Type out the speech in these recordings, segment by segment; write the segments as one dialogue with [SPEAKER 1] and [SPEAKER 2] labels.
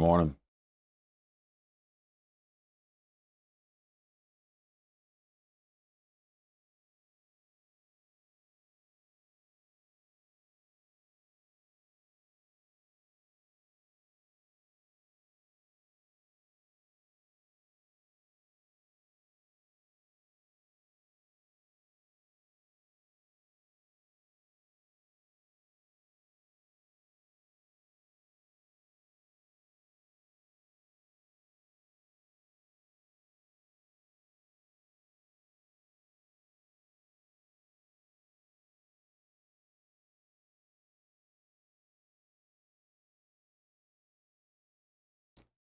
[SPEAKER 1] morning.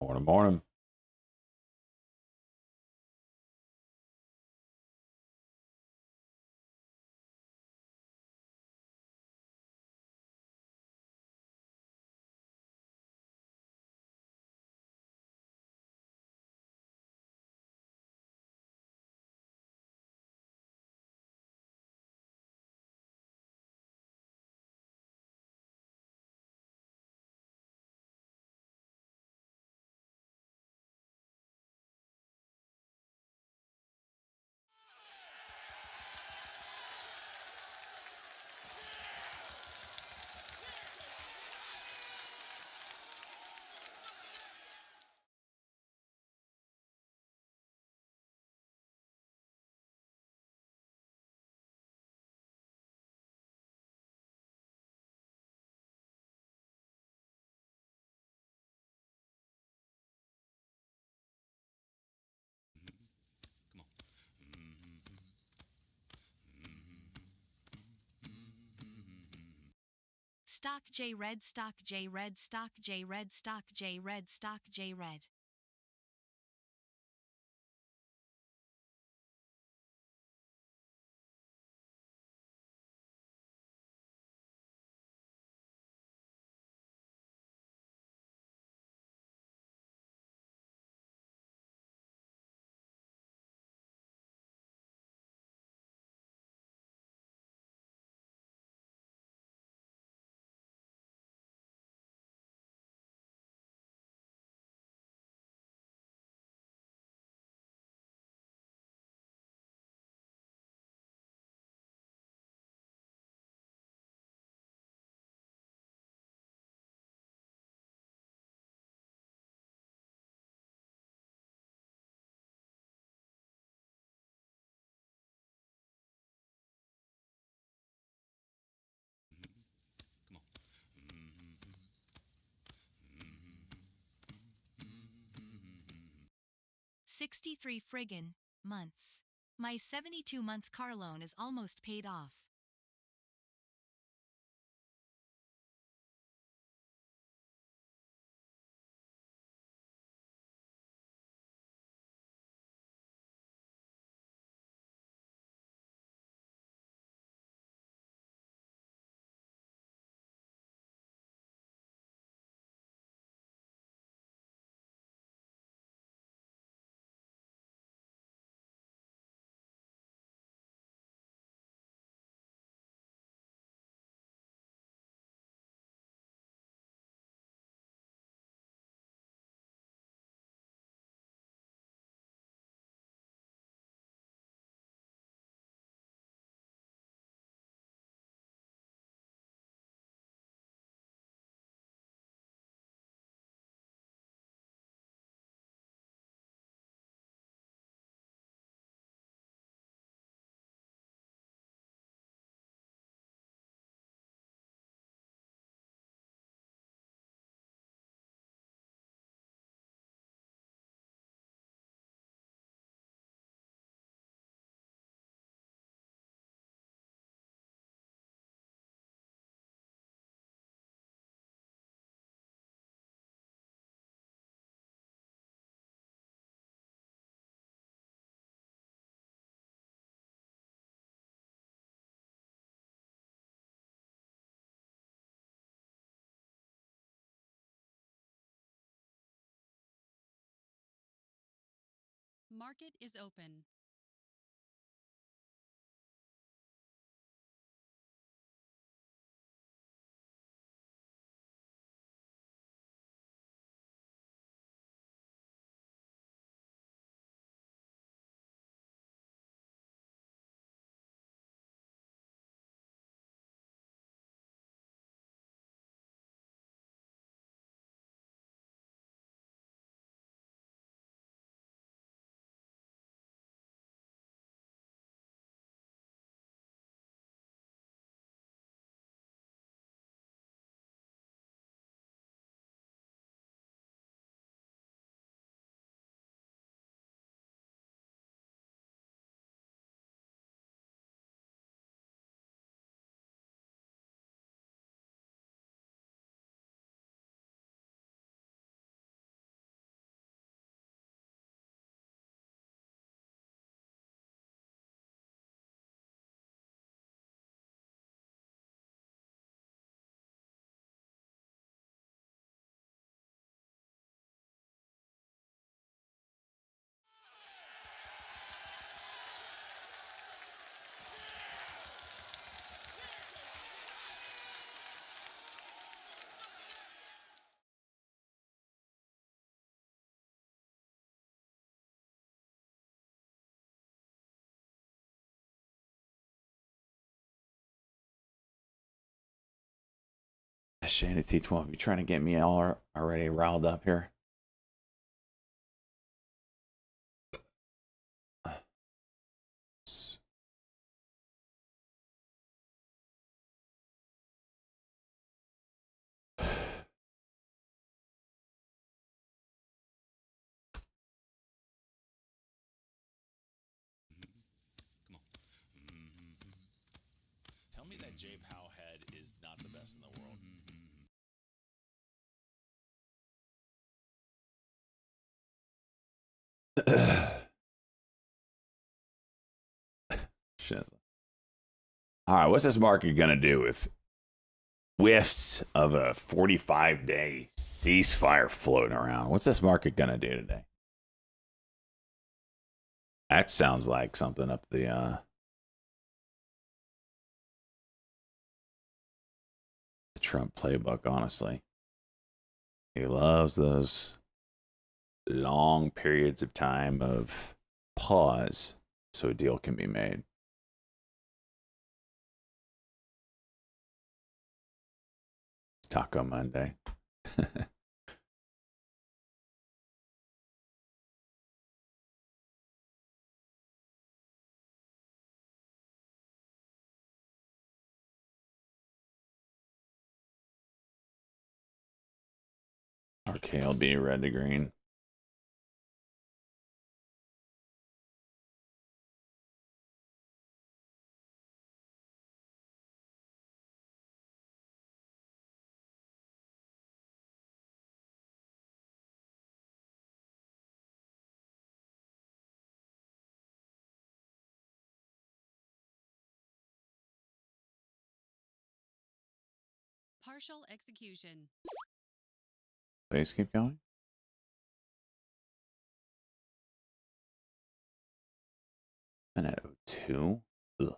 [SPEAKER 1] Morning, morning.
[SPEAKER 2] Stock J Red, Stock J Red, Stock J Red, Stock J Red, Stock J Red.
[SPEAKER 3] Come on.
[SPEAKER 2] 63 friggin' months. My 72-month car loan is almost paid off.
[SPEAKER 4] Market is open.
[SPEAKER 1] Shane T12, you trying to get me all already riled up here? Tell me that J Powell head is not the best in the world. Shit. All right, what's this market gonna do with whiffs of a 45-day ceasefire floating around? What's this market gonna do today? That sounds like something up the Trump playbook, honestly. He loves those long periods of time of pause so a deal can be made. Taco Monday. RKLB red to green.
[SPEAKER 2] Partial execution.
[SPEAKER 1] Please keep going. And at 02. Ugh.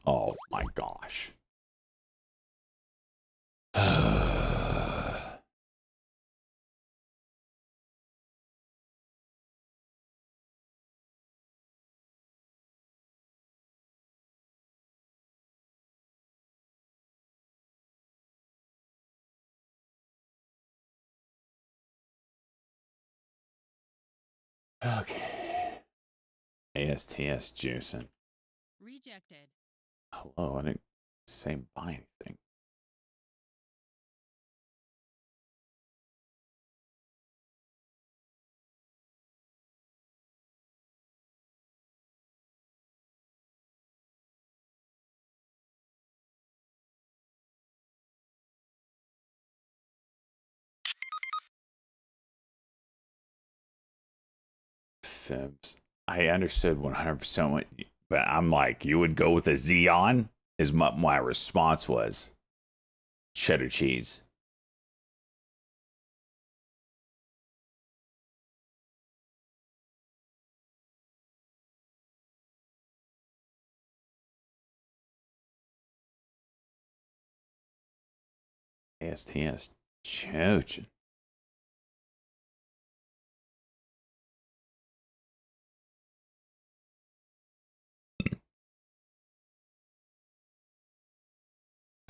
[SPEAKER 1] Oh my gosh. Okay. ASTS juicing.
[SPEAKER 2] Rejected.
[SPEAKER 1] Hello, I didn't say buy anything. Fibs. I understood 100% what, but I'm like, you would go with a Xeon? Is my response was cheddar cheese. ASTS chooch.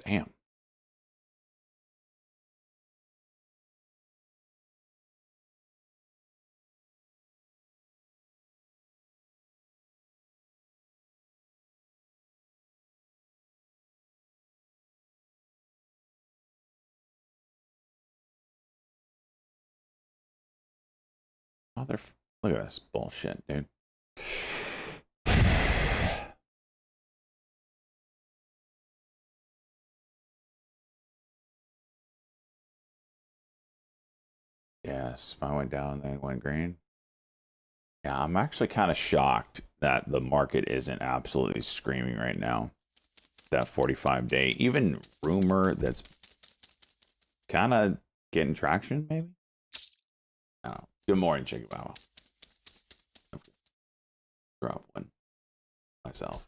[SPEAKER 1] Damn. Look at this bullshit, dude. Yeah, SPY went down, then went green. Yeah, I'm actually kind of shocked that the market isn't absolutely screaming right now. That 45-day, even rumor that's kind of getting traction, maybe? I don't know. Good morning, Chicken Mama. Drop one myself.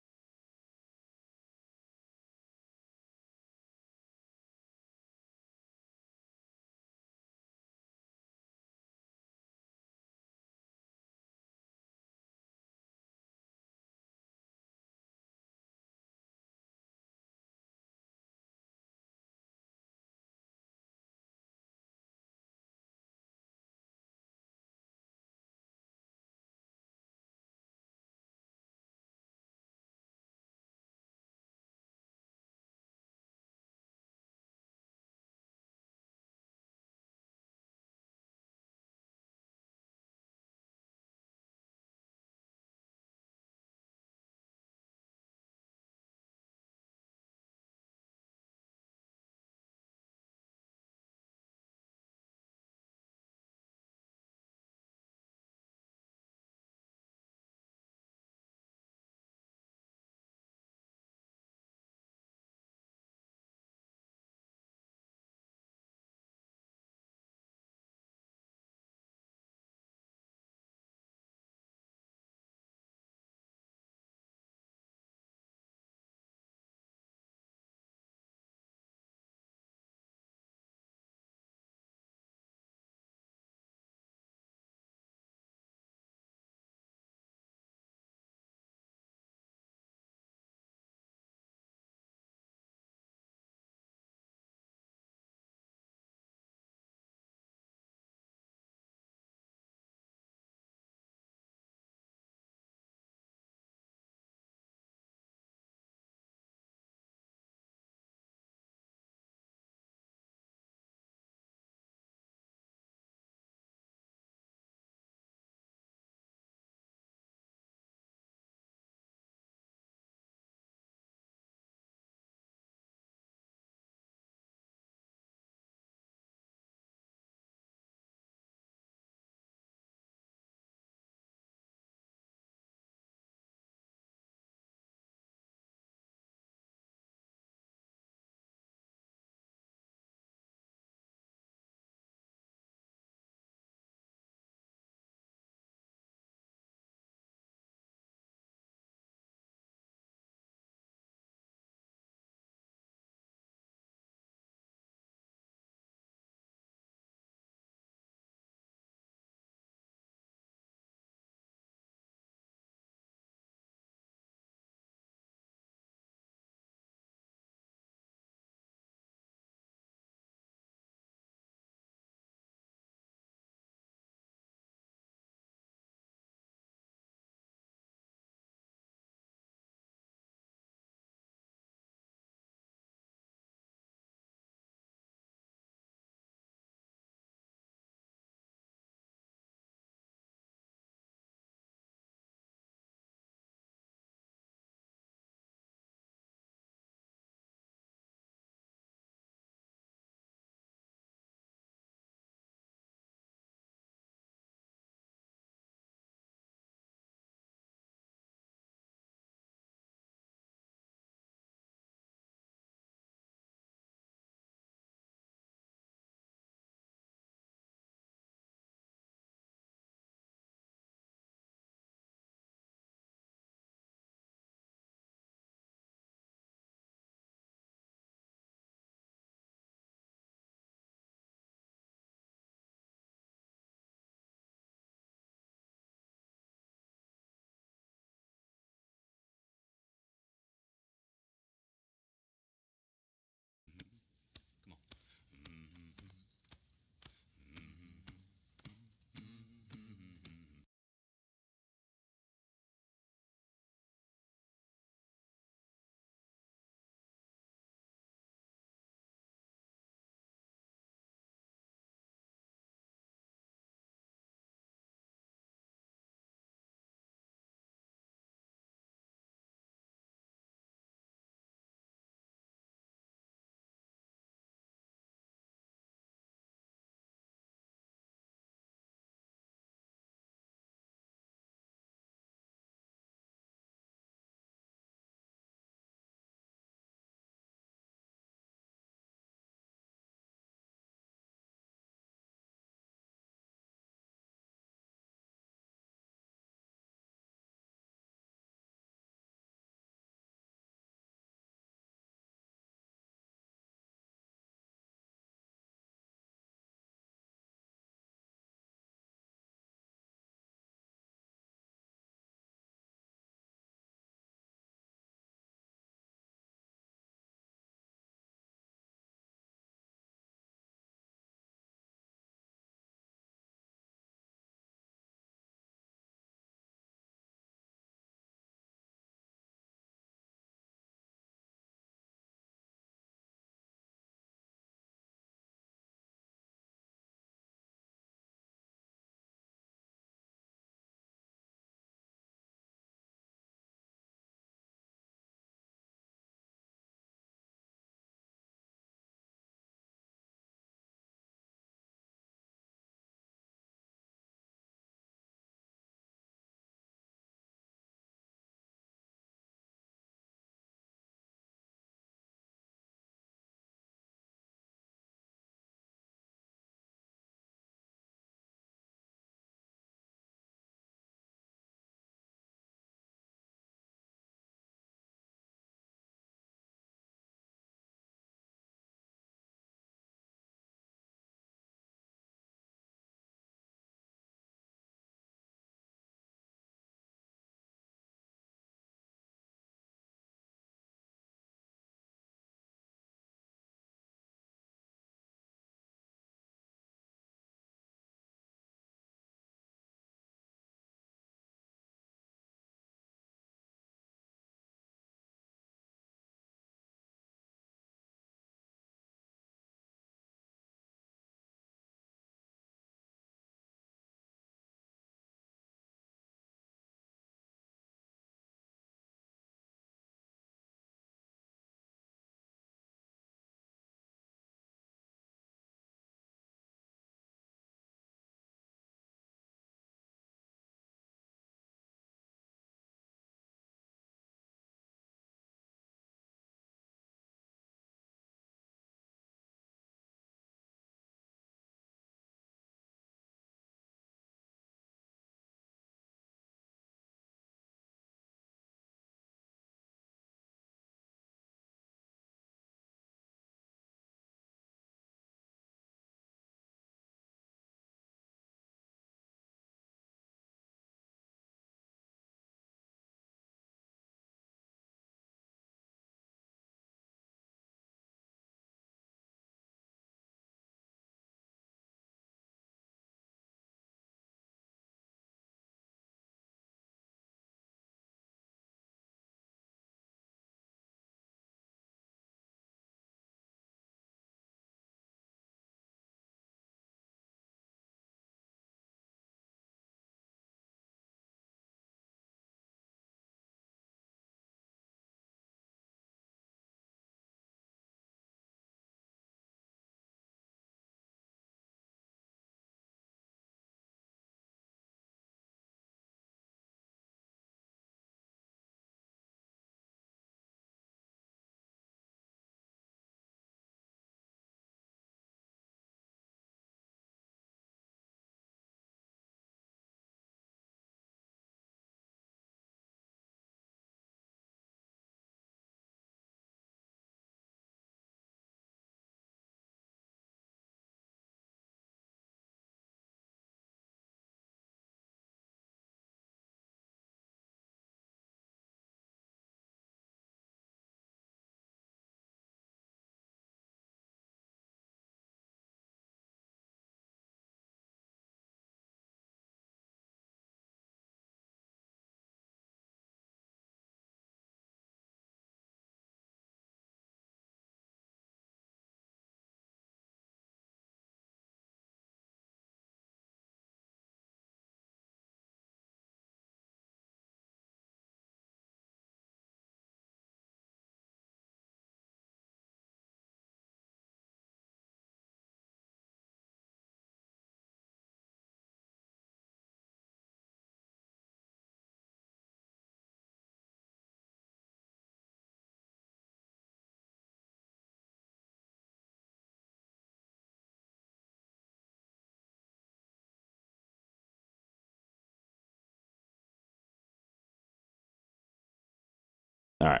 [SPEAKER 1] All right.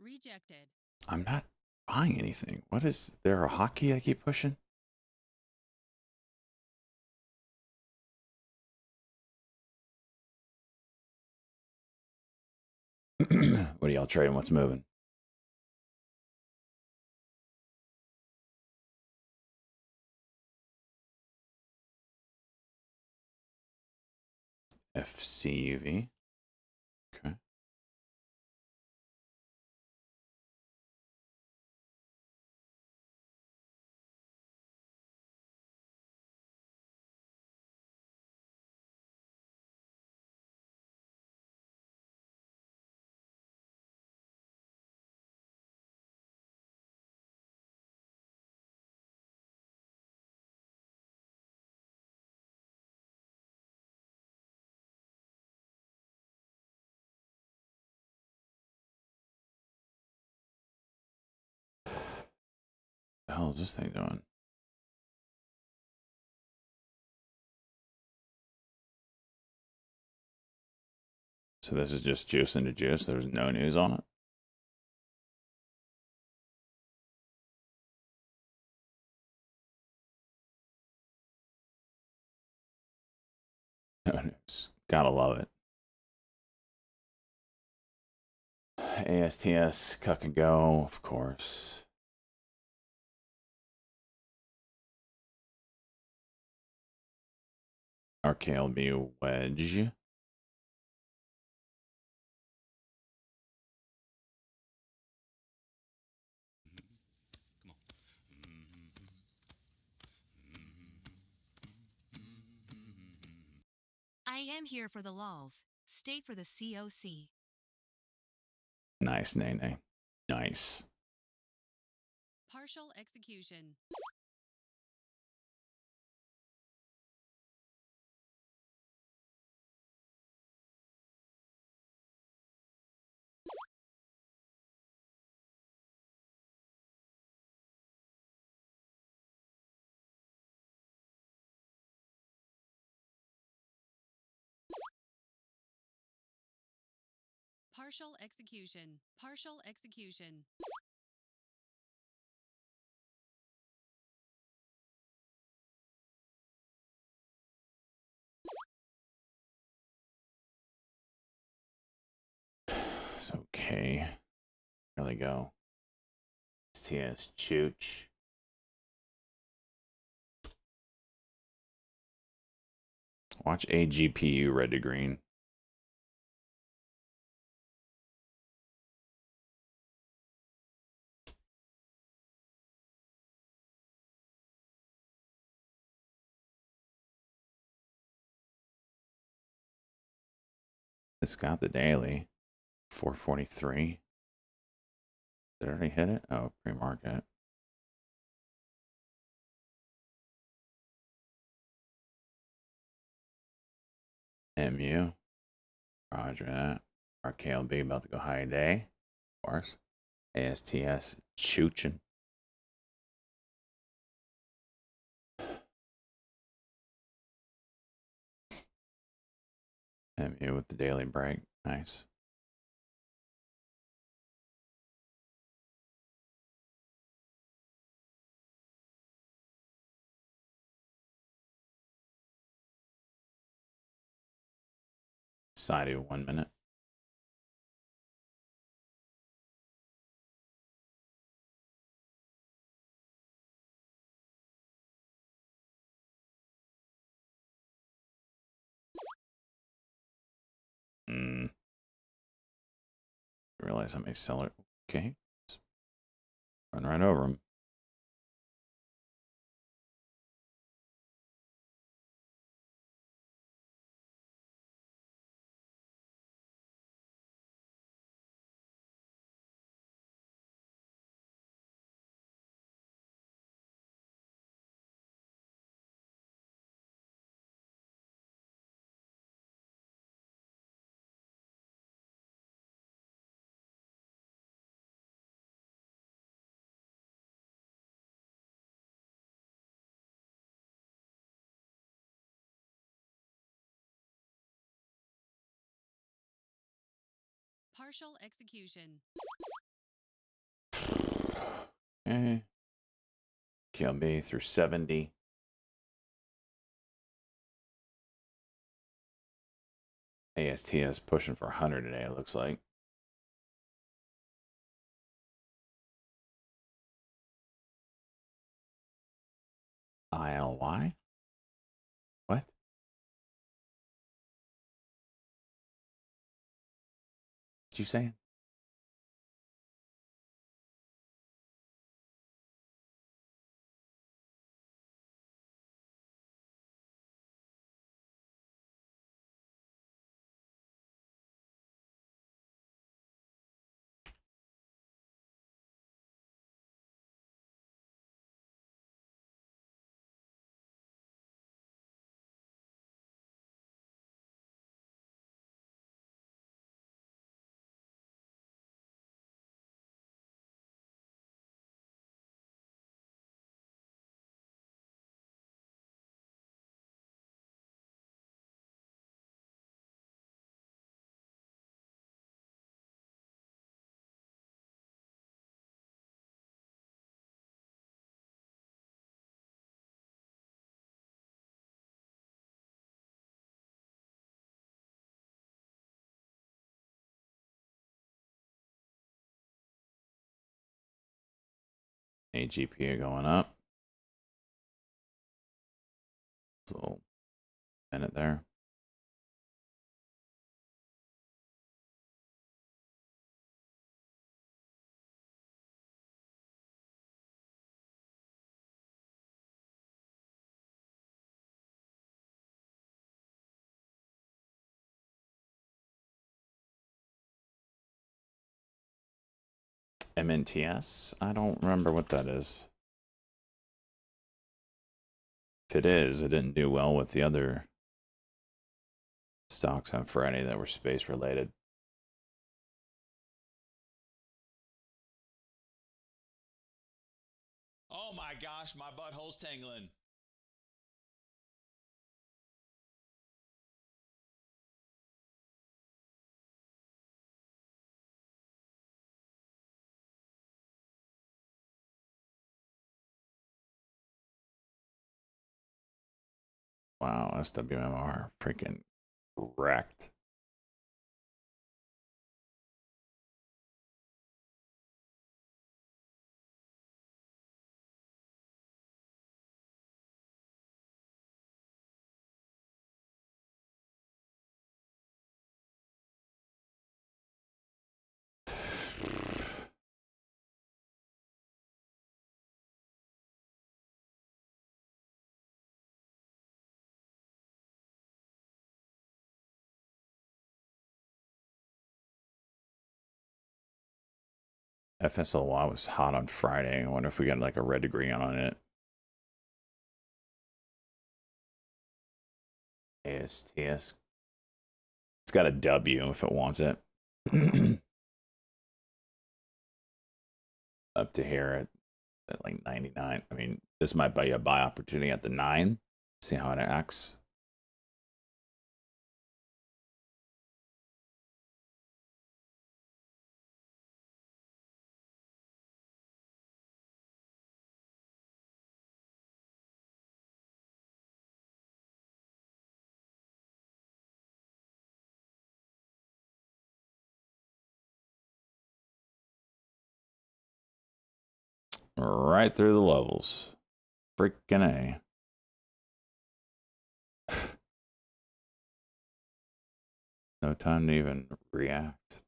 [SPEAKER 3] Rejected.
[SPEAKER 1] I'm not buying anything. What is there a hotkey I keep pushing? What are y'all trading? What's moving? FCUV. Okay. The hell is this thing doing? So this is just juice into juice. There's no news on it. No news. Gotta love it. ASTS, cuck and go, of course. RKLB wedge.
[SPEAKER 2] I am here for the lulls. Stay for the COC.
[SPEAKER 1] Nice, Nene. Nice.
[SPEAKER 3] Partial execution. Partial execution. Partial execution.
[SPEAKER 1] It's okay. There they go. STS Chooch. Watch AGPU red to green. It's got the daily. 443. Did it already hit it? Oh, pre-market. MU. Roger that. RKLB about to go high day. Of course. ASTS chooching. MU with the daily break. Nice. Side of 1 minute. Realize I may sell it. Okay. Run right over him.
[SPEAKER 3] Partial execution.
[SPEAKER 1] Okay. QLB through 70. ASTS pushing for 100 today, it looks like. ILY? What? What you saying? AGPA going up. So, minute there. MNTS? I don't remember what that is. If it is, it didn't do well with the other stocks on Friday that were space related.
[SPEAKER 4] Oh my gosh, my butthole's tingling.
[SPEAKER 1] Wow, SWMR freaking wrecked. FSLY was hot on Friday. I wonder if we got like a red degree on it. ASTS. It's got a W if it wants it. Up to here at like 99. I mean, this might be a buy opportunity at the 9. See how it acts. Right through the levels. Freaking A. No time to even react.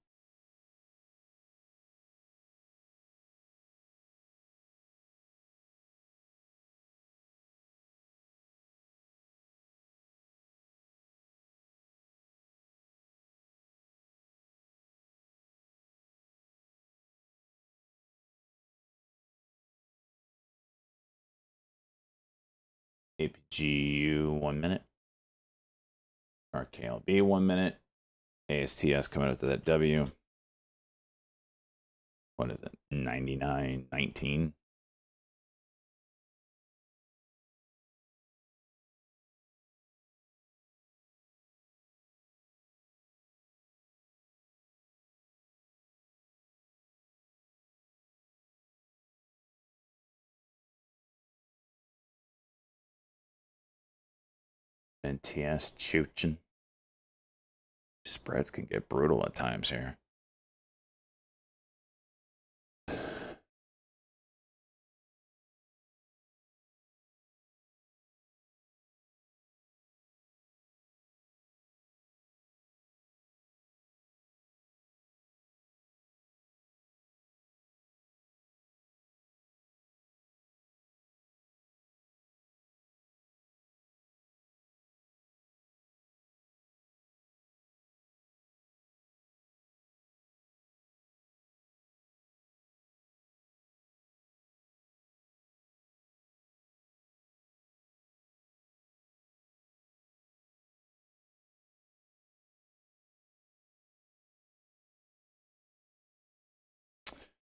[SPEAKER 1] APGU 1 minute. RKLB 1 minute. ASTS coming up to that W. What is it? 99.19. NTS chooching. Spreads can get brutal at times here.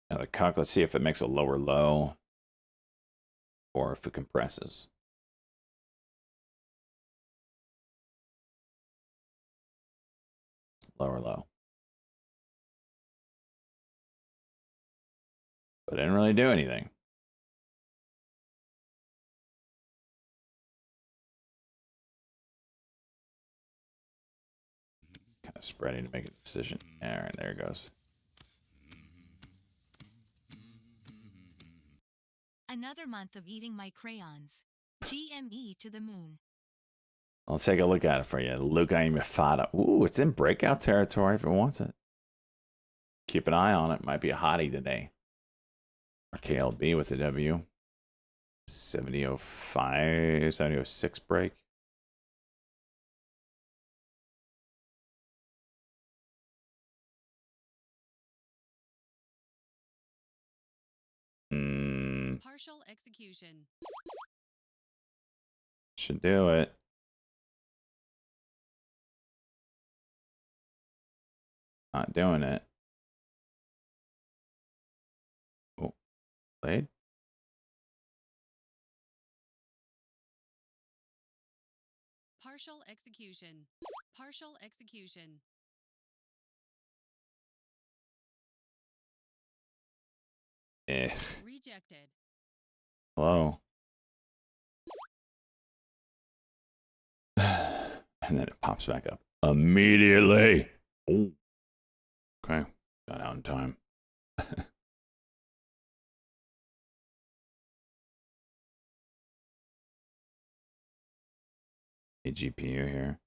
[SPEAKER 1] Now the cuck, let's see if it makes a lower low or if it compresses. Lower low. But it didn't really do anything. Kind of spreading to make a decision. All right, there it goes.
[SPEAKER 2] Another month of eating my crayons. GME to the moon.
[SPEAKER 1] Let's take a look at it for you. Luca Imifada. Ooh, it's in breakout territory if it wants it. Keep an eye on it. Might be a hottie today. RKLB with the W. 7005, 7006 break.
[SPEAKER 3] Partial execution.
[SPEAKER 1] Should do it. Not doing it. Oh, played.
[SPEAKER 3] Partial execution. Partial execution. Rejected.
[SPEAKER 1] Hello. And then it pops back up immediately. Oh. Okay. Got out in time. A GPU here.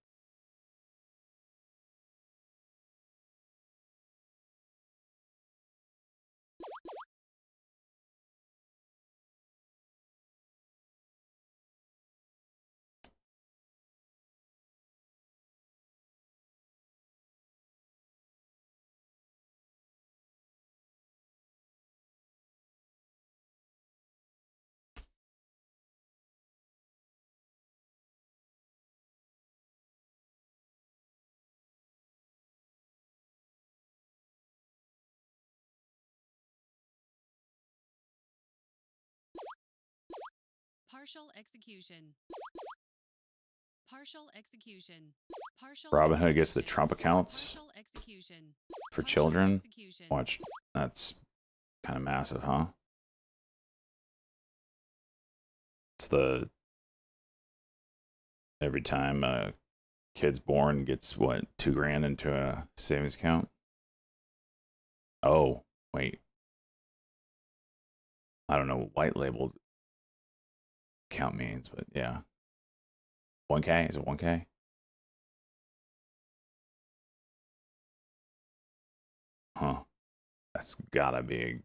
[SPEAKER 3] Partial execution. Partial execution. Partial
[SPEAKER 1] Robinhood gets the
[SPEAKER 3] execution.
[SPEAKER 1] Trump accounts
[SPEAKER 3] Partial execution.
[SPEAKER 1] for
[SPEAKER 3] Partial
[SPEAKER 1] children.
[SPEAKER 3] execution.
[SPEAKER 1] Watch. That's kind of massive, huh? It's the every time a kid's born gets what, $2,000 into a savings account. Oh, wait. I don't know what white labeled account means, but yeah. 1K? Is it 1K? Huh. That's gotta be.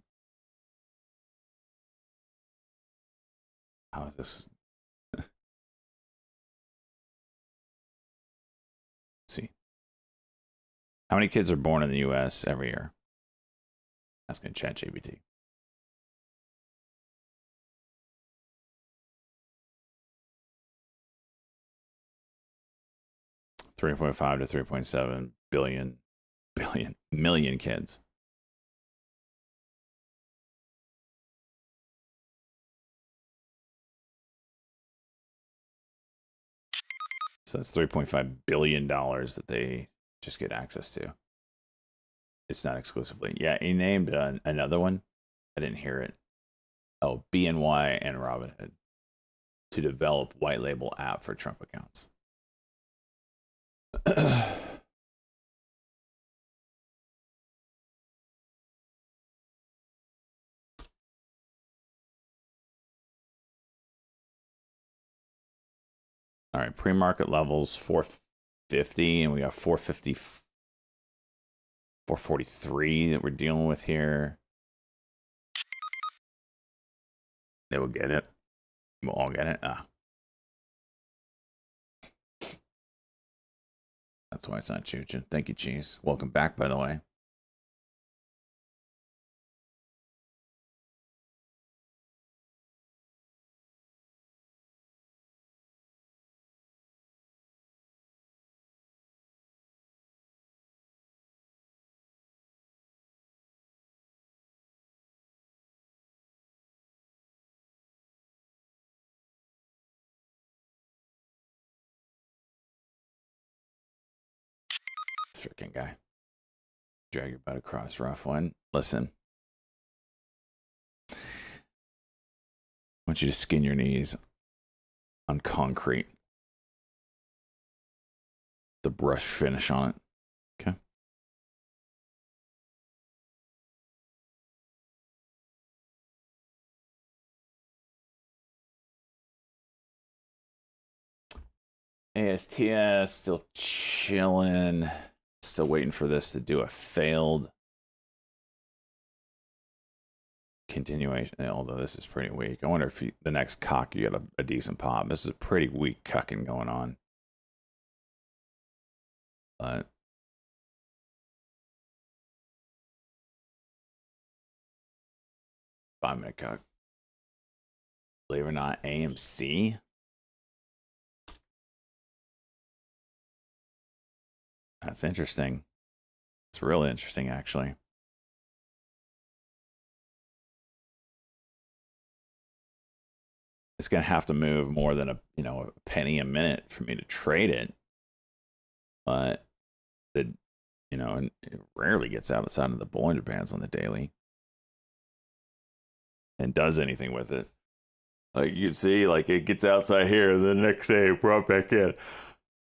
[SPEAKER 1] How is this? Let's see. How many kids are born in the US every year? Asking ChatGPT. $3.5 to 3.7 million kids. So that's $3.5 billion that they just get access to. It's not exclusively. Yeah, he named another one. I didn't hear it. Oh, BNY and Robinhood to develop white label app for Trump accounts. All right, pre-market levels 450, and we got 450, 443 that we're dealing with here. They will get it. We'll all get it. That's why it's not chooching. Thank you, Cheese. Welcome back, by the way. This freaking guy. Drag your butt across rough one. Listen. I want you to skin your knees on concrete. The brush finish on it. Okay. ASTS still chilling. Still waiting for this to do a failed continuation. Although this is pretty weak. I wonder if the next cock you got a decent pop. This is a pretty weak cucking going on. But 5-minute cuck. Believe it or not, AMC. That's interesting. It's really interesting, actually. It's gonna have to move more than a penny a minute for me to trade it. But it rarely gets outside of the Bollinger Bands on the daily and does anything with it. Like you can see, like it gets outside here, the next day brought back in.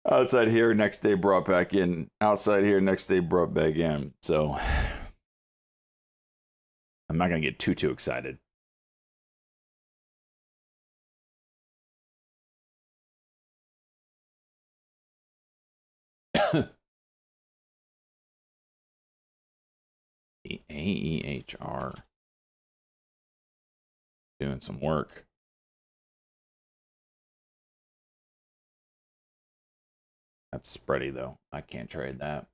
[SPEAKER 1] Outside here, next day brought back in. Outside here, next day brought back in. So I'm not gonna get too excited. The AEHR doing some work. That's spready though. I can't trade that.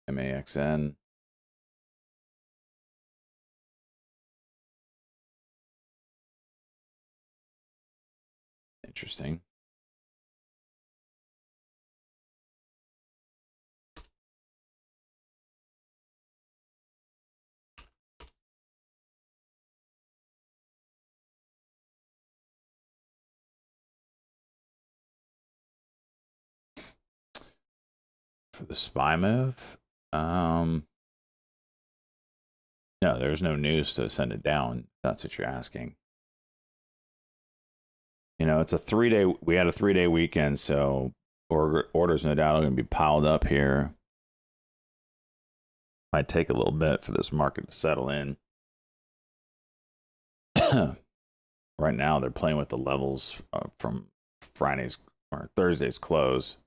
[SPEAKER 1] MAXN. Interesting. For the SPY move, no, there's no news to send it down. That's what you're asking. It's a 3-day. We had a 3-day weekend, so orders no doubt are going to be piled up here. Might take a little bit for this market to settle in. Right now, they're playing with the levels from Friday's or Thursday's close.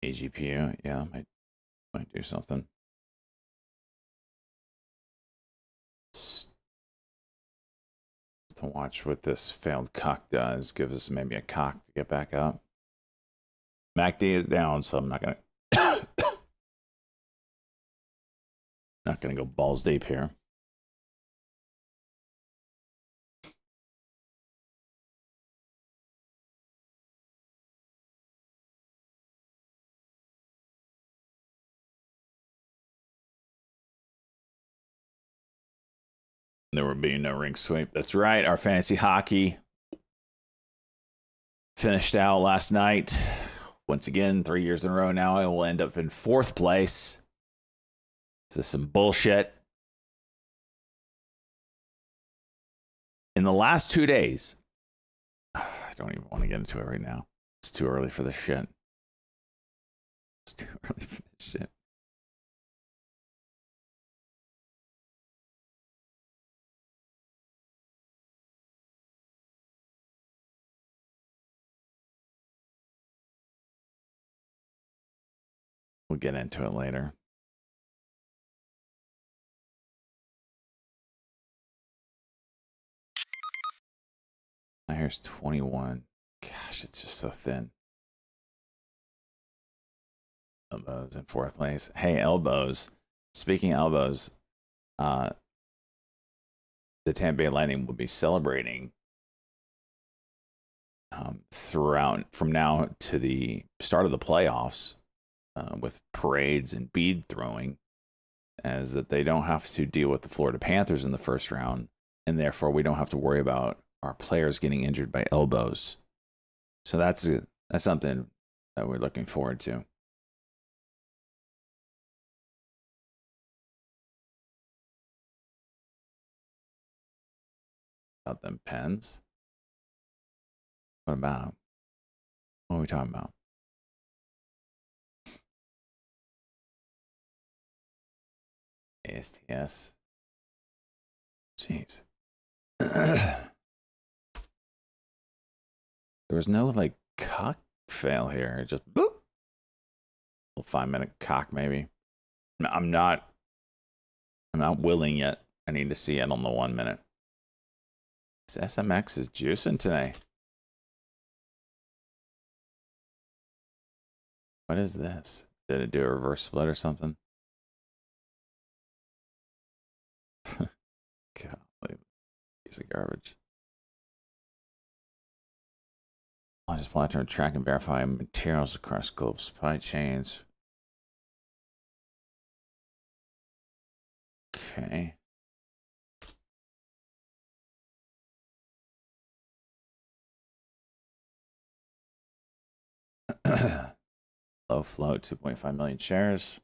[SPEAKER 1] AGPU, yeah, might do something. To watch what this failed cock does. Give us maybe a cock to get back up. MACD is down, so I'm not gonna not gonna go balls deep here. There will be no ring sweep. That's right. Our fantasy hockey finished out last night. Once again, 3 years in a row now, I will end up in 4th place. This is some bullshit. In the last 2 days, I don't even want to get into it right now. It's too early for this shit. It's too early for this shit. We'll get into it later. Now here's 21. Gosh, it's just so thin. Elbows in 4th place. Hey, elbows. Speaking of elbows, the Tampa Bay Lightning will be celebrating throughout from now to the start of the playoffs with parades and bead throwing, as that they don't have to deal with the Florida Panthers in the first round, and therefore we don't have to worry about our players getting injured by elbows. So that's something that we're looking forward to. About them pens. What about them? What are we talking about? ASTS. Jeez. There was no like cock fail here. It just boop. A 5-minute cock maybe. I'm not willing yet. I need to see it on the 1 minute. This SMX is juicing today. What is this? Did it do a reverse split or something? God, piece of garbage. I'll just apply to track and verify materials across global supply chains. Okay. Low float, 2.5 million shares.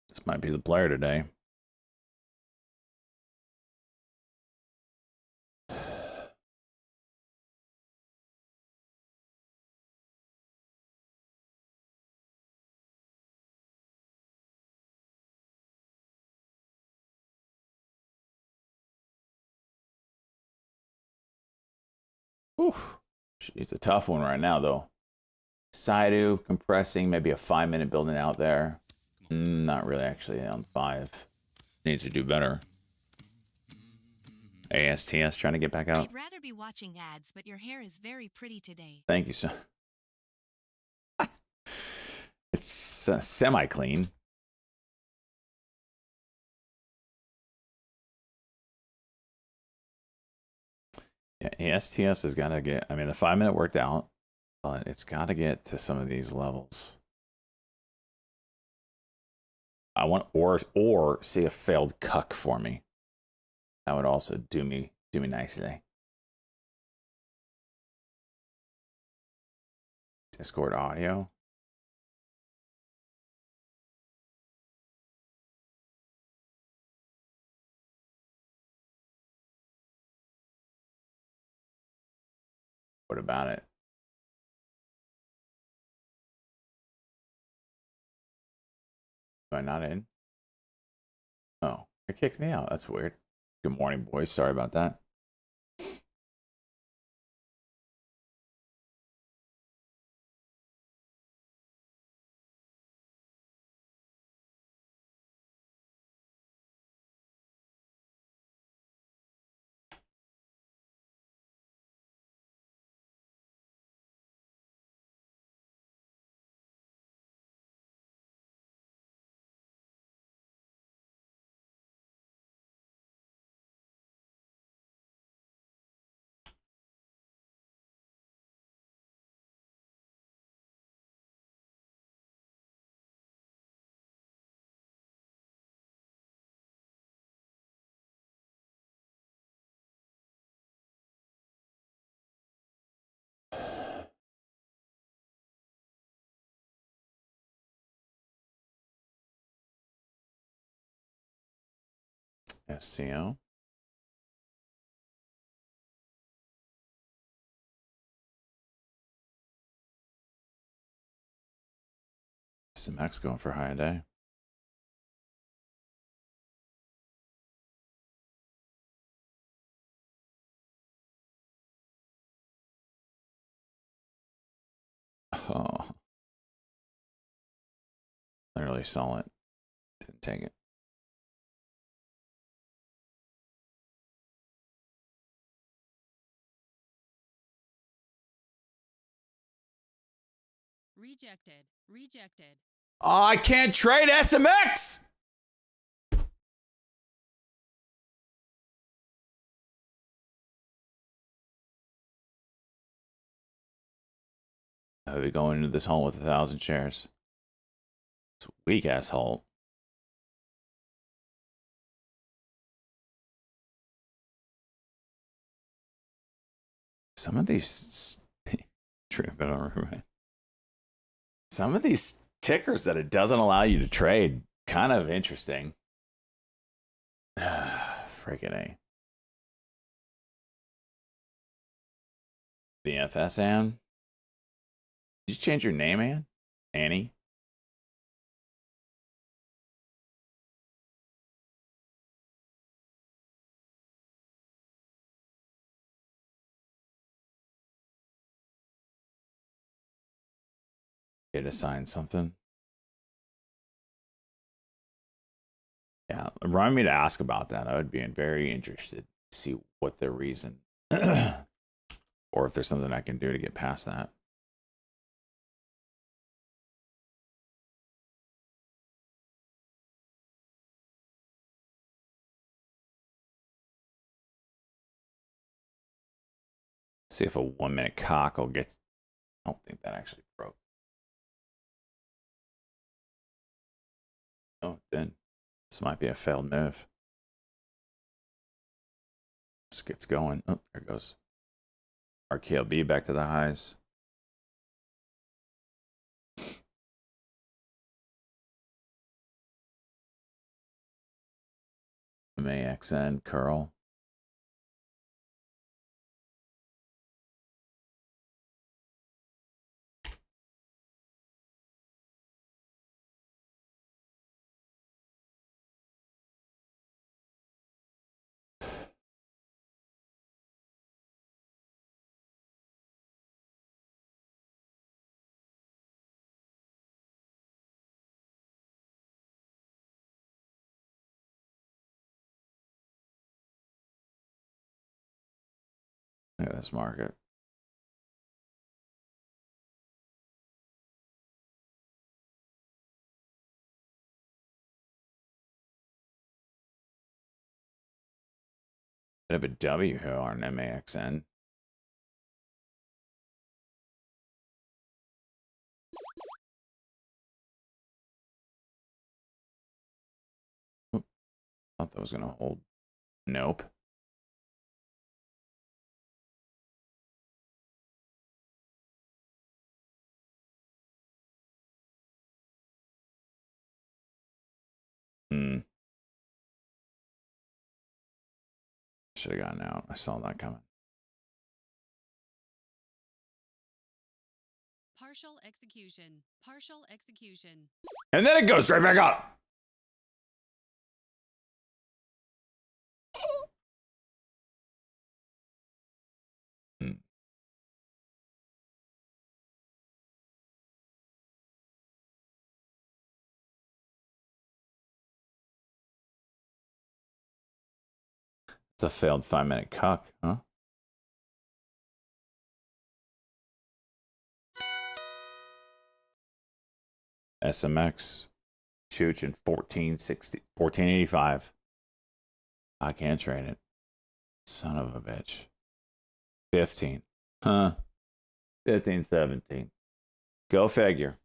[SPEAKER 1] This might be the player today. Whew. It's a tough one right now, though. Saidu compressing, maybe a 5-minute building out there. Not really, actually, on 5. Needs to do better. ASTS trying to get back out.
[SPEAKER 2] I'd rather be watching ads, but your hair is very pretty today.
[SPEAKER 1] Thank you, sir. It's semi-clean. Yeah, ASTS has got to get, I mean, the 5-minute worked out, but it's got to get to some of these levels. I want, or see a failed cuck for me. That would also do me nicely. Discord audio. What about it? Am I not in? Oh. It kicked me out. That's weird. Good morning, boys. Sorry about that. SCO. SMX going for high day. Oh, literally saw it. Didn't take it.
[SPEAKER 3] Rejected. Rejected.
[SPEAKER 1] Oh, I can't trade SMX. I'll be going into this hole with 1,000 shares. It's a weak ass hole. Some of these tripping over, man. Some of these tickers that it doesn't allow you to trade, kind of interesting. Freaking A. BFS Ann? Did you just change your name, Ann? Annie? Get assigned something. Yeah, remind me to ask about that. I would be very interested to see what their reason, or if there's something I can do to get past that. See if a 1 minute cock will get. I don't think that actually broke. Oh, it did. This might be a failed move. This gets going. Oh, there it goes. RKLB back to the highs. MAXN, curl. Look at this market. Bit of a W here on MAXN. Oop, thought that was going to hold. Nope. Should have gotten out. I saw that coming.
[SPEAKER 3] Partial execution. Partial execution.
[SPEAKER 1] And then it goes right back up. It's a failed 5-minute cuck, huh? SMX. Chooch in 1485. I can't trade it. Son of a bitch. 15. Huh. 15, 17. Go figure.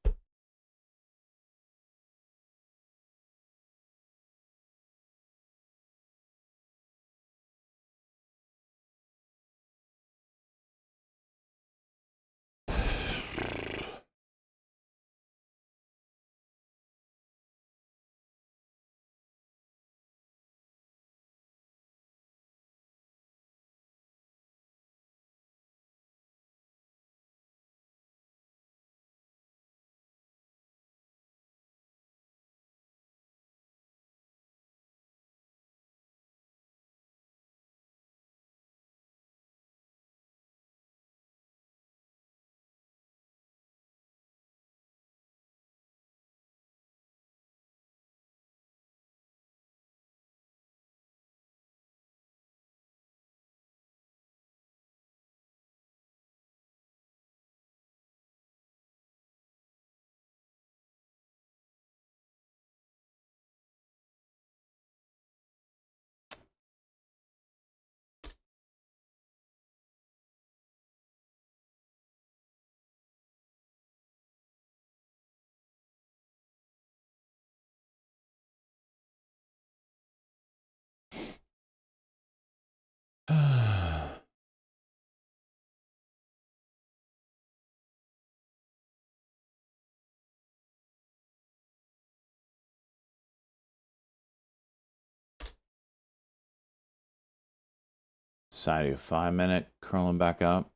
[SPEAKER 1] Side of 5-minute, curling back up.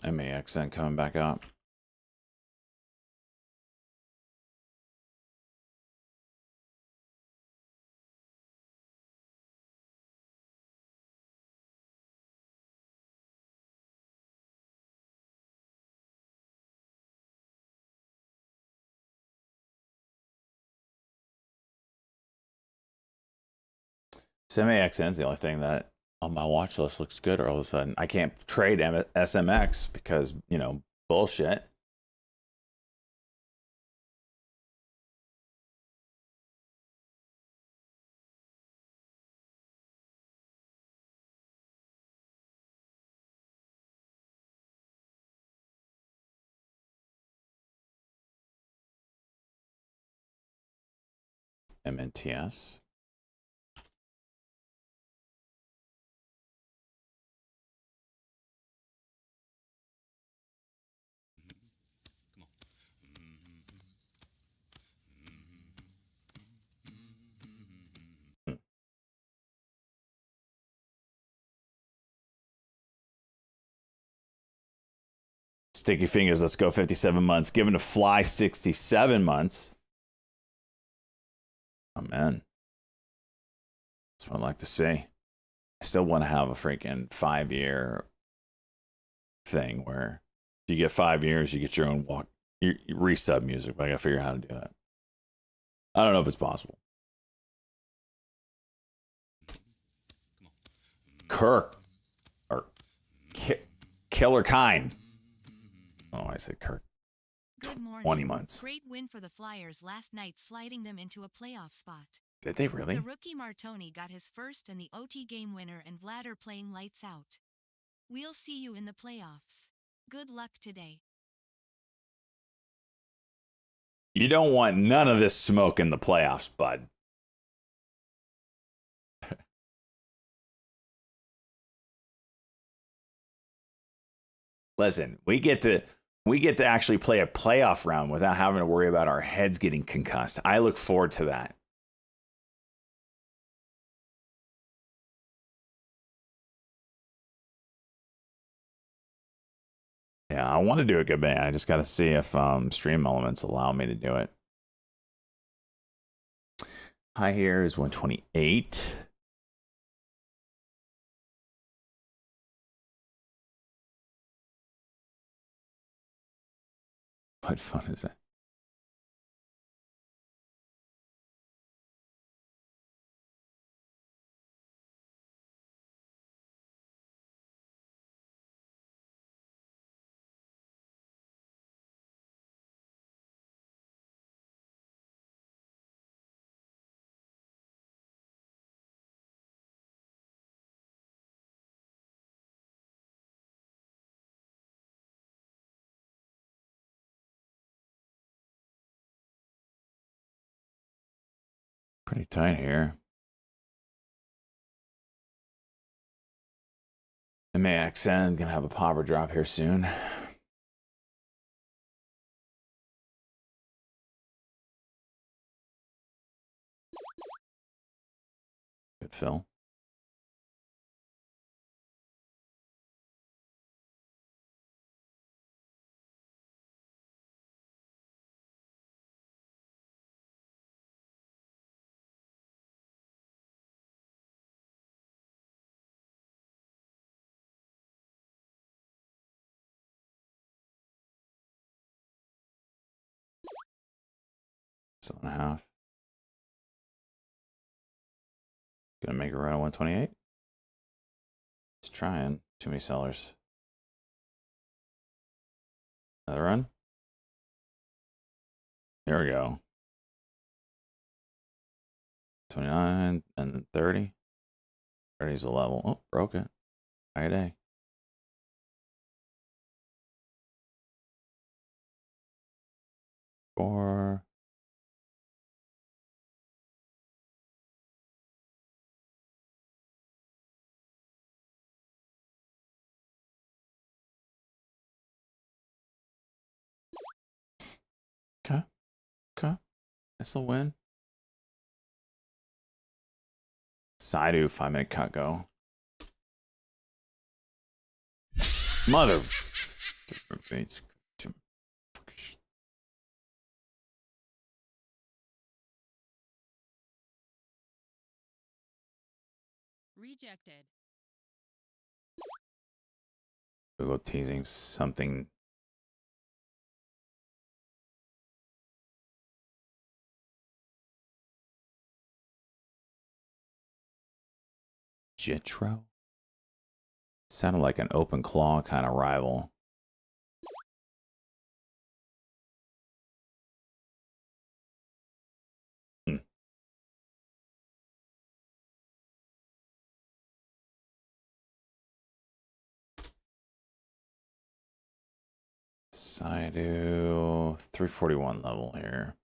[SPEAKER 1] MAXN coming back up. Semi-XN's the only thing that on my watch list looks good. Or all of a sudden, I can't trade SMX because bullshit. MNTS. Sticky fingers, let's go 57 months. Given to fly 67 months. Oh, man. That's what I'd like to see. I still want to have a freaking 5-year thing where if you get 5 years, you get your own your resub music, but I got to figure out how to do that. I don't know if it's possible. Kirk. Or Killer Kind. Oh, I said Kirk.
[SPEAKER 2] Good morning.
[SPEAKER 1] 20 months.
[SPEAKER 2] Great win for the Flyers last night, sliding them into a playoff spot.
[SPEAKER 1] Did they really?
[SPEAKER 2] The rookie Martoni got his first and the OT game winner, and Vlad are playing lights out. We'll see you in the playoffs. Good luck today.
[SPEAKER 1] You don't want none of this smoke in the playoffs, bud. Listen, we get to actually play a playoff round without having to worry about our heads getting concussed. I look forward to that. Yeah, I want to do a good band. I just got to see if Stream Elements allow me to do it. High here is 128. What fun is that? Pretty tight here. MAXN gonna have a popper drop here soon. Good fill. Still and a half. Gonna make a run at 128. Just trying. Too many sellers. Another run. There we go. 29 and then 30. 30 is the level. Oh, broke it. High day. Four. Okay. Okay. That's the win. Saidu, 5-minute cut go. Mother.
[SPEAKER 3] Rejected.
[SPEAKER 1] Google teasing something. Jitro? Sounded like an open claw kind of rival. Sidhu 341 level here.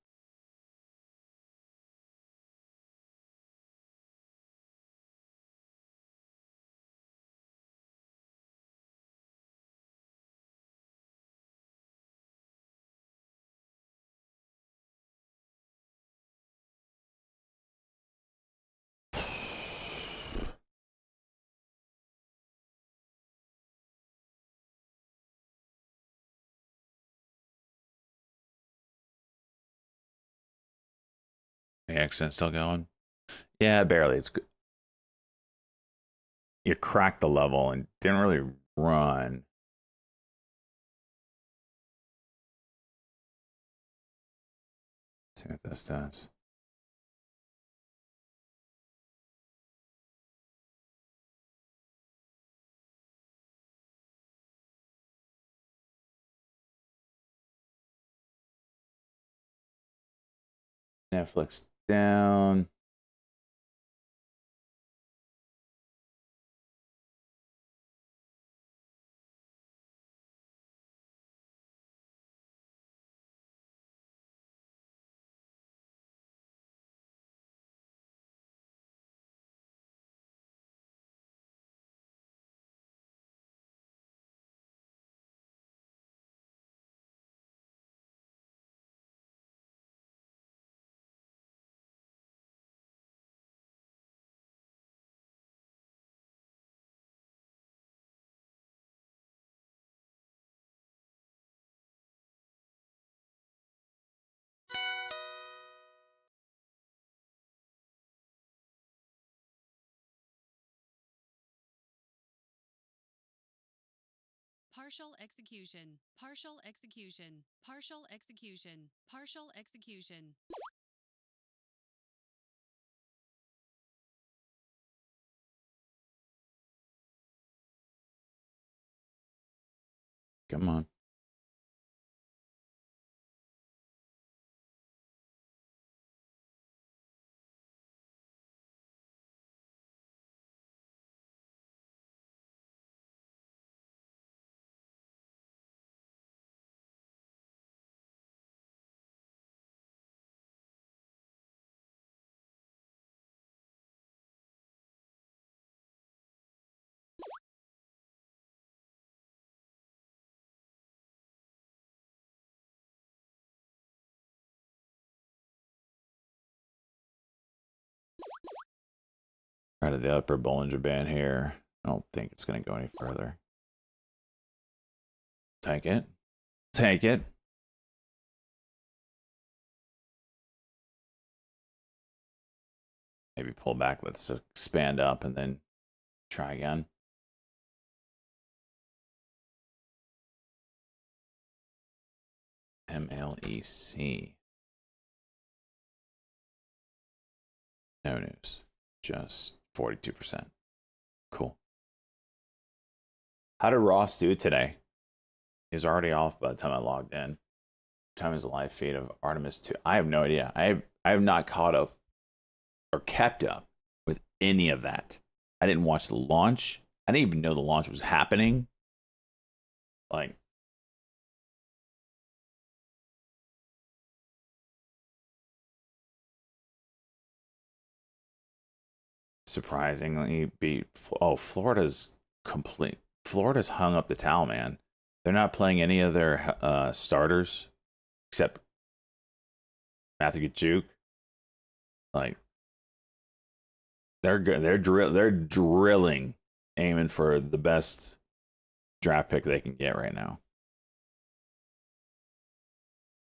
[SPEAKER 1] The accent still going? Yeah, barely. It's good. You cracked the level and didn't really run. Let's see what this does. Netflix down.
[SPEAKER 3] Partial execution. Partial execution. Partial execution. Partial execution.
[SPEAKER 1] Come on. Right at the upper Bollinger Band here. I don't think it's going to go any further. Take it. Take it. Maybe pull back. Let's expand up and then try again. MLEC. No news. Just 42%. Cool. How did Ross do today? He was already off by the time I logged in. What time is the live feed of Artemis 2? I have no idea. I have not caught up or kept up with any of that. I didn't watch the launch. I didn't even know the launch was happening. Like, surprisingly beat. Oh, Florida's complete. Florida's hung up the towel, man. They're not playing any of their starters except Matthew Kachuk. Like, they're good. They're drilling, aiming for the best draft pick they can get right now.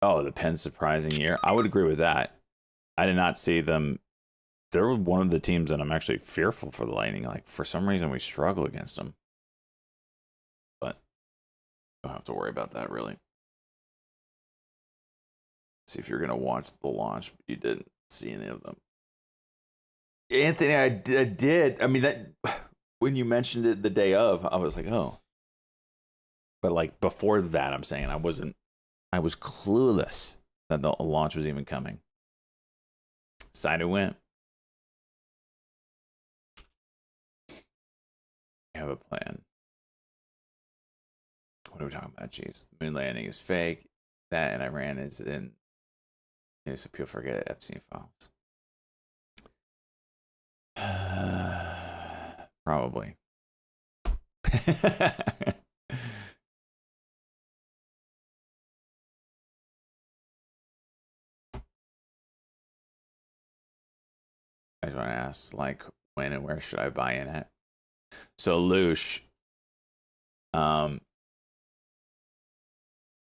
[SPEAKER 1] Oh, the Pens surprising year. I would agree with that. I did not see them. They're one of the teams that I'm actually fearful for the Lightning. Like, for some reason, we struggle against them. But don't have to worry about that, really. See if you're going to watch the launch, but you didn't see any of them. Anthony, I did. I mean, that when you mentioned it the day of, I was like, oh. But like before that, I'm saying I was clueless that the launch was even coming. Decided went. I have a plan. What are we talking about? Jeez, the moon landing is fake. That and Iran is in. News people forget Epstein files. Probably. I just want to ask, like, when and where should I buy in at? So, Loosh,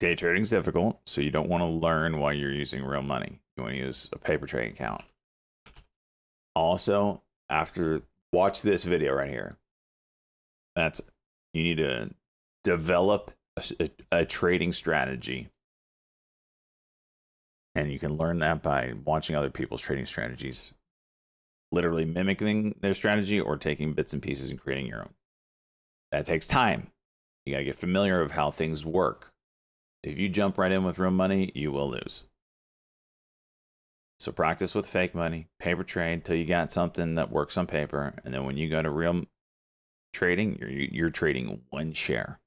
[SPEAKER 1] day trading is difficult, so you don't want to learn while you're using real money. You want to use a paper trading account. Also, after watch this video right here, you need to develop a trading strategy. And you can learn that by watching other people's trading strategies, literally mimicking their strategy or taking bits and pieces and creating your own. That takes time. You got to get familiar of how things work. If you jump right in with real money, you will lose. So practice with fake money, paper trade till you got something that works on paper. And then when you go to real trading, you're trading one share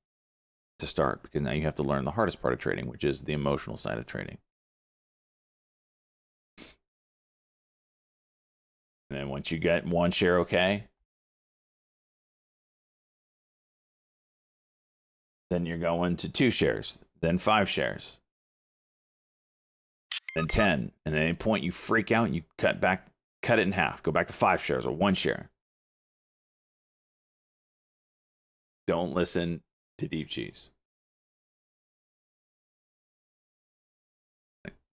[SPEAKER 1] to start, because now you have to learn the hardest part of trading, which is the emotional side of trading. And then once you get one share okay, then you're going to 2 shares, then 5 shares, then 10. And at any point you freak out, you cut it in half, go back to 5 shares or 1 share. Don't listen to Deep Cheese.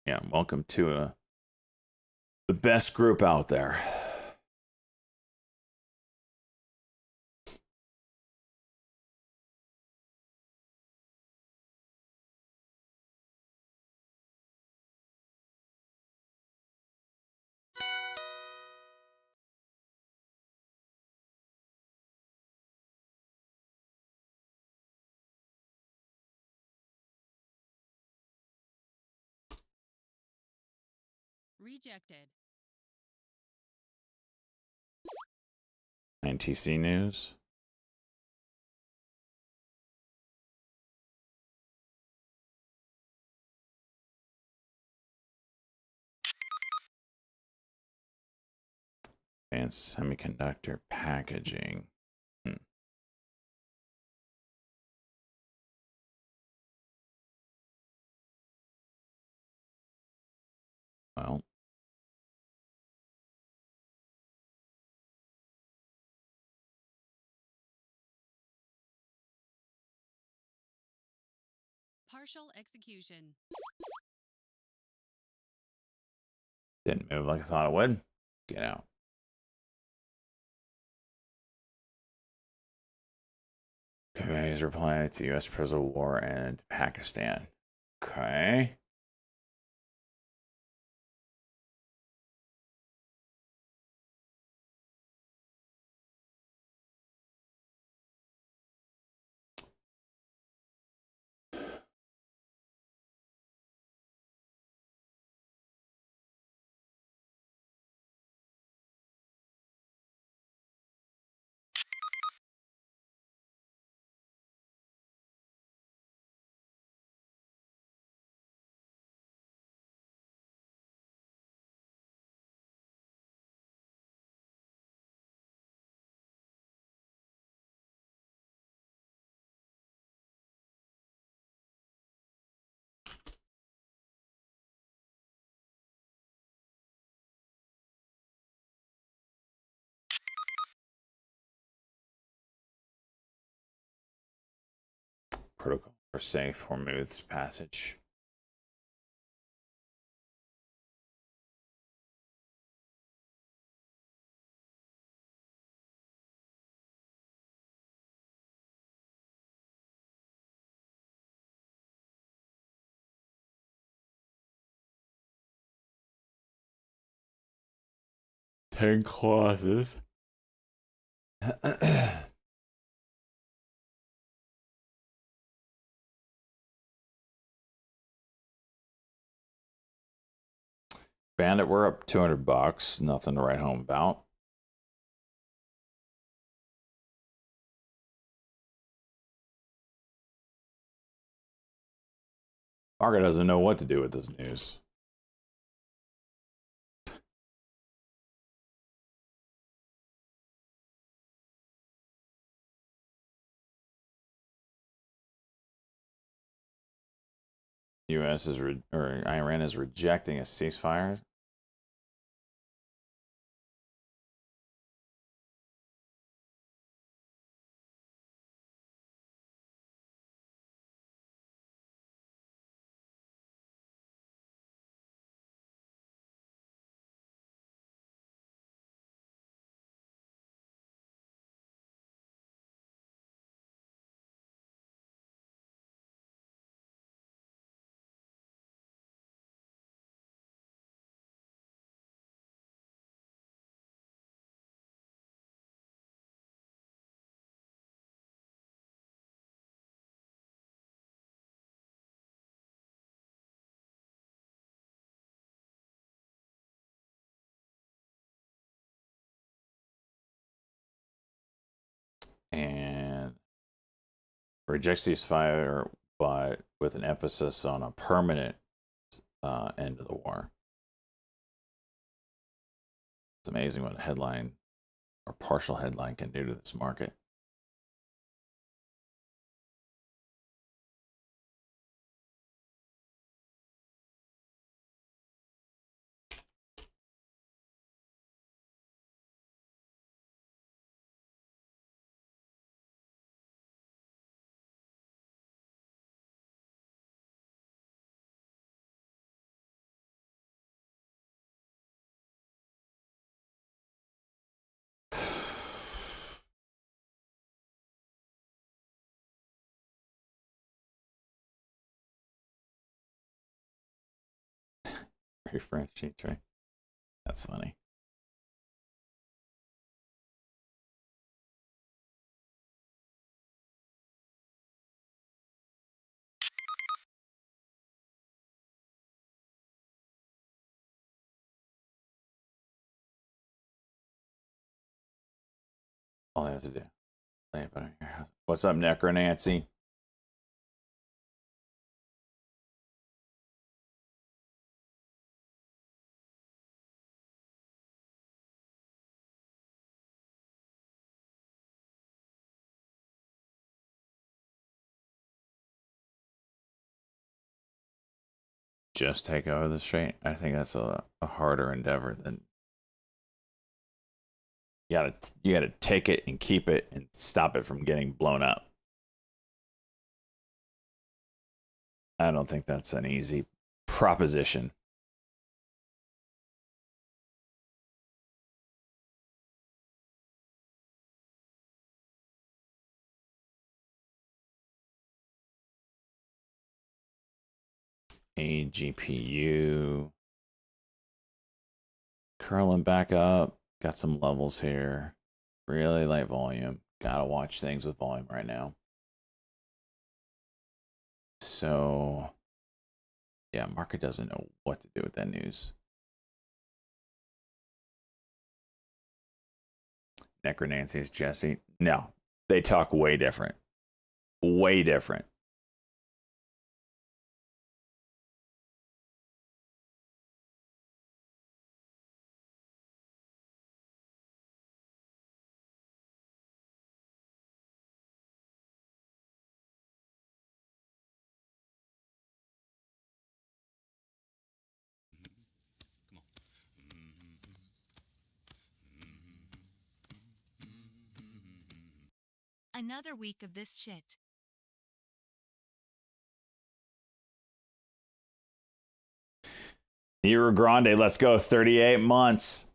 [SPEAKER 1] Yeah, welcome to the best group out there.
[SPEAKER 3] Rejected.
[SPEAKER 1] NTC News. And semiconductor packaging. Well,
[SPEAKER 3] Partial execution.
[SPEAKER 1] didn't move like I thought it would. Get out. Okay, is replying to U.S. proposal war and Pakistan. Okay. Protocol for safe Hormuz passage. 10 clauses. Bandit, we're up $200. Nothing to write home about. Margaret doesn't know what to do with this news. U.S. is or Iran is rejecting a ceasefire. And rejects ceasefire, but with an emphasis on a permanent end of the war. It's amazing what a headline or partial headline can do to this market. Refresh sheet tray. That's funny. All I have to do. What's up, Necro Nancy? Just take over the straight. I think that's a harder endeavor than you gotta take it and keep it and stop it from getting blown up. I don't think that's an easy proposition. A GPU. Curling back up. Got some levels here. Really light volume. Gotta watch things with volume right now. So, yeah, market doesn't know what to do with that news. Necronancy's Jesse. No, they talk way different. Way different.
[SPEAKER 2] Another week of this shit.
[SPEAKER 1] Nero Grande, let's go. 38 months.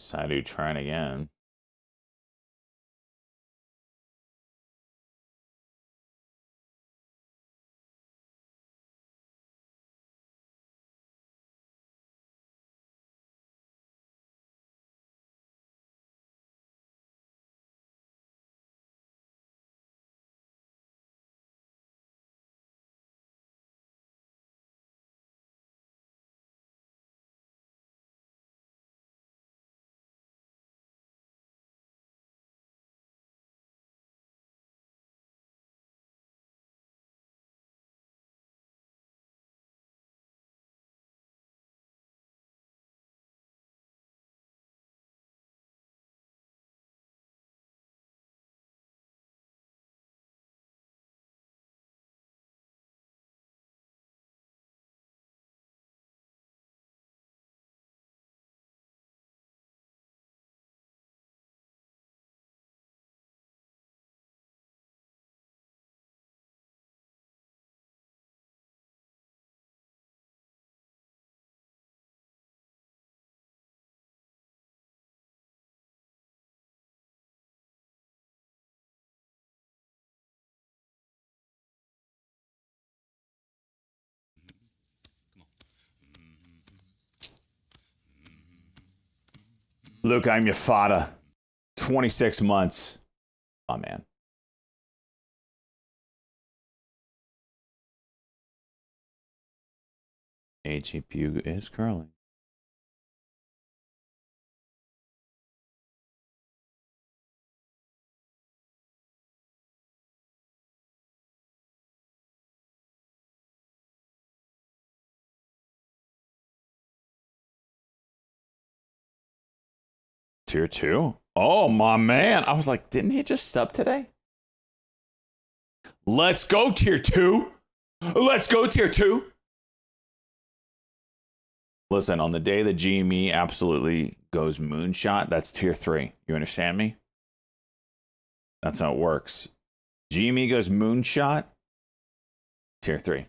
[SPEAKER 1] Sadu trying again. Luke, I'm your fodder. 26 months. Oh, man. AGPU is curling. Tier 2? Oh, my man. I was like, didn't he just sub today? Let's go, Tier 2. Let's go, Tier 2. Listen, on the day that GME absolutely goes moonshot, that's Tier 3. You understand me? That's how it works. GME goes moonshot, Tier 3.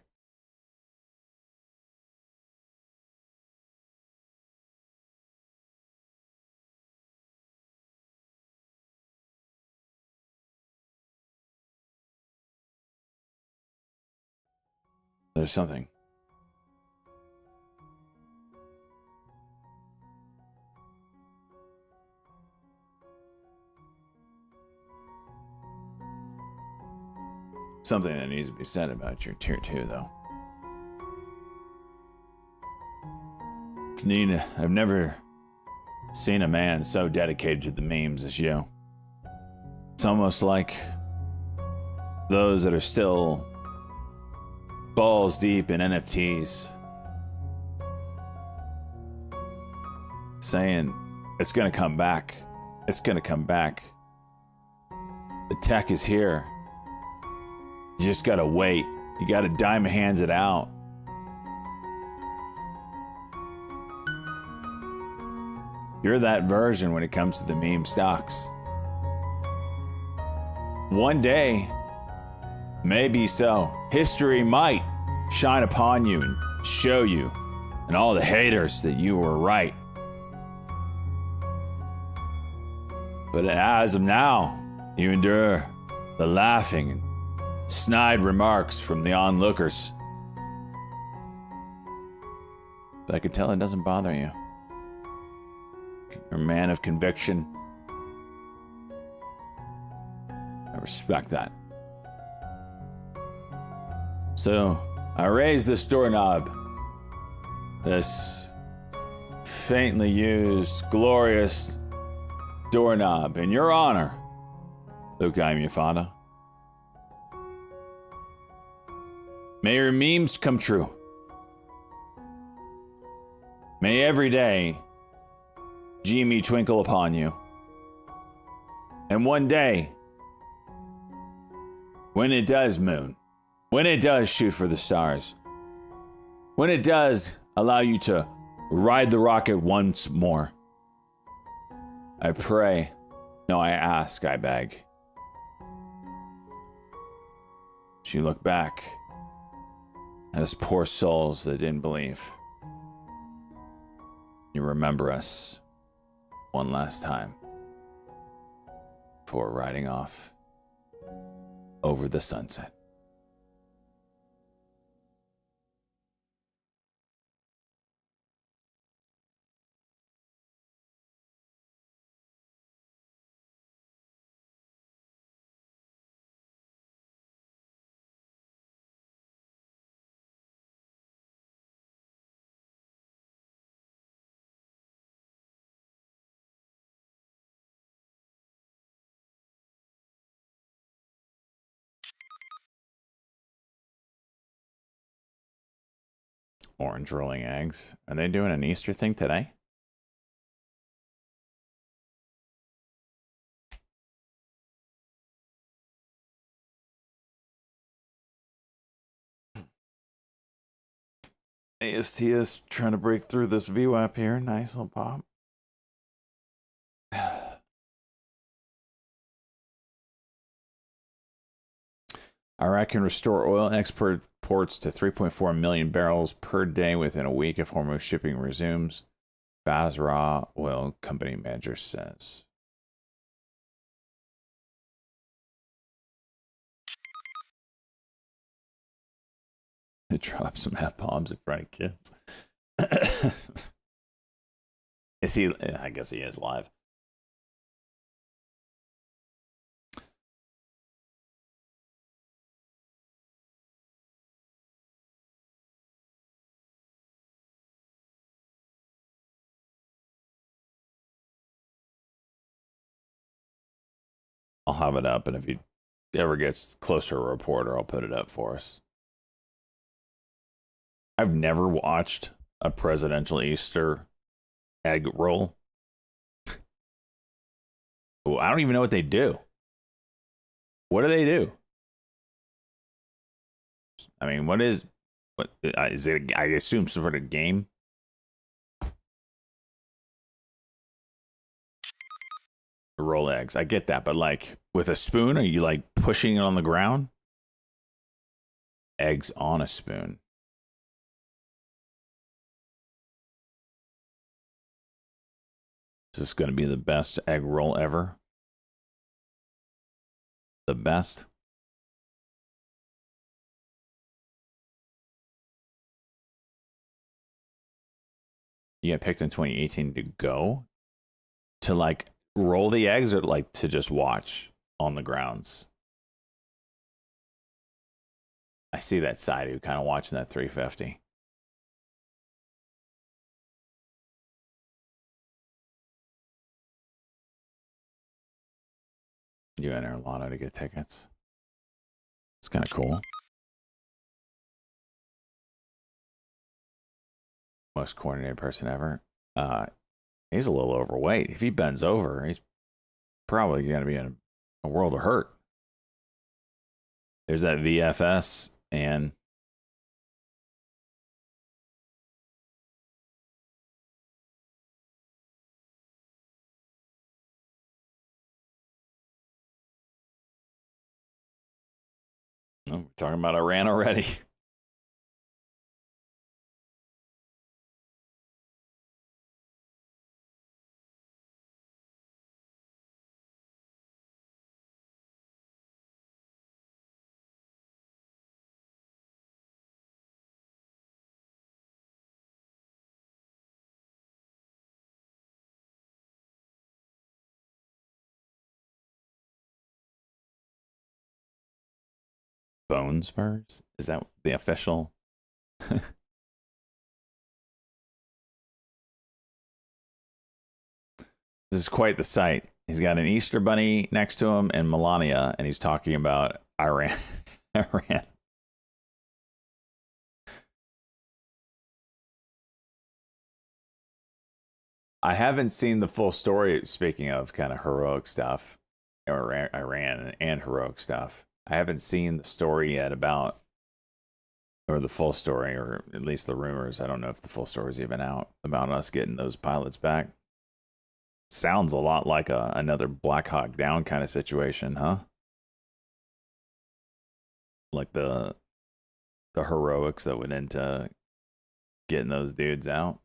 [SPEAKER 1] There's something. Something that needs to be said about your Tier 2, though. Nina, I've never seen a man so dedicated to the memes as you. It's almost like those that are still balls deep in NFTs saying it's gonna come back. It's gonna come back. The tech is here. You just gotta wait. You gotta diamond hands it out. You're that version when it comes to the meme stocks. One day, maybe so, history might shine upon you and show you and all the haters that you were right. But as of now, you endure the laughing and snide remarks from the onlookers. But I can tell it doesn't bother you. You're a man of conviction. I respect that. So, I raise this doorknob. This faintly used, glorious doorknob in your honor. Luke, I'm your father. May your memes come true. May every day GME twinkle upon you. And one day, when it does moon, when it does shoot for the stars, when it does allow you to ride the rocket once more, I pray, no, I ask, I beg. You look back at us poor souls that didn't believe. You remember us one last time before riding off over the sunset. Orange rolling eggs. Are they doing an Easter thing today? ASTS trying to break through this VWAP here. Nice little pop. Iraq can restore oil exports to 3.4 million barrels per day within a week if Hormuz shipping resumes, Basra Oil Company manager says. They drop some F-bombs in front of kids. Is he? I guess he is live. I'll have it up, and if he ever gets closer to a reporter, I'll put it up for us. I've never watched a presidential Easter egg roll. I don't even know what they do. What do they do? I mean, what is it? I assume some sort of game. Roll eggs. I get that, but like with a spoon, are you like pushing it on the ground? Eggs on a spoon. Is this going to be the best egg roll ever? The best? You got picked in 2018 to go? To like roll the eggs or like to just watch on the grounds? I see that side who kind of watching that 350. You enter Lana to get tickets. It's kind of cool. Most coordinated person ever. He's a little overweight. If he bends over, he's probably going to be in a world of hurt. There's that VFS and we're talking about Iran already. Bone spurs? Is that the official? This is quite the sight. He's got an Easter bunny next to him and Melania, and he's talking about Iran. Iran. I haven't seen the full story, speaking of kind of heroic stuff, or Iran and heroic stuff. I haven't seen the story yet about, or the full story, or at least the rumors. I don't know if the full story is even out about us getting those pilots back. Sounds a lot like another Black Hawk Down kind of situation, huh? Like the heroics that went into getting those dudes out.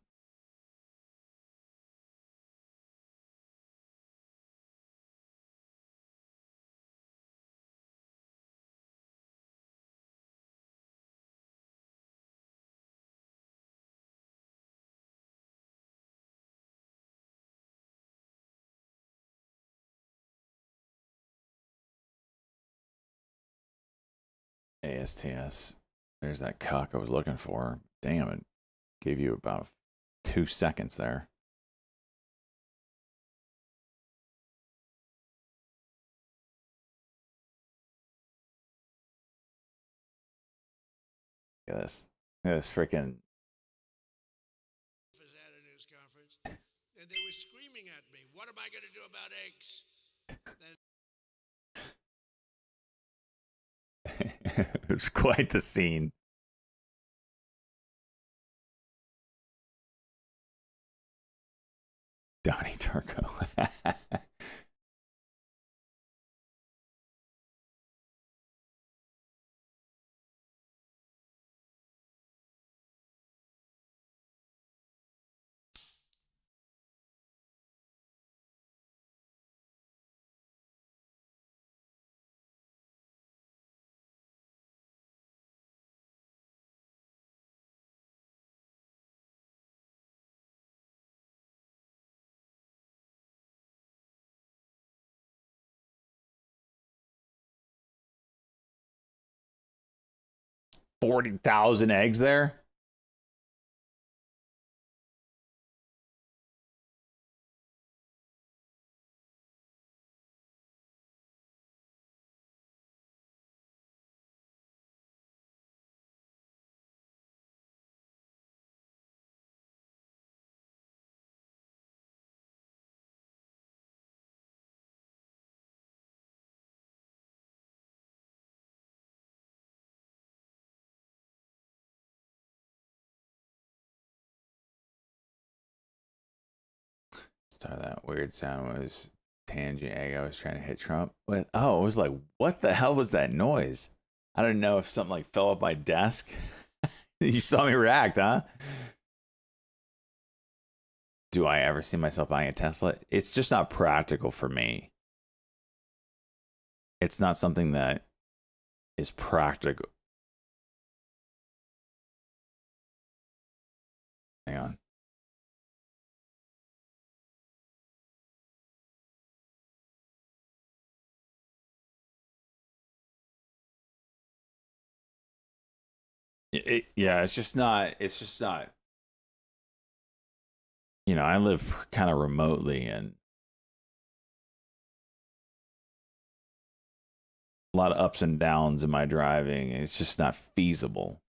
[SPEAKER 1] ASTS. There's that cuck I was looking for. Damn it. Gave you about 2 seconds there. Look at this. Look at this freaking.
[SPEAKER 5] At a news conference, and they were screaming at me, "What am I going to do about eggs?"
[SPEAKER 1] It was quite the scene. Donnie Darko. $40,000 eggs there. So that weird sound was tangent egg. I was trying to hit Trump with. Oh, it was like, what the hell was that noise? I don't know if something like fell off my desk. You saw me react, huh? Do I ever see myself buying a Tesla? It's just not practical for me. It's not something that is practical. Hang on. Yeah, it's just not. It's just not. You know, I live kind of remotely and a lot of ups and downs in my driving. It's just not feasible.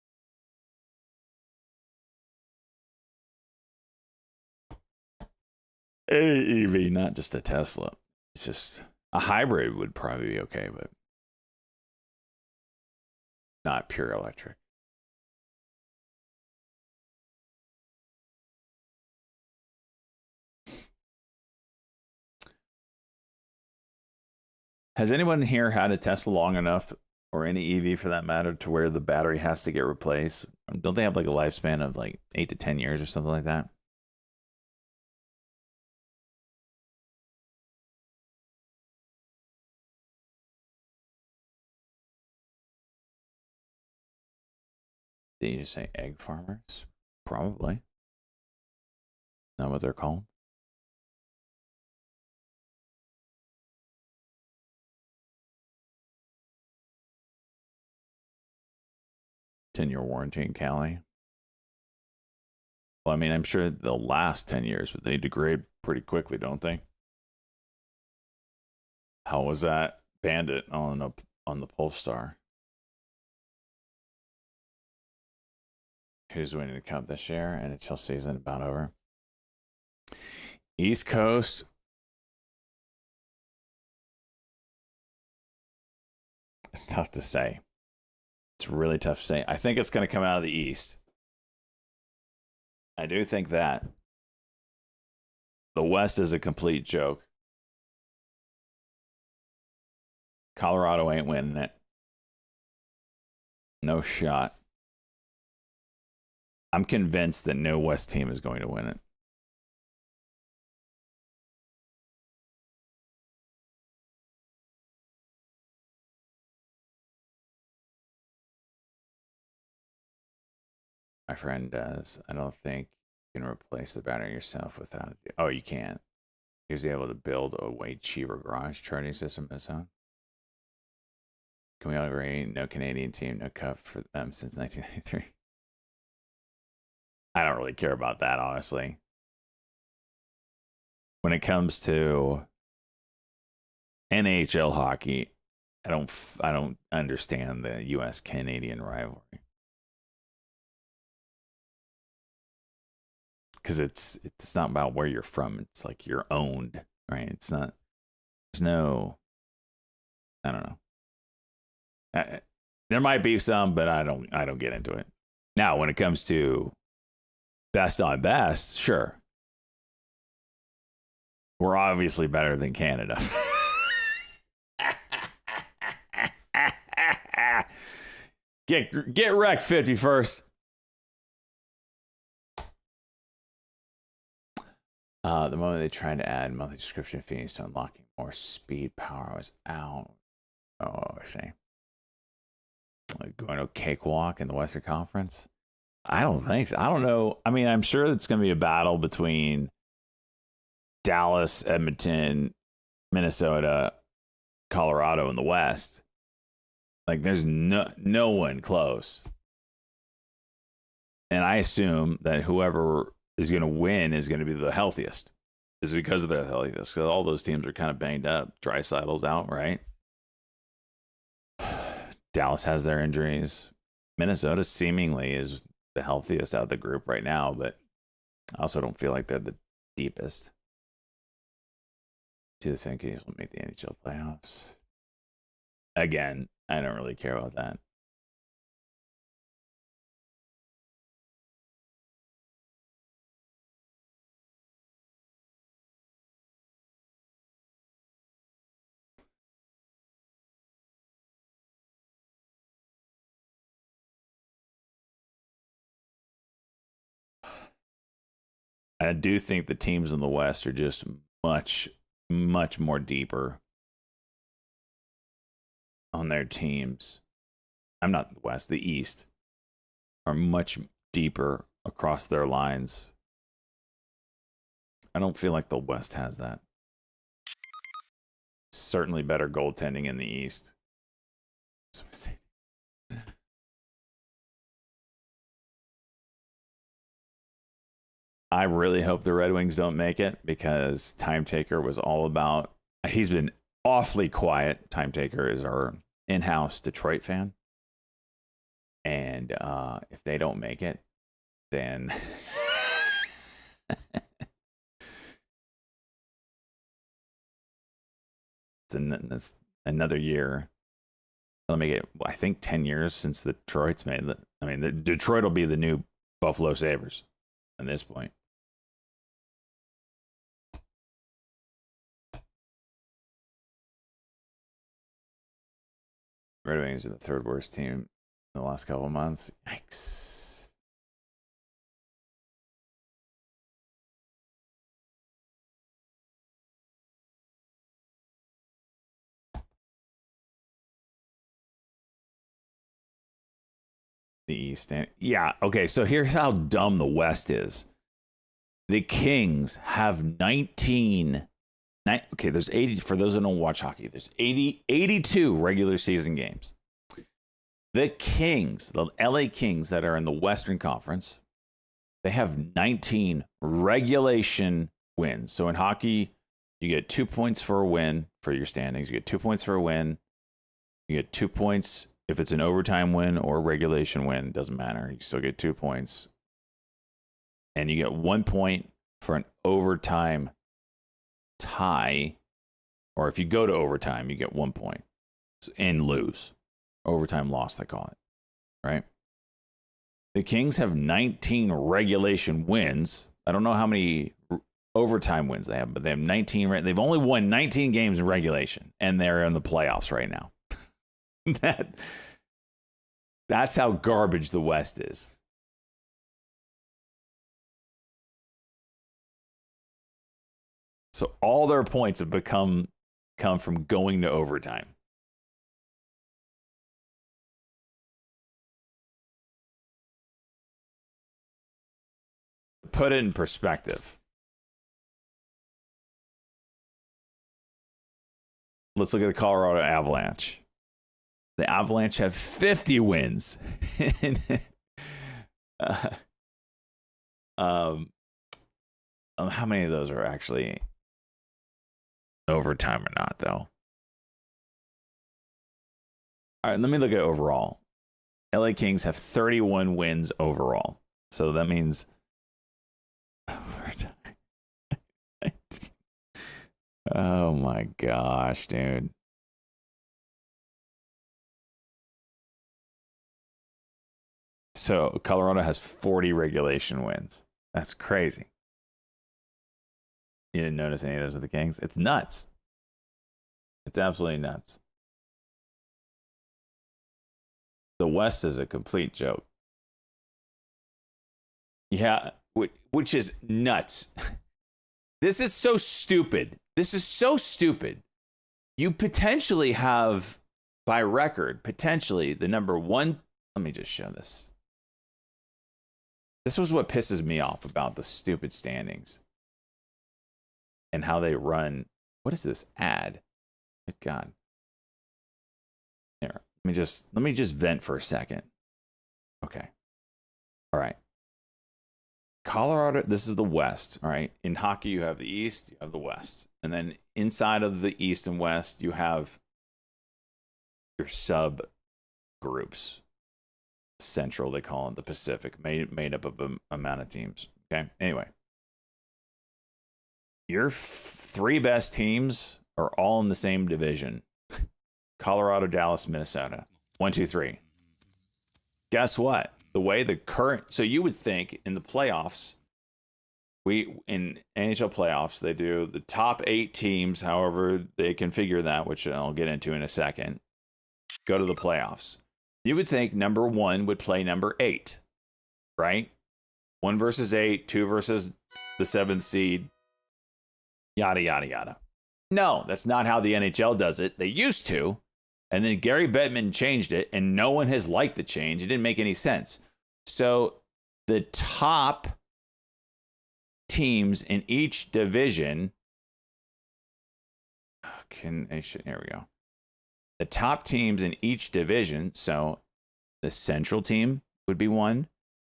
[SPEAKER 1] A EV, not just a Tesla. It's just a hybrid would probably be okay, but not pure electric. Has anyone here had a Tesla long enough, or any EV for that matter, to where the battery has to get replaced? Don't they have like a lifespan of like 8 to 10 years or something like that? Did you just say egg farmers? Probably. Not what they're called. Ten-year warranty in Cali. Well, I mean, I'm sure they'll last 10 years, but they degrade pretty quickly, don't they? How was that Bandit on the Polestar? Who's winning the Cup this year? NHL season about over. East Coast. It's tough to say. It's really tough to say. I think it's going to come out of the East. I do think that. The West is a complete joke. Colorado ain't winning it. No shot. I'm convinced that no West team is going to win it. My friend does. I don't think you can replace the battery yourself without it. Oh, you can. He was able to build a way cheaper garage charging system of his own. Can we all agree? No Canadian team, no cup for them since 1993. I don't really care about that, honestly. When it comes to NHL hockey, I don't understand the U.S. Canadian rivalry, because it's not about where you're from. It's like you're owned, right? It's not. There's no. I don't know. There might be some, but I don't get into it. Now, when it comes to best on best, sure, we're obviously better than Canada. Get wrecked, 51st. The moment they tried to add monthly subscription fees to unlocking more speed, power was out. Oh, I see. Like going to a cakewalk in the Western Conference? I don't think so. I don't know. I mean, I'm sure it's going to be a battle between Dallas, Edmonton, Minnesota, Colorado in the West. Like, there's no one close. And I assume that whoever is going to win is going to be the healthiest. Is because of the healthiest. Because all those teams are kind of banged up. Draisaitl's out, right? Dallas has their injuries. Minnesota seemingly is the healthiest out of the group right now, but I also don't feel like they're the deepest. Two of the same teams will make the NHL playoffs. Again, I don't really care about that. I do think the teams in the West are just much more deeper on their teams. I'm not the West, the East are much deeper across their lines. I don't feel like the West has that. Certainly better goaltending in the East. I really hope the Red Wings don't make it, because Time Taker was all about. He's been awfully quiet. Time Taker is our in-house Detroit fan, and if they don't make it, then it's another year. They'll make it. I think 10 years since the Detroit's made it. I mean, the Detroit will be the new Buffalo Sabres at this point. Red Wings are the third worst team in the last couple of months. Yikes. The East. Yeah, okay, so here's how dumb the West is. The Kings have 19. Okay, there's 80, for those who don't watch hockey, there's 82 regular season games. The Kings, the LA Kings that are in the Western Conference, they have 19 regulation wins. So in hockey, you get 2 points for a win for your standings. You get 2 points for a win. You get 2 points if it's an overtime win or a regulation win. It doesn't matter. You still get 2 points. And you get 1 point for an overtime tie, or if you go to overtime, you get 1 point and lose. Overtime loss, they call it, right? The Kings have 19 regulation wins. I don't know how many overtime wins they have, but they have 19. They've only won 19 games in regulation, and they're in the playoffs right now. That's how garbage the West is. So all their points have come from going to overtime. Put it in perspective. Let's look at the Colorado Avalanche. The Avalanche have 50 wins. How many of those are actually overtime or not, though? All right, let me look at overall. LA Kings have 31 wins overall. So that means oh my gosh, dude. So Colorado has 40 regulation wins. That's crazy. You didn't notice any of those with the Kings? It's nuts. It's absolutely nuts. The West is a complete joke. Yeah, which is nuts. This is so stupid. This is so stupid. You potentially have, by record, potentially the number one. Let me just show this. This was what pisses me off about the stupid standings and how they run. What is this ad? Good God. Here, let me just vent for a second. Okay. All right. Colorado, this is the West, all right? In hockey, you have the East, you have the West. And then inside of the East and West, you have your sub groups. Central, they call it the Pacific, made up of an amount of teams. Okay. Anyway, your three best teams are all in the same division: Colorado, Dallas, Minnesota. 1, 2, 3. Guess what? The way the current, so you would think in the playoffs, in NHL playoffs, they do the top 8 teams, however they configure that, which I'll get into in a second, go to the playoffs. You would think number 1 would play number 8, right? 1 versus 8, 2 versus the 7th seed, yada, yada, yada. No, that's not how the NHL does it. They used to, and then Gary Bettman changed it, and no one has liked the change. It didn't make any sense. So the top teams in each division, here we go. The top teams in each division, so the Central team would be 1,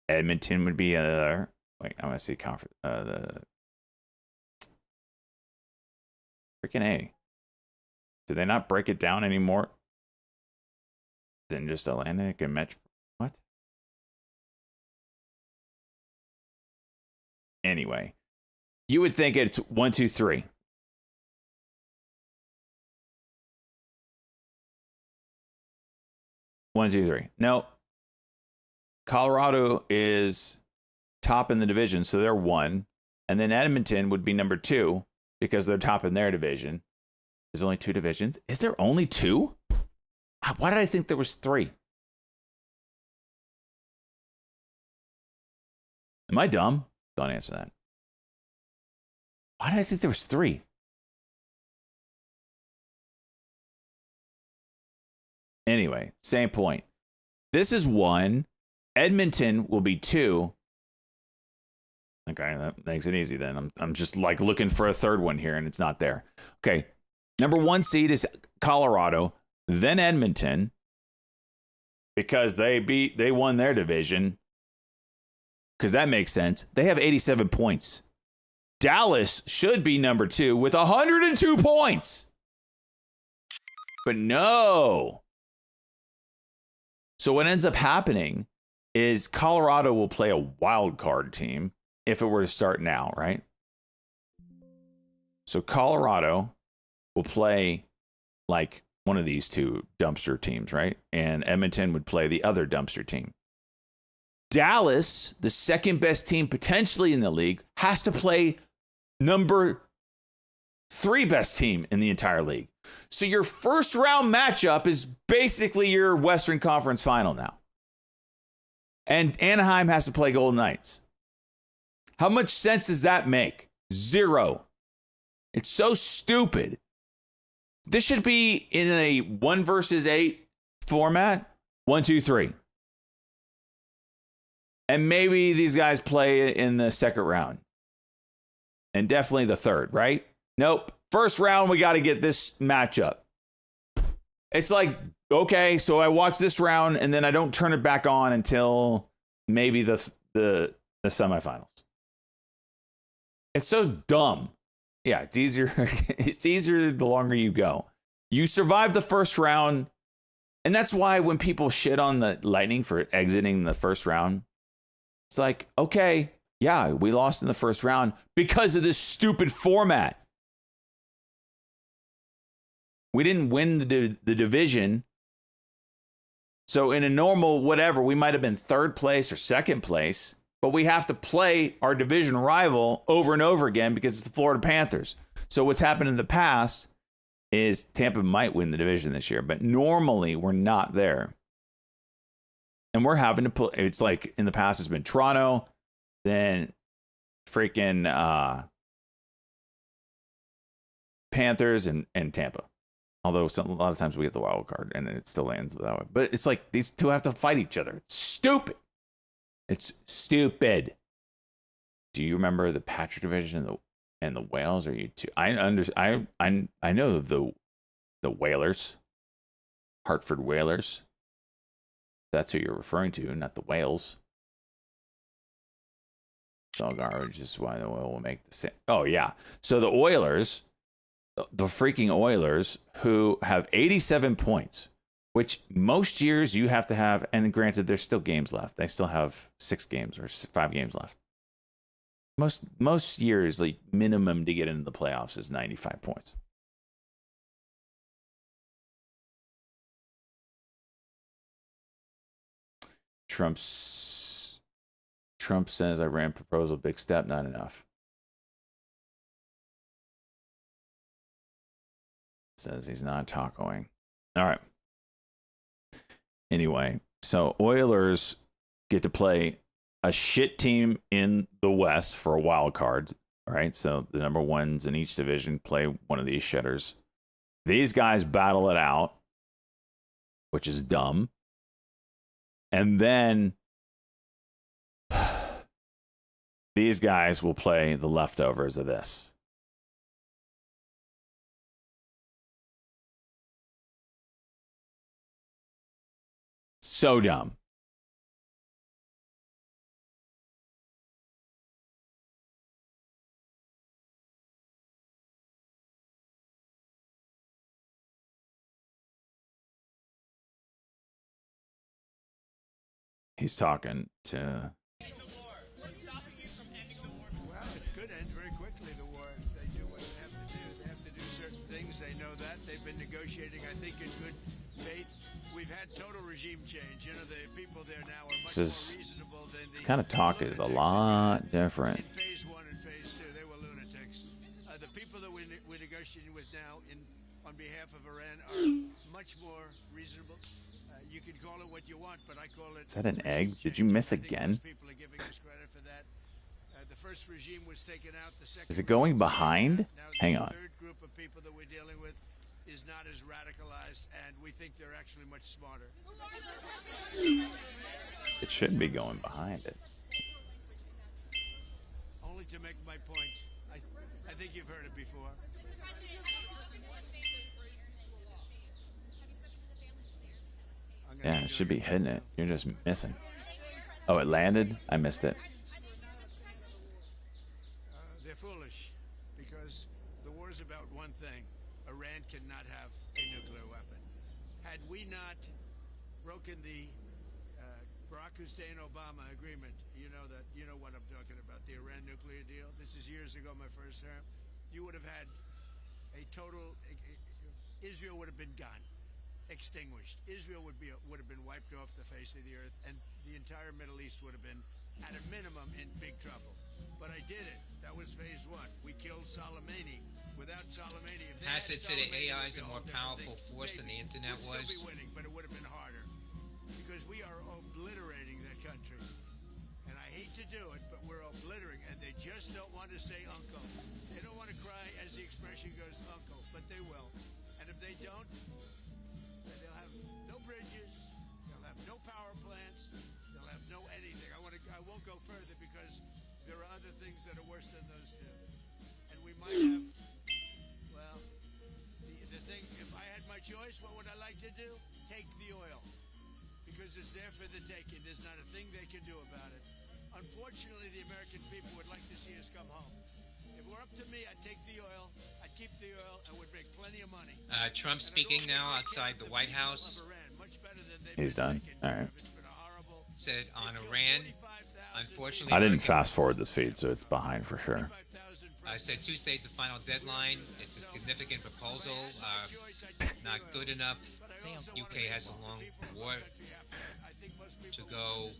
[SPEAKER 1] Edmonton would be another. Wait, I want to see conference. The freaking A. Do they not break it down anymore than just Atlantic and Metro? What? Anyway, you would think it's 1, 2, 3. One, two, three. No. Colorado is top in the division, so they're 1. And then Edmonton would be number 2 because they're top in their division. There's only 2 divisions. Is there only 2? Why did I think there was 3? Am I dumb? Don't answer that. Why did I think there was 3? Anyway, same point. This is 1. Edmonton will be 2. Okay, that makes it easy then. I'm just like looking for a third one here, and it's not there. Okay, number 1 seed is Colorado, then Edmonton, because they won their division. Because that makes sense. They have 87 points. Dallas should be number 2 with 102 points. But no. So what ends up happening is Colorado will play a wild card team if it were to start now, right? So Colorado will play like one of these 2 dumpster teams, right? And Edmonton would play the other dumpster team. Dallas, the second best team potentially in the league, has to play number 3 best team in the entire league. So your first round matchup is basically your Western Conference final now. And Anaheim has to play Golden Knights. How much sense does that make? 0. It's so stupid. This should be in a 1 versus 8 format. 1, 2, 3. And maybe these guys play in the second round. And definitely the third, right? Nope. First round, we got to get this matchup. It's like okay, so I watch this round and then I don't turn it back on until maybe the semifinals. It's so dumb. Yeah, it's easier. It's easier the longer you go. You survive the first round, and that's why when people shit on the Lightning for exiting the first round, it's like, okay, yeah, we lost in the first round because of this stupid format. We didn't win the division. So in a normal whatever, we might have been third place or second place, but we have to play our division rival over and over again because it's the Florida Panthers. So what's happened in the past is Tampa might win the division this year, but normally we're not there. And we're having to play. It's like in the past, it's been Toronto, then freaking Panthers and Tampa. Although a lot of times we get the wild card and it still lands that way. But it's like these two have to fight each other. It's stupid. It's stupid. Do you remember the Patrick division and the Whales? Are you two? I know the Whalers, Hartford Whalers. That's who you're referring to, not the Whales. It's all garbage. This is why the oil will make the same. Oh yeah. So the Oilers, the freaking Oilers, who have 87 points, which most years you have to have, and granted, there's still games left. They still have 6 games or 5 games left. Most years, like minimum to get into the playoffs is 95 points. Trump says Iran proposal, big step, not enough. Says he's not tacoing. All right. Anyway, so Oilers get to play a shit team in the West for a wild card. All right. So the number ones in each division play one of these shitters. These guys battle it out, which is dumb. And then these guys will play the leftovers of this. So dumb. He's talking to.
[SPEAKER 5] Well, it could end very quickly, the war. If they do what they have to do. They have to do certain things. They know that. They've been negotiating, I think, in good faith. We've had total regime change. You know, the people there now are much more reasonable than the
[SPEAKER 1] kind of talk is a lot different.
[SPEAKER 5] In phase 1 and phase 2, they were lunatics. The people that we're negotiating with now on behalf of Iran are much more reasonable. You can call it what you want, but I call it.
[SPEAKER 1] Is that an egg? Did you miss again?
[SPEAKER 5] People are giving us credit for that. The first regime was taken out. The second.
[SPEAKER 1] Is it going behind? Hang on.
[SPEAKER 5] The third group of people that we're dealing with is not as radicalized, and we think they're actually much smarter.
[SPEAKER 1] It should be going behind it.
[SPEAKER 5] Only to make my point. I think you've heard it before.
[SPEAKER 1] Yeah, it should be hitting it. You're just missing. Oh, it landed? I missed it.
[SPEAKER 5] They're foolish because the war is about one thing. Iran cannot have a nuclear weapon. Had we not broken the Barack Hussein-Obama agreement, you know what I'm talking about, the Iran nuclear deal. This is years ago, my first term. You would have had a total. Israel would have been gone. Extinguished. Israel would have been wiped off the face of the earth, and the entire Middle East would have been, at a minimum, in big trouble. But I did it. That was phase 1. We killed Soleimani. Without Soleimani, if they
[SPEAKER 6] Has
[SPEAKER 5] had
[SPEAKER 6] it said that
[SPEAKER 5] Soleimani,
[SPEAKER 6] AI
[SPEAKER 5] it
[SPEAKER 6] is a
[SPEAKER 5] would
[SPEAKER 6] more
[SPEAKER 5] be a whole
[SPEAKER 6] powerful
[SPEAKER 5] different thing.
[SPEAKER 6] force than the internet
[SPEAKER 5] We'd
[SPEAKER 6] was?
[SPEAKER 5] still be winning, but it would have been harder because we are obliterating that country. And I hate to do it, but we're obliterating, and they just don't want to say uncle. They don't want to cry, as the expression goes, uncle, but they will. And if they don't, they'll have no bridges, they'll have no power plants, they'll have no anything. I won't go further because there are other things that are worse than those two. And we might have, well, the thing, if I had my choice, what would I like to do? take the oil because it's there for the taking. There's not a thing they can do about it. Unfortunately, the American people would like to see us come home. If it were up to me, I'd take the oil, I'd keep the oil, and would make plenty of money.
[SPEAKER 6] Trump speaking now outside the White House
[SPEAKER 1] He's done. All right.
[SPEAKER 6] said on Iran, unfortunately,
[SPEAKER 1] I didn't
[SPEAKER 6] American-
[SPEAKER 1] fast forward this feed, so it's behind for sure.
[SPEAKER 6] said Tuesday is the final deadline. It's a significant proposal, not good enough. UK has a long war to go.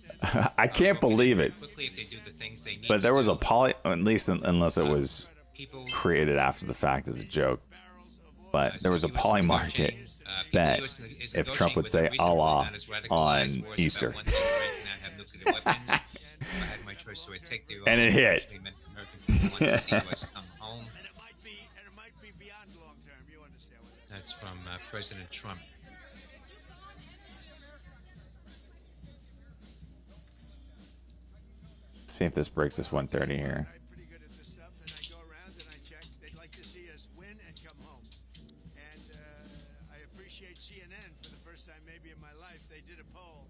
[SPEAKER 1] I can't believe it.
[SPEAKER 6] Quickly, if they do the things they need.
[SPEAKER 1] But there
[SPEAKER 6] to
[SPEAKER 1] was
[SPEAKER 6] do.
[SPEAKER 1] a poly, at least unless it was
[SPEAKER 6] People
[SPEAKER 1] created after the fact as a joke. But there was a
[SPEAKER 6] US
[SPEAKER 1] poly market bet if Trump would say Allah on Easter. And it hit.
[SPEAKER 5] And it might be beyond long term. You understand what that
[SPEAKER 6] That's from President Trump.
[SPEAKER 1] See if this breaks this 130 here.
[SPEAKER 5] I'm pretty good at this stuff, and I go around and I check. They'd like to see us win and come home. And I appreciate CNN for the first time maybe in my life. They did a poll,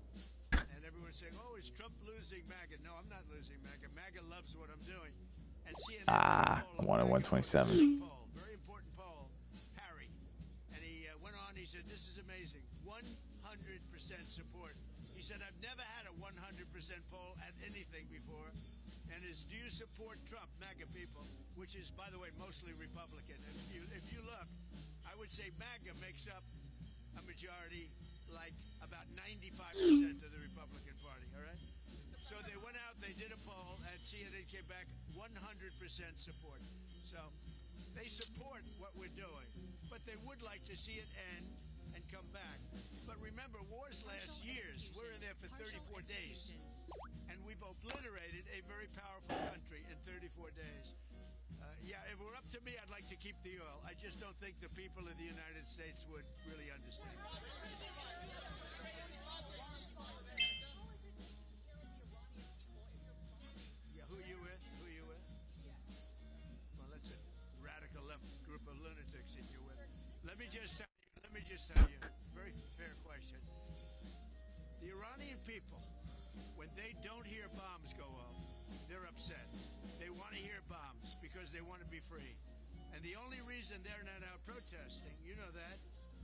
[SPEAKER 5] and everyone's saying, "Oh, is Trump losing MAGA?" No, I'm not losing MAGA. MAGA loves what I'm doing. And CNN
[SPEAKER 1] I wanted 127.
[SPEAKER 5] poll, very important poll, Harry, and he went on. He said, "This is amazing. 100% support." He said, "I've never had a 100% poll at anything before." And is, do you support Trump, MAGA people, which is, by the way, mostly Republican? If you look, I would say MAGA makes up a majority, like about 95% of the Republican Party. All right. So they went out, they did a poll, and CNN came back 100% support. So they support what we're doing, but they would like to see it end and come back. But remember, wars last years. We're in there for 34 days, and we've obliterated a very powerful country in 34 days. Yeah, if it were up to me, I'd like to keep the oil. I just don't think the people of the United States would really understand. Yeah, who you with? Who you with? Well, that's a radical left group of lunatics that you're with. Let me just tell you, very fair question. The Iranian people, when they don't hear bombs go off, they're upset. They want to hear bombs because they want to be free. And the only reason they're not out protesting, you know that,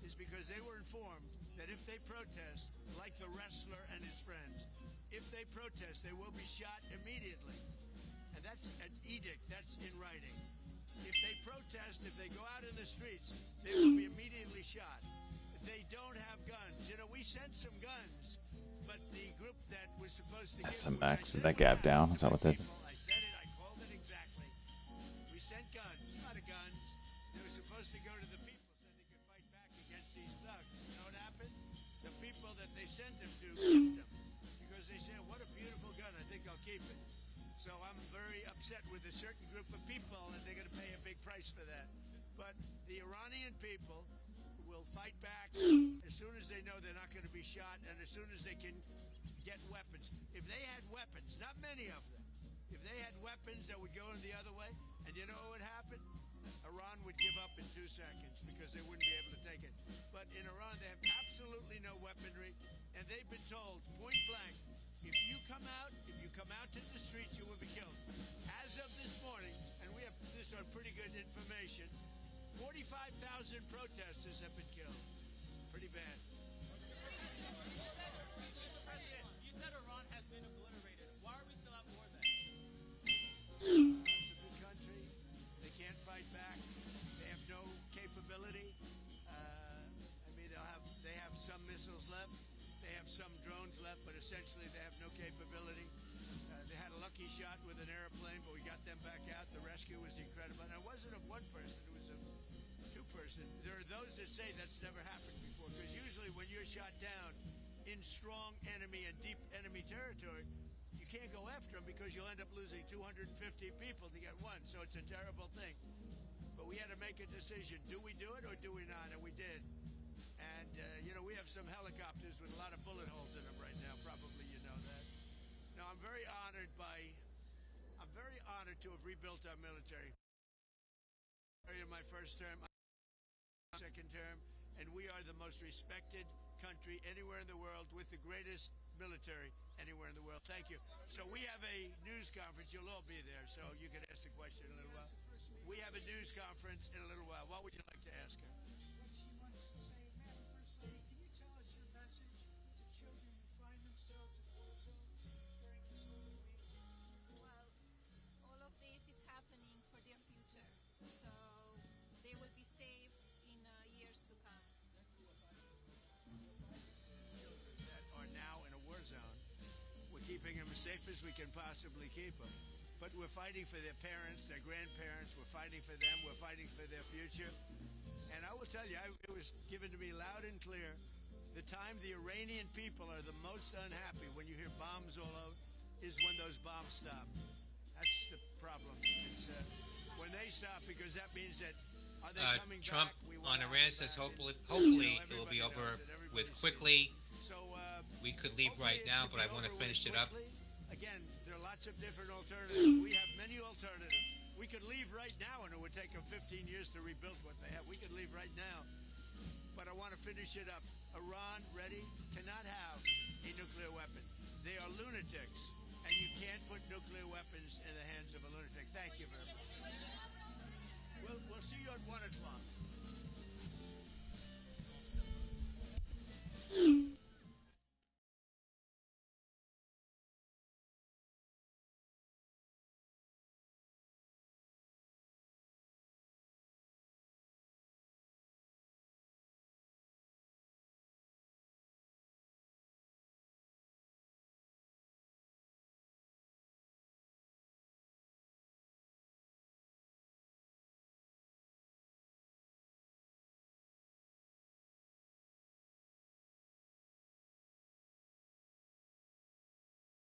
[SPEAKER 5] is because they were informed that if they protest, like the wrestler and his friends, if they protest, they will be shot immediately. And that's an edict, that's in writing. If they protest, if they go out in the streets, they will be immediately shot. They don't have guns. You know, we sent some guns, but the group that was supposed to
[SPEAKER 1] SMX, did that gap down? Is that what that?
[SPEAKER 5] I said it, I called it exactly. We sent guns, a lot of guns. They were supposed to go to the people so they could fight back against these thugs. You know what happened? The people that they sent them to kept them because they said, "What a beautiful gun, I think I'll keep it." So I'm very upset with a certain group of people, and they're going to pay a big price for that. But the Iranian people will fight back as soon as they know they're not going to be shot and as soon as they can get weapons. If they had weapons, not many of them, if they had weapons that would go in the other way, and you know what would happen? Iran would give up in 2 seconds because they wouldn't be able to take it. But in Iran, they have absolutely no weaponry, and they've been told point blank, if you come out to the streets, you will be killed. As of this morning, and we have this on pretty good information, 45,000 protesters have been killed. Pretty bad.
[SPEAKER 7] President, you said Iran has been obliterated. Why are we still at war then?
[SPEAKER 5] It's a big country. They can't fight back. They have no capability. I mean, they have some missiles left. They have some drones left, but essentially they have no capability. They had a lucky shot with an airplane, but we got them back out. The rescue was incredible. And it wasn't of one person. It was of two-person. There are those that say that's never happened before, because usually when you're shot down in strong enemy and deep enemy territory, you can't go after them because you'll end up losing 250 people to get one. So it's a terrible thing. But we had to make a decision. Do we do it or do we not? And we did. And, we have some helicopters with a lot of bullet holes in them right now. Probably you know that. Now, I'm very honored to have rebuilt our military. In my first term, second term, and we are the most respected country anywhere in the world with the greatest military anywhere in the world. Thank you. So we have a news conference. You'll all be there, so you can ask the question in a little while. We have a news conference in a little while. What would you like to ask her?
[SPEAKER 8] What she wants to say, Madam First Lady, can you tell us your message to children who find themselves in war zones during this Holy Week?
[SPEAKER 9] Well, all of this is happening for their future, so they will be safe in years to come.
[SPEAKER 5] That are now in a war zone. We're keeping them as safe as we can possibly keep them. But we're fighting for their parents, their grandparents. We're fighting for them. We're fighting for their future. And I will tell you, it was given to me loud and clear. The time the Iranian people are the most unhappy when you hear bombs all over is when those bombs stop. That's the problem. It's when they stop, because that means that are they coming
[SPEAKER 6] Trump
[SPEAKER 5] back? We
[SPEAKER 6] on
[SPEAKER 5] want
[SPEAKER 6] Iran
[SPEAKER 5] them
[SPEAKER 6] says
[SPEAKER 5] back.
[SPEAKER 6] hopefully it will
[SPEAKER 5] Everybody
[SPEAKER 6] be
[SPEAKER 5] knows
[SPEAKER 6] over
[SPEAKER 5] that everybody's
[SPEAKER 6] with
[SPEAKER 5] safe.
[SPEAKER 6] quickly.
[SPEAKER 5] So
[SPEAKER 6] We could leave
[SPEAKER 5] hopefully
[SPEAKER 6] right
[SPEAKER 5] it
[SPEAKER 6] now,
[SPEAKER 5] can
[SPEAKER 6] but I
[SPEAKER 5] be
[SPEAKER 6] want to
[SPEAKER 5] over with
[SPEAKER 6] finish it up.
[SPEAKER 5] quickly. Again, there are lots of different alternatives. We have many alternatives. We could leave right now, and it would take them 15 years to rebuild what they have. We could leave right now. But I want to finish it up. Iran, ready, cannot have a nuclear weapon. They are lunatics, and you can't put nuclear weapons in the hands of a lunatic. Thank you very much. We'll see you at 1 o'clock.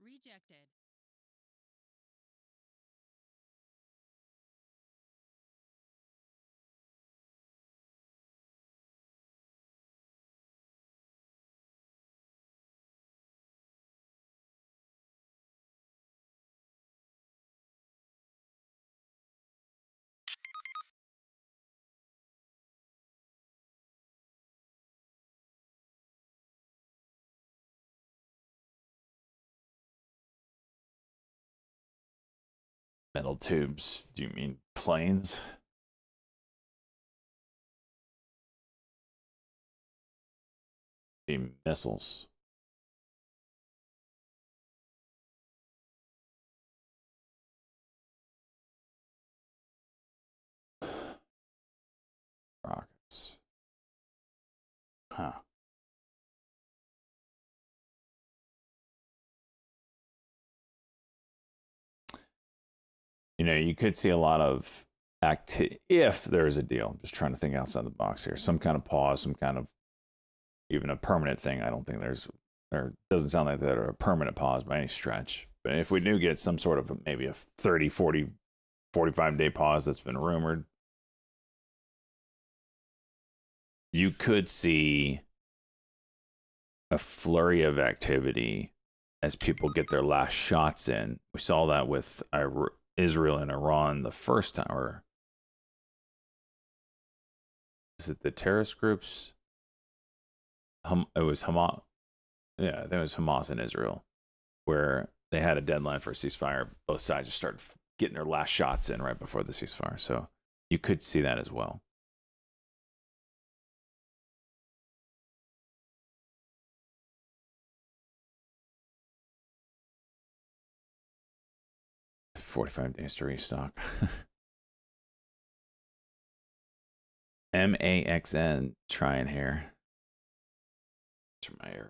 [SPEAKER 3] Rejected.
[SPEAKER 1] Metal tubes. Do you mean planes? The missiles. Rockets. Huh. You know, you could see a lot of if there's a deal. I'm just trying to think outside the box here. Some kind of pause, some kind of even a permanent thing. I don't think there doesn't sound like that, or a permanent pause by any stretch. But if we do get some sort of maybe a 30, 40, 45-day pause that's been rumored, you could see a flurry of activity as people get their last shots in. We saw that with Israel and Iran the first time. Or is it the terrorist groups? It was Hamas. Yeah, I think it was Hamas and Israel, where they had a deadline for a ceasefire. Both sides just started getting their last shots in right before the ceasefire. So you could see that as well. $45 days to restock. MAXN trying here. That's my arrow.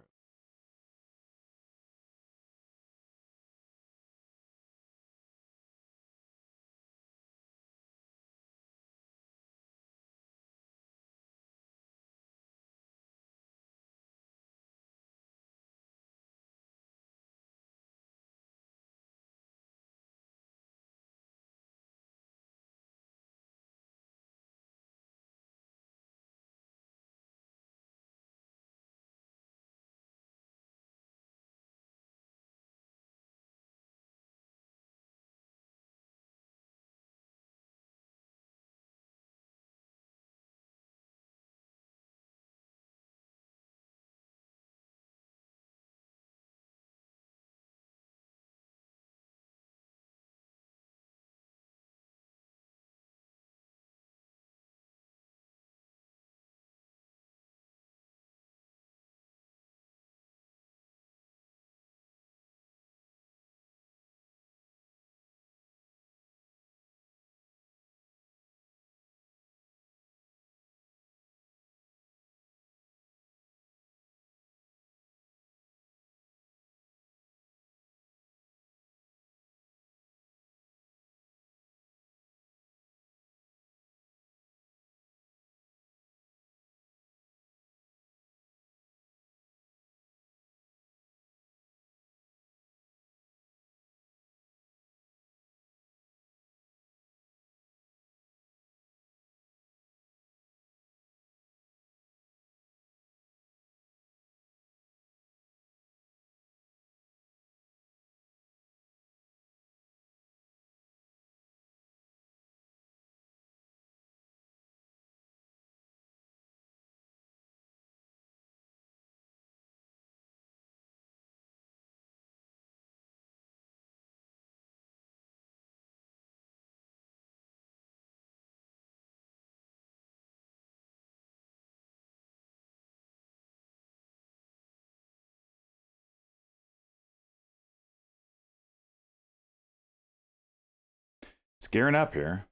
[SPEAKER 1] gearing up here.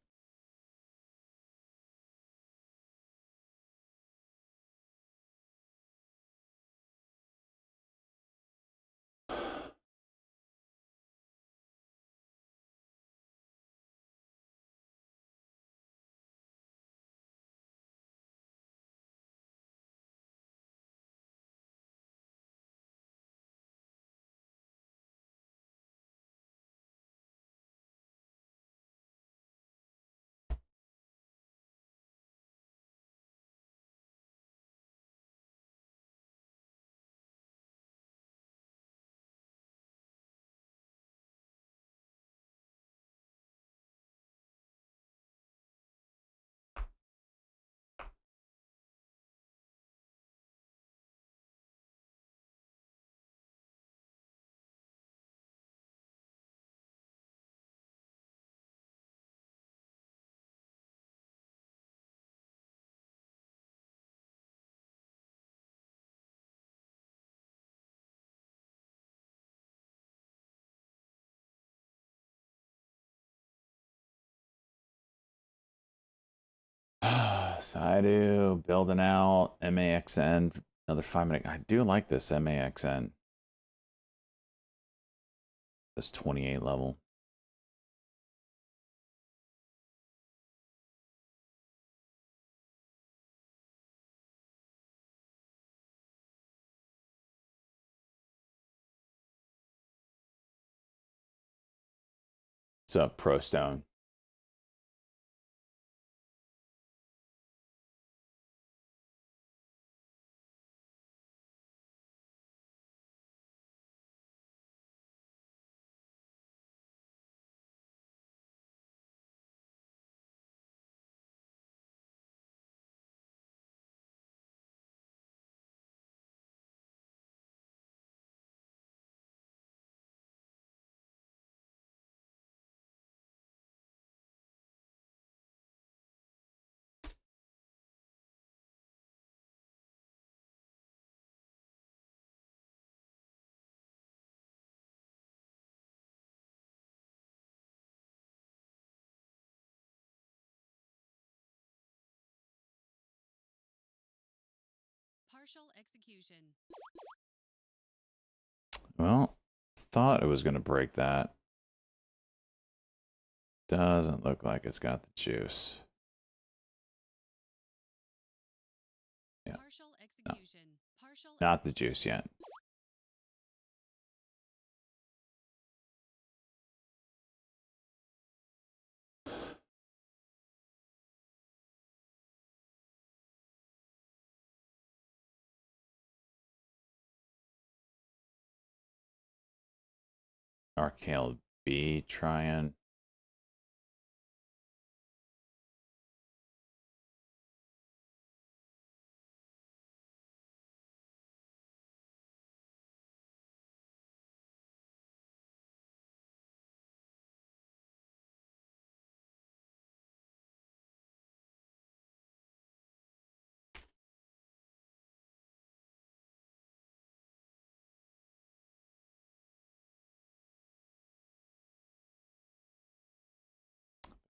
[SPEAKER 1] So I do building out MAXN, another 5 minute. I do like this MAXN, this 28 level. What's up, Pro Stone?
[SPEAKER 3] Partial execution.
[SPEAKER 1] Well, thought it was going to break that. Doesn't look like it's got the juice. Yeah.
[SPEAKER 3] Partial execution. Partial
[SPEAKER 1] Not the juice yet. Arcale B trying.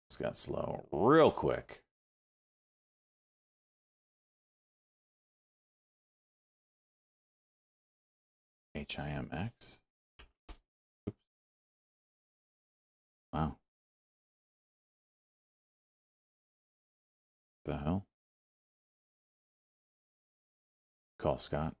[SPEAKER 1] It's got slow real quick. HIMX. Oops. Wow. The hell? Call Scott.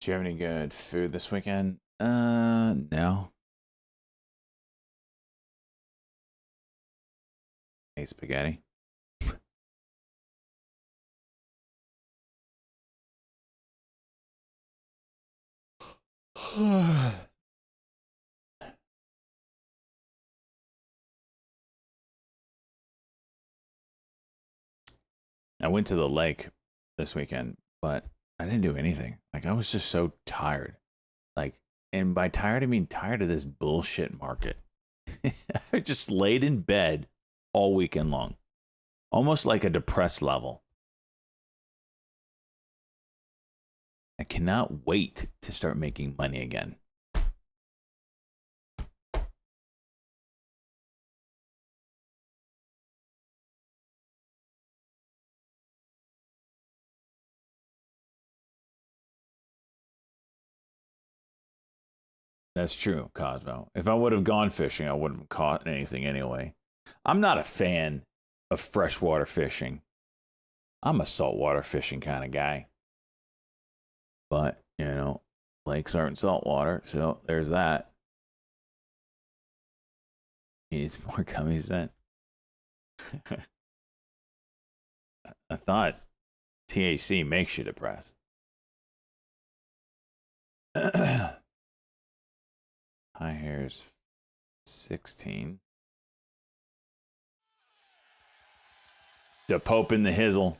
[SPEAKER 1] Do you have any good food this weekend? No. Ate spaghetti. I went to the lake this weekend, but I didn't do anything. Like, I was just so tired. Like, and by tired, I mean tired of this bullshit market. I just laid in bed all weekend long, almost like a depressed level. I cannot wait to start making money again. That's true, Cosmo. If I would have gone fishing, I wouldn't have caught anything anyway. I'm not a fan of freshwater fishing. I'm a saltwater fishing kind of guy. But, you know, lakes aren't saltwater, so there's that. He needs more gummies then. I thought THC makes you depressed. High hair's 16. The Pope in the Hizzle.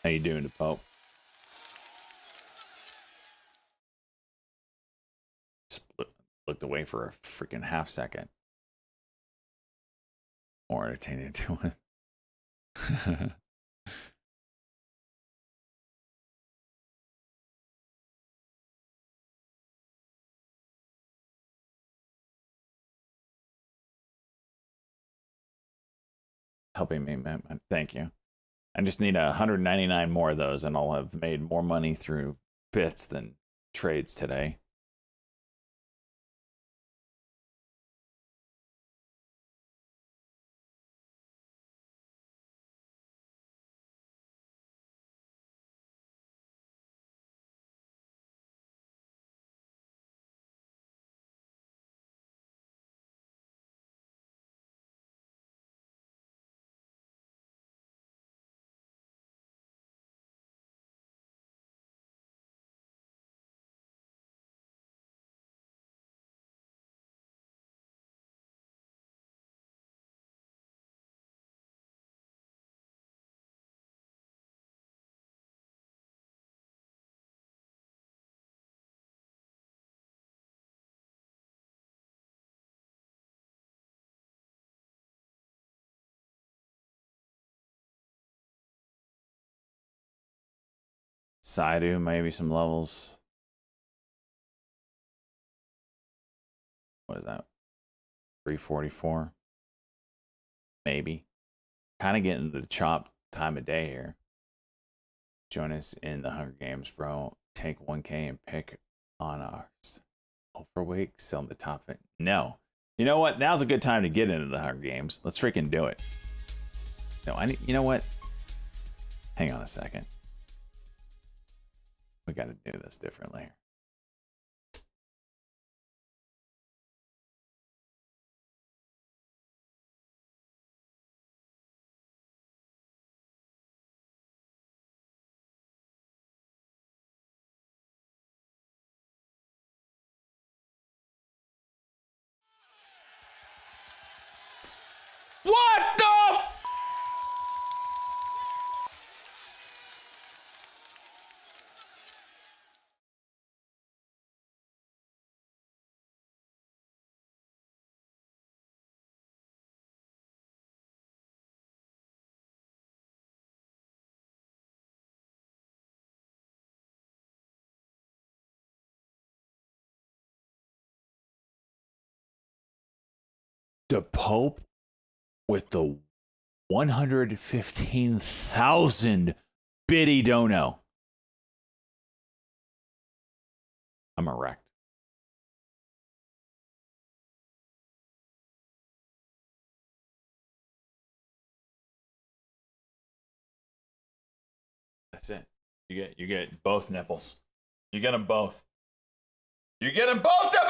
[SPEAKER 1] How you doing, the Pope? Looked away for a freaking half second. More entertaining to him. Helping me, man. Thank you. I just need 199 more of those, and I'll have made more money through bits than trades today. Sidhu, maybe some levels. What is that? 344? Maybe. Kind of getting the chop time of day here. Join us in the Hunger Games, bro. Take 1K and pick on ours. Hope for week, sell the top of it. No. You know what? Now's a good time to get into the Hunger Games. Let's freaking do it. No, I need, you know what? Hang on a second. We got to do this differently. What the? The Pope with the 115,000 biddy dono. I'm erect. That's it. You get both nipples. You get them both. You get them both of them!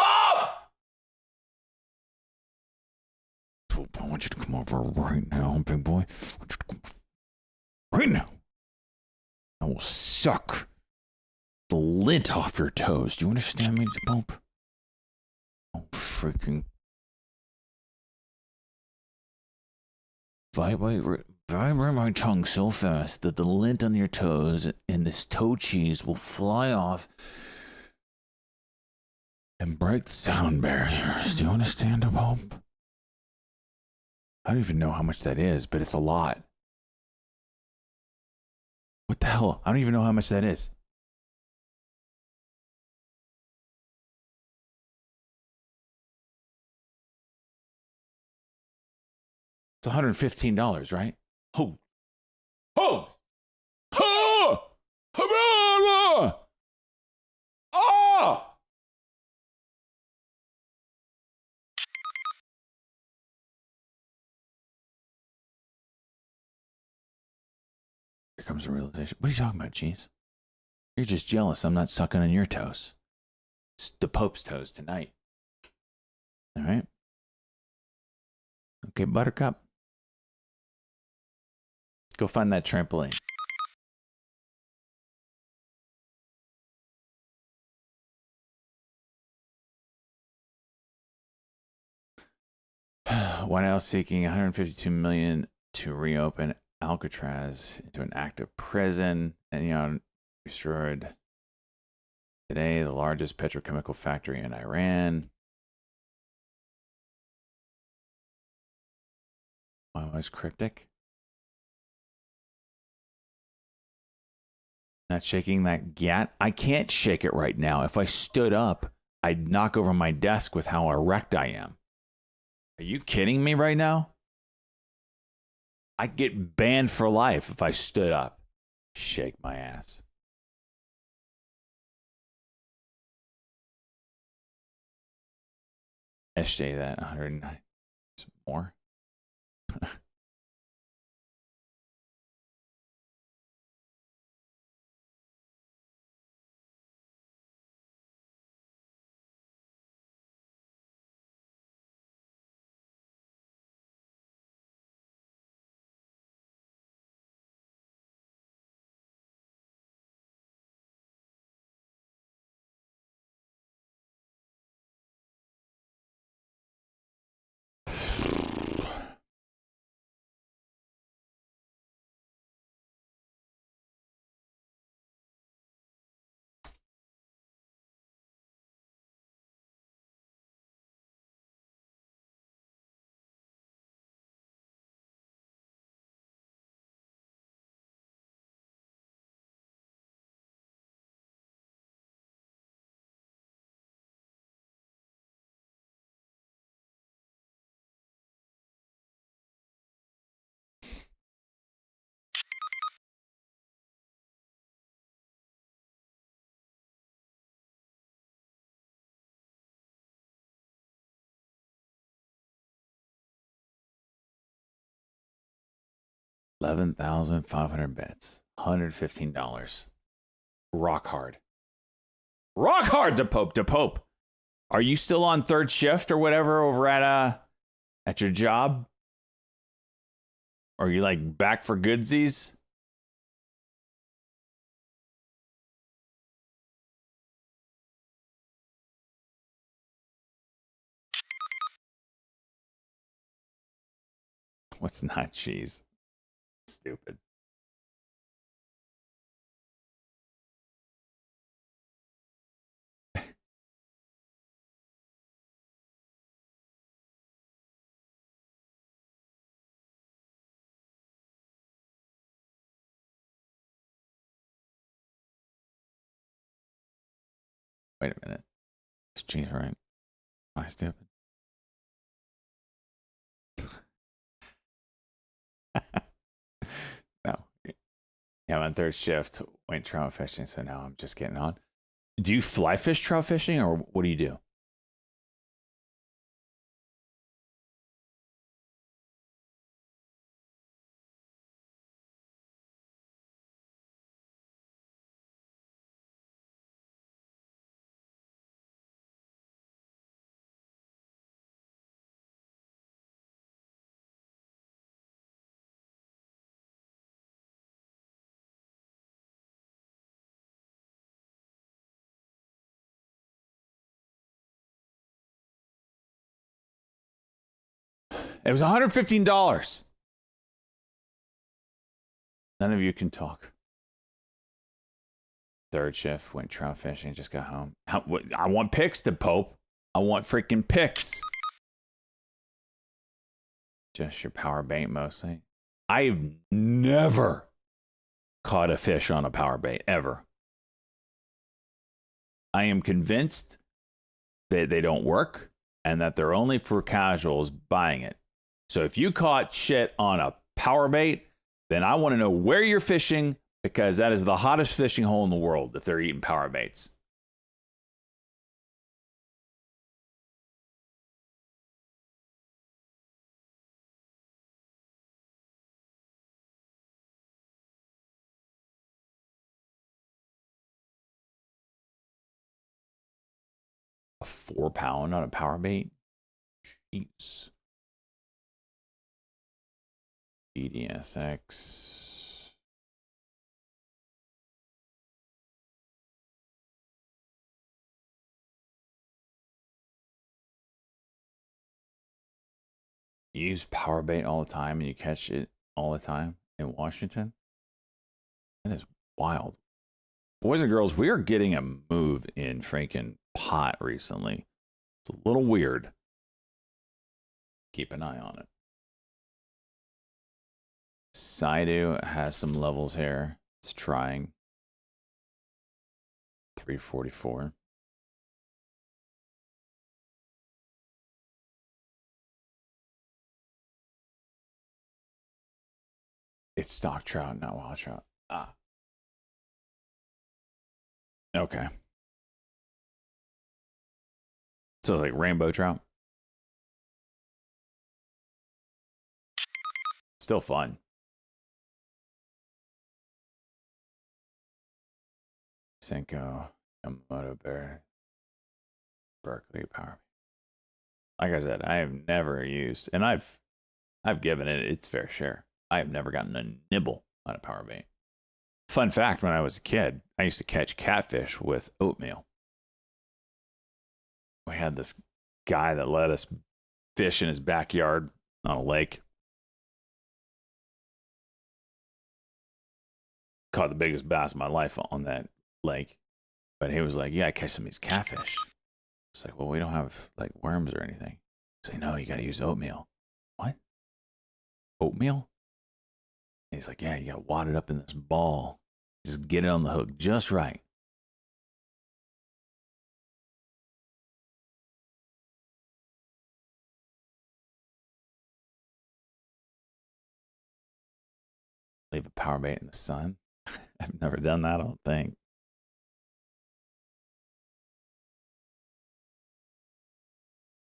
[SPEAKER 1] I want you to come over right now, big boy. I want you to come right now. I will suck the lint off your toes. Do you understand me, Pope? Oh, freaking. Vibrate my tongue so fast that the lint on your toes and this toe cheese will fly off and break the sound barriers. Do you understand, Pope? I don't even know how much that is, but it's a lot. What the hell? I don't even know how much that is. It's $115, right? Oh. Oh! Oh! Oh! Here comes the realization. What are you talking about, Cheese? You're just jealous I'm not sucking on your toes. It's the Pope's toes tonight. All right? Okay, Buttercup. Go find that trampoline. White House seeking $152 million to reopen Alcatraz into an active prison. And destroyed today the largest petrochemical factory in Iran. Why was cryptic? Not shaking that gat. I can't shake it right now. If I stood up, I'd knock over my desk with how erect I am. Are you kidding me right now? I'd get banned for life if I stood up. Shake my ass. SJ that 109. Some more. $11,500 bets. $115. Rock hard. Rock hard to Pope. Are you still on third shift or whatever over at your job? Or are you like back for goodsies? What's not cheese? Stupid. Wait a minute. Is cheese right? Am I stupid? No. Yeah, I'm on third shift, went trout fishing, so now I'm just getting on. Do you fly fish trout fishing, or what do you do? It was $115. None of you can talk. Third shift, went trout fishing, just got home. I want pics to Pope. I want freaking pics. Just your power bait mostly. I've never caught a fish on a power bait, ever. I am convinced that they don't work and that they're only for casuals buying it. So if you caught shit on a power bait, then I want to know where you're fishing, because that is the hottest fishing hole in the world if they're eating power baits. A 4-pound on a power bait? Jeez. BDSX. You use power bait all the time and you catch it all the time in Washington? That is wild. Boys and girls, we are getting a move in freaking pot recently. It's a little weird. Keep an eye on it. Saidu has some levels here. It's trying. 344. It's stock trout, not wild trout. Ah. Okay. So it's like rainbow trout. Still fun. Senko, Yamamoto Bear, Berkeley Power. Like I said, I have never used, and I've given it its fair share. I have never gotten a nibble on a power bait. Fun fact, when I was a kid, I used to catch catfish with oatmeal. We had this guy that let us fish in his backyard on a lake. Caught the biggest bass of my life on that lake. But he was like, yeah, I catch some of these catfish. It's like, well, we don't have like worms or anything. So no, you got to use oatmeal. What? Oatmeal? And he's like, yeah, you got to wad it up in this ball. Just get it on the hook just right. Leave a power bait in the sun. I've never done that, I don't think.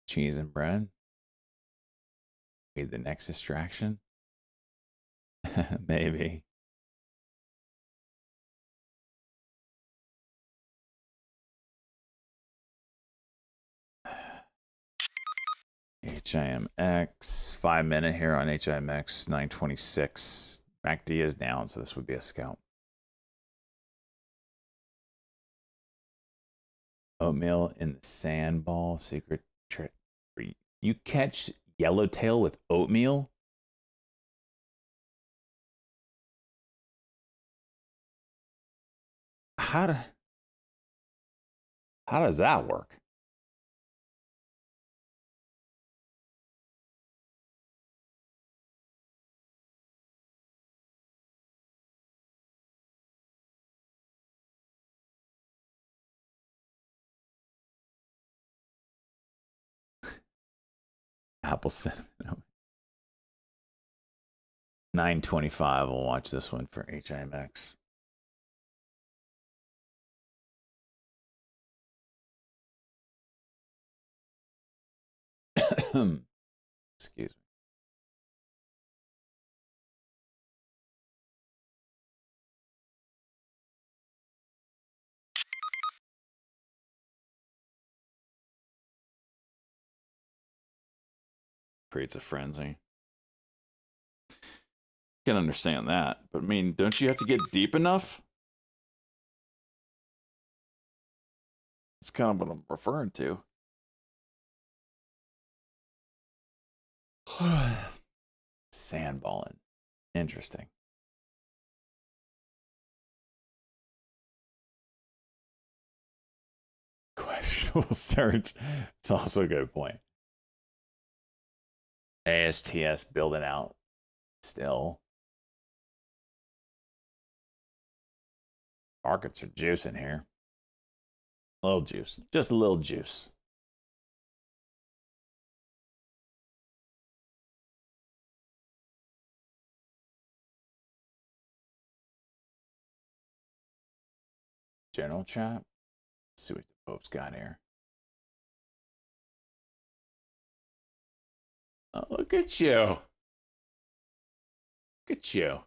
[SPEAKER 1] Cheese and bread. Wait, the next distraction? Maybe. HIMX, 5 minute here on HIMX 926. MACD is down, so this would be a scalp. Oatmeal in the sandball, secret trick. You catch yellowtail with oatmeal? How does that work? Apple cinnamon. 925. We'll watch this one for HIMX. Excuse me. Creates a frenzy. Can understand that, but I mean, don't you have to get deep enough? It's kind of what I'm referring to. Sandballing. Interesting. Questionable search. It's also a good point. ASTS building out still. Markets are juicing here. A little juice. Just a little juice. General chat. Let's see what the Pope's got here. Oh, look at you. Look at you.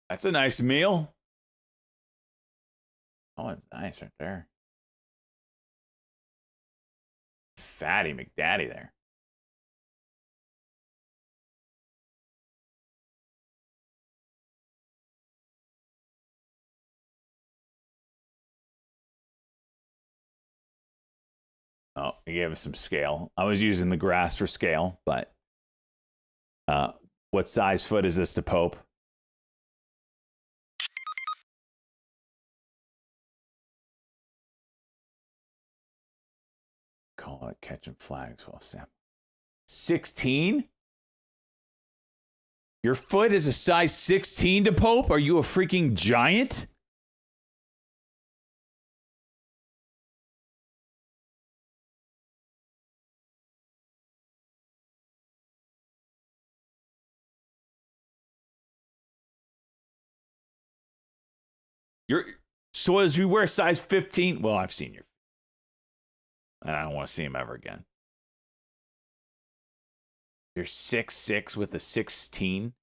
[SPEAKER 1] That's a nice meal. Oh, it's nice right there. Fatty McDaddy there. Oh, he gave us some scale. I was using the grass for scale, but what size foot is this to Pope? Call it catching flags while Sam. 16? Your foot is a size 16 to Pope? Are you a freaking giant? So as you wear size 15, well, I've seen your feet. And I don't want to see him ever again. You're 6'6" with a 16.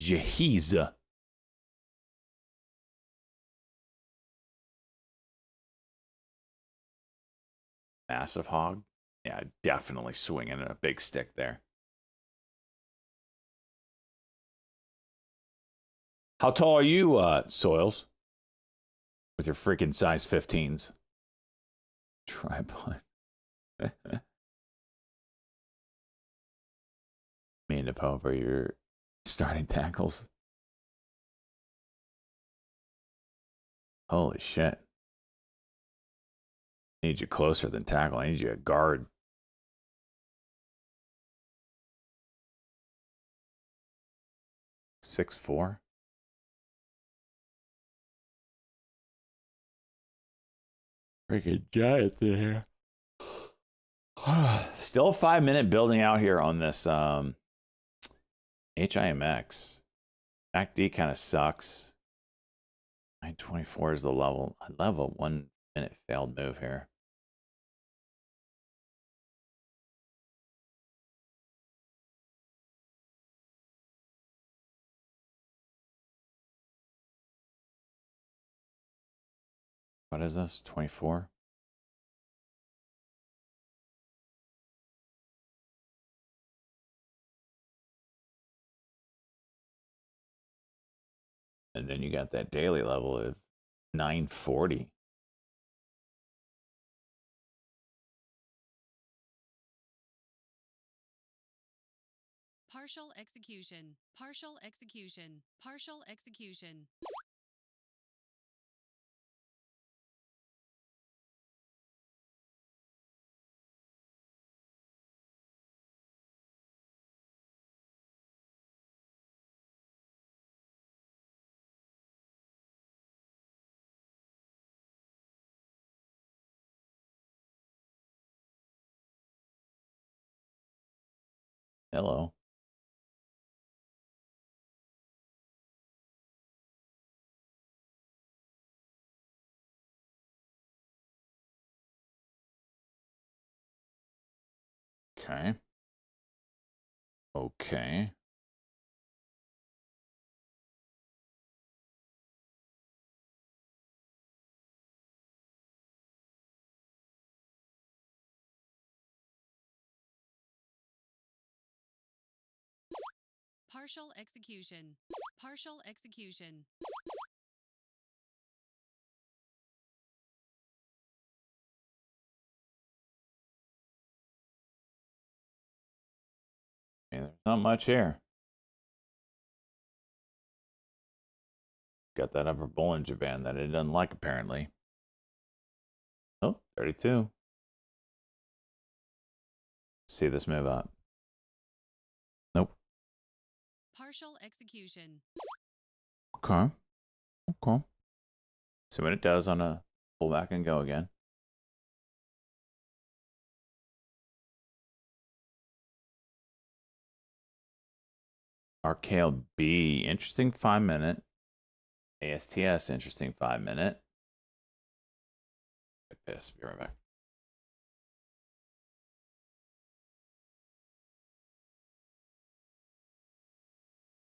[SPEAKER 1] Jeez. Massive hog. Yeah, definitely swinging a big stick there. How tall are you, Soils? With your freaking size 15s. Tripod. Me and the Pope are your starting tackles. Holy shit. I need you closer than tackle. I need you a guard. – 6'4". Freaking giants in here. Still a 5-minute building out here on this HIMX. MACD kind of sucks. 924 is the level. I love a 1-minute failed move here. What is this? 24? And then you got that daily level of 940.
[SPEAKER 3] Partial execution. Partial execution. Partial execution.
[SPEAKER 1] Hello. Okay. Okay.
[SPEAKER 3] Partial execution. Partial execution.
[SPEAKER 1] Not much here. Got that upper Bollinger Band that it doesn't like, apparently. Oh, 32. See this move up. Nope.
[SPEAKER 3] Partial execution.
[SPEAKER 1] Okay. Okay. See what it does on a pull back and go again. RKL B, interesting 5-minute. ASTS, interesting 5-minute. Get pissed. Be right back.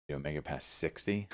[SPEAKER 1] You make it past 60.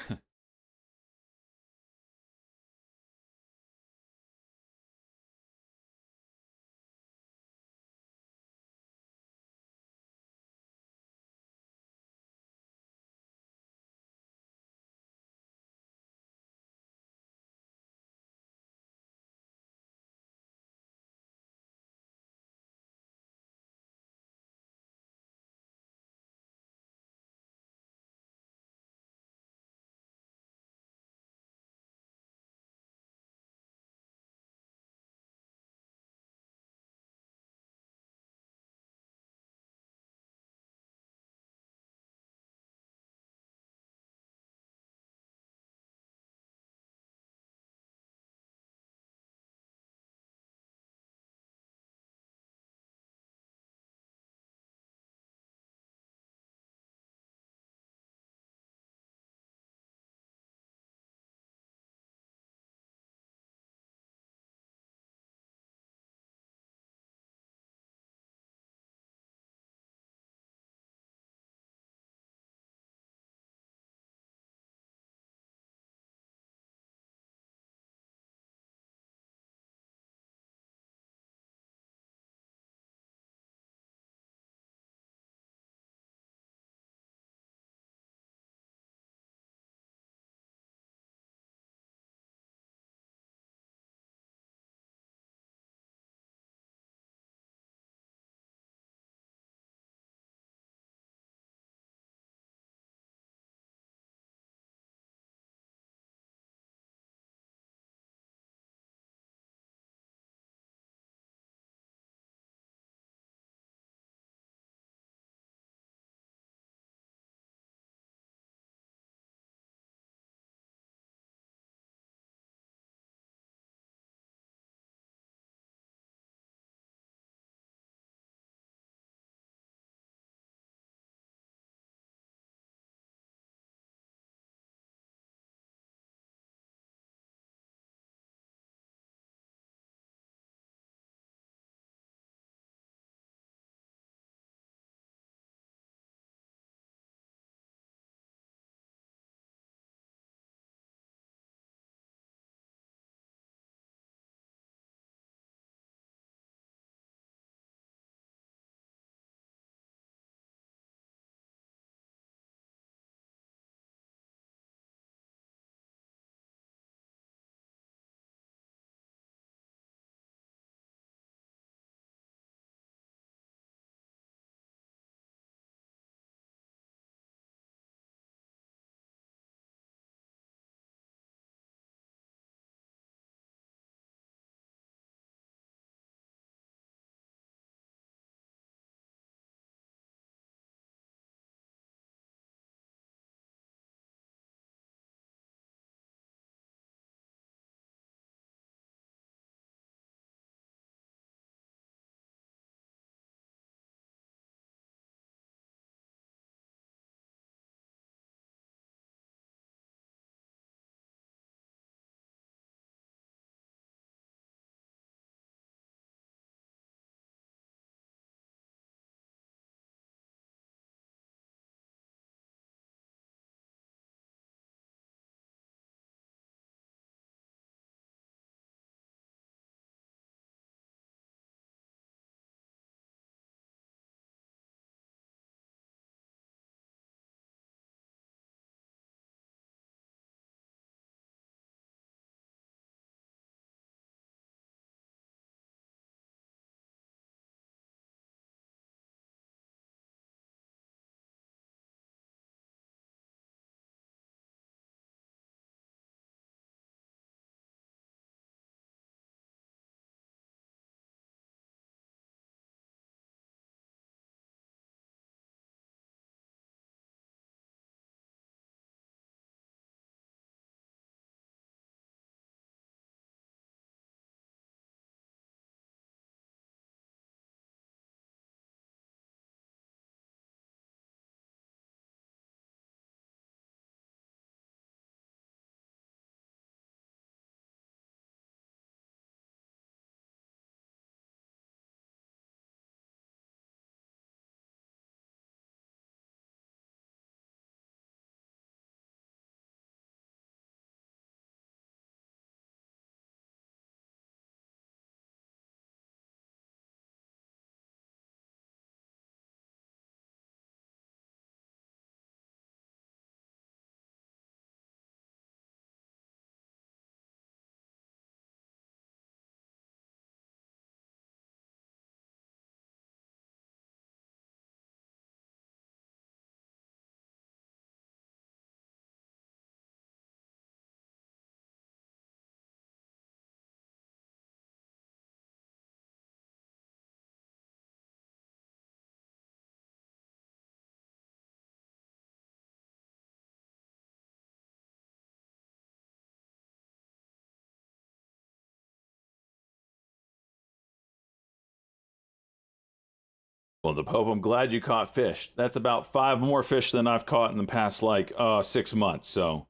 [SPEAKER 1] Well, the Pope, I'm glad you caught fish. That's about 5 more fish than I've caught in the past, 6 months. So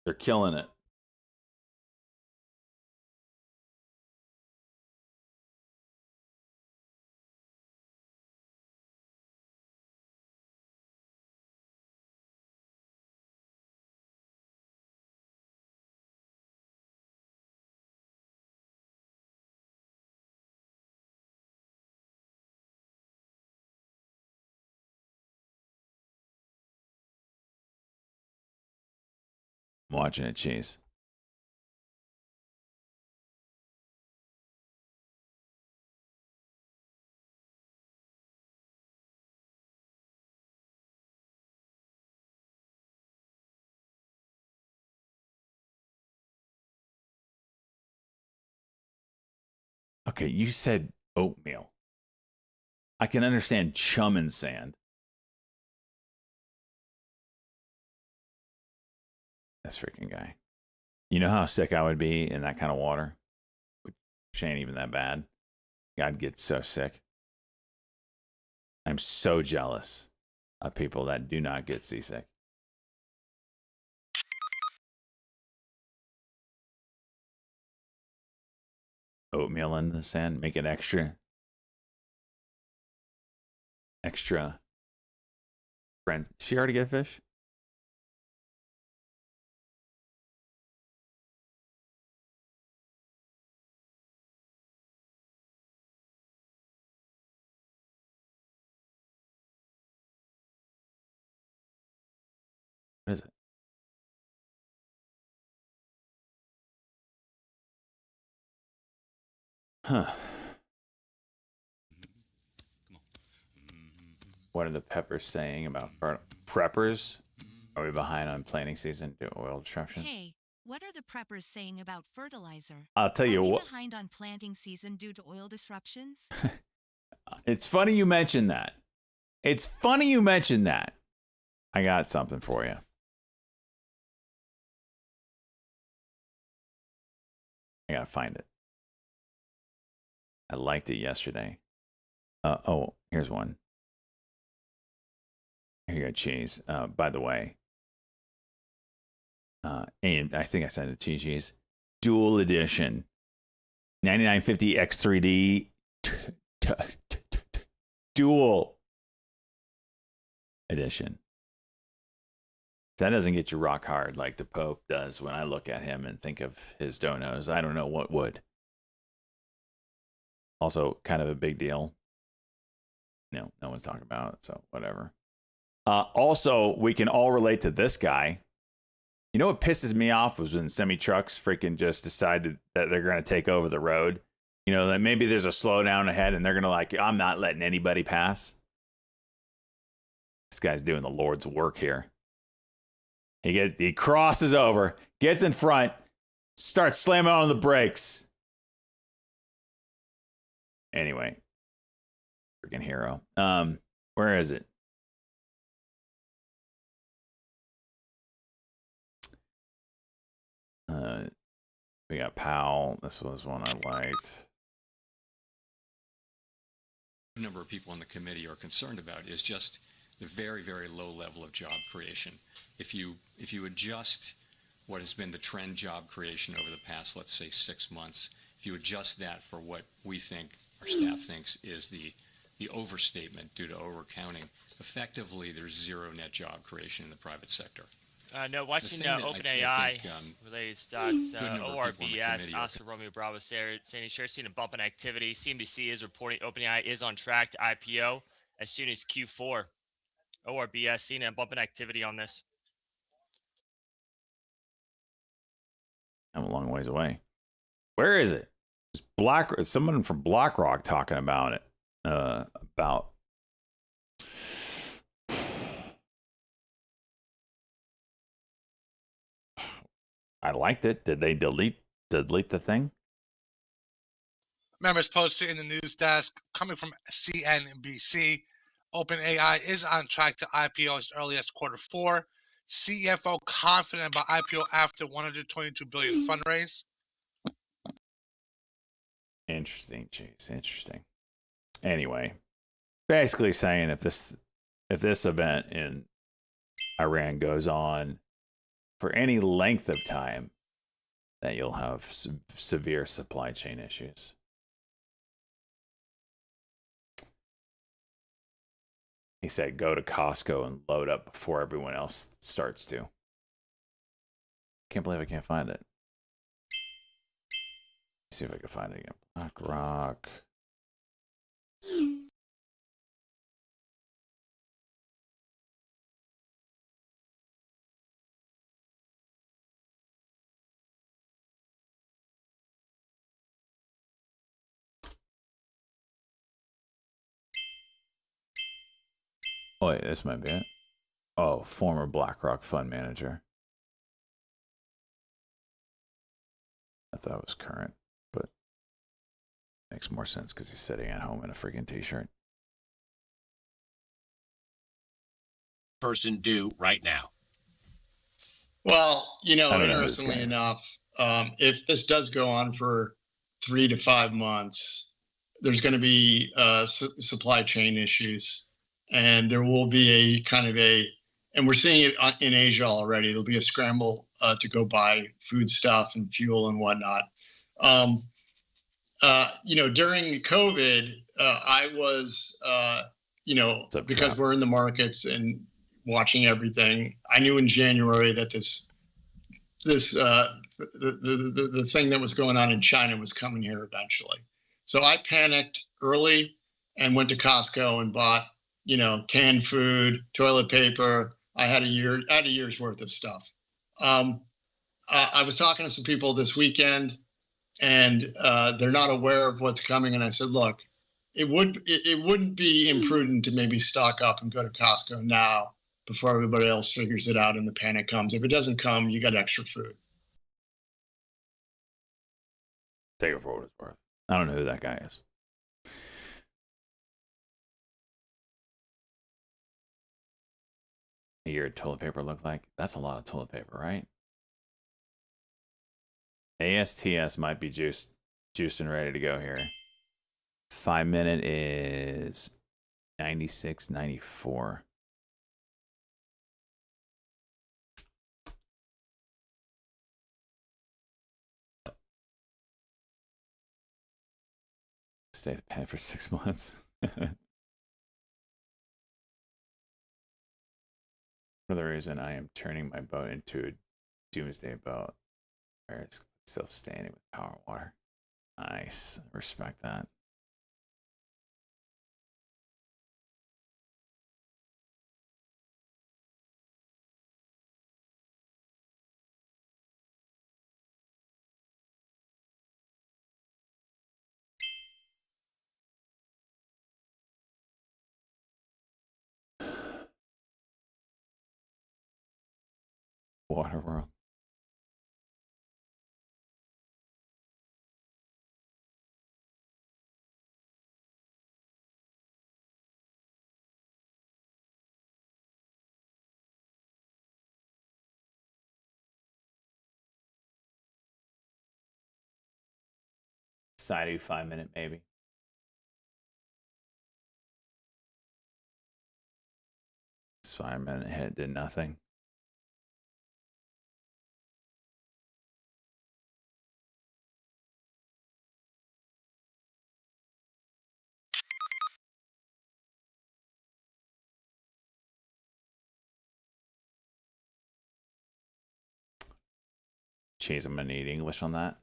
[SPEAKER 1] they're killing it. I'm watching it, cheese. Okay, you said oatmeal. I can understand chum and sand. This freaking guy. You know how sick I would be in that kind of water? Which ain't even that bad. I'd get so sick. I'm so jealous of people that do not get seasick. Oatmeal in the sand, make it extra. Friend, did she already get a fish? What is it? Huh. What are the peppers saying about preppers? Are we behind on planting season due to oil disruption?
[SPEAKER 2] Hey, what are the preppers saying about fertilizer?
[SPEAKER 1] I'll tell you
[SPEAKER 2] Are we
[SPEAKER 1] what.
[SPEAKER 2] behind on planting season due to oil disruptions?
[SPEAKER 1] It's funny you mentioned that. I got something for you. I gotta find it. I liked it yesterday. Here's one. Here you go, cheese. By the way, and I think I sent it to you, cheese. Dual edition, 9950 X3D, dual edition. If that doesn't get you rock hard like the Pope does when I look at him and think of his donos, I don't know what would. Also, kind of a big deal. No one's talking about it, so whatever. Also, we can all relate to this guy. You know what pisses me off was when semi-trucks freaking just decided that they're going to take over the road. You know, that maybe there's a slowdown ahead and they're going to I'm not letting anybody pass. This guy's doing the Lord's work here. He crosses over, gets in front, starts slamming on the brakes. Anyway, freaking hero. Where is it? We got Powell. This was one I liked.
[SPEAKER 10] A number of people on the committee are concerned about is just the very, very low level of job creation. If you adjust what has been the trend job creation over the past, let's say, 6 months, if you adjust that for what we think, our staff thinks, is the overstatement due to overcounting, effectively there's zero net job creation in the private sector.
[SPEAKER 7] No, watching OpenAI related stocks, ORBS, Oscar Romeo Bravo saying shares seen a bump in activity. CNBC is reporting OpenAI is on track to IPO as soon as Q4. ORBS seen a bump in activity on this.
[SPEAKER 1] I'm a long ways away. Where is it? It's someone from BlackRock talking about it. About I liked it. Did they delete the thing?
[SPEAKER 11] Members posted in the news desk coming from CNBC. OpenAI is on track to IPO as early as Q4. CFO confident about IPO after $122 billion fundraise.
[SPEAKER 1] Interesting, Chase. Interesting. Anyway, basically saying if this event in Iran goes on for any length of time, that you'll have severe supply chain issues. He said, go to Costco and load up before everyone else starts to. Can't believe I can't find it. Let's see if I can find it again. BlackRock. Oh, wait, this might be it. Oh, former BlackRock fund manager. I thought it was current, but makes more sense because he's sitting at home in a freaking t-shirt.
[SPEAKER 12] Person do right now?
[SPEAKER 13] Well, interestingly enough, if this does go on for 3 to 5 months, there's going to be supply chain issues, and there will be and we're seeing it in Asia already. There'll be a scramble to go buy food stuff and fuel and whatnot. During COVID, I was, because we're in the markets and watching everything, I knew in January that the thing that was going on in China was coming here eventually. So I panicked early and went to Costco and bought, canned food, toilet paper. I had a year's worth of stuff. I was talking to some people this weekend, and they're not aware of what's coming. And I said, look, it wouldn't be imprudent to maybe stock up and go to Costco now before everybody else figures it out and the panic comes. If it doesn't come, you got extra food.
[SPEAKER 1] Take it for what it's worth. I don't know who that guy is. A year of toilet paper look like? That's a lot of toilet paper, right? ASTS might be juiced and ready to go here. 5 minute is 96.94. Stay the pen for 6 months. For the reason I am turning my boat into a doomsday boat where it's self-standing with power and water. Nice. Respect that. Water world. Side 5 minute maybe. This 5 minute hit did nothing. Jeez, I'm gonna need English on that.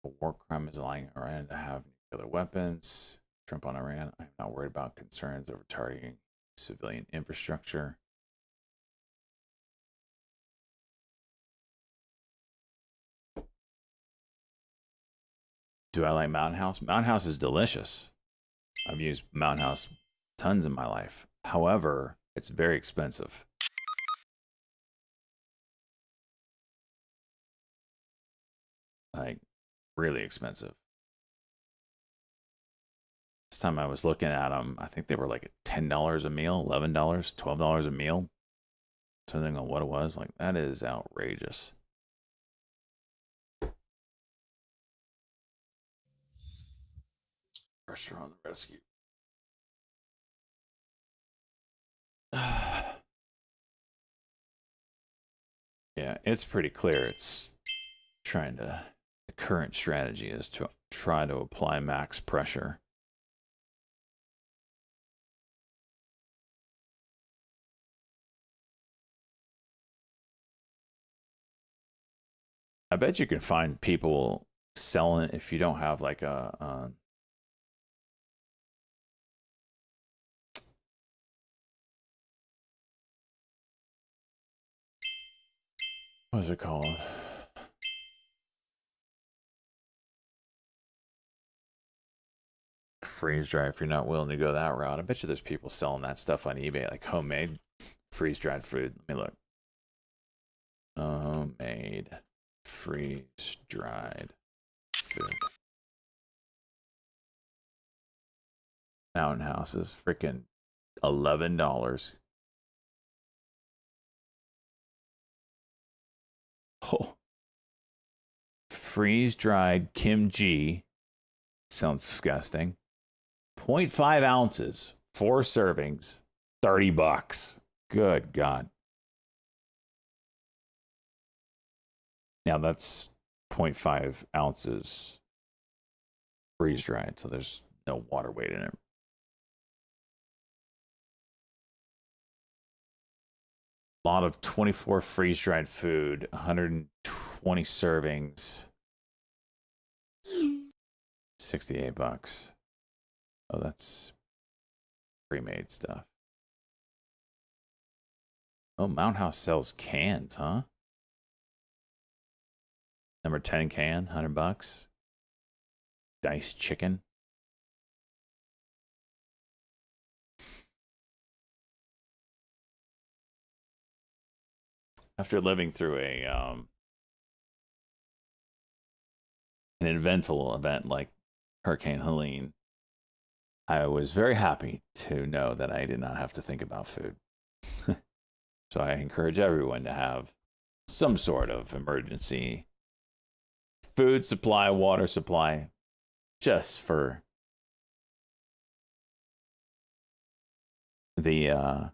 [SPEAKER 1] A war crime is allowing Iran to have nuclear weapons. Trump on Iran. I'm not worried about concerns over targeting civilian infrastructure. Do I like Mountain House? Mountain House is delicious. I've used Mountain House tons in my life. However, it's very expensive. Like, really expensive. This time I was looking at them, I think they were like $10 a meal, $11, $12 a meal. Depending on what it was, like, that is outrageous. Pressure on the rescue. Yeah, it's pretty clear. It's trying to. The current strategy is to try to apply max pressure. I bet you can find people selling if you don't have like a what's it called? Freeze dry. If you're not willing to go that route, I bet you there's people selling that stuff on eBay, like homemade freeze dried food. Let me look. Homemade freeze dried food. Mountain houses, freaking $11. Oh, freeze dried kimchi. Sounds disgusting. 0.5 ounces, 4 servings, $30. Good God. Now that's 0.5 ounces freeze dried, so there's no water weight in it. A lot of 24 freeze dried food, 120 servings, $68. Oh, that's pre-made stuff. Oh, Mountain House sells cans, huh? Number 10 can, $100. Diced chicken. After living through an eventful event like Hurricane Helene, I was very happy to know that I did not have to think about food. So I encourage everyone to have some sort of emergency food supply, water supply, just for the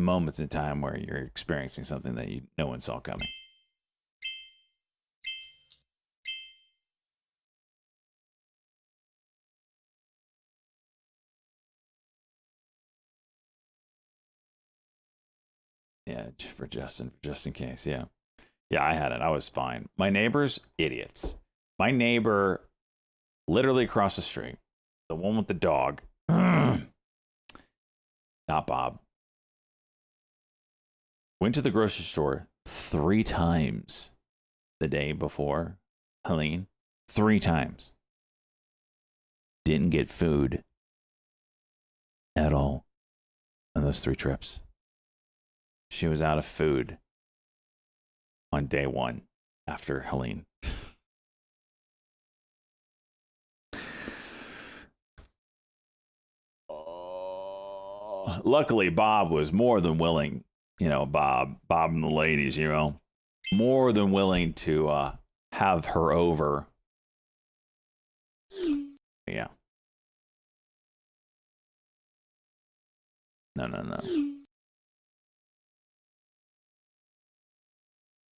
[SPEAKER 1] moments in time where you're experiencing something that no one saw coming. Yeah, just in case. Yeah. Yeah, I had it. I was fine. My neighbors, idiots. My neighbor, literally across the street, the one with the dog, not Bob, went to the grocery store 3 times the day before Helene. 3 times. Didn't get food at all on those 3 trips. She was out of food on day 1 after Helene. Luckily, Bob was more than willing, Bob and the ladies, more than willing to have her over. Yeah. No.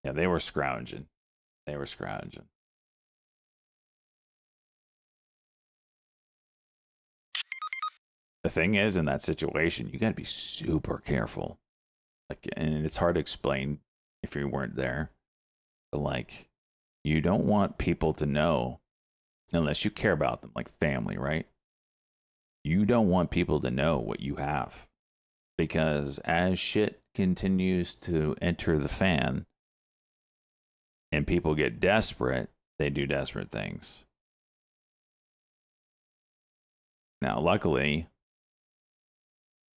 [SPEAKER 1] Yeah, they were scrounging. The thing is, in that situation, you got to be super careful. And it's hard to explain if you weren't there. But you don't want people to know, unless you care about them, like family, right? You don't want people to know what you have. Because as shit continues to enter the fan and people get desperate, they do desperate things. Now, luckily,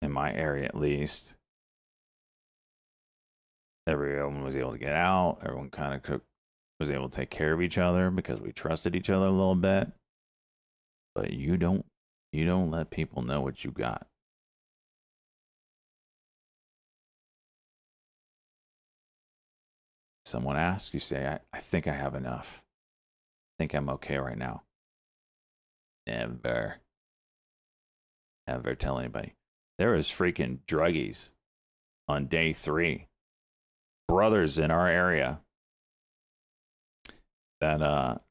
[SPEAKER 1] in my area at least, everyone was able to get out. Everyone kind of was able to take care of each other because we trusted each other a little bit. But you don't let people know what you got. Someone asks, you say, I think I have enough. I think I'm okay right now. Never tell anybody. There was freaking druggies on day 3. Brothers in our area that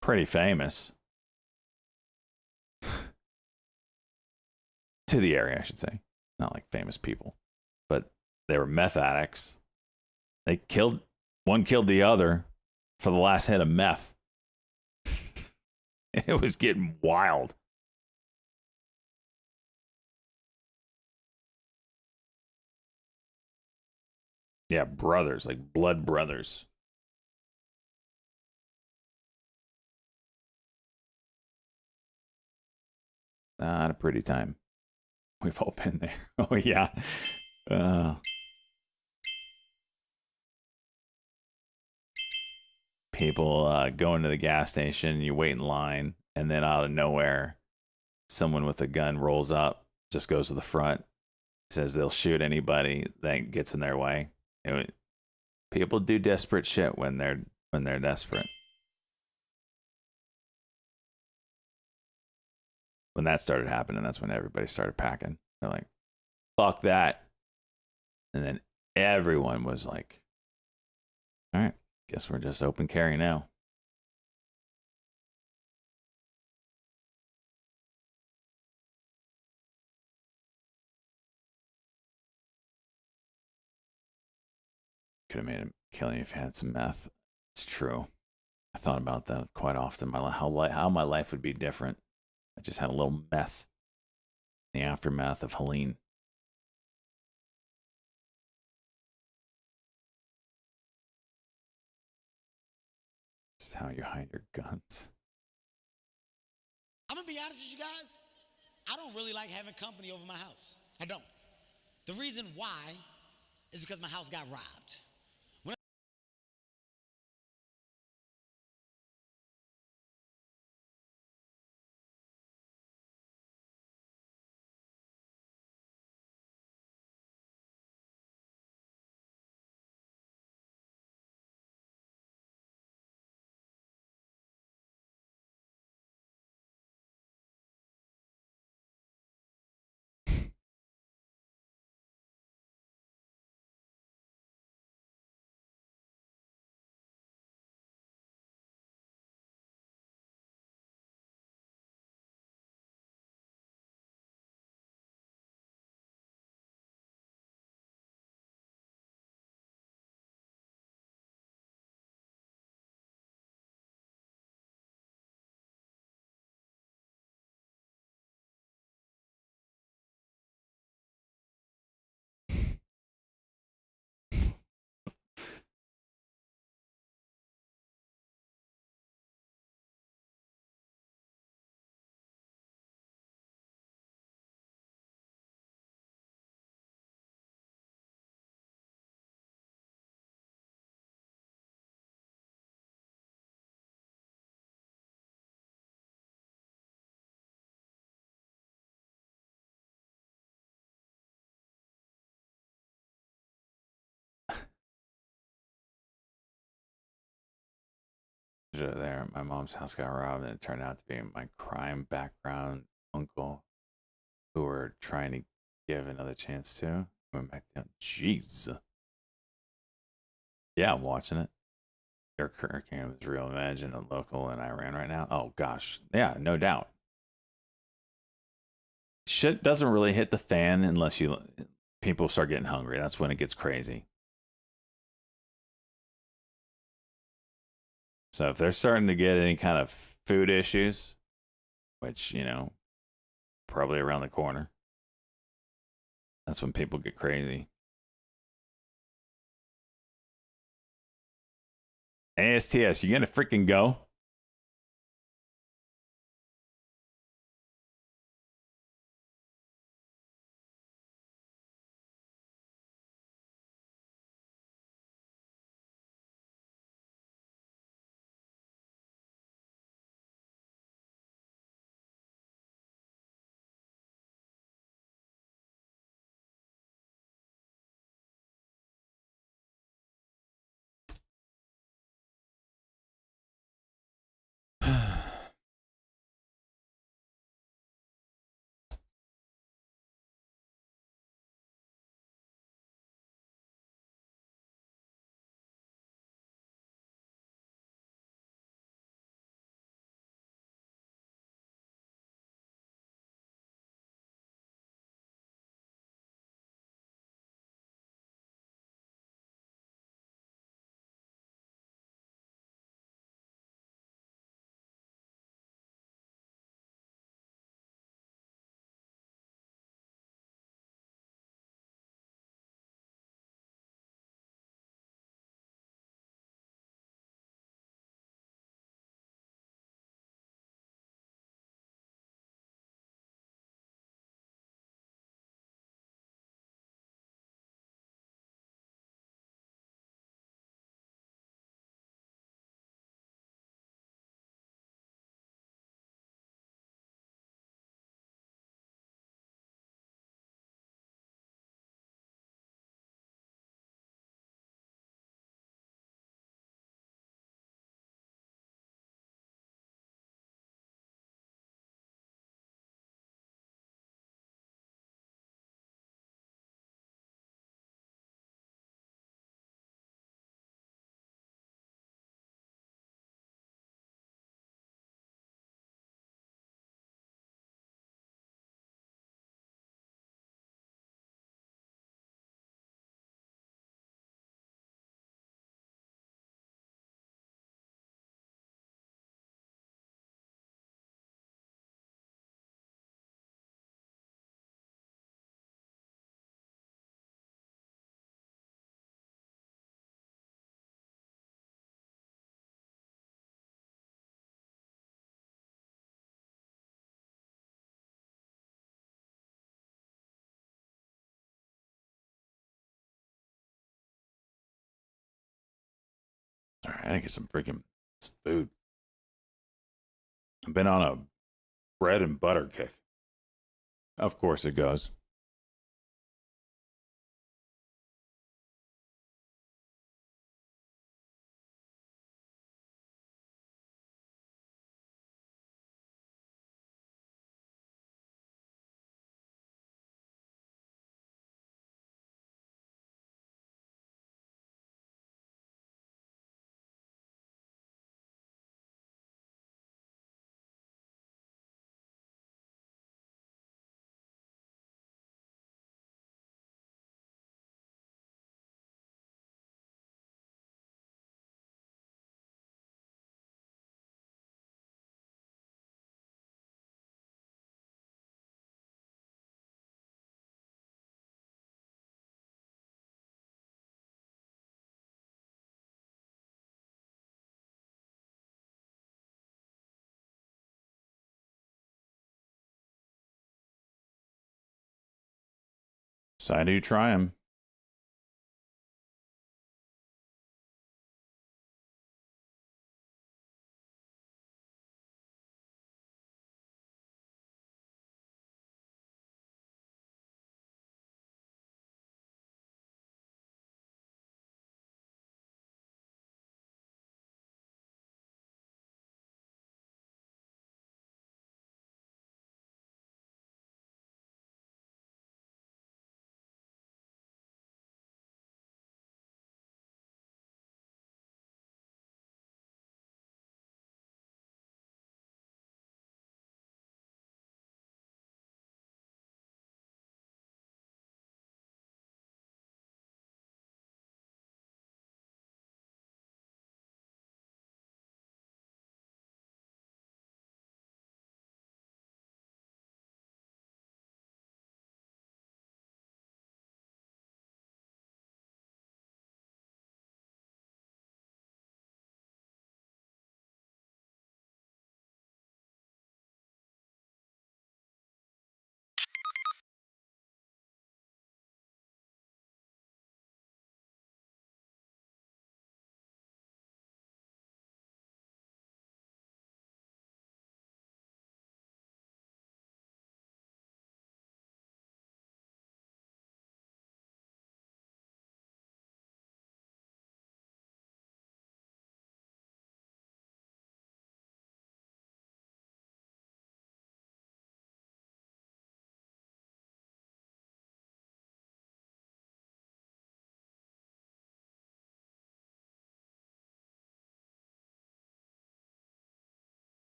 [SPEAKER 1] pretty famous to the area, I should say. Not like famous people, but they were meth addicts. One killed the other for the last hit of meth. It was getting wild. Yeah, brothers, like blood brothers. Not a pretty time. We've all been there. Oh, yeah. People going to the gas station, you wait in line, and then out of nowhere, someone with a gun rolls up, just goes to the front, says they'll shoot anybody that gets in their way. People do desperate shit when they're desperate. When that started happening, that's when everybody started packing. They're like, fuck that. And then everyone was like, all right, guess we're just open carry now. Could have made him kill you if you had some meth. It's true. I thought about that quite often. How my life would be different. I just had a little meth in the aftermath of Helene. This is how you hide your guns.
[SPEAKER 12] I'm gonna be honest with you guys. I don't really like having company over my house. I don't. The reason why is because my house got robbed.
[SPEAKER 1] There, my mom's house got robbed, and it turned out to be my crime background uncle, who we're trying to give another chance to. Went back down. Jeez. Yeah, I'm watching it. Your hurricane was real. Imagine a local in Iran right now. Oh gosh, yeah, no doubt. Shit doesn't really hit the fan unless people start getting hungry. That's when it gets crazy. So if they're starting to get any kind of food issues, which, probably around the corner, that's when people get crazy. ASTS, you gonna freaking go? I gotta get some food. I've been on a bread and butter kick. Of course it goes. Decided to try them.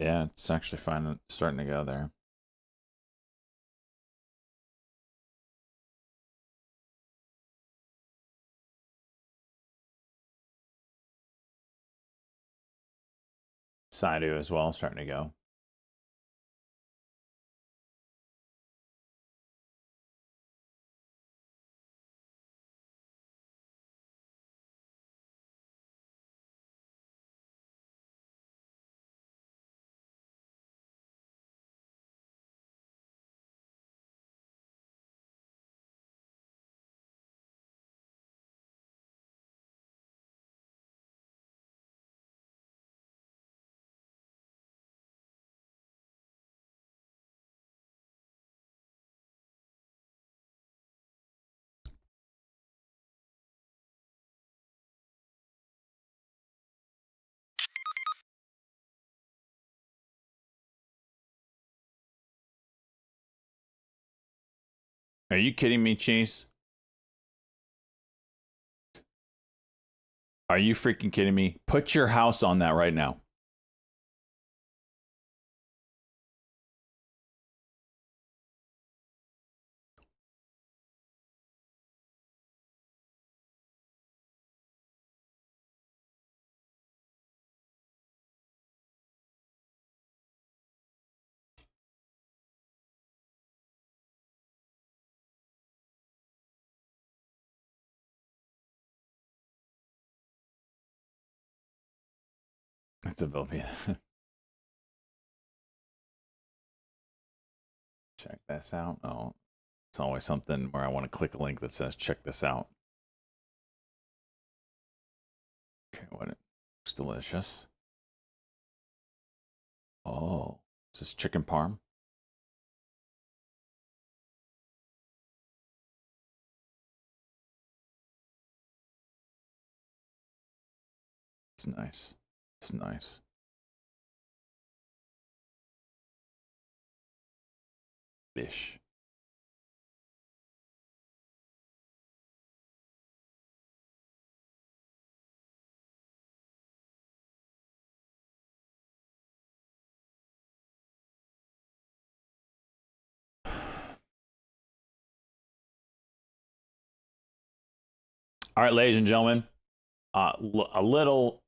[SPEAKER 1] Yeah, it's actually starting to go there. Saidu as well, starting to go. Are you kidding me, Cheese? Are you freaking kidding me? Put your house on that right now. That's a Velveeta. Check this out. Oh, it's always something where I want to click a link that says, check this out. Okay, what? It looks delicious. Oh, is this chicken parm? It's nice. It's nice. Fish. All right, ladies and gentlemen, a little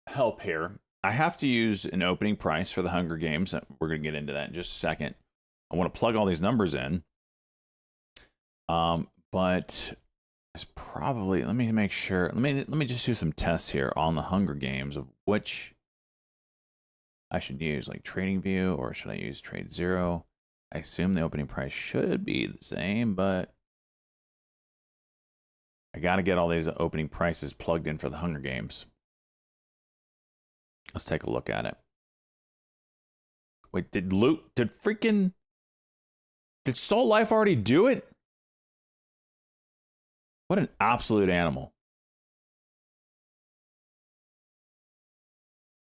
[SPEAKER 1] help here. I have to use an opening price for the Hunger Games. We're going to get into that in just a second. I want to plug all these numbers in. But it's probably, let me make sure. Let me just do some tests here on the Hunger Games of which I should use, like Trading View, or should I use Trade Zero? I assume the opening price should be the same, but I got to get all these opening prices plugged in for the Hunger Games. Let's take a look at it. Wait, did Soul Life already do it? What an absolute animal.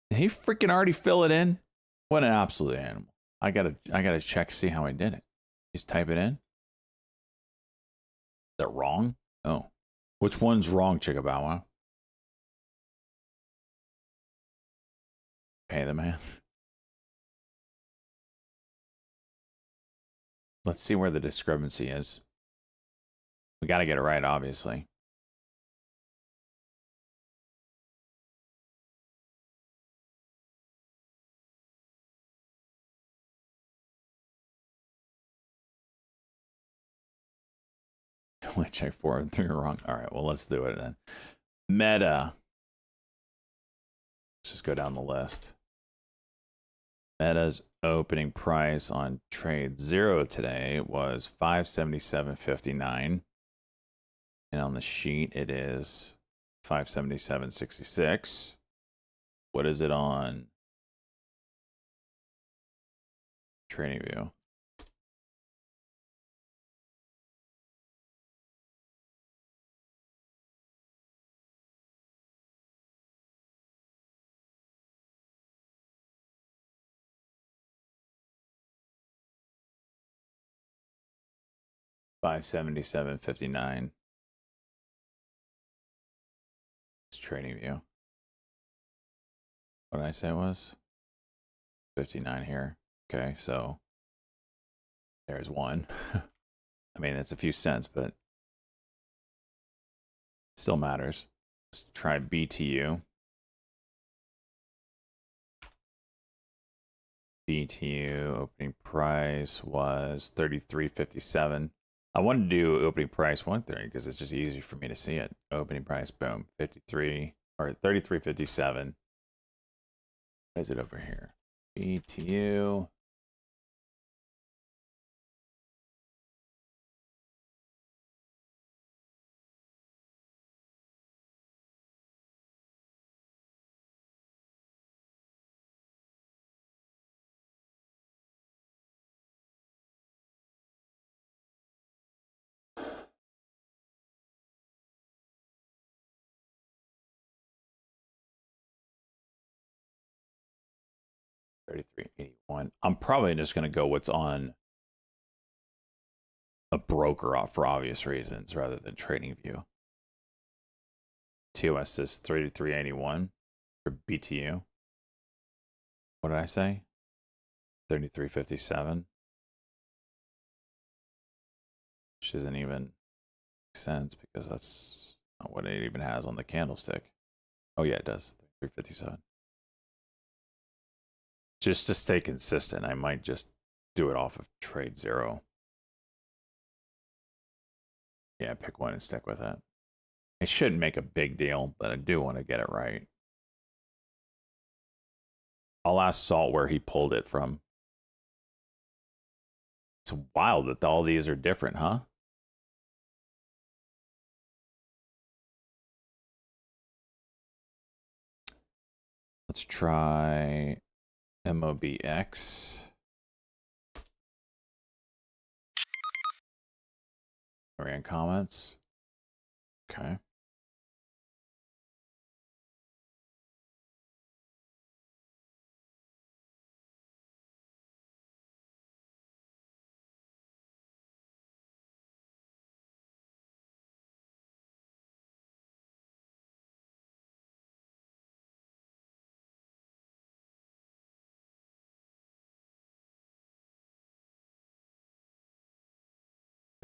[SPEAKER 1] Did he freaking already fill it in? What an absolute animal. I gotta check, see how I did it. Just type it in. Is that wrong? Oh. Which one's wrong, Chickabawa? Pay the man. Let's see where the discrepancy is. We got to get it right, obviously. Only check 4 and 3 are wrong. All right, well, let's do it then. Meta. Let's just go down the list. Meta's opening price on Trade Zero today was $577.59. And on the sheet, it is $577.66. What is it on Trading View? $577.59. It's Trading View. What did I say it was? 59 here. Okay, so there's one. I mean, it's a few cents, but still matters. Let's try BTU. BTU opening price was 33.57. I wanted to do opening price 130 because it's just easy for me to see it. Opening price, boom, 53 or 33.57. What is it over here? BTU. $33.81. I'm probably just going to go what's on a broker off for obvious reasons rather than TradingView. TOS is 33.81 for BTU. What did I say? 33.57. Which isn't even make sense because that's not what it even has on the candlestick. Oh yeah, it does. 33.57. Just to stay consistent, I might just do it off of Trade Zero. Yeah, pick one and stick with it. It shouldn't make a big deal, but I do want to get it right. I'll ask Salt where he pulled it from. It's wild that all these are different, huh? Let's try MOBX. Ran comments. Okay.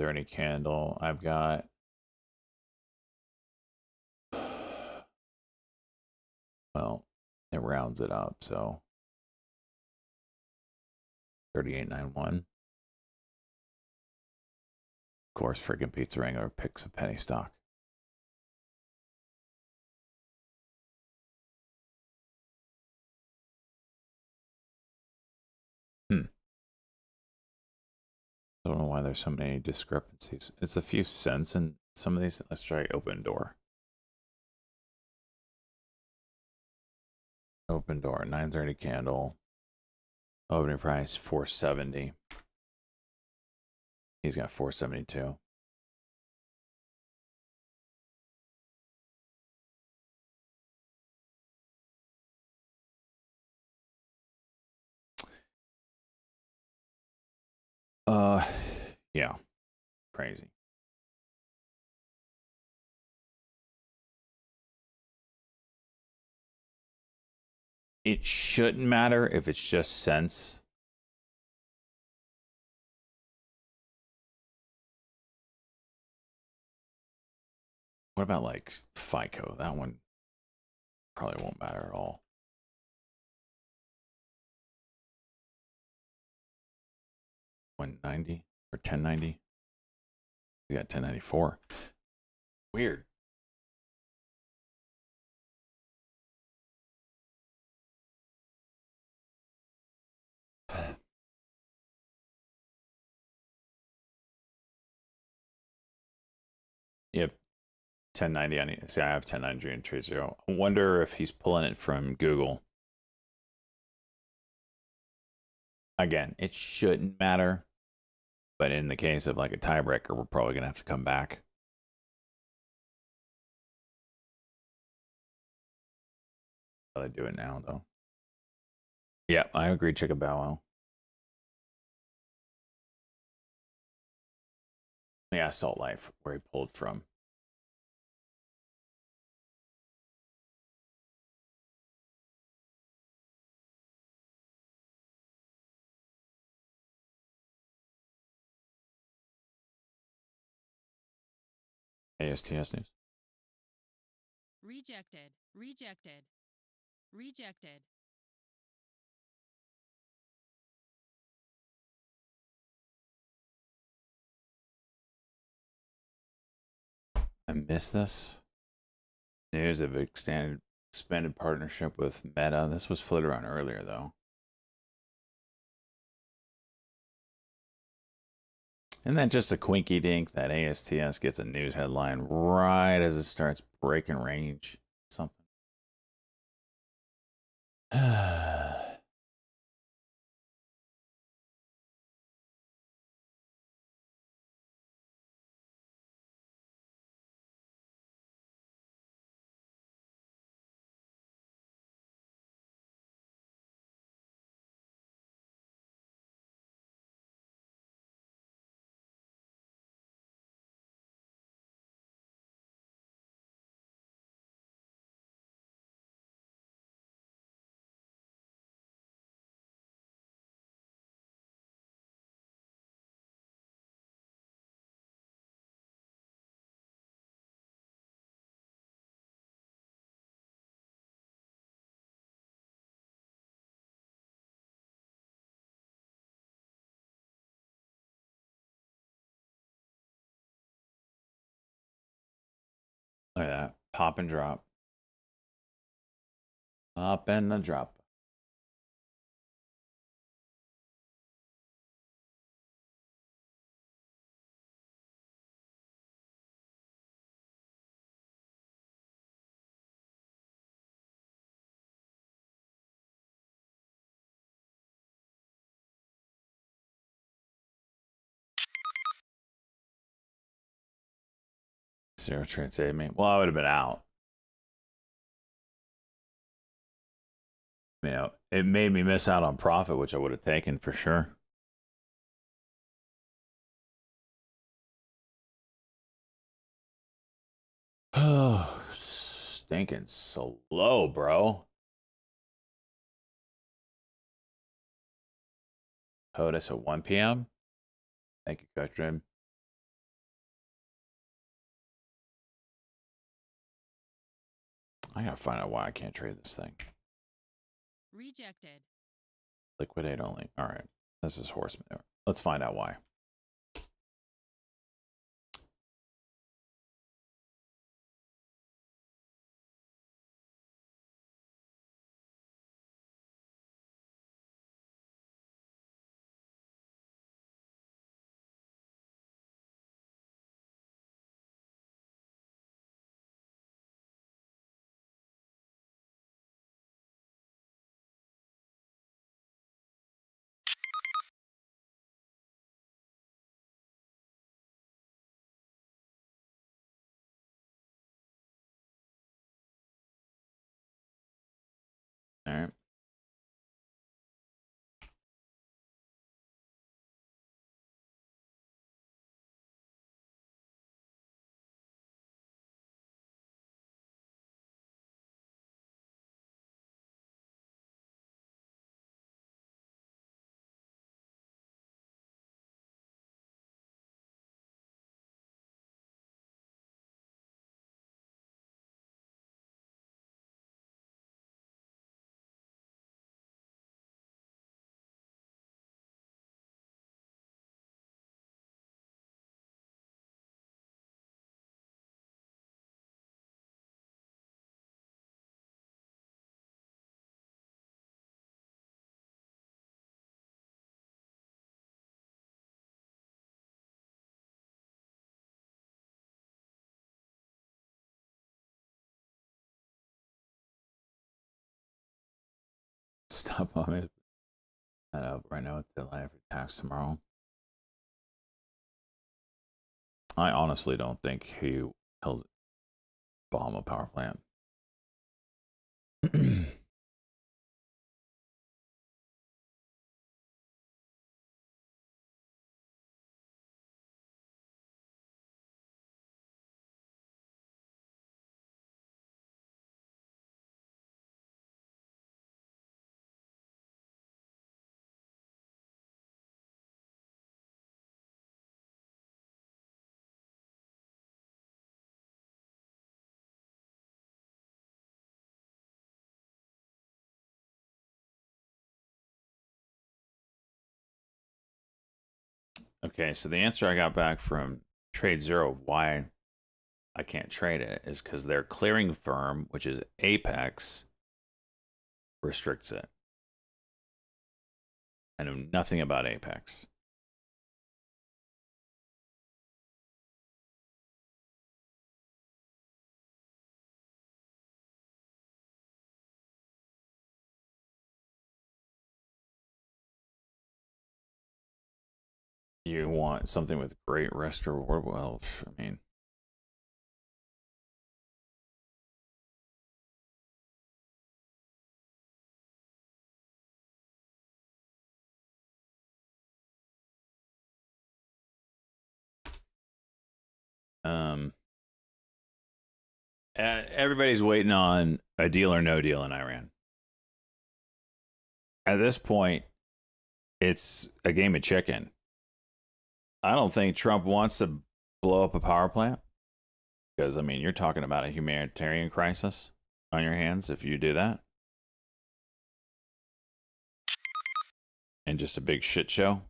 [SPEAKER 1] Is there any candle? I've got well, it rounds it up, so 38.91. Of course, freaking Pizza Ring or picks a penny stock. I don't know why there's so many discrepancies. It's a few cents in some of these. Let's try open door. Open door, 9:30 candle. Opening price 470. He's got 472. Yeah. Crazy. It shouldn't matter if it's just cents. What about like FICO? That one probably won't matter at all. $190 or 1090. You got 1094. Weird. You have 1090 on it. See, I have 1090 in Trade Zero. I wonder if he's pulling it from Google. Again, it shouldn't matter. But in the case of like a tiebreaker, we're probably going to have to come back. How they do it now, though. Yeah, I agree, Chicka Bow Wow. Yeah, Salt Life, where he pulled from. ASTS news.
[SPEAKER 3] Rejected. Rejected. Rejected.
[SPEAKER 1] I missed this. News of expanded partnership with Meta. This was floated around earlier, though. Isn't that just a quinky dink that ASTS gets a news headline right as it starts breaking range? Something. Look at that. Pop and drop. Up and a drop. Zero trade saved me. Well, I would have been out. You know, it made me miss out on profit, which I would have taken for sure. Oh, stinking slow, bro. POTUS at 1 p.m. Thank you, Coach Dream. I gotta find out why I can't trade this thing.
[SPEAKER 3] Rejected.
[SPEAKER 1] Liquidate only. All right. This is horse manure. Let's find out why. All right. Stop on it. That up right now with the deadline for tax tomorrow. I honestly don't think he held bomb a power plant. Okay, so the answer I got back from Trade Zero of why I can't trade it is because their clearing firm, which is Apex, restricts it. I know nothing about Apex. You want something with great rest reward? Well, I mean, everybody's waiting on a deal or no deal in Iran. At this point, it's a game of chicken. I don't think Trump wants to blow up a power plant because, I mean, you're talking about a humanitarian crisis on your hands if you do that. And just a big shit show.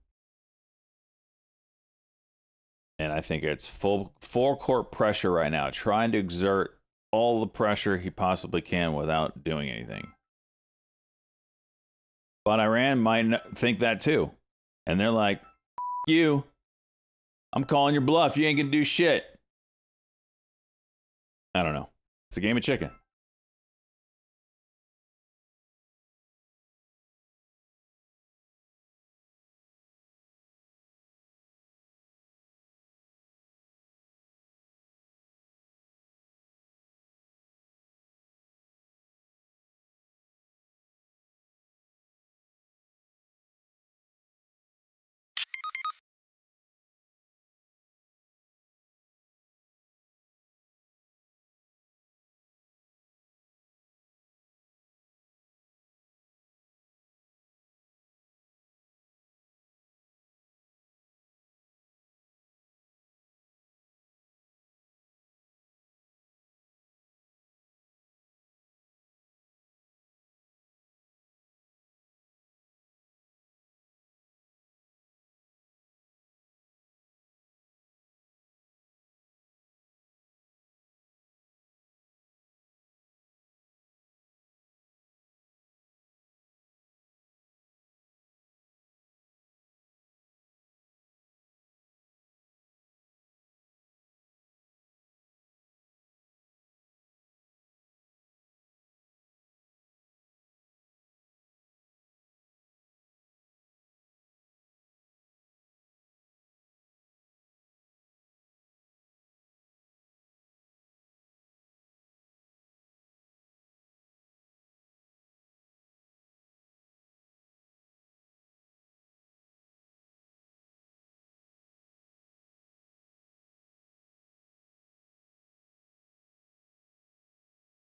[SPEAKER 1] And I think it's full court pressure right now, trying to exert all the pressure he possibly can without doing anything. But Iran might think that too. And they're like, you, I'm calling your bluff. You ain't gonna do shit. I don't know. It's a game of chicken.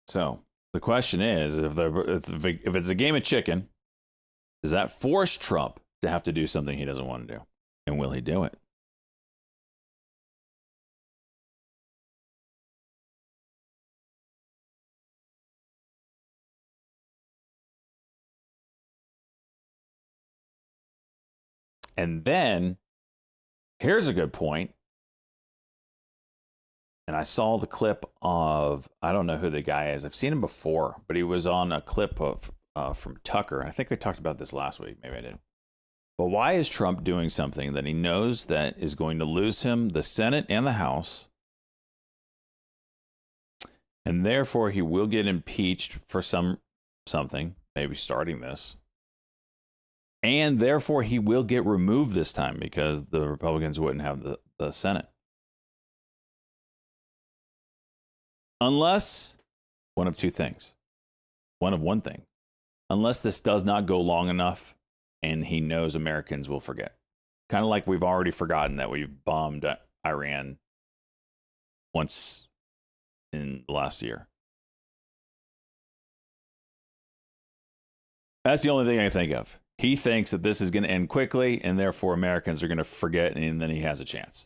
[SPEAKER 1] So the question is, if it's a game of chicken, does that force Trump to have to do something he doesn't want to do? And will he do it? And then, here's a good point. And I saw the clip of, I don't know who the guy is. I've seen him before, but he was on a clip of from Tucker. I think we talked about this last week. Maybe I did. But why is Trump doing something that he knows that is going to lose him the Senate and the House? And therefore, he will get impeached for something, maybe starting this. And therefore, he will get removed this time because the Republicans wouldn't have the Senate. Unless one of two things. One of one thing. Unless this does not go long enough and he knows Americans will forget. Kind of like we've already forgotten that we've bombed Iran once in the last year. That's the only thing I think of. He thinks that this is going to end quickly and therefore Americans are going to forget and then he has a chance.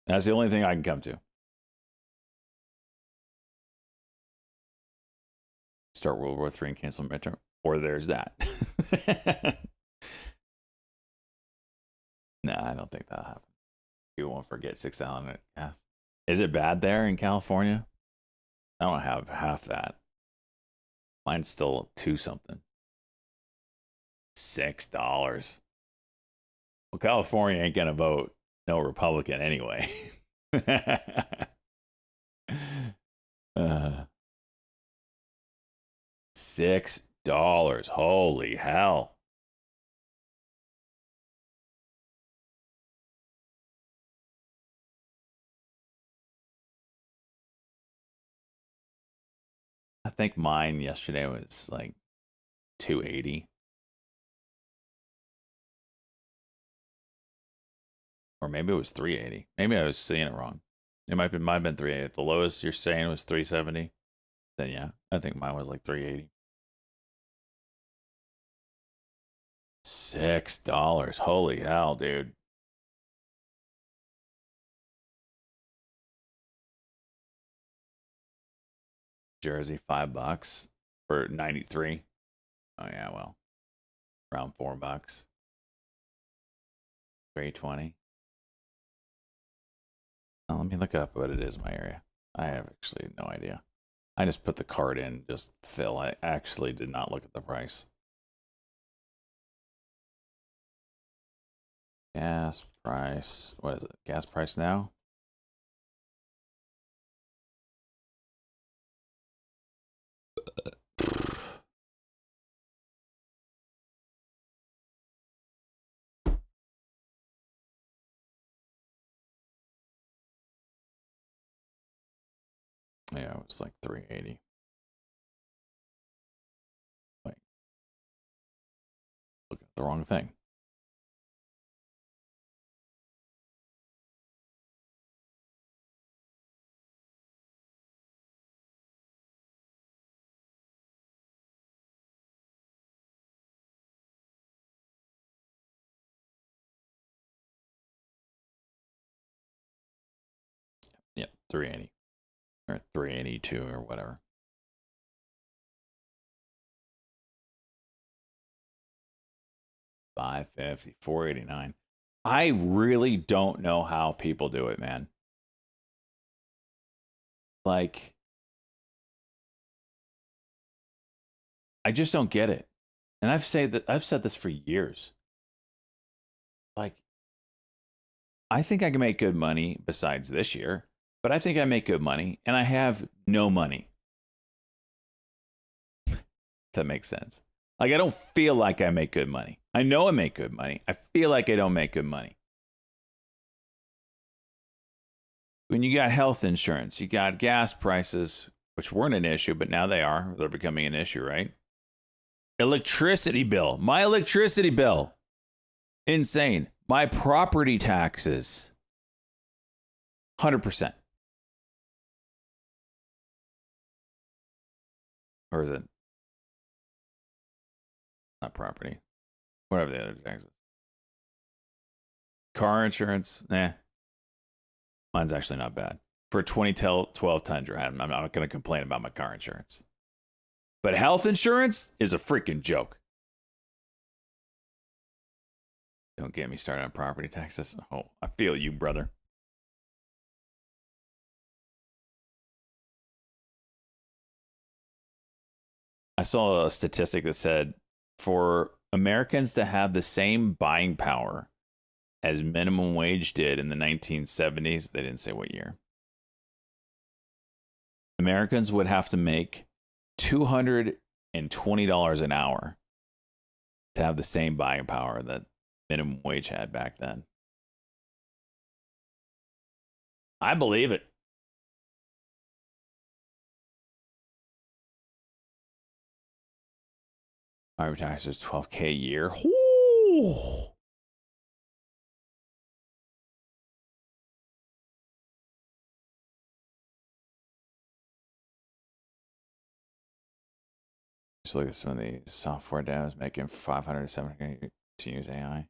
[SPEAKER 1] That's the only thing I can come to. Start World War III and cancel midterm. Or there's that. No, I don't think that'll happen. You won't forget 6,000 gas. Is it bad there in California? I don't have half that. Mine's still 2 something. $6. Well, California ain't gonna vote no Republican anyway. $6. Holy hell. I think mine yesterday was like 280. Or maybe it was 380. Maybe I was seeing it wrong. It might have been 380. If the lowest you're saying was 370, then yeah, I think mine was like 380. $6. Holy hell, dude. Jersey, $5 for 93. Oh yeah, well, around $4. 320. Now, let me look up what it is in my area. I have actually no idea. I just put the card in, just fill. I actually did not look at the price. Gas price. What is it? Gas price now? Yeah, it was like 380. Wait. Looking at the wrong thing. Yep, 380. Or 382 or whatever. $5.50, $4.89. I really don't know how people do it, man. Like, I just don't get it. And I've said this for years. Like, I think I can make good money besides this year, but I think I make good money and I have no money. If that makes sense. Like, I don't feel like I make good money. I know I make good money. I feel like I don't make good money. When you got health insurance, you got gas prices, which weren't an issue, but now they are. They're becoming an issue, right? Electricity bill. My electricity bill. Insane. My property taxes. 100%. Or is it? Not property. Whatever the other taxes. Car insurance. Mine's actually not bad. For a 2012 Tundra, I'm not going to complain about my car insurance. But health insurance is a freaking joke. Don't get me started on property taxes. Oh, I feel you, brother. I saw a statistic that said for Americans to have the same buying power as minimum wage did in the 1970s, they didn't say what year, Americans would have to make $220 an hour to have the same buying power that minimum wage had back then. I believe it. My taxes $12K a year. Ooh. Just look at some of these software devs making $500 to $700 to use AI.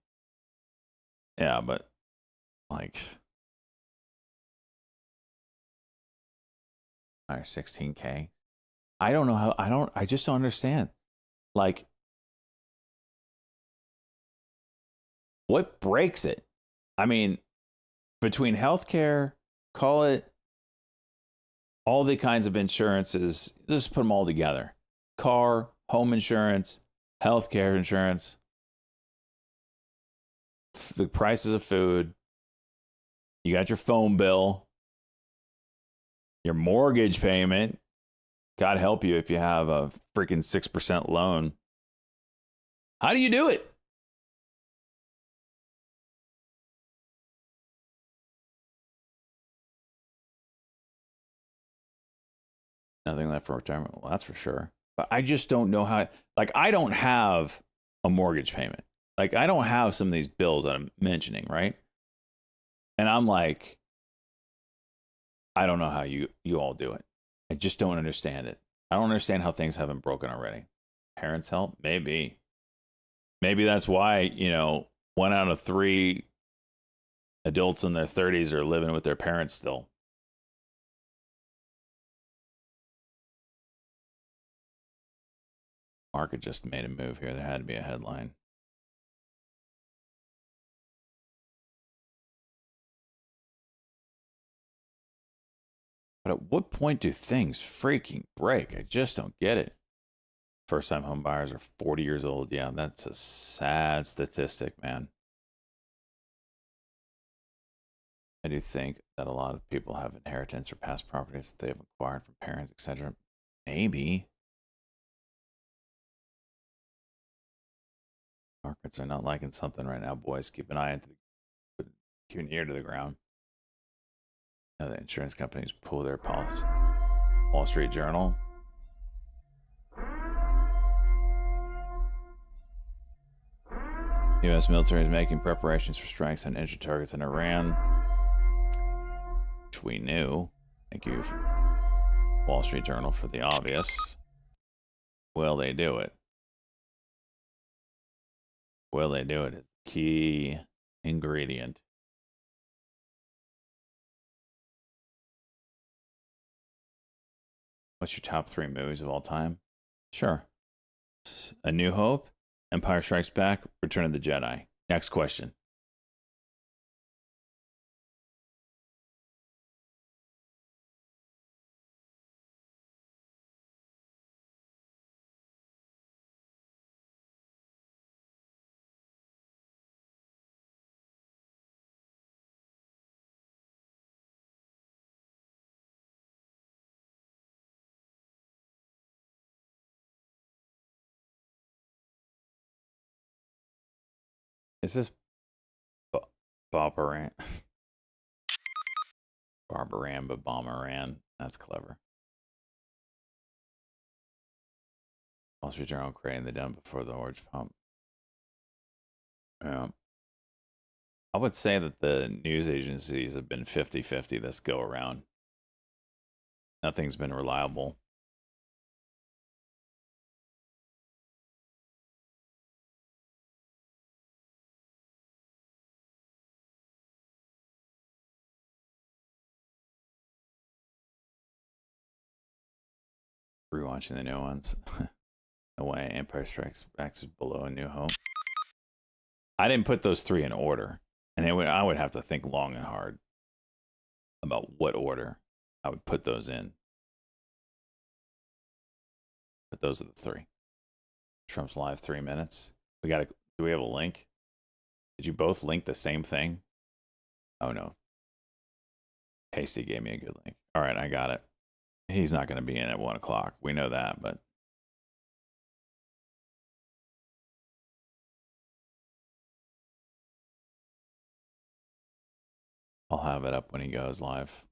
[SPEAKER 1] Yeah, but like, $16K. I don't know how. I just don't understand. Like, what breaks it? I mean, between healthcare, call it all the kinds of insurances, just put them all together. Car, home insurance, healthcare insurance, the prices of food, you got your phone bill, your mortgage payment. God help you if you have a freaking 6% loan. How do you do it? Nothing left for retirement. Well, that's for sure. But I just don't know how. Like, I don't have a mortgage payment. Like, I don't have some of these bills that I'm mentioning, right? And I'm like, I don't know how you all do it. I just don't understand it. I don't understand how things haven't broken already. Parents help? Maybe. Maybe that's why, 1 out of 3 adults in their 30s are living with their parents still. Market just made a move here. There had to be a headline. But at what point do things freaking break? I just don't get it. First-time home buyers are 40 years old. Yeah, that's a sad statistic, man. I do think that a lot of people have inheritance or past properties that they've acquired from parents, etc. Maybe. Markets are not liking something right now, boys. Keep an eye keep an ear to the ground. Now the insurance companies pull their policy. Wall Street Journal. U.S. military is making preparations for strikes on entry targets in Iran, which we knew. Thank you, Wall Street Journal, for the obvious. Will they do it? Will they do it? Is the key ingredient. What's your top 3 movies of all time? Sure. A New Hope, Empire Strikes Back, Return of the Jedi. Next question. Is this Barbaran? Barbaran, but Bomberan. That's clever. Wall Street Journal creating the dump before the orange pump. Yeah. I would say that the news agencies have been 50-50 this go around. Nothing's been reliable. Rewatching the new ones. No way. Empire Strikes Back is below A New Hope. I didn't put those 3 in order, and I would have to think long and hard about what order I would put those in. But those are the 3. Trump's live 3 minutes. Do we have a link? Did you both link the same thing? Oh no. Hasty gave me a good link. All right, I got it. He's not going to be in at 1 o'clock. We know that, but I'll have it up when he goes live.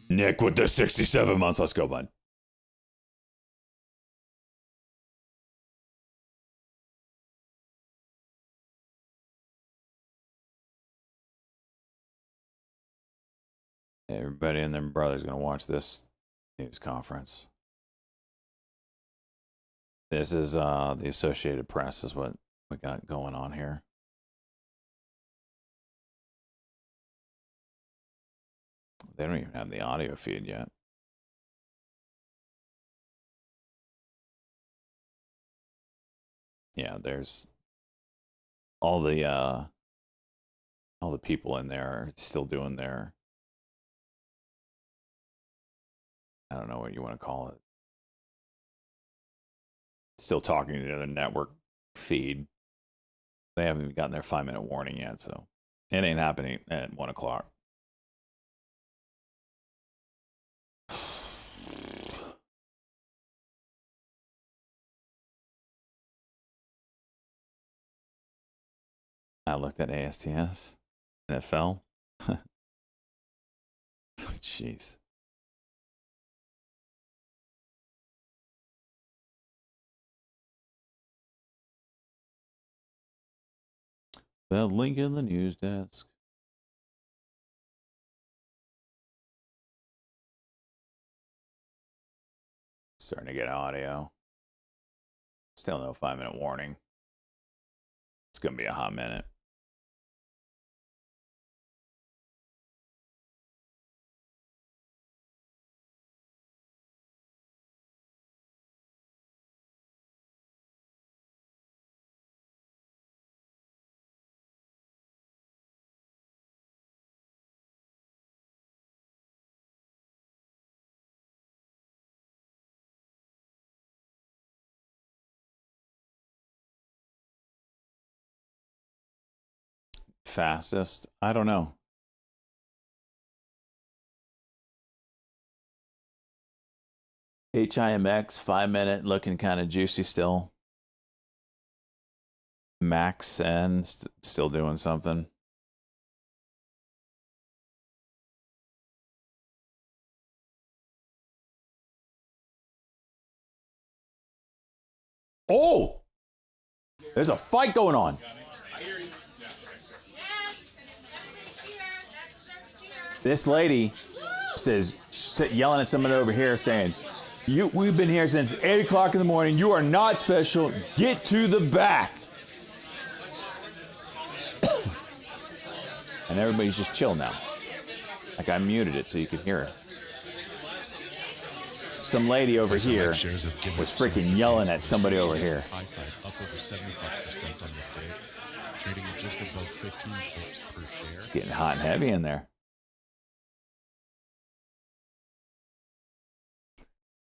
[SPEAKER 1] Nick with the 67 months. Let's go, bud. Everybody and their brother's going to watch this news conference. This is the Associated Press is what we got going on here. They don't even have the audio feed yet. Yeah, there's all the people in there are still doing their, I don't know what you want to call it. Still talking to the network feed. They haven't even gotten their 5-minute warning yet, so it ain't happening at 1 o'clock. I looked at ASTS and it fell. Jeez. The link in the news desk. Starting to get audio. Still no 5-minute warning. It's going to be a hot minute. Fastest? I don't know. HIMX 5-minute looking kind of juicy still. Max N still doing something. Oh! There's a fight going on. This lady says, yelling at someone over here saying, we've been here since 8 o'clock in the morning. You are not special. Get to the back. And everybody's just chill now. Like I muted it so you could hear it. Some lady over here was freaking yelling at somebody over here. It's getting hot and heavy in there.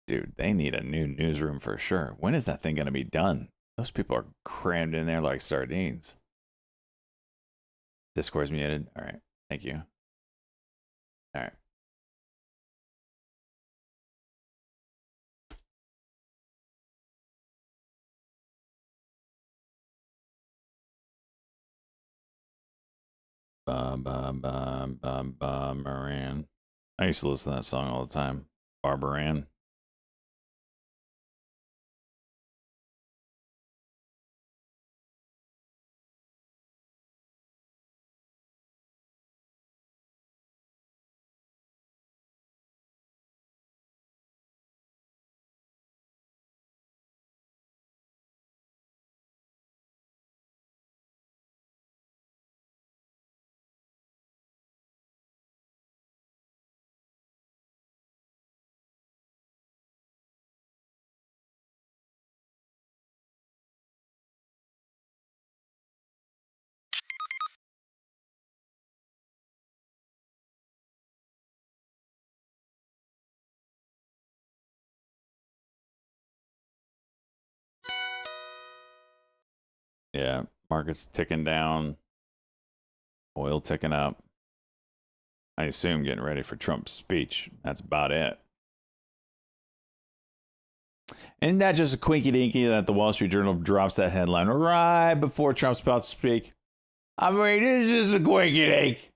[SPEAKER 1] Dude, they need a new newsroom for sure. When is that thing going to be done? Those people are crammed in there like sardines. Discord's muted. All right. Thank you. All right. Moran. I used to listen to that song all the time. Barbaran. Yeah, market's ticking down. Oil ticking up. I assume getting ready for Trump's speech. That's about it. Isn't that just a quinky dinky that the Wall Street Journal drops that headline right before Trump's about to speak? I mean, it's just a quinky dink.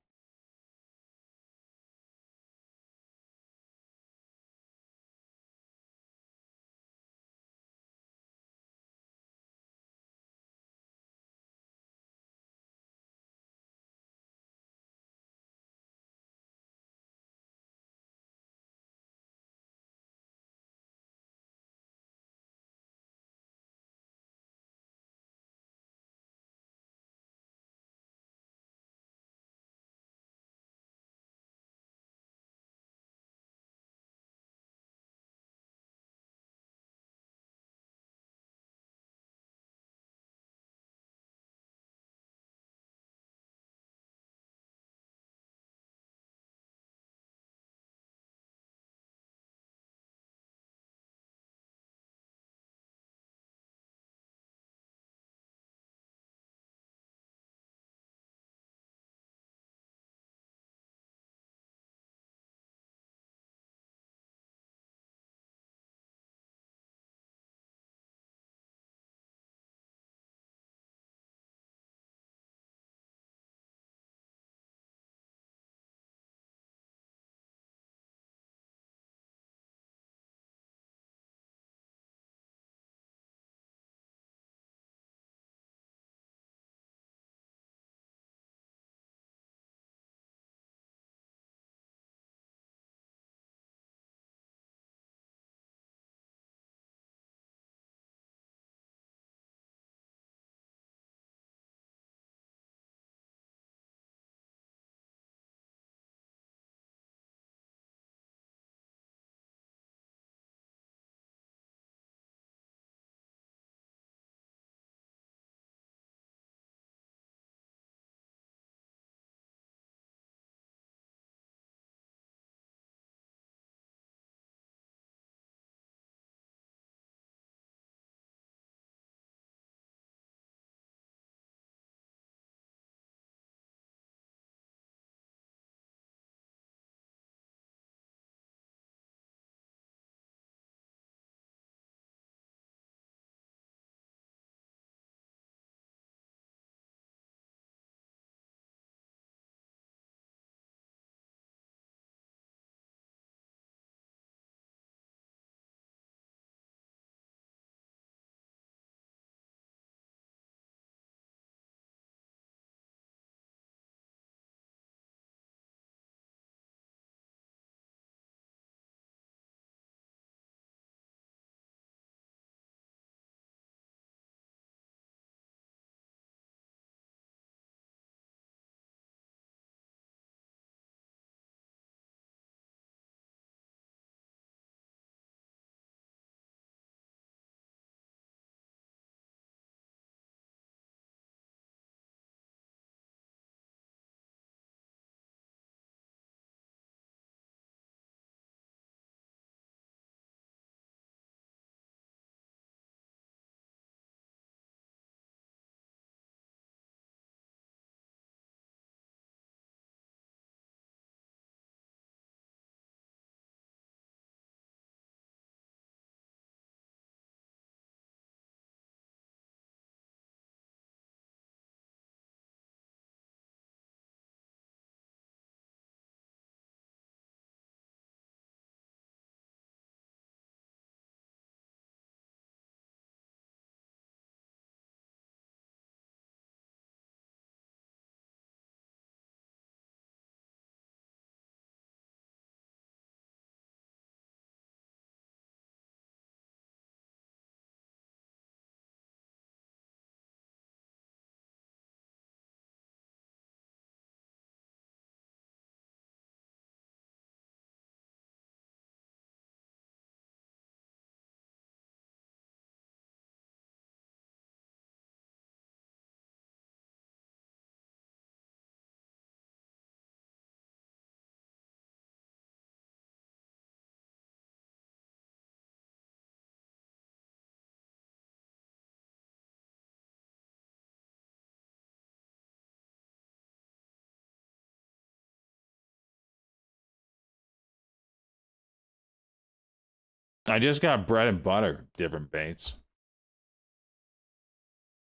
[SPEAKER 1] I just got bread and butter, different baits.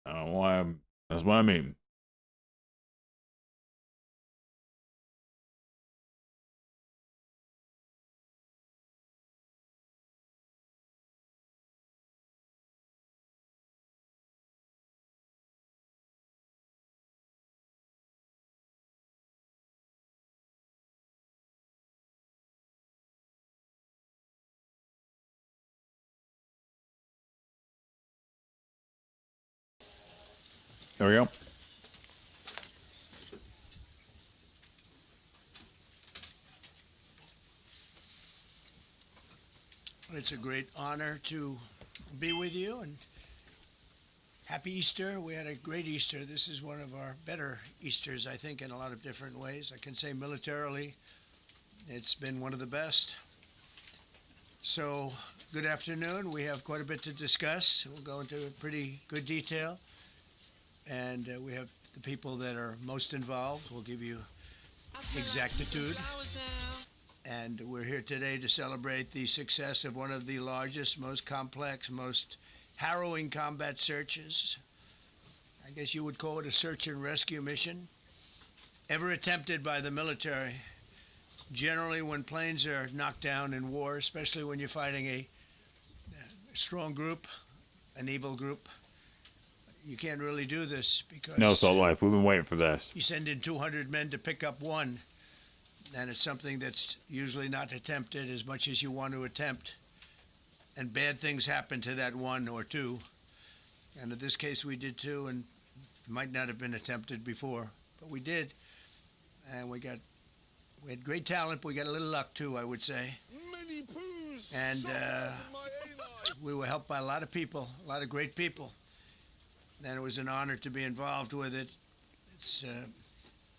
[SPEAKER 1] I don't know why. That's what I mean. There we go.
[SPEAKER 5] It's a great honor to be with you, and happy Easter. We had a great Easter. This is one of our better Easters, I think, in a lot of different ways. I can say militarily, it's been one of the best. So, good afternoon. We have quite a bit to discuss. We'll go into pretty good detail. And we have the people that are most involved. We'll give you exactitude. And we're here today to celebrate the success of one of the largest, most complex, most harrowing combat searches. I guess you would call it a search and rescue mission ever attempted by the military. Generally, when planes are knocked down in war, especially when you're fighting a strong group, an evil group, you can't really do this because...
[SPEAKER 1] No, Salt Life. We've been waiting for this.
[SPEAKER 5] You send in 200 men to pick up one, and it's something that's usually not attempted as much as you want to attempt. And bad things happen to that one or two. And in this case, we did two, and it might not have been attempted before, but we did. And we had great talent, but we got a little luck too, I would say. And we were helped by a lot of people, a lot of great people. And it was an honor to be involved with it. It's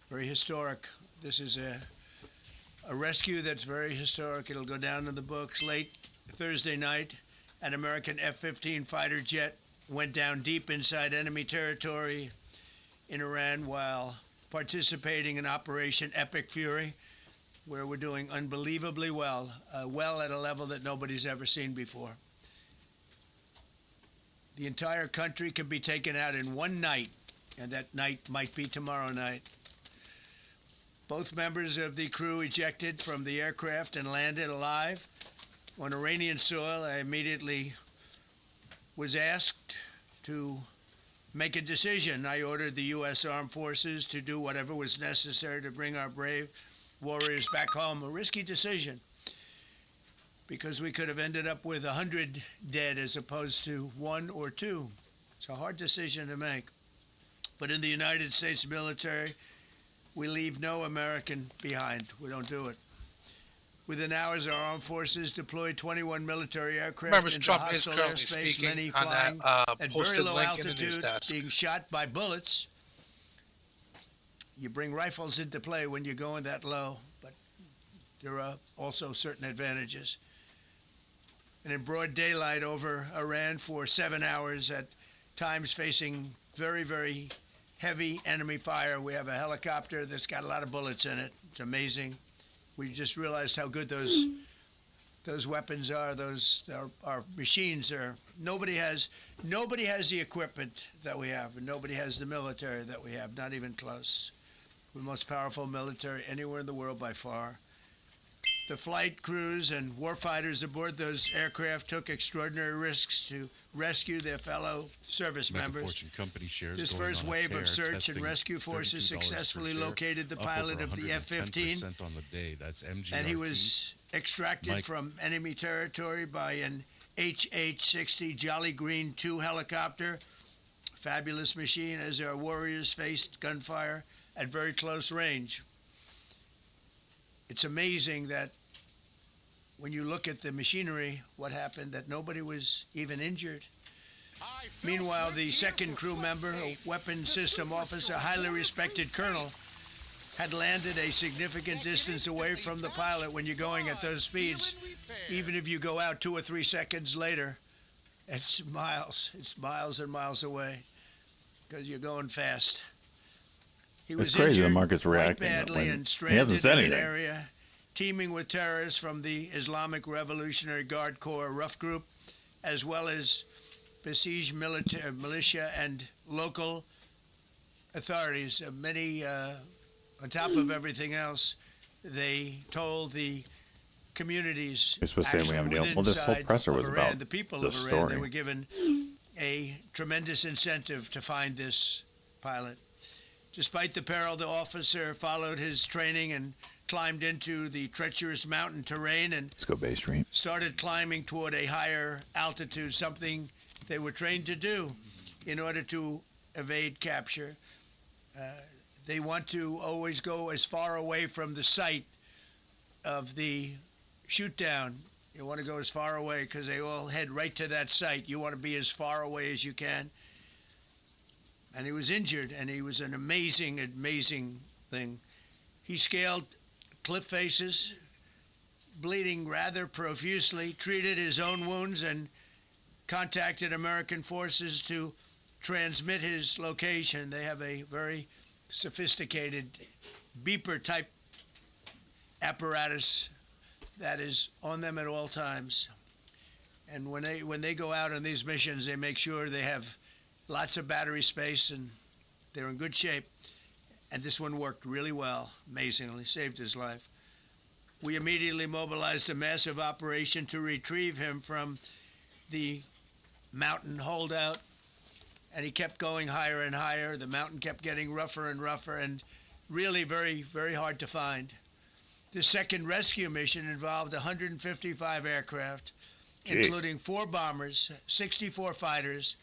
[SPEAKER 5] very historic. This is a rescue that's very historic. It'll go down in the books. Late Thursday night, an American F-15 fighter jet went down deep inside enemy territory in Iran while participating in Operation Epic Fury, where we're doing unbelievably well, well at a level that nobody's ever seen before. The entire country can be taken out in one night, and that night might be tomorrow night. Both members of the crew ejected from the aircraft and landed alive on Iranian soil. I immediately was asked to make a decision. I ordered the U.S. Armed Forces to do whatever was necessary to bring our brave warriors back home. A risky decision, because we could have ended up with 100 dead as opposed to 1 or 2. It's a hard decision to make. But in the United States military, we leave no American behind. We don't do it. Within hours, our armed forces deployed 21 military aircraft
[SPEAKER 11] Members,
[SPEAKER 5] into
[SPEAKER 11] Trump is
[SPEAKER 5] hostile
[SPEAKER 11] currently
[SPEAKER 5] airspace,
[SPEAKER 11] speaking
[SPEAKER 5] many
[SPEAKER 11] on
[SPEAKER 5] flying
[SPEAKER 11] that
[SPEAKER 5] at very
[SPEAKER 11] posted
[SPEAKER 5] low
[SPEAKER 11] link in the news
[SPEAKER 5] altitude,
[SPEAKER 11] desk.
[SPEAKER 5] being shot by bullets. You bring rifles into play when you're going that low, but there are also certain advantages. And in broad daylight over Iran for 7 hours, at times facing very, very heavy enemy fire. We have a helicopter that's got a lot of bullets in it. It's amazing. We just realized how good those weapons are. Those our machines are. Nobody has the equipment that we have, and nobody has the military that we have. Not even close. We're the most powerful military anywhere in the world by far. The flight crews and warfighters aboard those aircraft took extraordinary risks to rescue their fellow service members. This first wave of search and rescue forces successfully located the pilot of the F-15, and he was extracted from enemy territory by an HH-60 Jolly Green II helicopter. Fabulous machine as our warriors faced gunfire at very close range. It's amazing that when you look at the machinery, what happened, that nobody was even injured. Meanwhile, the second crew member, a weapons system officer, highly respected colonel, had landed a significant distance away from the pilot. When you're going at those speeds, even if you go out 2 or 3 seconds later, it's miles and miles away because you're going fast. He was
[SPEAKER 1] it's crazy the
[SPEAKER 5] injured
[SPEAKER 1] market's
[SPEAKER 5] quite
[SPEAKER 1] reacting.
[SPEAKER 5] badly and
[SPEAKER 1] He hasn't said
[SPEAKER 5] stranded in an
[SPEAKER 1] anything.
[SPEAKER 5] area teaming with terrorists from the Islamic Revolutionary Guard Corps rough group, as well as besieged militia and local authorities. Many, on top of everything else, they told the communities.
[SPEAKER 1] You're supposed to say we have a deal. Well, this whole presser was about
[SPEAKER 5] the people
[SPEAKER 1] the
[SPEAKER 5] of Iran.
[SPEAKER 1] story.
[SPEAKER 5] They were given a tremendous incentive to find this pilot. Despite the peril, the officer followed his training and climbed into the treacherous mountain terrain and
[SPEAKER 1] Let's go base stream.
[SPEAKER 5] started climbing toward a higher altitude, something they were trained to do in order to evade capture. They want to always go as far away from the site of the shoot down. You want to go as far away because they all head right to that site. You want to be as far away as you can. And he was injured, and he was an amazing, amazing thing. He scaled cliff faces, bleeding rather profusely, treated his own wounds, and contacted American forces to transmit his location. They have a very sophisticated beeper-type apparatus that is on them at all times. And when they go out on these missions, they make sure they have lots of battery space and they're in good shape. And this one worked really well, amazingly, saved his life. We immediately mobilized a massive operation to retrieve him from the mountain holdout, and he kept going higher and higher. The mountain kept getting rougher and rougher and really very, very hard to find. The second rescue mission involved 155 aircraft, including 4 bombers, 64 fighters,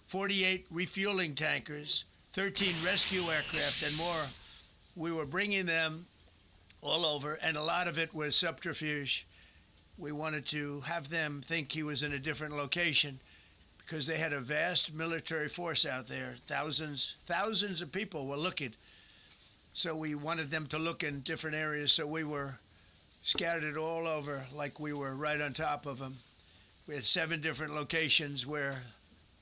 [SPEAKER 5] 48 refueling tankers, 13 rescue aircraft, and more. We were bringing them all over, and a lot of it was subterfuge. We wanted to have them think he was in a different location because they had a vast military force out there. Thousands of people were looking. So we wanted them to look in different areas, so we were scattered all over like we were right on top of them. We had 7 different locations where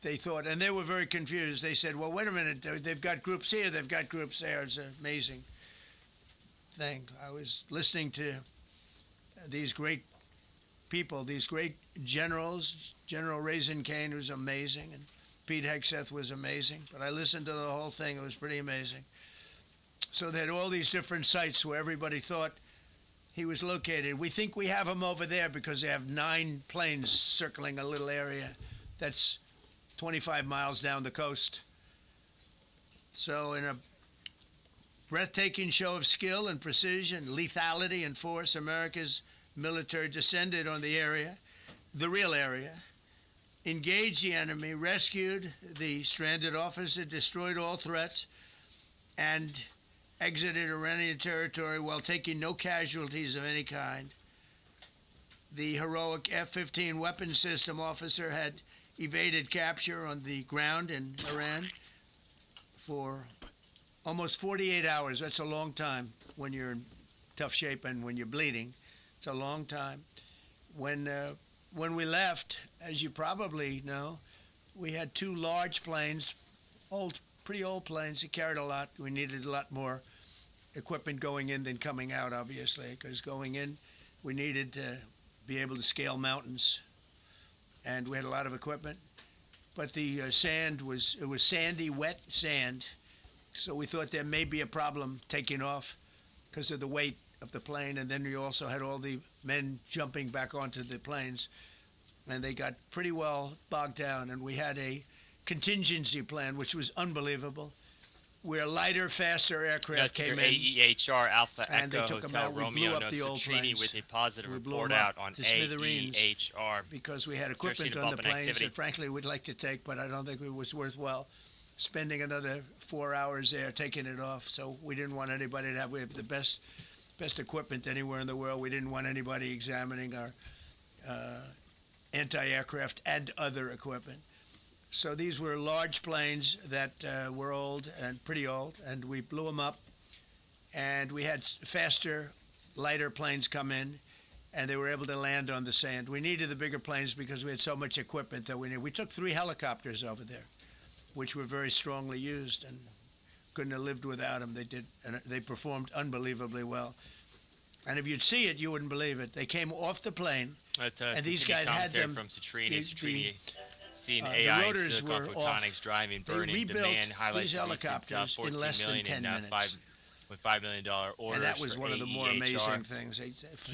[SPEAKER 5] they thought, and they were very confused. They said, well, wait a minute, they've got groups here, they've got groups there. It's an amazing thing. I was listening to these great people, these great generals. General Raisin Kane was amazing, and Pete Hegseth was amazing. But I listened to the whole thing. It was pretty amazing. So they had all these different sites where everybody thought he was located. We think we have him over there because they have 9 planes circling a little area that's 25 miles down the coast. So in a breathtaking show of skill and precision, lethality and force, America's military descended on the area, the real area, engaged the enemy, rescued the stranded officer, destroyed all threats, and exited Iranian territory while taking no casualties of any kind. The heroic F-15 weapon system officer had evaded capture on the ground in Iran for almost 48 hours. That's a long time when you're in tough shape and when you're bleeding. It's a long time. When we left, as you probably know, we had 2 large planes, pretty old planes that carried a lot. We needed a lot more equipment going in than coming out, obviously, because going in, we needed to be able to scale mountains, and we had a lot of equipment. But the sand was sandy, wet sand, so we thought there may be a problem taking off because of the weight of the plane, and then we also had all the men jumping back onto the planes, and they got pretty well bogged down, and we had a contingency plan, which was unbelievable, where lighter, faster aircraft came in.
[SPEAKER 7] AEHR Alpha
[SPEAKER 5] and
[SPEAKER 7] Echo
[SPEAKER 5] they took them
[SPEAKER 7] Hotel
[SPEAKER 5] out. We
[SPEAKER 7] Romeo
[SPEAKER 5] blew up the old
[SPEAKER 7] Nostrini
[SPEAKER 5] planes.
[SPEAKER 7] with a positive
[SPEAKER 5] We blew
[SPEAKER 7] report
[SPEAKER 5] them up
[SPEAKER 7] out on
[SPEAKER 5] to smithereens
[SPEAKER 7] AEHR.
[SPEAKER 5] because we had equipment
[SPEAKER 7] Searching
[SPEAKER 5] on the
[SPEAKER 7] above an
[SPEAKER 5] planes
[SPEAKER 7] activity.
[SPEAKER 5] that frankly we'd like to take, but I don't think it was worthwhile spending another 4 hours there taking it off. So we didn't want anybody to have, we have the best equipment anywhere in the world. We didn't want anybody examining our anti-aircraft and other equipment. So these were large planes that were old and pretty old, and we blew them up, and we had faster, lighter planes come in, and they were able to land on the sand. We needed the bigger planes because we had so much equipment that we needed. We took 3 helicopters over there, which were very strongly used and couldn't have lived without them. They did, and they performed unbelievably well. And if you'd see it, you wouldn't believe it. They came off the plane, and these guys had them.
[SPEAKER 7] From Citrini, seeing
[SPEAKER 5] the
[SPEAKER 7] AI and
[SPEAKER 5] rotors
[SPEAKER 7] silicon
[SPEAKER 5] were
[SPEAKER 7] photonics
[SPEAKER 5] off.
[SPEAKER 7] driving,
[SPEAKER 5] They
[SPEAKER 7] burning
[SPEAKER 5] rebuilt
[SPEAKER 7] demand highlights
[SPEAKER 5] these helicopters in less than 10 minutes.
[SPEAKER 7] $5 million orders.
[SPEAKER 5] And that was
[SPEAKER 7] for
[SPEAKER 5] one of the more
[SPEAKER 7] AEHR.
[SPEAKER 5] amazing things.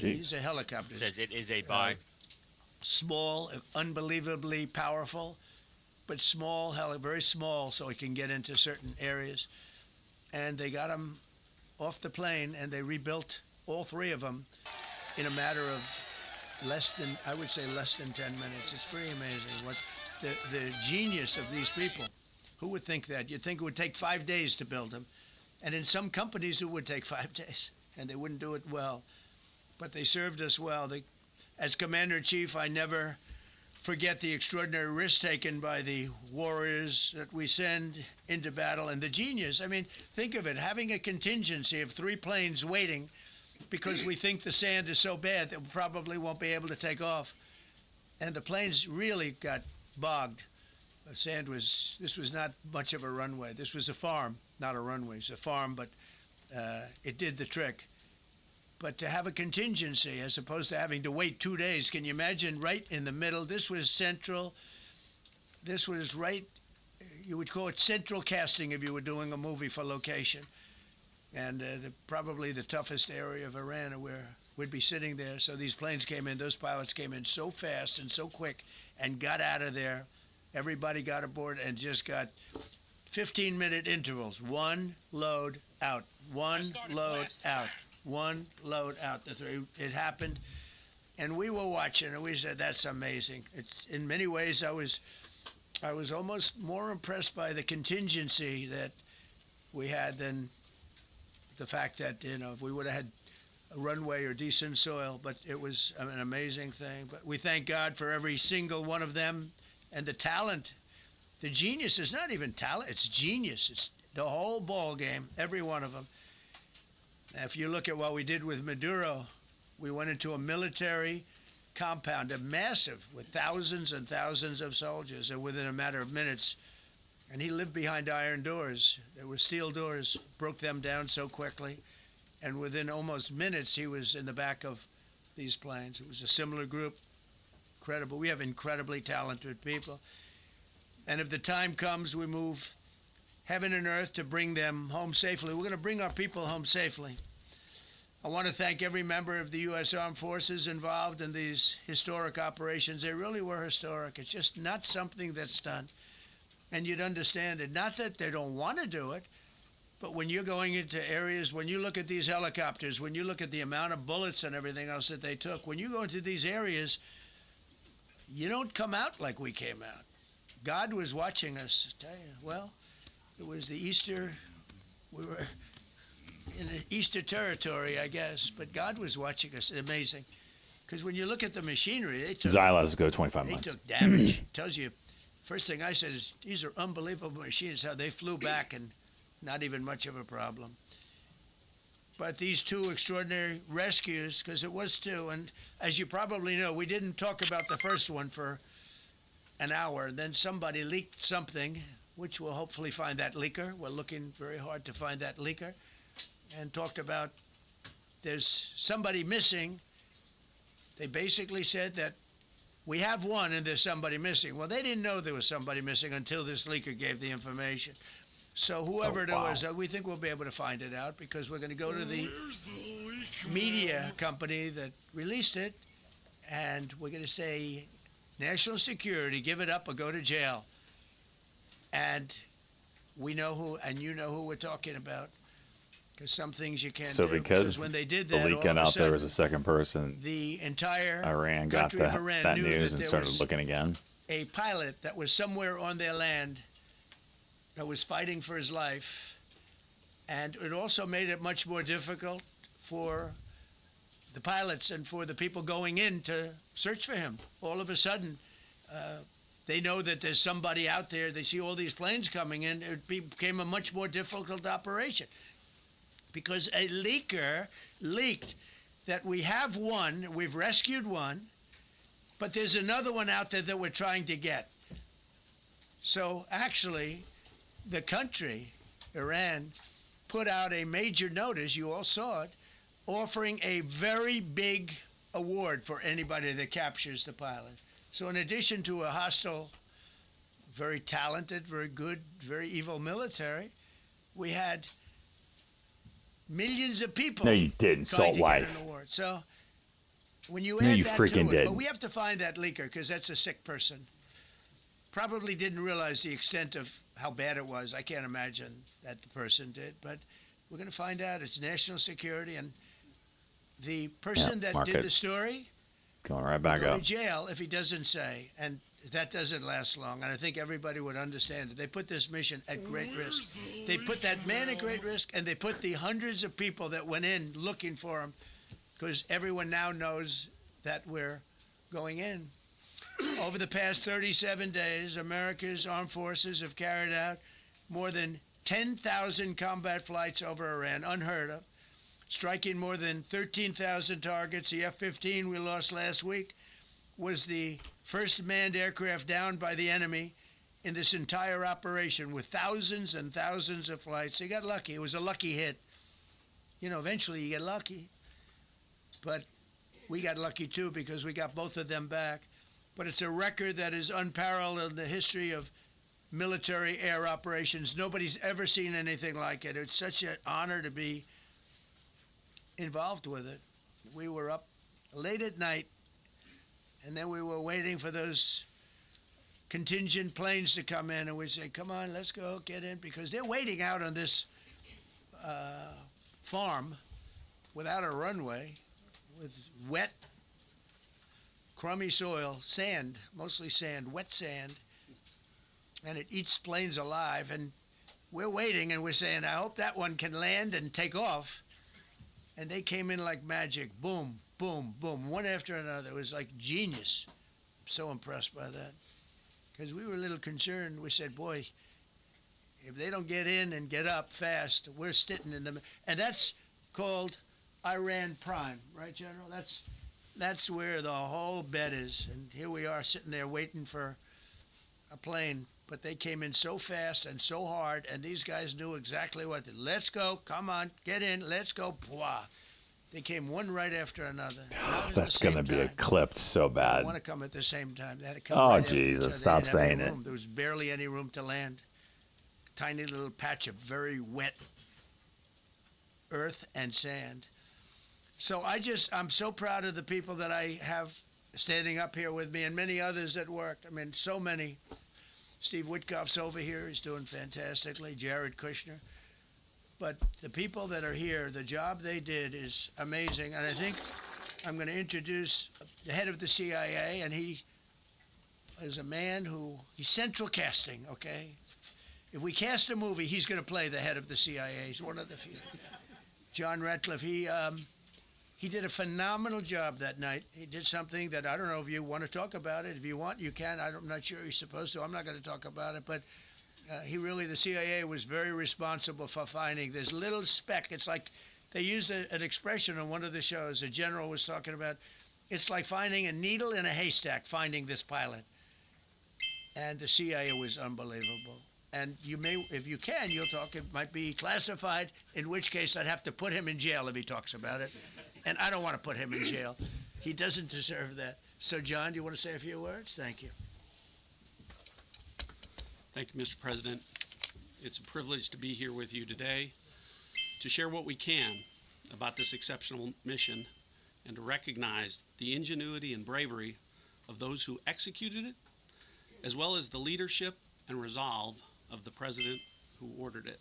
[SPEAKER 5] These are helicopters.
[SPEAKER 7] Says it is a buy.
[SPEAKER 5] Small, unbelievably powerful, but small, very small, so it can get into certain areas. And they got them off the plane, and they rebuilt all three of them in a matter of less than 10 minutes. It's pretty amazing what the genius of these people. Who would think that? You'd think it would take 5 days to build them. And in some companies, it would take 5 days, and they wouldn't do it well. But they served us well. As Commander-in-Chief, I never forget the extraordinary risk taken by the warriors that we send into battle, and the genius. I mean, think of it, having a contingency of 3 planes waiting because we think the sand is so bad that we probably won't be able to take off. And the planes really got bogged. This was not much of a runway. This was a farm, not a runway. It's a farm, but it did the trick. But to have a contingency as opposed to having to wait 2 days, can you imagine right in the middle? This was central. This was right, you would call it central casting if you were doing a movie for location. And probably the toughest area of Iran where we'd be sitting there. So these planes came in, those pilots came in so fast and so quick and got out of there. Everybody got aboard and just got 15-minute intervals. One load out, one load out, one load out. It happened, and we were watching, and we said, "That's amazing." It's in many ways, I was almost more impressed by the contingency that we had than the fact that if we would have had a runway or decent soil. But it was an amazing thing. But we thank God for every single one of them. And the talent, the genius is not even talent, it's genius. It's the whole ball game, every one of them. If you look at what we did with Maduro, we went into a military compound, a massive, with thousands and thousands of soldiers, and within a matter of minutes, and he lived behind iron doors. There were steel doors, broke them down so quickly, and within almost minutes, he was in the back of these planes. It was a similar group. Incredible. We have incredibly talented people. And if the time comes, we move heaven and earth to bring them home safely. We're going to bring our people home safely. I want to thank every member of the U.S. Armed Forces involved in these historic operations. They really were historic. It's just not something that's done. And you'd understand it. Not that they don't want to do it, but when you're going into areas, when you look at these helicopters, when you look at the amount of bullets and everything else that they took, when you go into these areas, you don't come out like we came out. God was watching us. I tell you, well, it was the Easter, we were in the Easter territory, I guess, but God was watching us. Amazing. Because when you look at the machinery, they took,
[SPEAKER 1] Xylas go 25
[SPEAKER 5] they
[SPEAKER 1] months.
[SPEAKER 5] took damage. Tells you, first thing I said is, these are unbelievable machines, how they flew back and not even much of a problem. But these 2 extraordinary rescues, because it was 2, and as you probably know, we didn't talk about the first one for an hour. And then somebody leaked something, which we'll hopefully find that leaker. We're looking very hard to find that leaker. And talked about there's somebody missing. They basically said that we have one and there's somebody missing. Well, they didn't know there was somebody missing until this leaker gave the information. So whoever it was, we think we'll be able to find it out because we're going to go to the media company that released it, and we're going to say, national security, give it up or go to jail. And we know who, and you know who we're talking about, because some things you can't
[SPEAKER 1] So
[SPEAKER 5] do.
[SPEAKER 1] because
[SPEAKER 5] when they did
[SPEAKER 1] the
[SPEAKER 5] that,
[SPEAKER 1] leak
[SPEAKER 5] all
[SPEAKER 1] got
[SPEAKER 5] of a
[SPEAKER 1] out, there was
[SPEAKER 5] sudden,
[SPEAKER 1] a second person.
[SPEAKER 5] the entire
[SPEAKER 1] Iran got
[SPEAKER 5] country of Iran
[SPEAKER 1] that
[SPEAKER 5] knew
[SPEAKER 1] news
[SPEAKER 5] that
[SPEAKER 1] and
[SPEAKER 5] there
[SPEAKER 1] started
[SPEAKER 5] was
[SPEAKER 1] looking again.
[SPEAKER 5] a pilot that was somewhere on their land that was fighting for his life, and it also made it much more difficult for the pilots and for the people going in to search for him. All of a sudden, they know that there's somebody out there. They see all these planes coming in. It became a much more difficult operation because a leaker leaked that we have one, we've rescued one, but there's another one out there that we're trying to get. So actually, the country, Iran, put out a major notice, you all saw it, offering a very big award for anybody that captures the pilot. So in addition to a hostile, very talented, very good, very evil military, we had millions of people.
[SPEAKER 1] No, you didn't,
[SPEAKER 5] trying
[SPEAKER 1] Salt
[SPEAKER 5] to get
[SPEAKER 1] Wife.
[SPEAKER 5] an award. So when you
[SPEAKER 1] No,
[SPEAKER 5] add
[SPEAKER 1] you
[SPEAKER 5] that
[SPEAKER 1] freaking
[SPEAKER 5] to it,
[SPEAKER 1] did.
[SPEAKER 5] but we have to find that leaker because that's a sick person. Probably didn't realize the extent of how bad it was. I can't imagine that the person did, but we're going to find out. It's national security, and the person that
[SPEAKER 1] mark
[SPEAKER 5] did
[SPEAKER 1] it.
[SPEAKER 5] the story
[SPEAKER 1] Going right back
[SPEAKER 5] go
[SPEAKER 1] up.
[SPEAKER 5] to jail if he doesn't say, and that doesn't last long. And I think everybody would understand it. They put this mission at great risk. They put that man at great risk, and they put the hundreds of people that went in looking for him, because everyone now knows that we're going in. Over the past 37 days, America's armed forces have carried out more than 10,000 combat flights over Iran, unheard of, striking more than 13,000 targets. The F-15 we lost last week was the first manned aircraft downed by the enemy in this entire operation, with thousands and thousands of flights. They got lucky. It was a lucky hit. You know, eventually you get lucky. But we got lucky too because we got both of them back. But it's a record that is unparalleled in the history of military air operations. Nobody's ever seen anything like it. It's such an honor to be involved with it. We were up late at night, and then we were waiting for those contingent planes to come in, and we say, come on, let's go, get in, because they're waiting out on this farm without a runway, with wet, crummy soil, sand, mostly sand, wet sand, and it eats planes alive. And we're waiting, and we're saying, I hope that one can land and take off. And they came in like magic, boom, boom, boom, one after another. It was like genius. I'm so impressed by that, because we were a little concerned. We said, boy, if they don't get in and get up fast, we're sitting in them. And that's called Iran Prime, right, General? That's where the whole bet is. And here we are sitting there waiting for a plane. But they came in so fast and so hard, and these guys knew exactly what to do. Let's go. Come on. Get in. Let's go. Pwah. They came one right after another.
[SPEAKER 1] That's going to be clipped so
[SPEAKER 5] They
[SPEAKER 1] bad.
[SPEAKER 5] want to come at the same time. They had to come
[SPEAKER 1] Oh,
[SPEAKER 5] right after each
[SPEAKER 1] Jesus,
[SPEAKER 5] other. They
[SPEAKER 1] stop
[SPEAKER 5] didn't have any
[SPEAKER 1] saying it.
[SPEAKER 5] room. There was barely any room to land. Tiny little patch of very wet earth and sand. So I'm so proud of the people that I have standing up here with me, and many others that worked. I mean, so many. Steve Witkoff's over here. He's doing fantastically. Jared Kushner. But the people that are here, the job they did is amazing. And I think I'm going to introduce the head of the CIA, and he is a man he's central casting, okay? If we cast a movie, he's going to play the head of the CIA. He's one of the few. John Ratcliffe, he did a phenomenal job that night. He did something that I don't know if you want to talk about it. If you want, you can. I'm not sure you're supposed to. I'm not going to talk about it. But the CIA was very responsible for finding this little speck. It's like they used an expression on one of the shows. A general was talking about, it's like finding a needle in a haystack, finding this pilot. And the CIA was unbelievable. And you may, if you can, you'll talk. It might be classified, in which case I'd have to put him in jail if he talks about it. And I don't want to put him in jail. He doesn't deserve that. So, John, do you want to say a few words? Thank you.
[SPEAKER 14] Thank you, Mr. President. It's a privilege to be here with you today to share what we can about this exceptional mission and to recognize the ingenuity and bravery of those who executed it, as well as the leadership and resolve of the President who ordered it.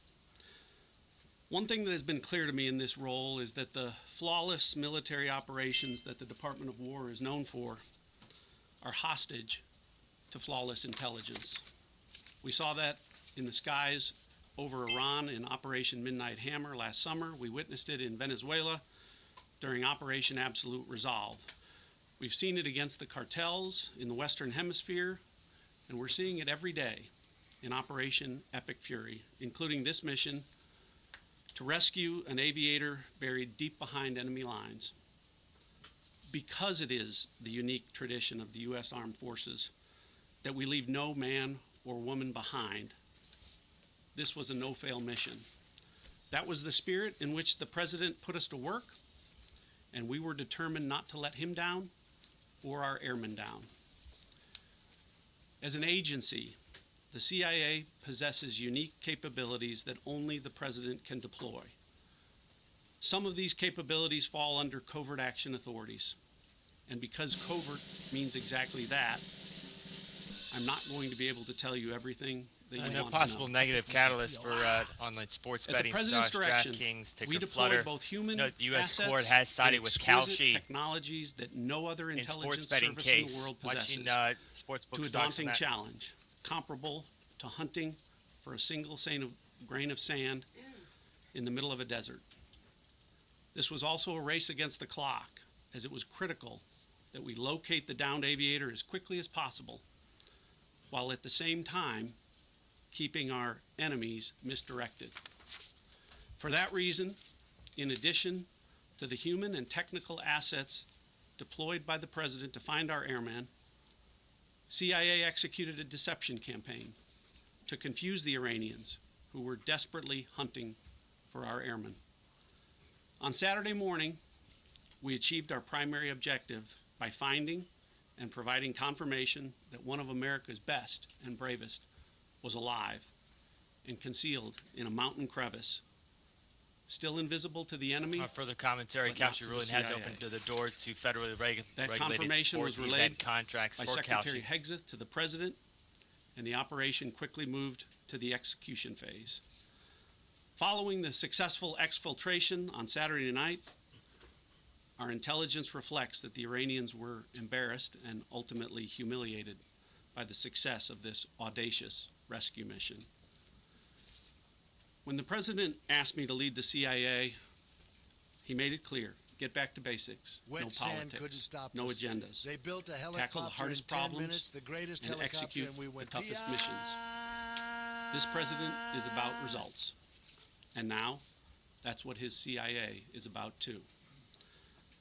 [SPEAKER 14] One thing that has been clear to me in this role is that the flawless military operations that the Department of War is known for are hostage to flawless intelligence. We saw that in the skies over Iran in Operation Midnight Hammer last summer. We witnessed it in Venezuela during Operation Absolute Resolve. We've seen it against the cartels in the Western Hemisphere, and we're seeing it every day in Operation Epic Fury, including this mission to rescue an aviator buried deep behind enemy lines. Because it is the unique tradition of the U.S. Armed Forces that we leave no man or woman behind, this was a no-fail mission. That was the spirit in which the President put us to work, and we were determined not to let him down or our airmen down. As an agency, the CIA possesses unique capabilities that only the President can deploy. Some of these capabilities fall under covert action authorities. And because covert means exactly that, I'm not going to be able to tell you everything that you want to know.
[SPEAKER 7] Possible negative catalyst for online sports
[SPEAKER 14] At
[SPEAKER 7] betting
[SPEAKER 14] the President's
[SPEAKER 7] stars,
[SPEAKER 14] direction,
[SPEAKER 7] DraftKings,
[SPEAKER 14] we
[SPEAKER 7] Ticker
[SPEAKER 14] deploy
[SPEAKER 7] Flutter.
[SPEAKER 14] both human
[SPEAKER 7] Note the U.S.
[SPEAKER 14] assets
[SPEAKER 7] court has sided
[SPEAKER 14] and
[SPEAKER 7] with
[SPEAKER 14] exquisite
[SPEAKER 7] Kalshi
[SPEAKER 14] technologies that no other
[SPEAKER 7] in sports
[SPEAKER 14] intelligence
[SPEAKER 7] betting
[SPEAKER 14] service
[SPEAKER 7] case.
[SPEAKER 14] in the world possesses,
[SPEAKER 7] Watching sports
[SPEAKER 14] to a
[SPEAKER 7] books stocks
[SPEAKER 14] daunting
[SPEAKER 7] on that.
[SPEAKER 14] challenge, comparable to hunting for a single grain of sand in the middle of a desert. This was also a race against the clock, as it was critical that we locate the downed aviator as quickly as possible, while at the same time keeping our enemies misdirected. For that reason, in addition to the human and technical assets deployed by the President to find our airmen, CIA executed a deception campaign to confuse the Iranians who were desperately hunting for our airmen. On Saturday morning, we achieved our primary objective by finding and providing confirmation that one of America's best and bravest was alive and concealed in a mountain crevice, still invisible to the enemy.
[SPEAKER 7] Further commentary,
[SPEAKER 14] but not
[SPEAKER 7] Kalshi
[SPEAKER 14] to the
[SPEAKER 7] ruling has
[SPEAKER 14] CIA.
[SPEAKER 7] opened to the door to federally
[SPEAKER 14] That
[SPEAKER 7] regulated
[SPEAKER 14] confirmation
[SPEAKER 7] sports
[SPEAKER 14] was relayed
[SPEAKER 7] event contracts
[SPEAKER 14] by
[SPEAKER 7] for
[SPEAKER 14] Secretary
[SPEAKER 7] Kalshi.
[SPEAKER 14] Hegseth to the President, and the operation quickly moved to the execution phase. Following the successful exfiltration on Saturday night, our intelligence reflects that the Iranians were embarrassed and ultimately humiliated by the success of this audacious rescue mission. When the President asked me to lead the CIA, he made it clear: get back to basics,
[SPEAKER 15] Wet
[SPEAKER 14] no
[SPEAKER 15] sand
[SPEAKER 14] politics,
[SPEAKER 15] couldn't stop
[SPEAKER 14] no
[SPEAKER 15] us.
[SPEAKER 14] agendas.
[SPEAKER 15] They built a helicopter
[SPEAKER 14] Tackle the hardest
[SPEAKER 15] in 10
[SPEAKER 14] problems
[SPEAKER 15] minutes, the greatest
[SPEAKER 14] and
[SPEAKER 15] helicopter,
[SPEAKER 14] execute
[SPEAKER 15] and we
[SPEAKER 14] the
[SPEAKER 15] went
[SPEAKER 14] toughest
[SPEAKER 15] "Pia!"
[SPEAKER 14] missions. This President is about results. And now, that's what his CIA is about too.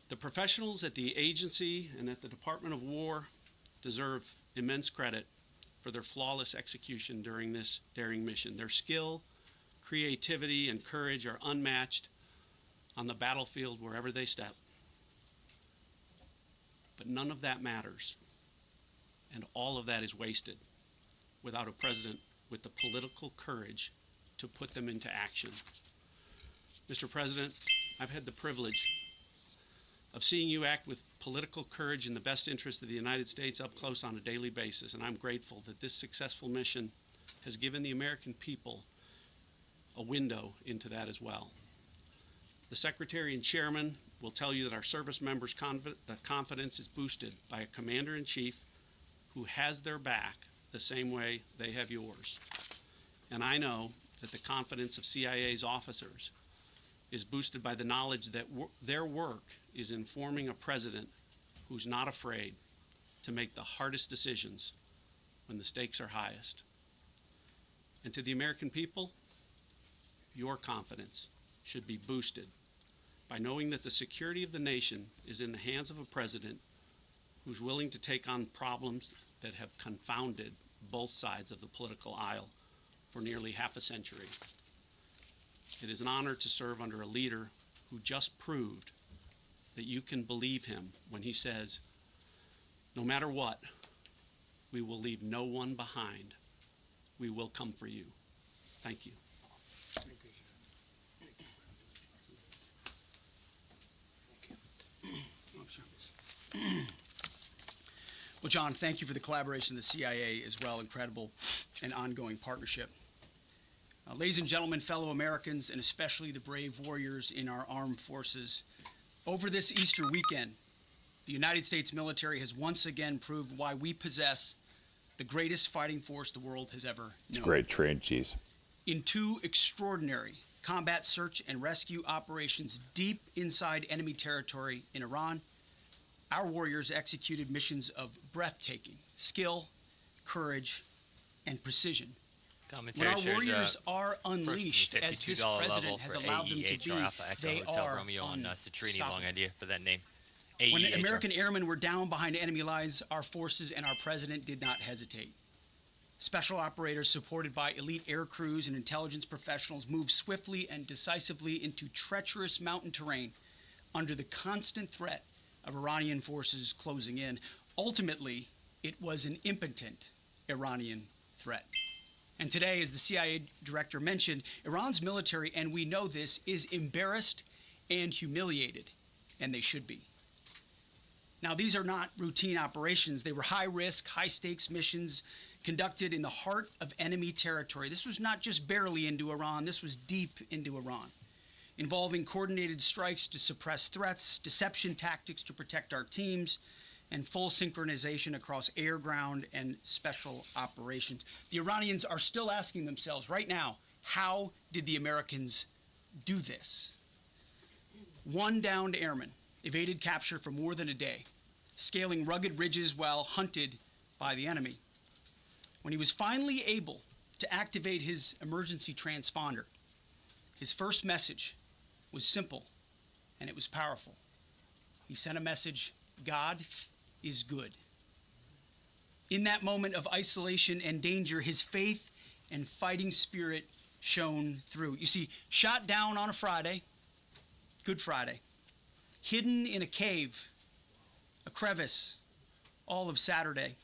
[SPEAKER 14] The professionals at the agency and at the Department of War deserve immense credit for their flawless execution during this daring mission. Their skill, creativity, and courage are unmatched on the battlefield wherever they step. But none of that matters, and all of that is wasted without a president with the political courage to put them into action. Mr. President, I've had the privilege of seeing you act with political courage in the best interest of the United States up close on a daily basis, and I'm grateful that this successful mission has given the American people a window into that as well. The Secretary and Chairman will tell you that our service members' confidence is boosted by a Commander-in-Chief who has their back the same way they have yours. And I know that the confidence of CIA's officers is boosted by the knowledge that their work is informing a president who's not afraid to make the hardest decisions when the stakes are highest. And to the American people, your confidence should be boosted by knowing that the security of the nation is in the hands of a president who's willing to take on problems that have confounded both sides of the political aisle for nearly half a century. It is an honor to serve under a leader who just proved that you can believe him when he says, no matter what, we will leave no one behind. We will come for you. Thank you.
[SPEAKER 16] Well, John, thank you for the collaboration of the CIA as well. Incredible and ongoing partnership. Ladies and gentlemen, fellow Americans, and especially the brave warriors in our armed forces, over this Easter weekend, the United States military has once again proved why we possess the greatest fighting force the world has ever known.
[SPEAKER 1] It's great trade cheese.
[SPEAKER 16] In two extraordinary combat search and rescue operations deep inside enemy territory in Iran, our warriors executed missions of breathtaking skill, courage, and precision. When our warriors are unleashed, as this president has allowed them to be, they are unstoppable.
[SPEAKER 7] Long idea for that name.
[SPEAKER 16] When American airmen were down behind enemy lines, our forces and our president did not hesitate. Special operators supported by elite air crews and intelligence professionals moved swiftly and decisively into treacherous mountain terrain, under the constant threat of Iranian forces closing in. Ultimately, it was an impotent Iranian threat. And today, as the CIA director mentioned, Iran's military, and we know this, is embarrassed and humiliated, and they should be. Now, these are not routine operations. They were high-risk, high-stakes missions conducted in the heart of enemy territory. This was not just barely into Iran, this was deep into Iran, involving coordinated strikes to suppress threats, deception tactics to protect our teams, and full synchronization across air, ground, and special operations. The Iranians are still asking themselves right now, how did the Americans do this? One downed airman evaded capture for more than a day, scaling rugged ridges while hunted by the enemy. When he was finally able to activate his emergency transponder, his first message was simple, and it was powerful. He sent a message, God is good. In that moment of isolation and danger, his faith and fighting spirit shone through. You see, shot down on a Friday, Good Friday, hidden in a cave, a crevice, all of Saturday,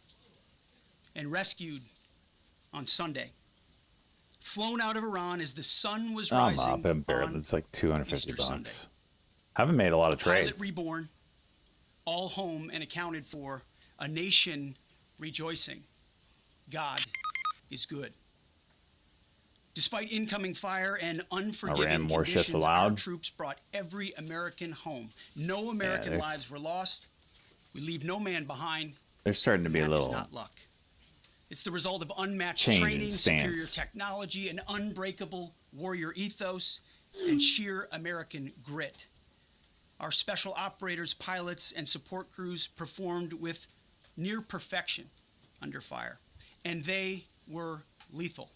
[SPEAKER 16] and rescued on Sunday. Flown out of Iran as the sun was
[SPEAKER 1] I'm
[SPEAKER 16] rising.
[SPEAKER 1] up and barely. It's like 250 bucks. Haven't made a lot of
[SPEAKER 16] Pilot
[SPEAKER 1] trades.
[SPEAKER 16] reborn, all home and accounted for, a nation rejoicing. God is good. Despite incoming fire and unforgiving
[SPEAKER 1] Iran more ships
[SPEAKER 16] conditions, our
[SPEAKER 1] allowed.
[SPEAKER 16] troops brought every American home. No American
[SPEAKER 1] there's-
[SPEAKER 16] lives were lost. We leave no man behind.
[SPEAKER 1] There's starting to be a
[SPEAKER 16] That is
[SPEAKER 1] little
[SPEAKER 16] not luck. It's the result of unmatched
[SPEAKER 1] change in
[SPEAKER 16] training, superior
[SPEAKER 1] stance.
[SPEAKER 16] technology, an unbreakable warrior ethos, and sheer American grit. Our special operators, pilots, and support crews performed with near perfection under fire, and they were lethal.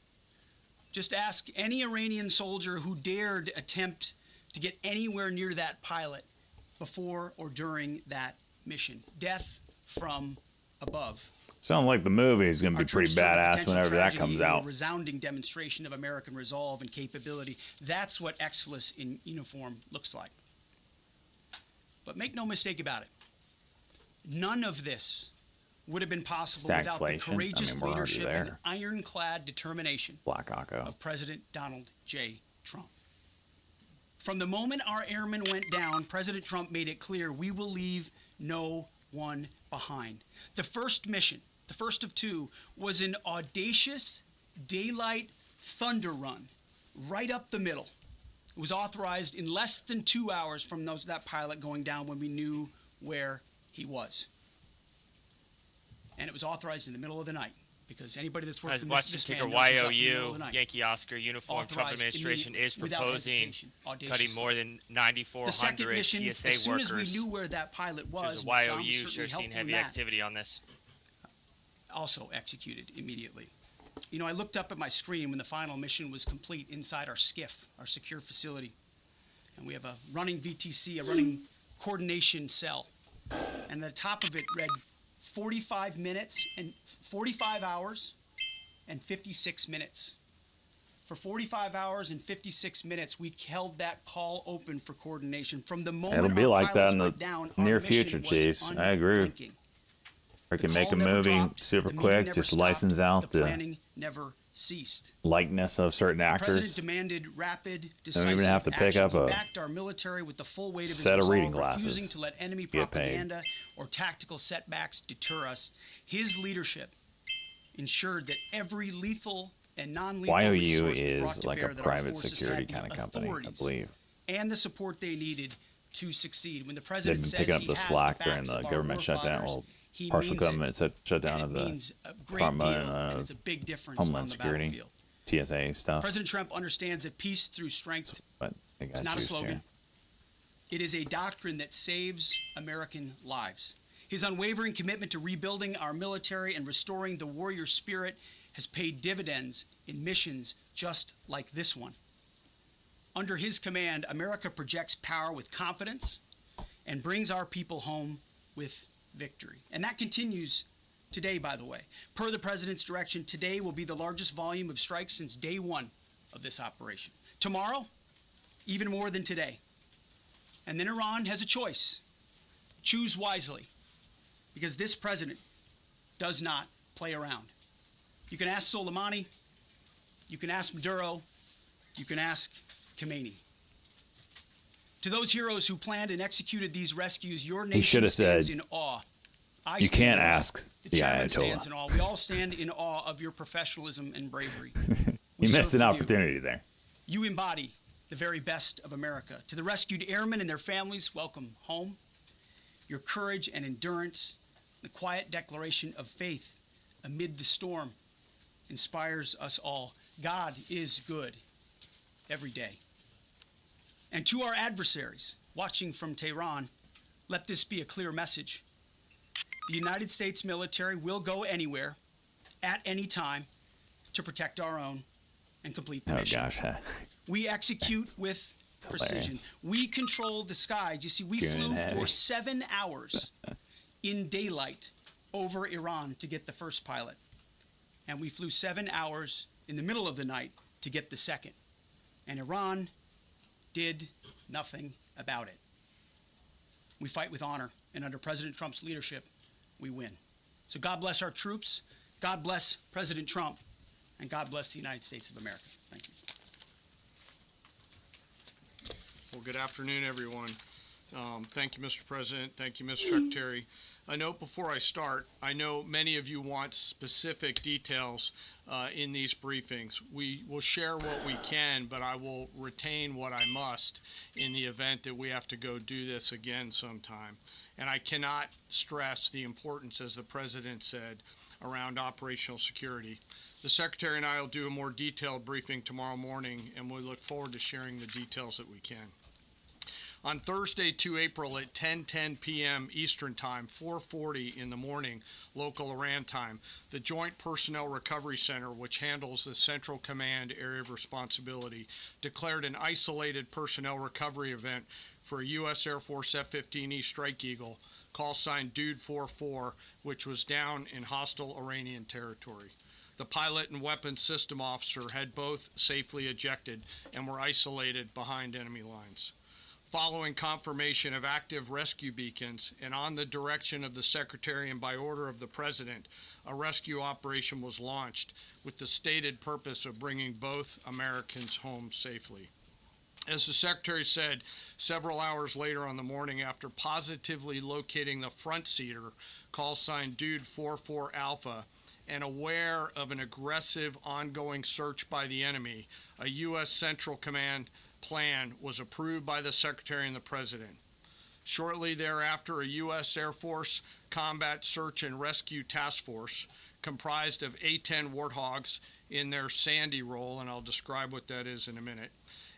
[SPEAKER 16] Just ask any Iranian soldier who dared attempt to get anywhere near that pilot before or during that mission. Death from above.
[SPEAKER 1] Sounds like the movie is going to
[SPEAKER 16] Our
[SPEAKER 1] be pretty
[SPEAKER 16] troops turned
[SPEAKER 1] badass
[SPEAKER 16] potential
[SPEAKER 1] whenever that
[SPEAKER 16] tragedy
[SPEAKER 1] comes
[SPEAKER 16] into a
[SPEAKER 1] out.
[SPEAKER 16] resounding demonstration of American resolve and capability. That's what Exodus in uniform looks like. But make no mistake about it. None of this would have been possible without the
[SPEAKER 1] Stagflation.
[SPEAKER 16] courageous
[SPEAKER 1] I mean, we're already
[SPEAKER 16] leadership and
[SPEAKER 1] there.
[SPEAKER 16] ironclad determination
[SPEAKER 1] Black Hawko.
[SPEAKER 16] of President Donald J. Trump. From the moment our airmen went down, President Trump made it clear we will leave no one behind. The first mission, the first of two, was an audacious daylight thunder run right up the middle. It was authorized in less than 2 hours from that pilot going down when we knew where he was. And it was authorized in the middle of the night because anybody that's worked
[SPEAKER 7] As
[SPEAKER 16] from
[SPEAKER 7] Western
[SPEAKER 16] this
[SPEAKER 7] Ticker
[SPEAKER 16] man knows it's up in the middle of
[SPEAKER 7] YOU,
[SPEAKER 16] the night.
[SPEAKER 7] Yankee Oscar uniform, Trump
[SPEAKER 16] Authorized
[SPEAKER 7] administration is
[SPEAKER 16] immediately, without
[SPEAKER 7] proposing
[SPEAKER 16] hesitation,
[SPEAKER 7] cutting
[SPEAKER 16] audaciously.
[SPEAKER 7] more than
[SPEAKER 16] The second
[SPEAKER 7] 9,400
[SPEAKER 16] mission,
[SPEAKER 7] TSA
[SPEAKER 16] as soon
[SPEAKER 7] workers.
[SPEAKER 16] as we knew where that pilot was,
[SPEAKER 7] There's a
[SPEAKER 16] and John
[SPEAKER 7] YOU
[SPEAKER 16] certainly
[SPEAKER 7] sure
[SPEAKER 16] helpful
[SPEAKER 7] seen
[SPEAKER 16] in
[SPEAKER 7] heavy
[SPEAKER 16] that,
[SPEAKER 7] activity on this.
[SPEAKER 16] also executed immediately. You know, I looked up at my screen when the final mission was complete inside our SCIF, our secure facility. And we have a running VTC, a running coordination cell. And the top of it read 45 minutes and 45 hours and 56 minutes. For 45 hours and 56 minutes, we held that call open for coordination. From the moment
[SPEAKER 1] It'll be
[SPEAKER 16] our
[SPEAKER 1] like that
[SPEAKER 16] pilots
[SPEAKER 1] in the
[SPEAKER 16] went down, our
[SPEAKER 1] near
[SPEAKER 16] mission
[SPEAKER 1] future,
[SPEAKER 16] was
[SPEAKER 1] Chase. I agree.
[SPEAKER 16] unblinking.
[SPEAKER 1] Freaking
[SPEAKER 16] The
[SPEAKER 1] make a
[SPEAKER 16] call never
[SPEAKER 1] movie
[SPEAKER 16] dropped,
[SPEAKER 1] super
[SPEAKER 16] the meeting
[SPEAKER 1] quick,
[SPEAKER 16] never
[SPEAKER 1] just
[SPEAKER 16] stopped,
[SPEAKER 1] license out
[SPEAKER 16] the
[SPEAKER 1] the
[SPEAKER 16] planning never ceased.
[SPEAKER 1] likeness of certain
[SPEAKER 16] The president
[SPEAKER 1] actors.
[SPEAKER 16] demanded rapid,
[SPEAKER 1] Don't
[SPEAKER 16] decisive
[SPEAKER 1] even have to pick
[SPEAKER 16] action.
[SPEAKER 1] up
[SPEAKER 16] He
[SPEAKER 1] a
[SPEAKER 16] backed our military with the full weight of his
[SPEAKER 1] set of reading
[SPEAKER 16] resolve,
[SPEAKER 1] glasses.
[SPEAKER 16] refusing to let enemy
[SPEAKER 1] Get paid.
[SPEAKER 16] propaganda or tactical setbacks deter us. His leadership ensured that every lethal and non-lethal
[SPEAKER 1] YOU
[SPEAKER 16] resource
[SPEAKER 1] is
[SPEAKER 16] brought to
[SPEAKER 1] like
[SPEAKER 16] bear
[SPEAKER 1] a
[SPEAKER 16] that our
[SPEAKER 1] private
[SPEAKER 16] forces
[SPEAKER 1] security
[SPEAKER 16] had the
[SPEAKER 1] kind of company, I
[SPEAKER 16] authorities
[SPEAKER 1] believe.
[SPEAKER 16] and the support they needed to succeed. When the
[SPEAKER 1] They've
[SPEAKER 16] president
[SPEAKER 1] been
[SPEAKER 16] says
[SPEAKER 1] picking up
[SPEAKER 16] he
[SPEAKER 1] the
[SPEAKER 16] has
[SPEAKER 1] slack
[SPEAKER 16] the
[SPEAKER 1] during
[SPEAKER 16] backs
[SPEAKER 1] the
[SPEAKER 16] of our
[SPEAKER 1] government shutdown,
[SPEAKER 16] warfighters,
[SPEAKER 1] well,
[SPEAKER 16] he
[SPEAKER 1] partial
[SPEAKER 16] means it.
[SPEAKER 1] government shutdown
[SPEAKER 16] And
[SPEAKER 1] of
[SPEAKER 16] it
[SPEAKER 1] the
[SPEAKER 16] means a great
[SPEAKER 1] Department
[SPEAKER 16] deal, and
[SPEAKER 1] of
[SPEAKER 16] it's a big difference on
[SPEAKER 1] Homeland
[SPEAKER 16] the
[SPEAKER 1] Security,
[SPEAKER 16] battlefield.
[SPEAKER 1] TSA stuff.
[SPEAKER 16] President Trump understands that peace through strength
[SPEAKER 1] But they
[SPEAKER 16] is
[SPEAKER 1] got
[SPEAKER 16] not a
[SPEAKER 1] juiced
[SPEAKER 16] slogan.
[SPEAKER 1] here.
[SPEAKER 16] It is a doctrine that saves American lives. His unwavering commitment to rebuilding our military and restoring the warrior spirit has paid dividends in missions just like this one. Under his command, America projects power with confidence and brings our people home with victory. And that continues today, by the way. Per the president's direction, today will be the largest volume of strikes since day one of this operation. Tomorrow, even more than today. And then Iran has a choice. Choose wisely, because this president does not play around. You can ask Soleimani, you can ask Maduro, you can ask Khomeini. To those heroes who planned and executed these rescues, your
[SPEAKER 1] He
[SPEAKER 16] nation
[SPEAKER 1] should have said,
[SPEAKER 16] stands in awe. I
[SPEAKER 1] you
[SPEAKER 16] stand
[SPEAKER 1] can't
[SPEAKER 16] in awe.
[SPEAKER 1] ask
[SPEAKER 16] The
[SPEAKER 1] the
[SPEAKER 16] chairman stands
[SPEAKER 1] Ayatollah.
[SPEAKER 16] in awe. We all stand in awe of your professionalism and bravery.
[SPEAKER 1] He missed
[SPEAKER 16] serve
[SPEAKER 1] an
[SPEAKER 16] for you.
[SPEAKER 1] opportunity there.
[SPEAKER 16] You embody the very best of America. To the rescued airmen and their families, welcome home. Your courage and endurance, the quiet declaration of faith amid the storm, inspires us all. God is good every day. And to our adversaries watching from Tehran, let this be a clear message. The United States military will go anywhere, at any time, to protect our own and complete the mission.
[SPEAKER 1] Gosh.
[SPEAKER 16] We execute with precision.
[SPEAKER 1] hilarious.
[SPEAKER 16] We control the skies. You see, we
[SPEAKER 1] Good
[SPEAKER 16] flew
[SPEAKER 1] Harry.
[SPEAKER 16] for 7 hours in daylight over Iran to get the first pilot. And we flew 7 hours in the middle of the night to get the second. And Iran did nothing about it. We fight with honor, and under President Trump's leadership, we win. So God bless our troops, God bless President Trump, and God bless the United States of America. Thank you.
[SPEAKER 15] Well, good afternoon, everyone. Thank you, Mr. President. Thank you, Mr. Secretary. A note before I start, I know many of you want specific details in these briefings. We will share what we can, but I will retain what I must in the event that we have to go do this again sometime. And I cannot stress the importance, as the President said, around operational security. The Secretary and I will do a more detailed briefing tomorrow morning, and we look forward to sharing the details that we can. On Thursday, 2 April at 10:10 p.m. Eastern Time, 4:40 in the morning, local Iran time, the Joint Personnel Recovery Center, which handles the Central Command area of responsibility, declared an isolated personnel recovery event for a U.S. Air Force F-15E Strike Eagle, call sign Dude 44, which was down in hostile Iranian territory. The pilot and weapons system officer had both safely ejected and were isolated behind enemy lines. Following confirmation of active rescue beacons and on the direction of the Secretary and by order of the President, a rescue operation was launched with the stated purpose of bringing both Americans home safely. As the Secretary said, several hours later on the morning after positively locating the front seater, call sign Dude 44 Alpha, and aware of an aggressive ongoing search by the enemy, a U.S. Central Command plan was approved by the Secretary and the President. Shortly thereafter, a U.S. Air Force Combat Search and Rescue Task Force, comprised of A-10 Warthogs in their Sandy role, and I'll describe what that is in a minute,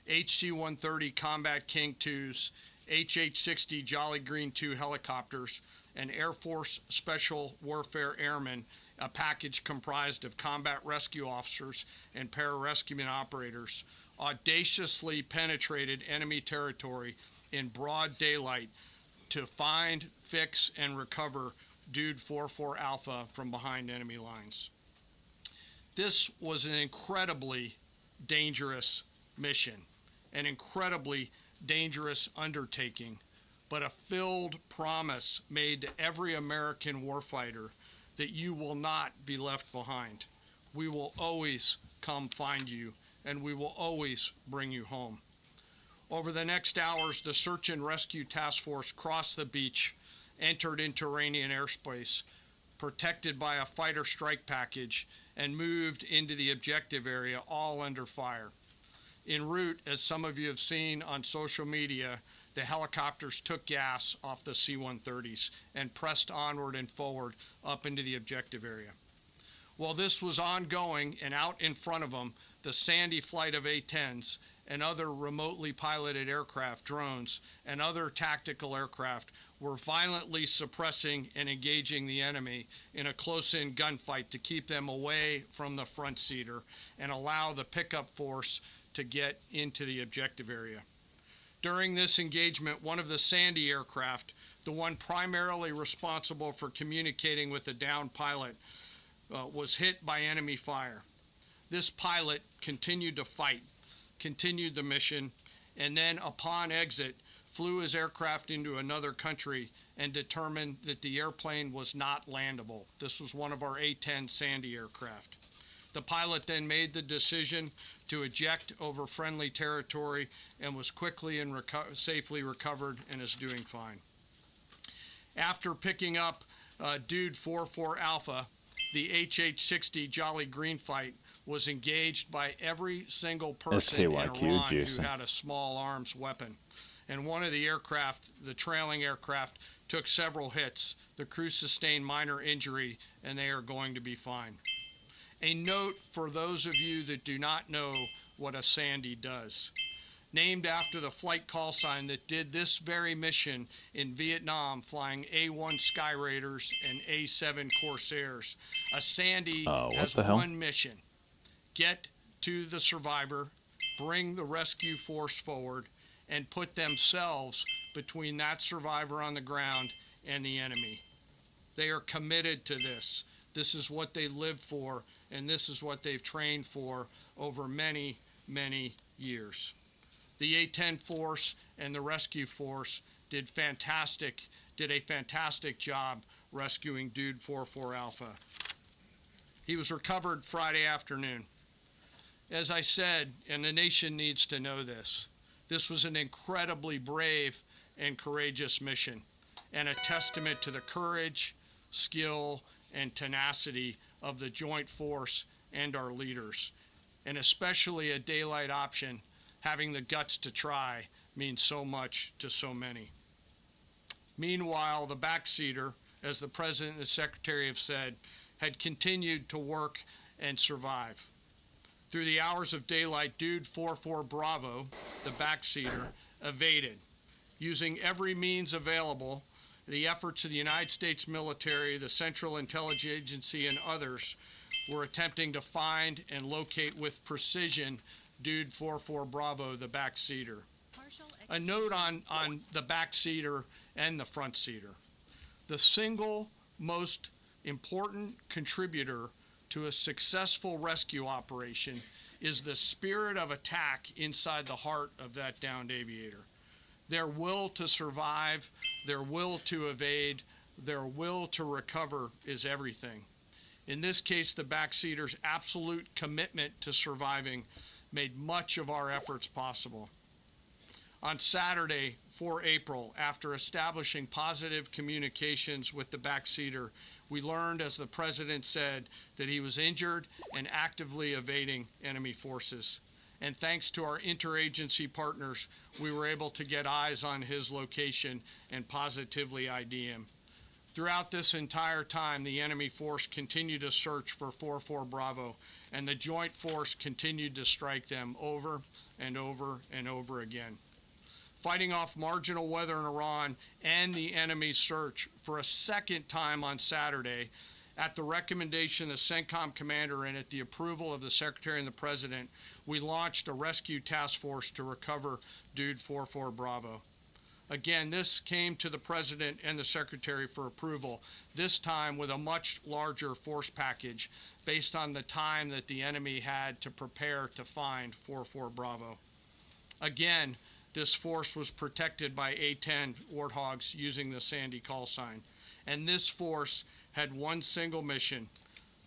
[SPEAKER 15] HC-130 Combat King 2s, HH-60 Jolly Green 2 helicopters, and Air Force Special Warfare Airmen, a package comprised of combat rescue officers and pararescueman operators, audaciously penetrated enemy territory in broad daylight to find, fix, and recover Dude 44 Alpha from behind enemy lines. This was an incredibly dangerous mission, an incredibly dangerous undertaking, but a filled promise made to every American warfighter that you will not be left behind. We will always come find you, and we will always bring you home. Over the next hours, the Search and Rescue Task Force crossed the beach, entered into Iranian airspace, protected by a fighter strike package, and moved into the objective area, all under fire. En route, as some of you have seen on social media, the helicopters took gas off the C-130s and pressed onward and forward up into the objective area. While this was ongoing and out in front of them, the Sandy flight of A-10s and other remotely piloted aircraft, drones, and other tactical aircraft were violently suppressing and engaging the enemy in a close-in gunfight to keep them away from the front seater and allow the pickup force to get into the objective area. During this engagement, one of the Sandy aircraft, the one primarily responsible for communicating with the downed pilot, was hit by enemy fire. This pilot continued to fight, continued the mission, and then upon exit, flew his aircraft into another country and determined that the airplane was not landable. This was one of our A-10 Sandy aircraft. The pilot then made the decision to eject over friendly territory and was quickly and safely recovered and is doing fine. After picking up Dude 44 Alpha, the HH-60 Jolly Green fight was engaged by every single person in Iran who had a small arms weapon. And one of the aircraft, the trailing aircraft, took several hits. The crew sustained minor injury, and they are going to be fine. A note for those of you that do not know what a Sandy does. Named after the flight call sign that did this very mission in Vietnam, flying A-1 Sky Raiders and A-7 Corsairs. A Sandy has one mission: get to the survivor, bring the rescue force forward, and put themselves between that survivor on the ground and the enemy. They are committed to this. This is what they live for, and this is what they've trained for over many, many years. The A-10 force and the rescue force did a fantastic job rescuing Dude 44 Alpha. He was recovered Friday afternoon. As I said, and the nation needs to know this, this was an incredibly brave and courageous mission, and a testament to the courage, skill, and tenacity of the joint force and our leaders, and especially a daylight option. Having the guts to try means so much to so many. Meanwhile, the backseater, as the President and the Secretary have said, had continued to work and survive. Through the hours of daylight, Dude 44 Bravo, the backseater, evaded. Using every means available, the efforts of the United States military, the Central Intelligence Agency, and others were attempting to find and locate with precision Dude 44 Bravo, the backseater. A note on the backseater and the front seater. The single most important contributor to a successful rescue operation is the spirit of attack inside the heart of that downed aviator. Their will to survive, their will to evade, their will to recover is everything. In this case, the backseater's absolute commitment to surviving made much of our efforts possible. On Saturday, 4 April, after establishing positive communications with the backseater, we learned, as the President said, that he was injured and actively evading enemy forces. And thanks to our interagency partners, we were able to get eyes on his location and positively ID him. Throughout this entire time, the enemy force continued to search for 44 Bravo, and the joint force continued to strike them over and over and over again. Fighting off marginal weather in Iran and the enemy's search for a second time on Saturday, at the recommendation of the CENTCOM commander and at the approval of the Secretary and the President, we launched a rescue task force to recover Dude 44 Bravo. Again, this came to the President and the Secretary for approval, this time with a much larger force package based on the time that the enemy had to prepare to find 44 Bravo. Again, this force was protected by A-10 Warthogs using the Sandy call sign. And this force had one single mission: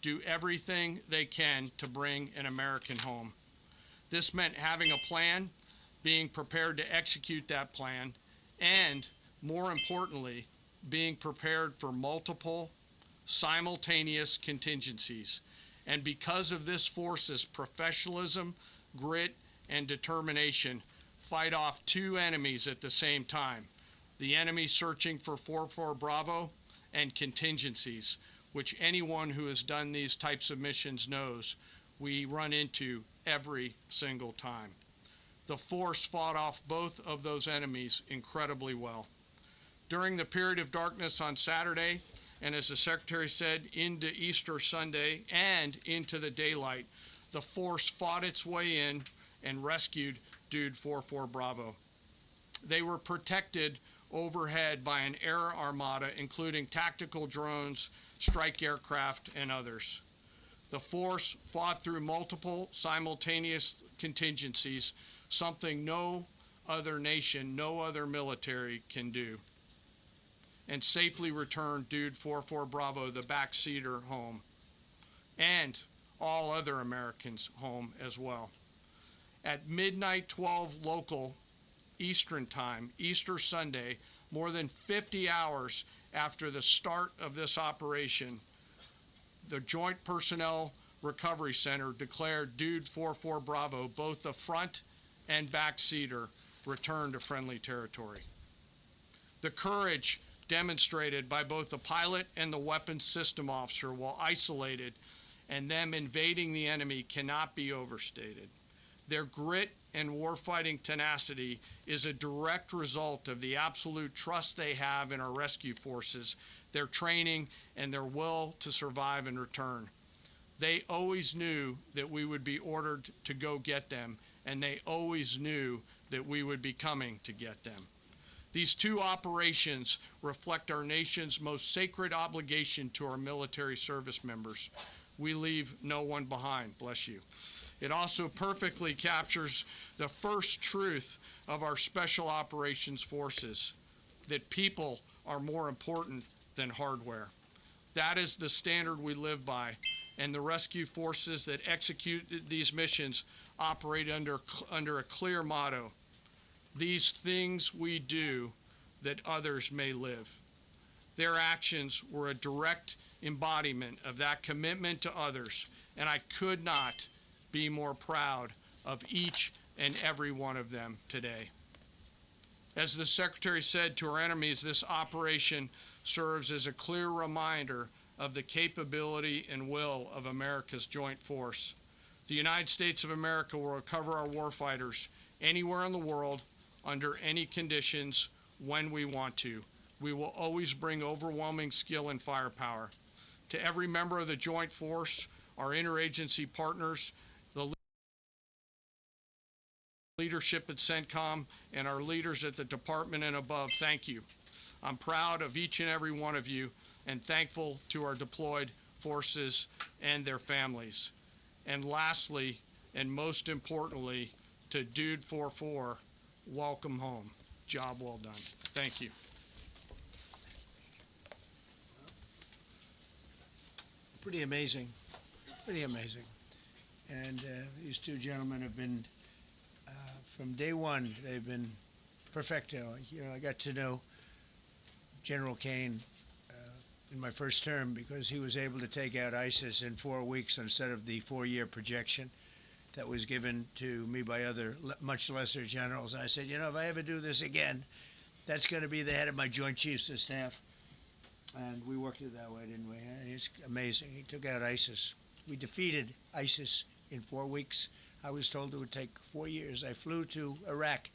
[SPEAKER 15] do everything they can to bring an American home. This meant having a plan, being prepared to execute that plan, and, more importantly, being prepared for multiple, simultaneous contingencies. And because of this force's professionalism, grit, and determination, fight off two enemies at the same time: the enemy searching for 44 Bravo and contingencies, which anyone who has done these types of missions knows we run into every single time. The force fought off both of those enemies incredibly well. During the period of darkness on Saturday, and as the Secretary said, into Easter Sunday and into the daylight, the force fought its way in and rescued Dude 44 Bravo. They were protected overhead by an air armada, including tactical drones, strike aircraft, and others. The force fought through multiple simultaneous contingencies, something no other nation, no other military can do, and safely return Dude 44 Bravo, the backseater, home, and all other Americans home as well. At midnight 12 local Eastern time, Easter Sunday, more than 50 hours after the start of this operation, the Joint Personnel Recovery Center declared Dude 44 Bravo, both the front and backseater, returned to friendly territory. The courage demonstrated by both the pilot and the weapons system officer while isolated and them invading the enemy cannot be overstated. Their grit and warfighting tenacity is a direct result of the absolute trust they have in our rescue forces, their training, and their will to survive and return. They always knew that we would be ordered to go get them, and they always knew that we would be coming to get them. These two operations reflect our nation's most sacred obligation to our military service members. We leave no one behind, bless you. It also perfectly captures the first truth of our special operations forces, that people are more important than hardware. That is the standard we live by, and the rescue forces that execute these missions operate under a clear motto: these things we do that others may live. Their actions were a direct embodiment of that commitment to others, and I could not be more proud of each and every one of them today. As the Secretary said to our enemies, this operation serves as a clear reminder of the capability and will of America's joint force. The United States of America will recover our warfighters anywhere in the world, under any conditions, when we want to. We will always bring overwhelming skill and firepower. To every member of the joint force, our interagency partners, the leadership at CENTCOM, and our leaders at the department and above, thank you. I'm proud of each and every one of you and thankful to our deployed forces and their families. And lastly, and most importantly, to Dude 44, welcome home. Job well done. Thank you.
[SPEAKER 5] Pretty amazing. Pretty amazing. And these two gentlemen have been, from day one, they've been perfecto. You know, I got to know General Kane in my first term because he was able to take out ISIS in 4 weeks instead of the 4-year projection that was given to me by other much lesser generals. And I said, you know, if I ever do this again, that's going to be the head of my Joint Chiefs of Staff. And we worked it that way, didn't we? It's amazing. He took out ISIS. We defeated ISIS in 4 weeks. I was told it would take 4 years. I flew to Iraq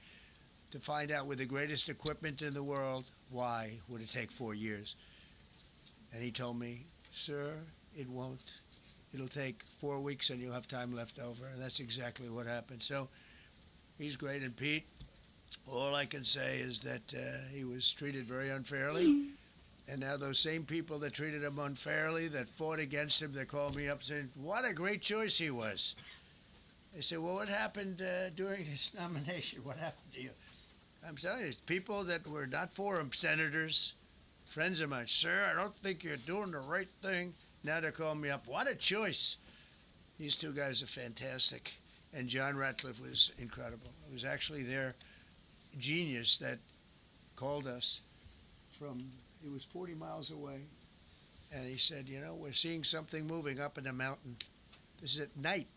[SPEAKER 5] to find out with the greatest equipment in the world, why would it take 4 years? And he told me, sir, it won't. It'll take 4 weeks and you'll have time left over. And that's exactly what happened. So he's great. And Pete, all I can say is that he was treated very unfairly. And now those same people that treated him unfairly, that fought against him, they called me up saying, what a great choice he was. I said, well, what happened during his nomination? What happened to you? I'm telling you, people that were not for him, senators, friends of mine, sir, I don't think you're doing the right thing. Now they're calling me up. What a choice. These two guys are fantastic. And John Ratcliffe was incredible. It was actually their genius that called us from, he was 40 miles away. And he said, you know, we're seeing something moving up in the mountain. This is at night.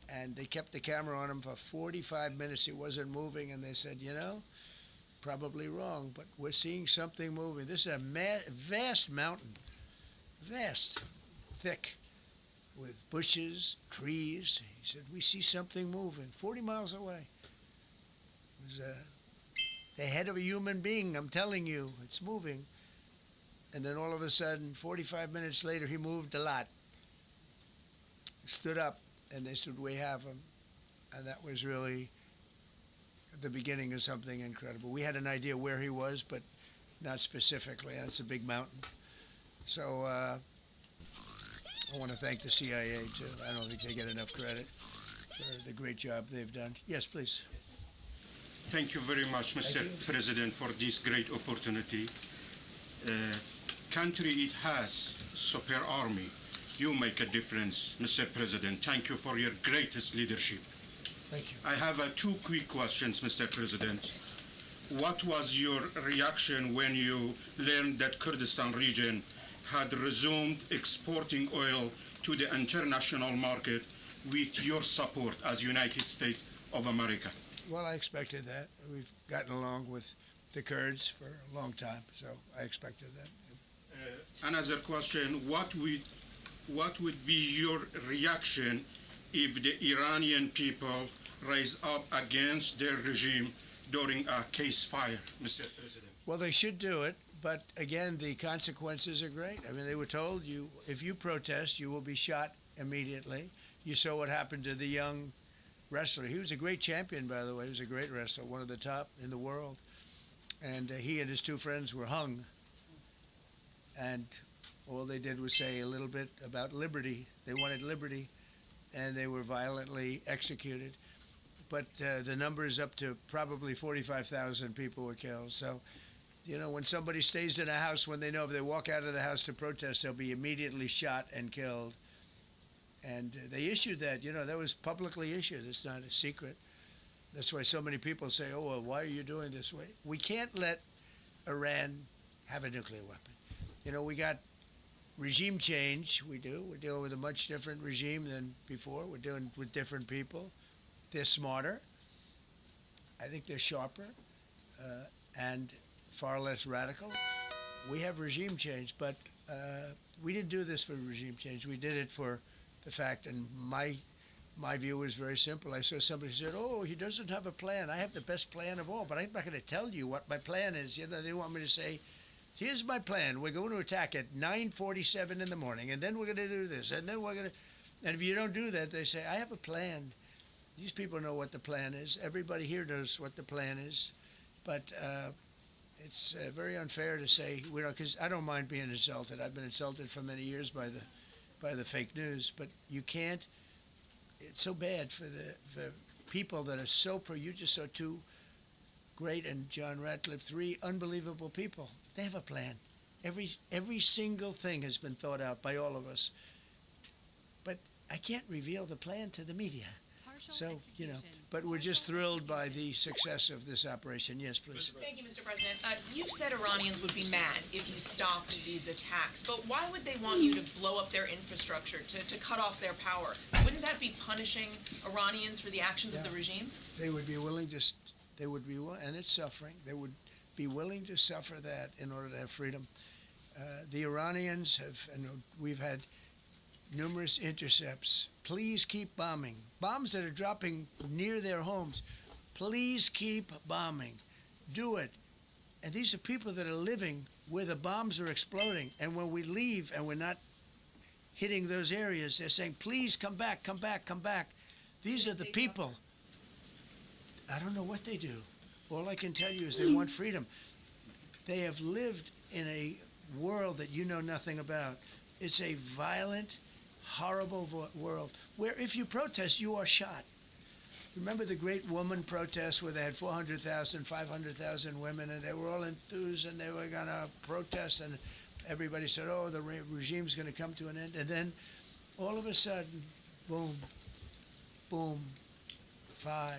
[SPEAKER 5] And they kept the camera on him for 45 minutes. He wasn't moving. And they said, you know, probably wrong, but we're seeing something moving. This is a vast mountain. Vast, thick, with bushes, trees. He said, we see something moving 40 miles away. It was the head of a human being, I'm telling you, it's moving. And then all of a sudden, 45 minutes later, he moved a lot. He stood up, and they said, we have him. And that was really the beginning of something incredible. We had an idea where he was, but not specifically, and it's a big mountain. So I want to thank the CIA, too. I don't think they get enough credit for the great job they've done. Yes, please.
[SPEAKER 17] Thank you very much, Mr. President, for this great opportunity. Country it has super army. You make a difference, Mr. President. Thank you for your greatest leadership.
[SPEAKER 5] Thank you.
[SPEAKER 17] I have two quick questions, Mr. President. What was your reaction when you learned that Kurdistan region had resumed exporting oil to the international market with your support as United States of America?
[SPEAKER 5] Well, I expected that. We've gotten along with the Kurds for a long time, so I expected that.
[SPEAKER 17] Another question, what would be your reaction if the Iranian people rise up against their regime during a ceasefire, Mr. President?
[SPEAKER 5] Well, they should do it, but again, the consequences are great. I mean, they were told if you protest, you will be shot immediately. You saw what happened to the young wrestler. He was a great champion, by the way. He was a great wrestler, one of the top in the world. And he and his two friends were hung. And all they did was say a little bit about liberty. They wanted liberty, and they were violently executed. But the number is up to probably 45,000 people were killed. So, you know, when somebody stays in a house, when they know if they walk out of the house to protest, they'll be immediately shot and killed. And they issued that, you know, that was publicly issued. It's not a secret. That's why so many people say, oh, well, why are you doing this way? We can't let Iran have a nuclear weapon. You know, we got regime change. We do. We're dealing with a much different regime than before. We're dealing with different people. They're smarter. I think they're sharper and far less radical. We have regime change, but we didn't do this for regime change. We did it for the fact, and my view was very simple. I saw somebody said, oh, he doesn't have a plan. I have the best plan of all, but I'm not going to tell you what my plan is. You know, they want me to say, here's my plan. We're going to attack at 9:47 in the morning, and then we're going to do this, and then we're going to... And if you don't do that, they say, I have a plan. These people know what the plan is. Everybody here knows what the plan is. But it's very unfair to say, we don't, because I don't mind being insulted. I've been insulted for many years by the fake news. But you can't... It's so bad for people that are so pro. You just saw two great, and John Ratcliffe, three unbelievable people. They have a plan. Every single thing has been thought out by all of us. But I can't reveal the plan to the media. So, you know, but we're just thrilled by the success of this operation. Yes, please.
[SPEAKER 18] Thank you, Mr. President. You said Iranians would be mad if you stopped these attacks, but why would they want you to blow up their infrastructure, to cut off their power? Wouldn't that be punishing Iranians for the actions of the regime?
[SPEAKER 5] They would be willing to, and it's suffering, they would be willing to suffer that in order to have freedom. The Iranians have, and we've had numerous intercepts. Please keep bombing. Bombs that are dropping near their homes. Please keep bombing. Do it. And these are people that are living where the bombs are exploding. And when we leave and we're not hitting those areas, they're saying, please come back, come back, come back. These are the people. I don't know what they do. All I can tell you is they want freedom. They have lived in a world that you know nothing about. It's a violent, horrible world where if you protest, you are shot. Remember the great woman protests where they had 400,000, 500,000 women, and they were all enthused and they were going to protest, and everybody said, oh, the regime's going to come to an end. And then all of a sudden, boom, boom, 5,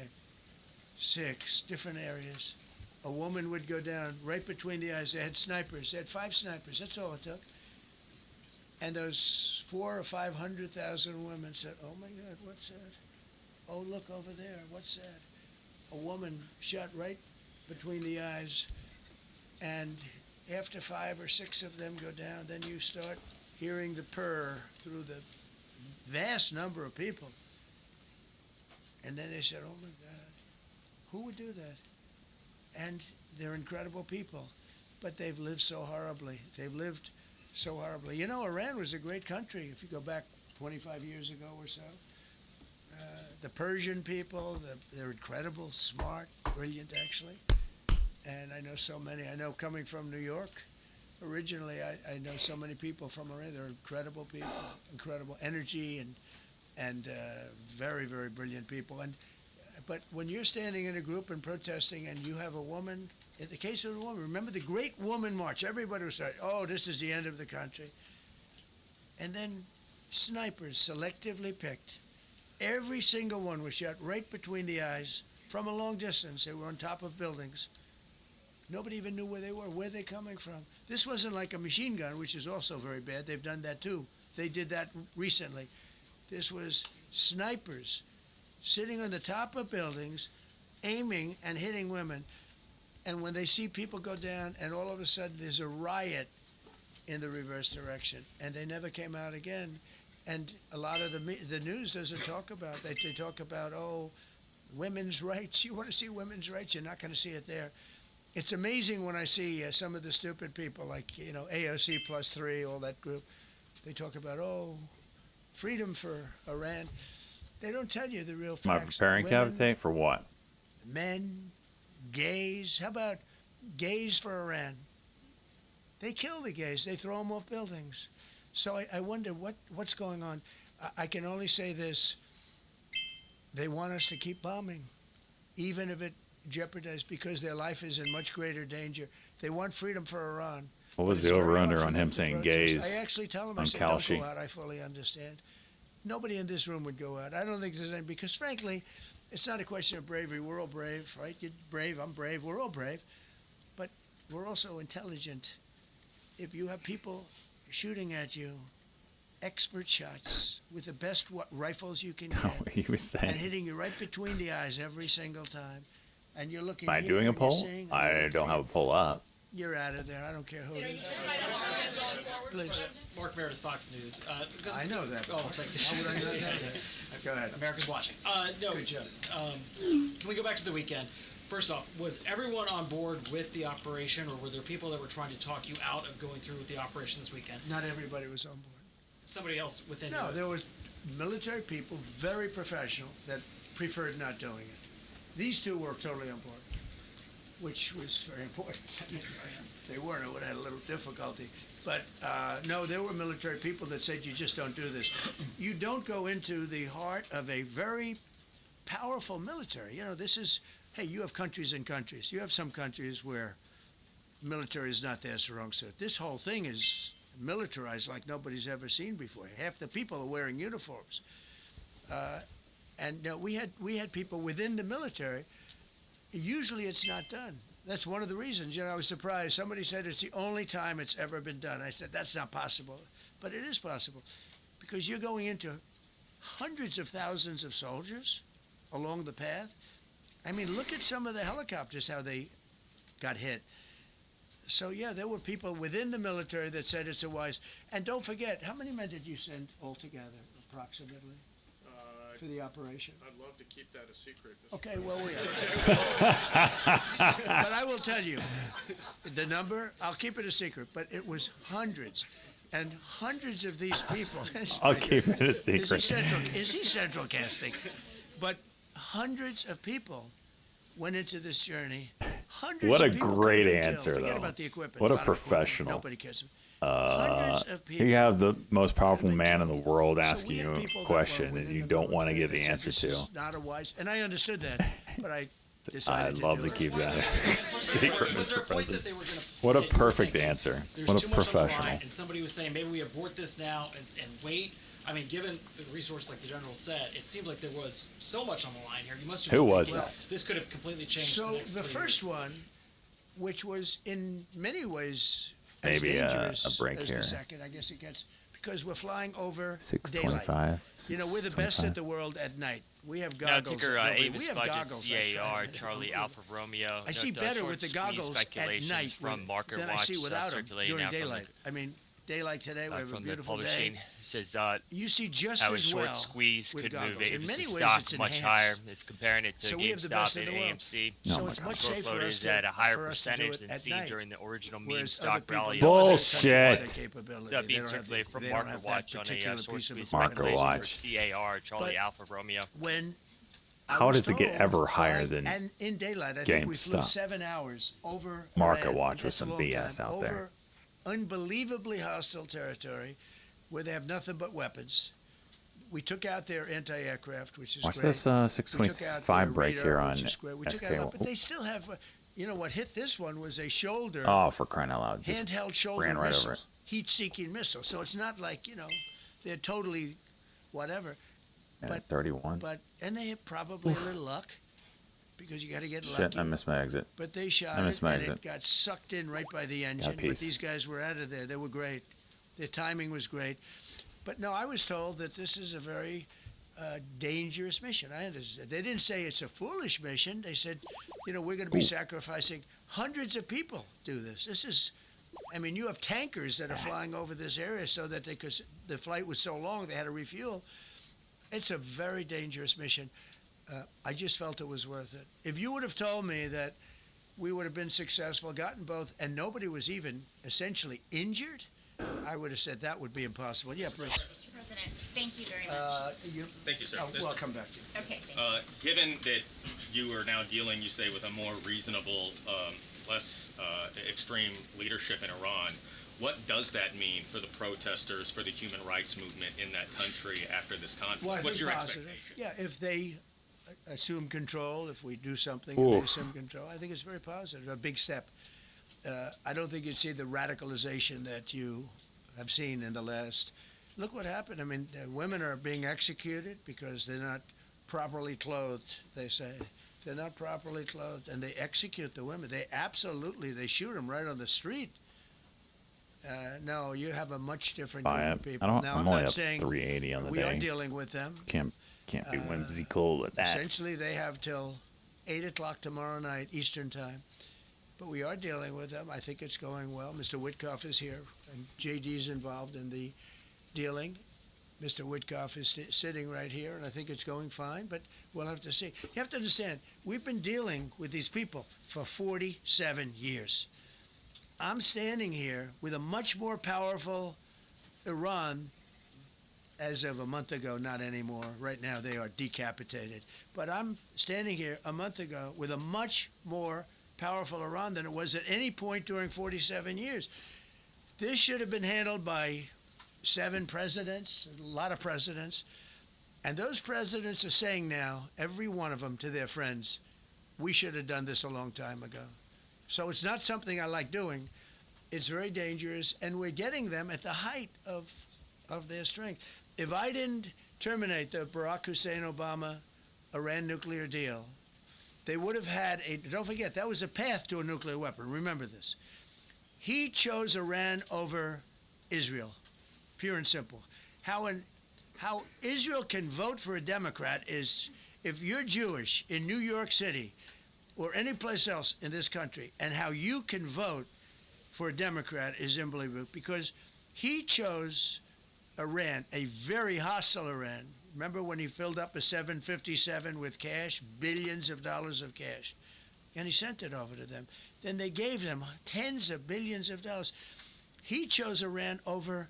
[SPEAKER 5] 6 different areas. A woman would go down right between the eyes. They had snipers. They had 5 snipers. That's all it took. And those 400,000 or 500,000 women said, oh, my God, what's that? Oh, look over there. What's that? A woman shot right between the eyes. And after 5 or 6 of them go down, then you start hearing the purr through the vast number of people. And then they said, oh, my God, who would do that? And they're incredible people. But they've lived so horribly. They've lived so horribly. You know, Iran was a great country if you go back 25 years ago or so. The Persian people, they're incredible, smart, brilliant, actually. And I know so many. I know coming from New York, originally, I know so many people from Iran. They're incredible people, incredible energy, and very, very brilliant people. And But when you're standing in a group and protesting and you have a woman, in the case of the woman, remember the Great Woman March, everybody was saying, oh, this is the end of the country. And then snipers selectively picked. Every single one was shot right between the eyes from a long distance. They were on top of buildings. Nobody even knew where they were, where they're coming from. This wasn't like a machine gun, which is also very bad. They've done that too. They did that recently. This was snipers sitting on the top of buildings, aiming and hitting women. And when they see people go down, and all of a sudden there's a riot in the reverse direction, and they never came out again. And a lot of the news doesn't talk about that. They talk about, oh, women's rights. You want to see women's rights? You're not going to see it there. It's amazing when I see some of the stupid people like, AOC +3, all that group. They talk about, oh, freedom for Iran. They don't tell you the real facts.
[SPEAKER 1] Am I preparing Cavitate for what?
[SPEAKER 5] Men, gays. How about gays for Iran? They kill the gays. They throw them off buildings. So I wonder what's going on. I can only say this. They want us to keep bombing, even if it jeopardizes, because their life is in much greater danger. They want freedom for Iran.
[SPEAKER 1] What was the over-under on him saying gays
[SPEAKER 5] I actually tell them, I
[SPEAKER 1] on
[SPEAKER 5] said, don't
[SPEAKER 1] Kalshi?
[SPEAKER 5] go out. I fully understand. Nobody in this room would go out. I don't think there's any, because frankly, it's not a question of bravery. We're all brave, right? You're brave, I'm brave, we're all brave. But we're also intelligent. If you have people shooting at you, expert shots with the best rifles you can get,
[SPEAKER 1] He was saying.
[SPEAKER 5] and hitting you right between the eyes every single time, and you're looking.
[SPEAKER 1] Am I
[SPEAKER 5] here
[SPEAKER 1] doing a
[SPEAKER 5] and you're
[SPEAKER 1] poll?
[SPEAKER 5] seeing,
[SPEAKER 1] I don't have a poll up.
[SPEAKER 5] You're out of there. I don't care who it is. Please.
[SPEAKER 19] Mark Meredith, Fox News.
[SPEAKER 5] I know that.
[SPEAKER 19] Oh, thank you.
[SPEAKER 5] How would I know that? Go ahead.
[SPEAKER 19] America's watching. No.
[SPEAKER 5] Good job.
[SPEAKER 19] Can we go back to the weekend? First off, was everyone on board with the operation, or were there people that were trying to talk you out of going through with the operation this weekend?
[SPEAKER 5] Not everybody was on board.
[SPEAKER 19] Somebody else within
[SPEAKER 5] No,
[SPEAKER 19] you?
[SPEAKER 5] there was military people, very professional, that preferred not doing it. These two were totally on board, which was very important. If they weren't, I would have had a little difficulty. But no, there were military people that said, you just don't do this. You don't go into the heart of a very powerful military. This is, hey, you have countries and countries. You have some countries where military is not their strong suit. This whole thing is militarized like nobody's ever seen before. Half the people are wearing uniforms. And we had people within the military. Usually it's not done. That's one of the reasons. I was surprised. Somebody said it's the only time it's ever been done. I said, that's not possible. But it is possible, because you're going into hundreds of thousands of soldiers along the path. I mean, look at some of the helicopters, how they got hit. So, yeah, there were people within the military that said it's a wise. And don't forget, how many men did you send altogether, approximately, for the operation?
[SPEAKER 15] I'd love to keep that a secret.
[SPEAKER 5] Okay, well, but I will tell you, the number, I'll keep it a secret, but it was hundreds. And hundreds of these people.
[SPEAKER 1] I'll keep it a secret.
[SPEAKER 5] Is he central casting? But hundreds of people went into this journey. Hundreds
[SPEAKER 1] What a
[SPEAKER 5] of people
[SPEAKER 1] great
[SPEAKER 5] could've been
[SPEAKER 1] answer,
[SPEAKER 5] killed. Forget
[SPEAKER 1] though.
[SPEAKER 5] about the equipment.
[SPEAKER 1] What a
[SPEAKER 5] lot of equipment.
[SPEAKER 1] professional.
[SPEAKER 5] Nobody cares. Hundreds of people.
[SPEAKER 1] You have the most powerful man in the world asking you a question, and you don't want to give the answer
[SPEAKER 5] This
[SPEAKER 1] to.
[SPEAKER 5] is not a wise, and I understood that, but I decided
[SPEAKER 1] I'd love
[SPEAKER 5] do
[SPEAKER 1] to
[SPEAKER 5] it.
[SPEAKER 1] keep that secret,
[SPEAKER 19] Was there a
[SPEAKER 1] Mr.
[SPEAKER 19] point that
[SPEAKER 1] President.
[SPEAKER 19] they were gonna-
[SPEAKER 1] What a
[SPEAKER 19] that you were
[SPEAKER 1] perfect
[SPEAKER 19] thinking,
[SPEAKER 1] answer.
[SPEAKER 19] There's
[SPEAKER 1] What
[SPEAKER 19] too
[SPEAKER 1] a
[SPEAKER 19] much on the line,
[SPEAKER 1] professional.
[SPEAKER 19] and somebody was saying, maybe we abort this now and wait. I mean, given the resource, like the general said, it seemed like there was so much on the line here. You must have
[SPEAKER 1] Who
[SPEAKER 19] been
[SPEAKER 1] was
[SPEAKER 19] thinking,
[SPEAKER 1] that?
[SPEAKER 19] This could have completely changed.
[SPEAKER 5] So
[SPEAKER 19] the next
[SPEAKER 5] the
[SPEAKER 19] 3
[SPEAKER 5] first
[SPEAKER 19] years.
[SPEAKER 5] one, which was in many ways as
[SPEAKER 1] Maybe a
[SPEAKER 5] dangerous
[SPEAKER 1] break
[SPEAKER 5] as
[SPEAKER 1] here.
[SPEAKER 5] the second, I guess it gets, because we're flying over
[SPEAKER 1] 6:25,
[SPEAKER 5] daylight. We're the best
[SPEAKER 1] 6:25.
[SPEAKER 5] at the world at night. We have
[SPEAKER 7] No,
[SPEAKER 5] goggles.
[SPEAKER 7] ticker
[SPEAKER 5] that nobody-
[SPEAKER 7] Avis
[SPEAKER 5] we have
[SPEAKER 7] budget
[SPEAKER 5] goggles. I've tried
[SPEAKER 7] CAR,
[SPEAKER 5] them.
[SPEAKER 7] Charlie Alpha Romeo.
[SPEAKER 5] I see
[SPEAKER 7] Note,
[SPEAKER 5] better
[SPEAKER 7] short
[SPEAKER 5] with the
[SPEAKER 7] squeeze
[SPEAKER 5] goggles at
[SPEAKER 7] speculations
[SPEAKER 5] night
[SPEAKER 7] from Market
[SPEAKER 5] than I
[SPEAKER 7] Watch,
[SPEAKER 5] see without them
[SPEAKER 7] circulating
[SPEAKER 5] during
[SPEAKER 7] now from the-
[SPEAKER 5] daylight. I mean, daylight today, we have a
[SPEAKER 7] from the
[SPEAKER 5] beautiful
[SPEAKER 7] publishing
[SPEAKER 5] day.
[SPEAKER 7] says
[SPEAKER 5] You see just
[SPEAKER 7] how a
[SPEAKER 5] as
[SPEAKER 7] short
[SPEAKER 5] well
[SPEAKER 7] squeeze
[SPEAKER 5] with
[SPEAKER 7] could
[SPEAKER 5] goggles.
[SPEAKER 7] move
[SPEAKER 5] In many
[SPEAKER 7] Avis'
[SPEAKER 5] ways,
[SPEAKER 7] stock
[SPEAKER 5] it's
[SPEAKER 7] much
[SPEAKER 5] enhanced.
[SPEAKER 7] higher. It's comparing it to
[SPEAKER 5] So we have the best
[SPEAKER 7] GameStop
[SPEAKER 5] in
[SPEAKER 7] and
[SPEAKER 5] the world.
[SPEAKER 7] AMC.
[SPEAKER 5] So it's much
[SPEAKER 7] Short
[SPEAKER 5] safer
[SPEAKER 7] float
[SPEAKER 5] for us
[SPEAKER 7] is
[SPEAKER 5] to-
[SPEAKER 7] at a higher
[SPEAKER 5] for us to do
[SPEAKER 7] percentage
[SPEAKER 5] it
[SPEAKER 7] than
[SPEAKER 5] at
[SPEAKER 7] seen
[SPEAKER 5] night.
[SPEAKER 7] during the original meme
[SPEAKER 5] Whereas
[SPEAKER 7] stock
[SPEAKER 5] other people
[SPEAKER 7] rally.
[SPEAKER 5] don't.
[SPEAKER 1] Bullshit.
[SPEAKER 5] Other countries have that capability.
[SPEAKER 7] That'd be
[SPEAKER 5] They don't have
[SPEAKER 7] circulated
[SPEAKER 5] the-
[SPEAKER 7] from
[SPEAKER 5] they don't
[SPEAKER 7] Market
[SPEAKER 5] have that
[SPEAKER 7] Watch on a
[SPEAKER 5] particular
[SPEAKER 7] short
[SPEAKER 5] piece of
[SPEAKER 7] squeeze
[SPEAKER 1] Market
[SPEAKER 7] speculation
[SPEAKER 1] Watch.
[SPEAKER 7] for CAR, Charlie
[SPEAKER 5] But
[SPEAKER 7] Alpha Romeo.
[SPEAKER 5] When
[SPEAKER 1] How
[SPEAKER 5] I was
[SPEAKER 1] does it get
[SPEAKER 5] told,
[SPEAKER 1] ever higher
[SPEAKER 5] flying-
[SPEAKER 1] than
[SPEAKER 5] and in daylight, I think we flew
[SPEAKER 1] GameStop?
[SPEAKER 5] 7 hours over
[SPEAKER 1] Market
[SPEAKER 5] Iran,
[SPEAKER 1] Watch
[SPEAKER 5] and
[SPEAKER 1] with
[SPEAKER 5] that's a
[SPEAKER 1] some
[SPEAKER 5] long
[SPEAKER 1] BS
[SPEAKER 5] time,
[SPEAKER 1] out there.
[SPEAKER 5] over unbelievably hostile territory where they have nothing but weapons. we took out their anti-aircraft, which is
[SPEAKER 1] Watch
[SPEAKER 5] great.
[SPEAKER 1] this
[SPEAKER 5] We took out
[SPEAKER 1] 625
[SPEAKER 5] their
[SPEAKER 1] break
[SPEAKER 5] radar,
[SPEAKER 1] here on
[SPEAKER 5] which is great. We took out a lot, but they still have. What hit this one was a shoulder.
[SPEAKER 1] Oh, for crying out loud! Just
[SPEAKER 5] Handheld shoulder
[SPEAKER 1] ran right
[SPEAKER 5] missile,
[SPEAKER 1] over it.
[SPEAKER 5] heat-seeking missile. So it's not like they're totally whatever.
[SPEAKER 1] Yeah,
[SPEAKER 5] But
[SPEAKER 1] 31.
[SPEAKER 5] And they had probably a little luck because you got to get lucky.
[SPEAKER 1] Shit, I missed my exit.
[SPEAKER 5] But they shot
[SPEAKER 1] I missed
[SPEAKER 5] it,
[SPEAKER 1] my
[SPEAKER 5] and
[SPEAKER 1] exit.
[SPEAKER 5] it got sucked in right by the engine. But
[SPEAKER 1] peace.
[SPEAKER 5] these guys were out of there. They were great. Their timing was great. But no, I was told that this is a very dangerous mission. I understand. They didn't say it's a foolish mission. They said, we're going to be sacrificing hundreds of people. Do this. This is. I mean, you have tankers that are flying over this area so that because the flight was so long, they had to refuel. It's a very dangerous mission. I just felt it was worth it. If you would have told me that we would have been successful, gotten both, and nobody was even essentially injured, I would have said that would be impossible. Yeah, please.
[SPEAKER 20] Mr. President, thank you very much.
[SPEAKER 21] Thank you, sir.
[SPEAKER 5] We'll come back to you.
[SPEAKER 20] Okay, thank you.
[SPEAKER 21] Given that you are now dealing, you say, with a more reasonable, less extreme leadership in Iran, what does that mean for the protesters, for the human rights movement in that country after this conflict?
[SPEAKER 5] Well, I
[SPEAKER 21] What's
[SPEAKER 5] think
[SPEAKER 21] your
[SPEAKER 5] positive.
[SPEAKER 21] expectation?
[SPEAKER 5] Yeah, if they assume control, if we do something and they assume control, I think it's very positive, a big step. I don't think you'd see the radicalization that you have seen in the last. Look what happened. I mean, women are being executed because they're not properly clothed, they say. They're not properly clothed, and they execute the women. They shoot them right on the street. No, you have a much different group of people. Now,
[SPEAKER 1] I'm
[SPEAKER 5] I'm
[SPEAKER 1] only
[SPEAKER 5] not
[SPEAKER 1] up
[SPEAKER 5] saying
[SPEAKER 1] 380 on the
[SPEAKER 5] we
[SPEAKER 1] day.
[SPEAKER 5] are dealing with them.
[SPEAKER 1] Can't be whimsical with that.
[SPEAKER 5] Essentially, they have till 8 o'clock tomorrow night, Eastern time. But we are dealing with them. I think it's going well. Mr. Witkoff is here, and JD's involved in the dealing. Mr. Witkoff is sitting right here, and I think it's going fine, but we'll have to see. You have to understand, we've been dealing with these people for 47 years. I'm standing here with a much more powerful Iran as of a month ago, not anymore. Right now, they are decapitated. But I'm standing here a month ago with a much more powerful Iran than it was at any point during 47 years. This should have been handled by 7 presidents, a lot of presidents. And those presidents are saying now, every one of them to their friends, we should have done this a long time ago. So it's not something I like doing. It's very dangerous, and we're getting them at the height of their strength. If I didn't terminate the Barack Hussein Obama Iran nuclear deal, they would have had don't forget, that was a path to a nuclear weapon. Remember this. He chose Iran over Israel, pure and simple. How Israel can vote for a Democrat is if you're Jewish in New York City or any place else in this country, and how you can vote for a Democrat is unbelievable, because he chose Iran, a very hostile Iran. Remember when he filled up a 757 with cash, billions of dollars of cash, and he sent it over to them. Then they gave them tens of billions of dollars. He chose Iran over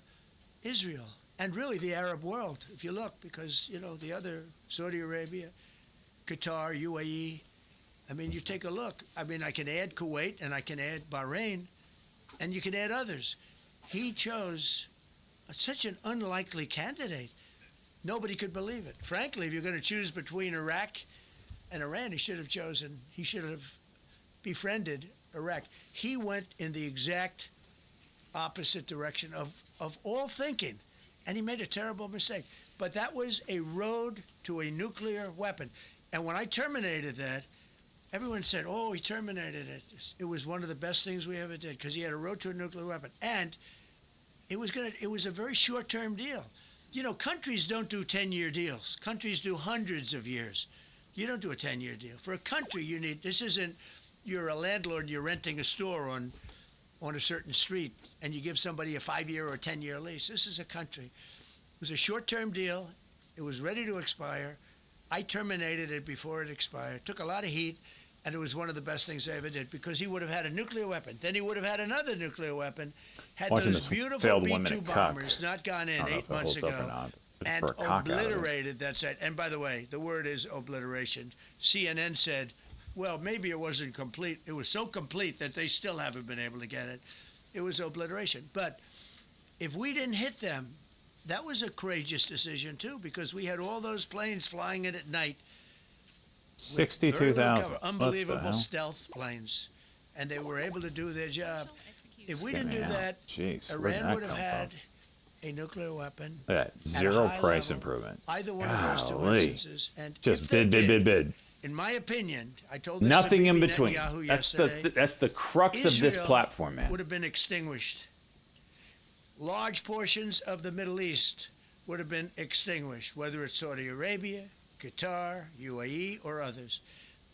[SPEAKER 5] Israel and really the Arab world, if you look, because, the other, Saudi Arabia, Qatar, UAE, I mean, you take a look. I mean, I can add Kuwait and I can add Bahrain, and you can add others. He chose such an unlikely candidate. Nobody could believe it. Frankly, if you're going to choose between Iraq and Iran, he should have befriended Iraq. He went in the exact opposite direction of all thinking, and he made a terrible mistake. But that was a road to a nuclear weapon. And when I terminated that, everyone said, oh, he terminated it. It was one of the best things we ever did because he had a road to a nuclear weapon. And it was a very short-term deal. Countries don't do 10-year deals. Countries do hundreds of years. You don't do a 10-year deal. For a country, you're a landlord and you're renting a store on a certain street and you give somebody a 5-year or a 10-year lease. This is a country. It was a short-term deal. It was ready to expire. I terminated it before it expired. Took a lot of heat, and it was one of the best things I ever did because he would have had a nuclear weapon. Then he would have had another nuclear weapon. Had
[SPEAKER 1] Watching
[SPEAKER 5] those
[SPEAKER 1] this
[SPEAKER 5] beautiful
[SPEAKER 1] failed
[SPEAKER 5] B-2
[SPEAKER 1] one-minute
[SPEAKER 5] bombers
[SPEAKER 1] cuck.
[SPEAKER 5] not gone
[SPEAKER 1] I
[SPEAKER 5] in
[SPEAKER 1] don't know
[SPEAKER 5] 8
[SPEAKER 1] if it
[SPEAKER 5] months
[SPEAKER 1] holds up or
[SPEAKER 5] ago
[SPEAKER 1] not, but
[SPEAKER 5] and
[SPEAKER 1] for a cock out of it.
[SPEAKER 5] obliterated that site. And by the way, the word is obliteration. CNN said, well, maybe it wasn't complete. It was so complete that they still haven't been able to get it. It was obliteration. But if we didn't hit them, that was a courageous decision too, because we had all those planes flying in at night.
[SPEAKER 1] 62,000.
[SPEAKER 5] Unbelievable stealth planes, and they were able to do their job. If we didn't do that,
[SPEAKER 1] Jeez, where'd
[SPEAKER 5] Iran
[SPEAKER 1] that
[SPEAKER 5] would have
[SPEAKER 1] come
[SPEAKER 5] had
[SPEAKER 1] from?
[SPEAKER 5] a nuclear weapon.
[SPEAKER 1] Look at
[SPEAKER 5] at
[SPEAKER 1] that.
[SPEAKER 5] a
[SPEAKER 1] Zero
[SPEAKER 5] high
[SPEAKER 1] price
[SPEAKER 5] level,
[SPEAKER 1] improvement.
[SPEAKER 5] Either one of those two
[SPEAKER 1] Golly.
[SPEAKER 5] instances. And
[SPEAKER 1] Just
[SPEAKER 5] if they
[SPEAKER 1] bid.
[SPEAKER 5] did, in my opinion, I told this
[SPEAKER 1] Nothing
[SPEAKER 5] to
[SPEAKER 1] in
[SPEAKER 5] Bibi
[SPEAKER 1] between.
[SPEAKER 5] Netanyahu
[SPEAKER 1] That's
[SPEAKER 5] yesterday,
[SPEAKER 1] that's the crux of this
[SPEAKER 5] Israel
[SPEAKER 1] platform, man.
[SPEAKER 5] would have been extinguished. Large portions of the Middle East would have been extinguished, whether it's Saudi Arabia, Qatar, UAE, or others.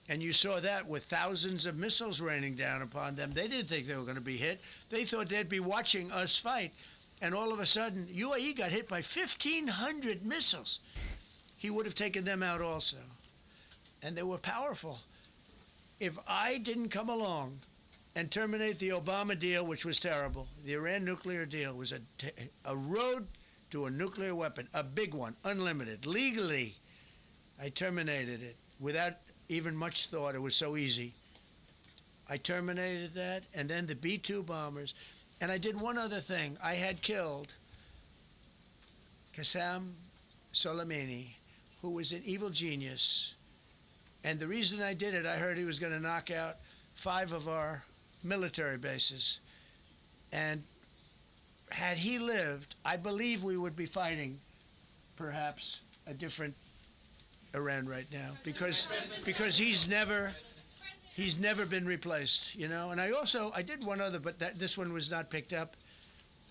[SPEAKER 5] And you saw that with thousands of missiles raining down upon them. They didn't think they were going to be hit. They thought they'd be watching us fight. And all of a sudden, UAE got hit by 1,500 missiles. He would have taken them out also. And they were powerful. If I didn't come along and terminate the Obama deal, which was terrible, the Iran nuclear deal was a road to a nuclear weapon, a big one, unlimited, legally. I terminated it without even much thought. It was so easy. I terminated that, and then the B-2 bombers. And I did one other thing. I had killed Qassem Soleimani, who was an evil genius. And the reason I did it, I heard he was going to knock out 5 of our military bases. And had he lived, I believe we would be fighting perhaps a different Iran right now, because he's never been replaced, you know. And I did one other, but this one was not picked up.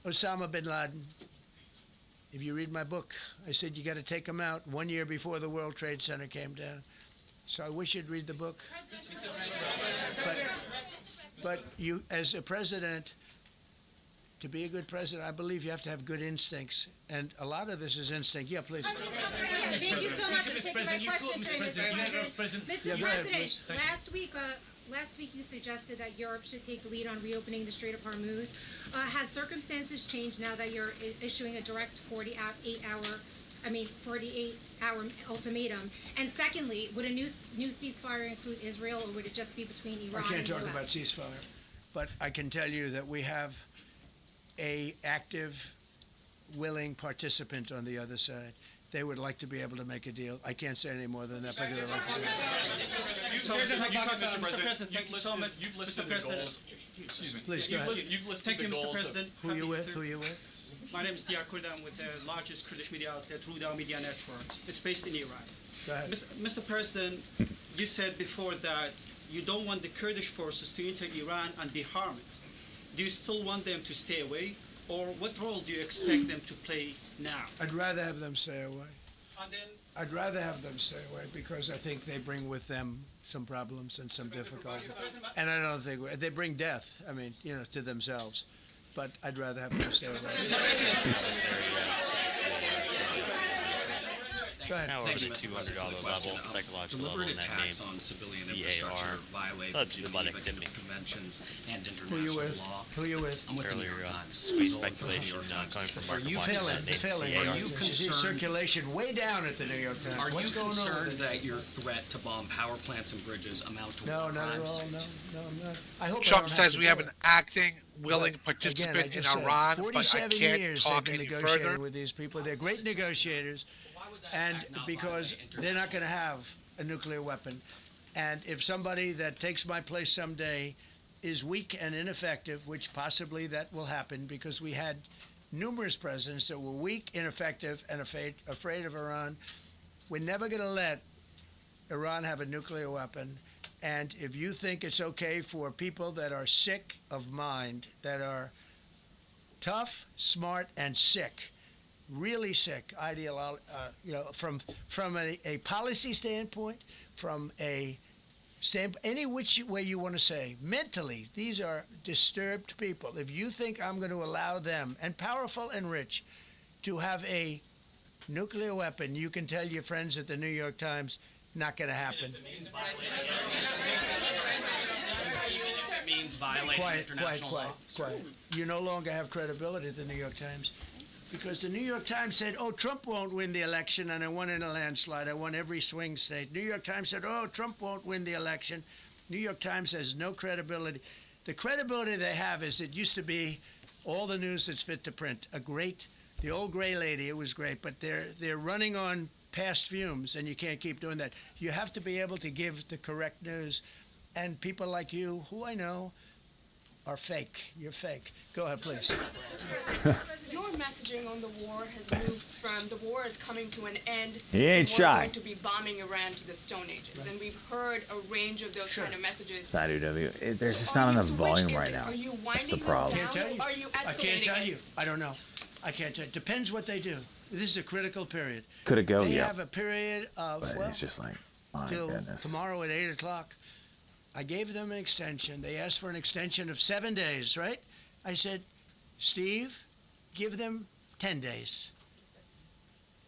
[SPEAKER 5] Osama bin Laden. If you read my book, I said you got to take him out 1 year before the World Trade Center came down. So I wish you'd read the book. But you, as a president, to be a good president, I believe you have to have good instincts. And a lot of this is instinct. Yeah, please.
[SPEAKER 4] Thank you so much for taking my question, Mr. President. Mr. President, last week you suggested that Europe should take the lead on reopening the Strait of Hormuz. Has circumstances changed now that you're issuing a direct 48-hour ultimatum? And secondly, would a new ceasefire include Israel, or would it just be between Iran and the US?
[SPEAKER 5] I can't talk about ceasefire, but I can tell you that we have a active, willing participant on the other side. They would like to be able to make a deal. I can't say any more than that, but they would like to do it.
[SPEAKER 22] Mr. President, thank you so much. You've listed the goals. Excuse me.
[SPEAKER 5] Please, go ahead.
[SPEAKER 22] You've listed the goals.
[SPEAKER 16] Mr. President.
[SPEAKER 5] Who are you with?
[SPEAKER 16] My name is Diakur. I'm with the largest Kurdish media outlet, Ruda Media Network. It's based in Iran.
[SPEAKER 5] Go ahead.
[SPEAKER 16] Mr. President, you said before that you don't want the Kurdish forces to enter Iran and be harmed. Do you still want them to stay away? Or what role do you expect them to play now?
[SPEAKER 5] I'd rather have them stay away.
[SPEAKER 16] And then,
[SPEAKER 5] I'd rather have them stay away because I think they bring with them some problems and some difficulties. And I don't think they bring death, to themselves. But I'd rather have them stay away. Go ahead.
[SPEAKER 7] Now over the $200 level, psychological level,
[SPEAKER 23] Deliberate
[SPEAKER 7] net
[SPEAKER 23] attacks
[SPEAKER 7] name,
[SPEAKER 23] on civilian
[SPEAKER 7] CAR.
[SPEAKER 23] infrastructure violate
[SPEAKER 7] That's
[SPEAKER 23] the
[SPEAKER 7] the money
[SPEAKER 23] Geneva
[SPEAKER 7] activity.
[SPEAKER 23] Conventions and
[SPEAKER 5] Who you
[SPEAKER 23] international
[SPEAKER 5] with?
[SPEAKER 23] law.
[SPEAKER 5] Who you with?
[SPEAKER 23] I'm with the New
[SPEAKER 7] Earlier,
[SPEAKER 23] York Times.
[SPEAKER 7] sweet
[SPEAKER 23] Result from the
[SPEAKER 7] speculation
[SPEAKER 23] New York Times.
[SPEAKER 7] coming from
[SPEAKER 23] Are
[SPEAKER 7] market
[SPEAKER 23] you
[SPEAKER 7] watchers
[SPEAKER 23] failing?
[SPEAKER 7] named
[SPEAKER 5] Failing.
[SPEAKER 23] Are
[SPEAKER 7] CAR.
[SPEAKER 23] you
[SPEAKER 5] You see
[SPEAKER 23] concerned?
[SPEAKER 5] circulation way down at the New York Times.
[SPEAKER 23] Are
[SPEAKER 5] What's
[SPEAKER 23] you
[SPEAKER 5] going on with
[SPEAKER 23] concerned
[SPEAKER 5] it?
[SPEAKER 23] that your threat to bomb power plants and bridges amount to
[SPEAKER 5] No,
[SPEAKER 23] war
[SPEAKER 5] not at
[SPEAKER 23] crimes?
[SPEAKER 5] all. No, I'm not. I hope I
[SPEAKER 11] Trump
[SPEAKER 5] don't
[SPEAKER 11] says
[SPEAKER 5] to
[SPEAKER 11] we
[SPEAKER 5] do
[SPEAKER 11] have
[SPEAKER 5] it.
[SPEAKER 11] an acting, willing
[SPEAKER 5] But,
[SPEAKER 11] participant
[SPEAKER 5] again, I
[SPEAKER 11] in
[SPEAKER 5] just said,
[SPEAKER 11] Iran, but I
[SPEAKER 5] 47
[SPEAKER 11] can't
[SPEAKER 5] years
[SPEAKER 11] talk
[SPEAKER 5] they've been
[SPEAKER 11] any
[SPEAKER 5] negotiating
[SPEAKER 11] further.
[SPEAKER 5] with these people. They're great negotiators, and because they're not going to have a nuclear weapon. And if somebody that takes my place someday is weak and ineffective, which possibly that will happen because we had numerous presidents that were weak, ineffective, and afraid of Iran, we're never going to let Iran have a nuclear weapon. And if you think it's okay for people that are sick of mind, that are tough, smart, and sick, really sick, from a policy standpoint, from a any which way you want to say, mentally, these are disturbed people. If you think I'm going to allow them, and powerful and rich, to have a nuclear weapon, you can tell your friends at the New York Times, not going to happen.
[SPEAKER 23] Means violating international law.
[SPEAKER 5] Quiet. You no longer have credibility at the New York Times. Because the New York Times said, Trump won't win the election, and I won in a landslide. I won every swing state. New York Times said, Trump won't win the election. New York Times has no credibility. The credibility they have is it used to be all the news that's fit to print.
[SPEAKER 6] The old gray lady, it was great, but they're running on past fumes, and you can't keep doing that. You have to be able to give the correct news, and people like you, who I know, are fake. You're fake. Go ahead, please.
[SPEAKER 8] Your messaging on the war has moved from the war is coming to an end.
[SPEAKER 1] He ain't
[SPEAKER 8] and we're
[SPEAKER 1] shy.
[SPEAKER 8] going to be bombing Iran to the Stone Ages, and we've heard a range of those kind of messages.
[SPEAKER 1] Side UW. There's just not enough volume right now.
[SPEAKER 8] Are you
[SPEAKER 1] That's the
[SPEAKER 8] winding
[SPEAKER 1] problem.
[SPEAKER 8] this down? Are you escalating
[SPEAKER 6] I can't tell
[SPEAKER 8] it?
[SPEAKER 6] you. I don't know. I can't tell you. Depends what they do. This is a critical period.
[SPEAKER 1] Could it go?
[SPEAKER 6] They
[SPEAKER 1] Yeah.
[SPEAKER 6] have a period of,
[SPEAKER 1] But
[SPEAKER 6] well,
[SPEAKER 1] it's just like, my
[SPEAKER 6] till
[SPEAKER 1] goodness.
[SPEAKER 6] tomorrow at 8 o'clock. I gave them an extension. They asked for an extension of 7 days, right? I said, Steve, give them 10 days.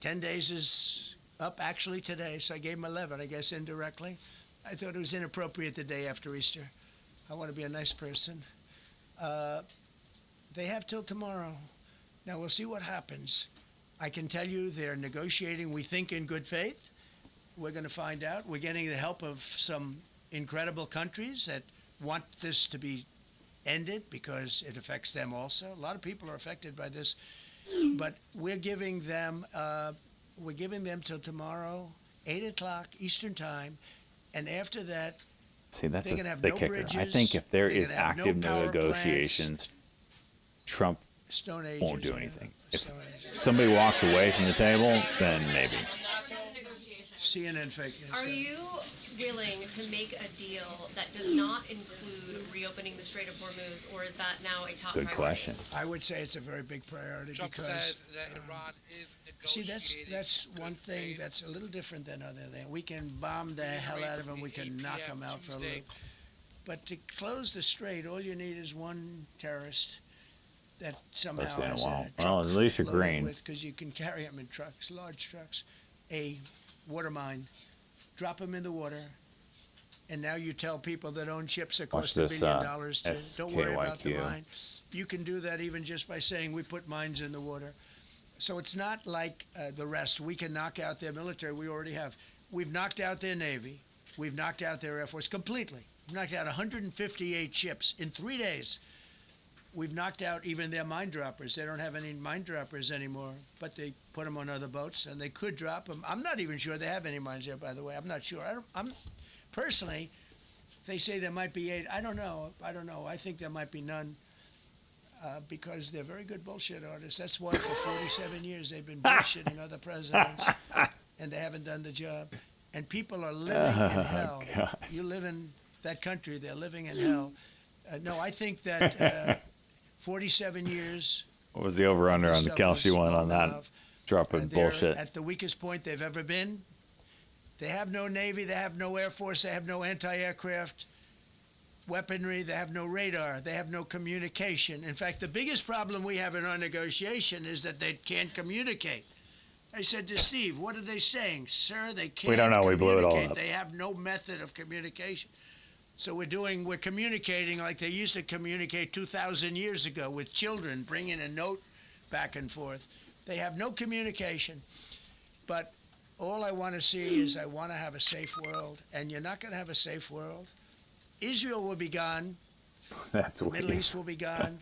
[SPEAKER 6] 10 days is up actually today, so I gave them 11, I guess, indirectly. I thought it was inappropriate the day after Easter. I want to be a nice person. They have till tomorrow. Now, we'll see what happens. I can tell you they're negotiating, we think, in good faith. We're going to find out. We're getting the help of some incredible countries that want this to be ended because it affects them also. A lot of people are affected by this. But we're giving them till tomorrow, 8 o'clock Eastern time. And after that,
[SPEAKER 1] See, that's
[SPEAKER 6] they're gonna have
[SPEAKER 1] the
[SPEAKER 6] no
[SPEAKER 1] kicker.
[SPEAKER 6] bridges,
[SPEAKER 1] I think if there
[SPEAKER 6] they're
[SPEAKER 1] is
[SPEAKER 6] gonna have no
[SPEAKER 1] active
[SPEAKER 6] power
[SPEAKER 1] negotiations, Trump
[SPEAKER 6] Stone Ages,
[SPEAKER 1] won't do anything. If somebody walks away from the table, then maybe.
[SPEAKER 6] CNN fake news.
[SPEAKER 9] Are you willing to make a deal that does not include reopening the Strait of Hormuz, or is that now a top
[SPEAKER 1] Good
[SPEAKER 9] priority?
[SPEAKER 1] question.
[SPEAKER 6] I would say it's a very big priority
[SPEAKER 11] Trump
[SPEAKER 6] because
[SPEAKER 11] says that Iran is
[SPEAKER 6] see
[SPEAKER 11] negotiating.
[SPEAKER 6] that's one thing that's a little different than other things. We can bomb the hell out of them. We can knock them out for a little. But to close the strait, all you need is one terrorist that somehow
[SPEAKER 1] That's been a
[SPEAKER 6] has
[SPEAKER 1] while.
[SPEAKER 6] a
[SPEAKER 1] Well,
[SPEAKER 6] truck
[SPEAKER 1] at least you're
[SPEAKER 6] loaded
[SPEAKER 1] green.
[SPEAKER 6] because you can carry them in trucks, large trucks. A water mine, drop them in the water, and now you tell people that own ships that
[SPEAKER 1] Watch
[SPEAKER 6] cost $1
[SPEAKER 1] this,
[SPEAKER 6] billion to don't worry about the
[SPEAKER 1] SKYQ.
[SPEAKER 6] mine. You can do that even just by saying we put mines in the water. So it's not like the rest. We can knock out their military. We already have. We've knocked out their Navy. We've knocked out their Air Force completely. We've knocked out 158 ships in 3 days. We've knocked out even their mine droppers. They don't have any mine droppers anymore, but they put them on other boats, and they could drop them. I'm not even sure they have any mines there, by the way. I'm not sure. I'm personally, they say there might be 8. I don't know. I think there might be none because they're very good bullshit artists. That's why for 47 years they've been bullshitting other presidents, and they haven't done the job. And people are living in hell.
[SPEAKER 1] gosh.
[SPEAKER 6] You live in that country, they're living in hell. No, I think that 47 years.
[SPEAKER 1] What was the over-under on the
[SPEAKER 6] stuff
[SPEAKER 1] Kelsey
[SPEAKER 6] was
[SPEAKER 1] one on
[SPEAKER 6] long
[SPEAKER 1] that?
[SPEAKER 6] enough.
[SPEAKER 1] Dropping
[SPEAKER 6] They're
[SPEAKER 1] bullshit.
[SPEAKER 6] at the weakest point they've ever been. They have no Navy, they have no Air Force, they have no anti-aircraft weaponry, they have no radar, they have no communication. In fact, the biggest problem we have in our negotiation is that they can't communicate. I said to Steve, what are they saying? Sir, they can't
[SPEAKER 1] don't know, we blew it all
[SPEAKER 6] communicate.
[SPEAKER 1] up.
[SPEAKER 6] They have no method of communication. So we're communicating like they used to communicate 2,000 years ago with children, bringing a note back and forth. They have no communication. But all I want to see is I want to have a safe world, and you're not going to have a safe world. Israel will be gone.
[SPEAKER 1] That's
[SPEAKER 6] The Middle
[SPEAKER 1] weird.
[SPEAKER 6] East will be gone.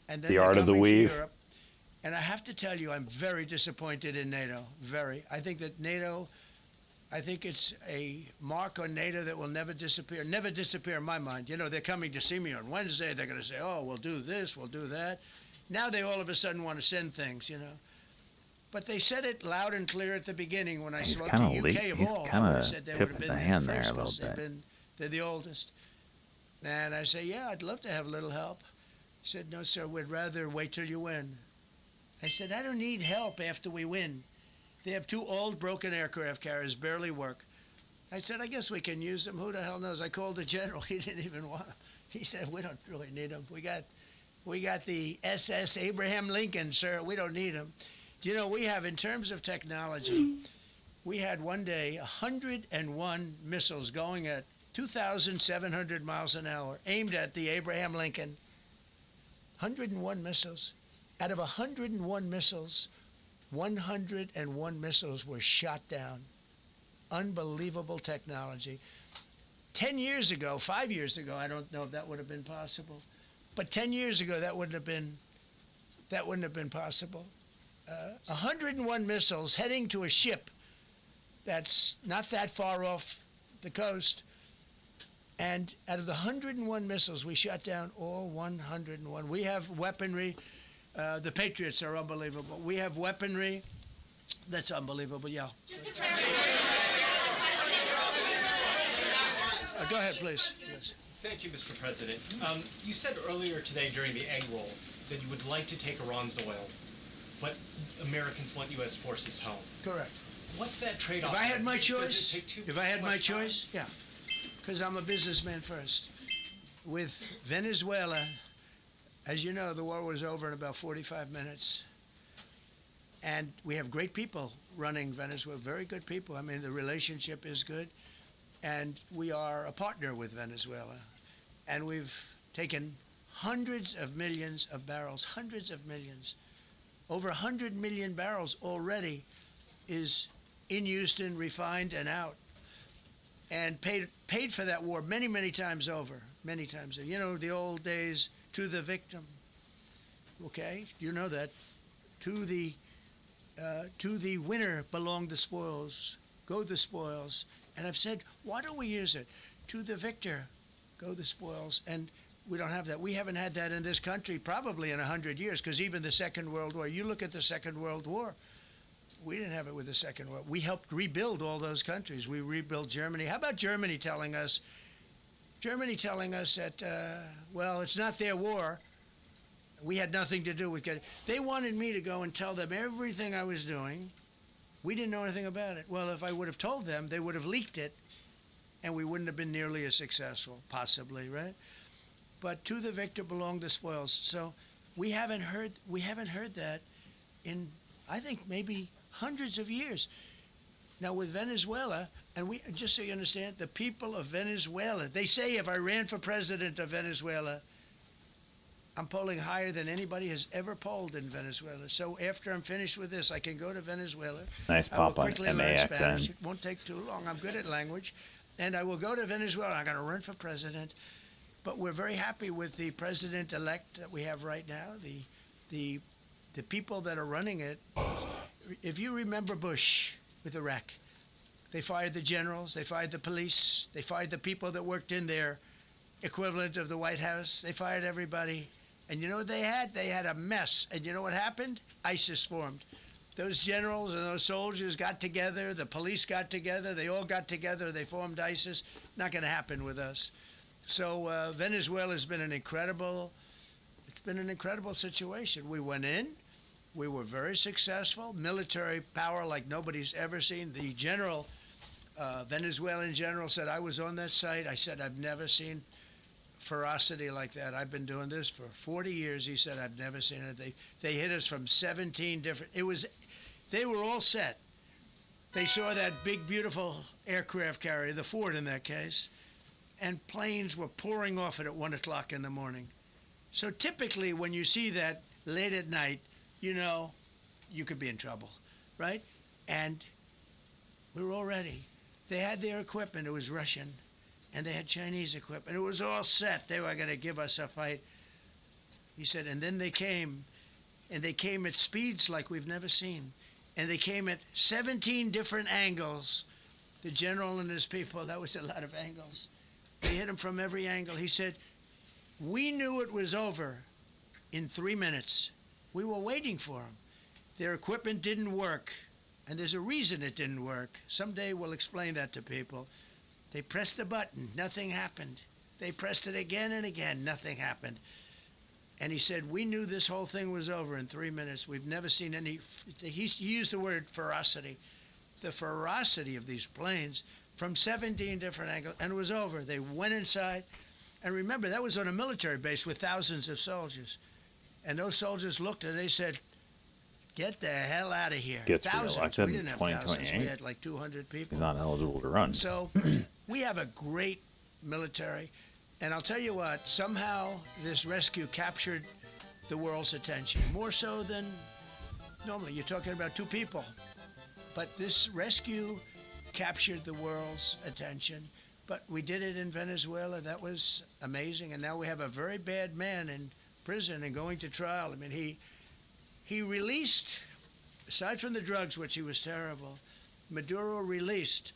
[SPEAKER 6] And then
[SPEAKER 1] The
[SPEAKER 6] they're
[SPEAKER 1] art of the
[SPEAKER 6] coming to
[SPEAKER 1] weave.
[SPEAKER 6] Europe. And I have to tell you, I'm very disappointed in NATO. Very. I think that NATO, I think it's a mark on NATO that will never disappear. Never disappear in my mind. You know, they're coming to see me on Wednesday. They're going to say, oh, we'll do this, we'll do that. Now they all of a sudden want to send things, you know. But they said it loud and clear at the beginning when I
[SPEAKER 1] He's
[SPEAKER 6] spoke
[SPEAKER 1] kinda
[SPEAKER 6] to
[SPEAKER 1] late.
[SPEAKER 6] UK of
[SPEAKER 1] He's
[SPEAKER 6] all. I
[SPEAKER 1] kinda
[SPEAKER 6] would've said they
[SPEAKER 1] tipping
[SPEAKER 6] would've been
[SPEAKER 1] the
[SPEAKER 6] there
[SPEAKER 1] hand there a
[SPEAKER 6] first
[SPEAKER 1] little
[SPEAKER 6] 'cause
[SPEAKER 1] bit.
[SPEAKER 6] they're the oldest. And I say, yeah, I'd love to have a little help. He said, no, sir, we'd rather wait till you win. I said, I don't need help after we win. They have 2 old broken aircraft carriers, barely work. I said, I guess we can use them. Who the hell knows? I called the general. He didn't even want them. He said, we don't really need them. We got the SS Abraham Lincoln, sir. We don't need them. You know, we have, in terms of technology, we had one day 101 missiles going at 2,700 miles an hour, aimed at the Abraham Lincoln. 101 missiles. Out of 101 missiles, 101 missiles were shot down. Unbelievable technology. 10 years ago, 5 years ago, I don't know if that would have been possible. But 10 years ago, that wouldn't have been possible. 101 missiles heading to a ship that's not that far off the coast. And out of the 101 missiles, we shot down all 101. We have weaponry. The Patriots are unbelievable. We have weaponry that's unbelievable, yeah. Go ahead, please. Yes.
[SPEAKER 2] Thank you, Mr. President. You said earlier today during the egg roll that you would like to take Iran's oil, but Americans want U.S. forces home.
[SPEAKER 6] Correct.
[SPEAKER 2] What's that trade-off?
[SPEAKER 6] If I had my
[SPEAKER 2] Does it
[SPEAKER 6] choice,
[SPEAKER 2] take
[SPEAKER 6] if I had
[SPEAKER 2] too
[SPEAKER 6] my
[SPEAKER 2] much time?
[SPEAKER 6] choice, yeah, because I'm a businessman first. With Venezuela, as you know, the war was over in about 45 minutes. And we have great people running Venezuela, very good people. I mean, the relationship is good. And we are a partner with Venezuela. And we've taken hundreds of millions of barrels, hundreds of millions. Over 100 million barrels already is in Houston, refined and out. And paid for that war many, many times over, many times over. You know, the old days, to the victim. Okay, you know that. To the winner belong the spoils, go the spoils. And I've said, why don't we use it? To the victor, go the spoils. And we don't have that. We haven't had that in this country probably in 100 years, because even the Second World War, you look at the Second World War, we didn't have it with the Second World. We helped rebuild all those countries. We rebuilt Germany. How about Germany telling us that, well, it's not their war. We had nothing to do with it. They wanted me to go and tell them everything I was doing. We didn't know anything about it. Well, if I would have told them, they would have leaked it, and we wouldn't have been nearly as successful, possibly, right? But to the victor belong the spoils. So we haven't heard that in, I think, maybe hundreds of years. Now with Venezuela, and we, just so you understand, the people of Venezuela, they say if I ran for president of Venezuela, I'm polling higher than anybody has ever polled in Venezuela. So after I'm finished with this, I can go to Venezuela.
[SPEAKER 1] Nice
[SPEAKER 6] I will
[SPEAKER 1] pop on
[SPEAKER 6] quickly learn Spanish.
[SPEAKER 1] MAXN.
[SPEAKER 6] It won't take too long. I'm good at language. And I will go to Venezuela. I'm going to run for president. But we're very happy with the president-elect that we have right now, the people that are running it. If you remember Bush with Iraq, they fired the generals, they fired the police, they fired the people that worked in their equivalent of the White House. They fired everybody. And you know what they had? They had a mess. And you know what happened? ISIS formed. Those generals and those soldiers got together, the police got together, they all got together, they formed ISIS. Not going to happen with us. So Venezuela has been an incredible situation. We went in, we were very successful, military power like nobody's ever seen. The general, Venezuelan general said, I was on that site. I said, I've never seen ferocity like that. I've been doing this for 40 years. He said, I've never seen it. They hit us from 17 different, they were all set. They saw that big, beautiful aircraft carrier, the Ford in that case, and planes were pouring off it at 1 o'clock in the morning. So typically when you see that late at night, you know you could be in trouble, right? And we were all ready. They had their equipment. It was Russian. And they had Chinese equipment. It was all set. They were going to give us a fight. He said, and then they came, and they came at speeds like we've never seen. And they came at 17 different angles. The general and his people, that was a lot of angles. They hit him from every angle. He said, we knew it was over in 3 minutes. We were waiting for them. Their equipment didn't work. And there's a reason it didn't work. Someday we'll explain that to people. They pressed the button, nothing happened. They pressed it again and again, nothing happened. And he said, we knew this whole thing was over in 3 minutes. We've never seen any, he used the word ferocity. The ferocity of these planes from 17 different angles, and it was over. They went inside. And remember, that was on a military base with thousands of soldiers. And those soldiers looked and they said, get the hell out of here.
[SPEAKER 1] Gets
[SPEAKER 6] thousands.
[SPEAKER 1] reelected
[SPEAKER 6] We
[SPEAKER 1] in
[SPEAKER 6] didn't have thousands.
[SPEAKER 1] 2028.
[SPEAKER 6] We had like 200 people.
[SPEAKER 1] He's not eligible to run.
[SPEAKER 6] So we have a great military. And I'll tell you what, somehow this rescue captured the world's attention, more so than normally. You're talking about 2 people. But this rescue captured the world's attention. But we did it in Venezuela. That was amazing. And now we have a very bad man in prison and going to trial. I mean, he released aside from the drugs, which he was terrible, Maduro released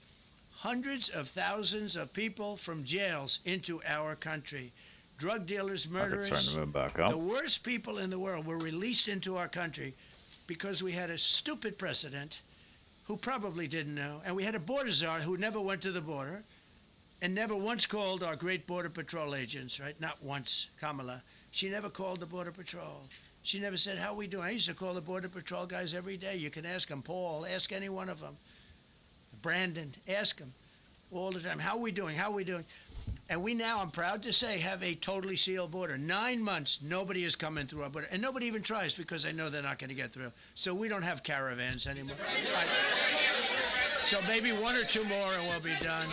[SPEAKER 6] hundreds of thousands of people from jails into our country. Drug dealers, murderers,
[SPEAKER 1] Starting to move back up.
[SPEAKER 6] the worst people in the world were released into our country because we had a stupid president who probably didn't know, and we had a border czar who never went to the border and never once called our great border patrol agents, right? Not once, Kamala. She never called the border patrol. She never said, how we doing? I used to call the border patrol guys every day. You can ask them, Paul, ask any one of them. Brandon, ask them all the time. How are we doing? How are we doing? And we now, I'm proud to say, have a totally sealed border. 9 months, nobody is coming through our border. And nobody even tries because they know they're not going to get through. So we don't have caravans anymore. So maybe 1 or 2 more and we'll be done.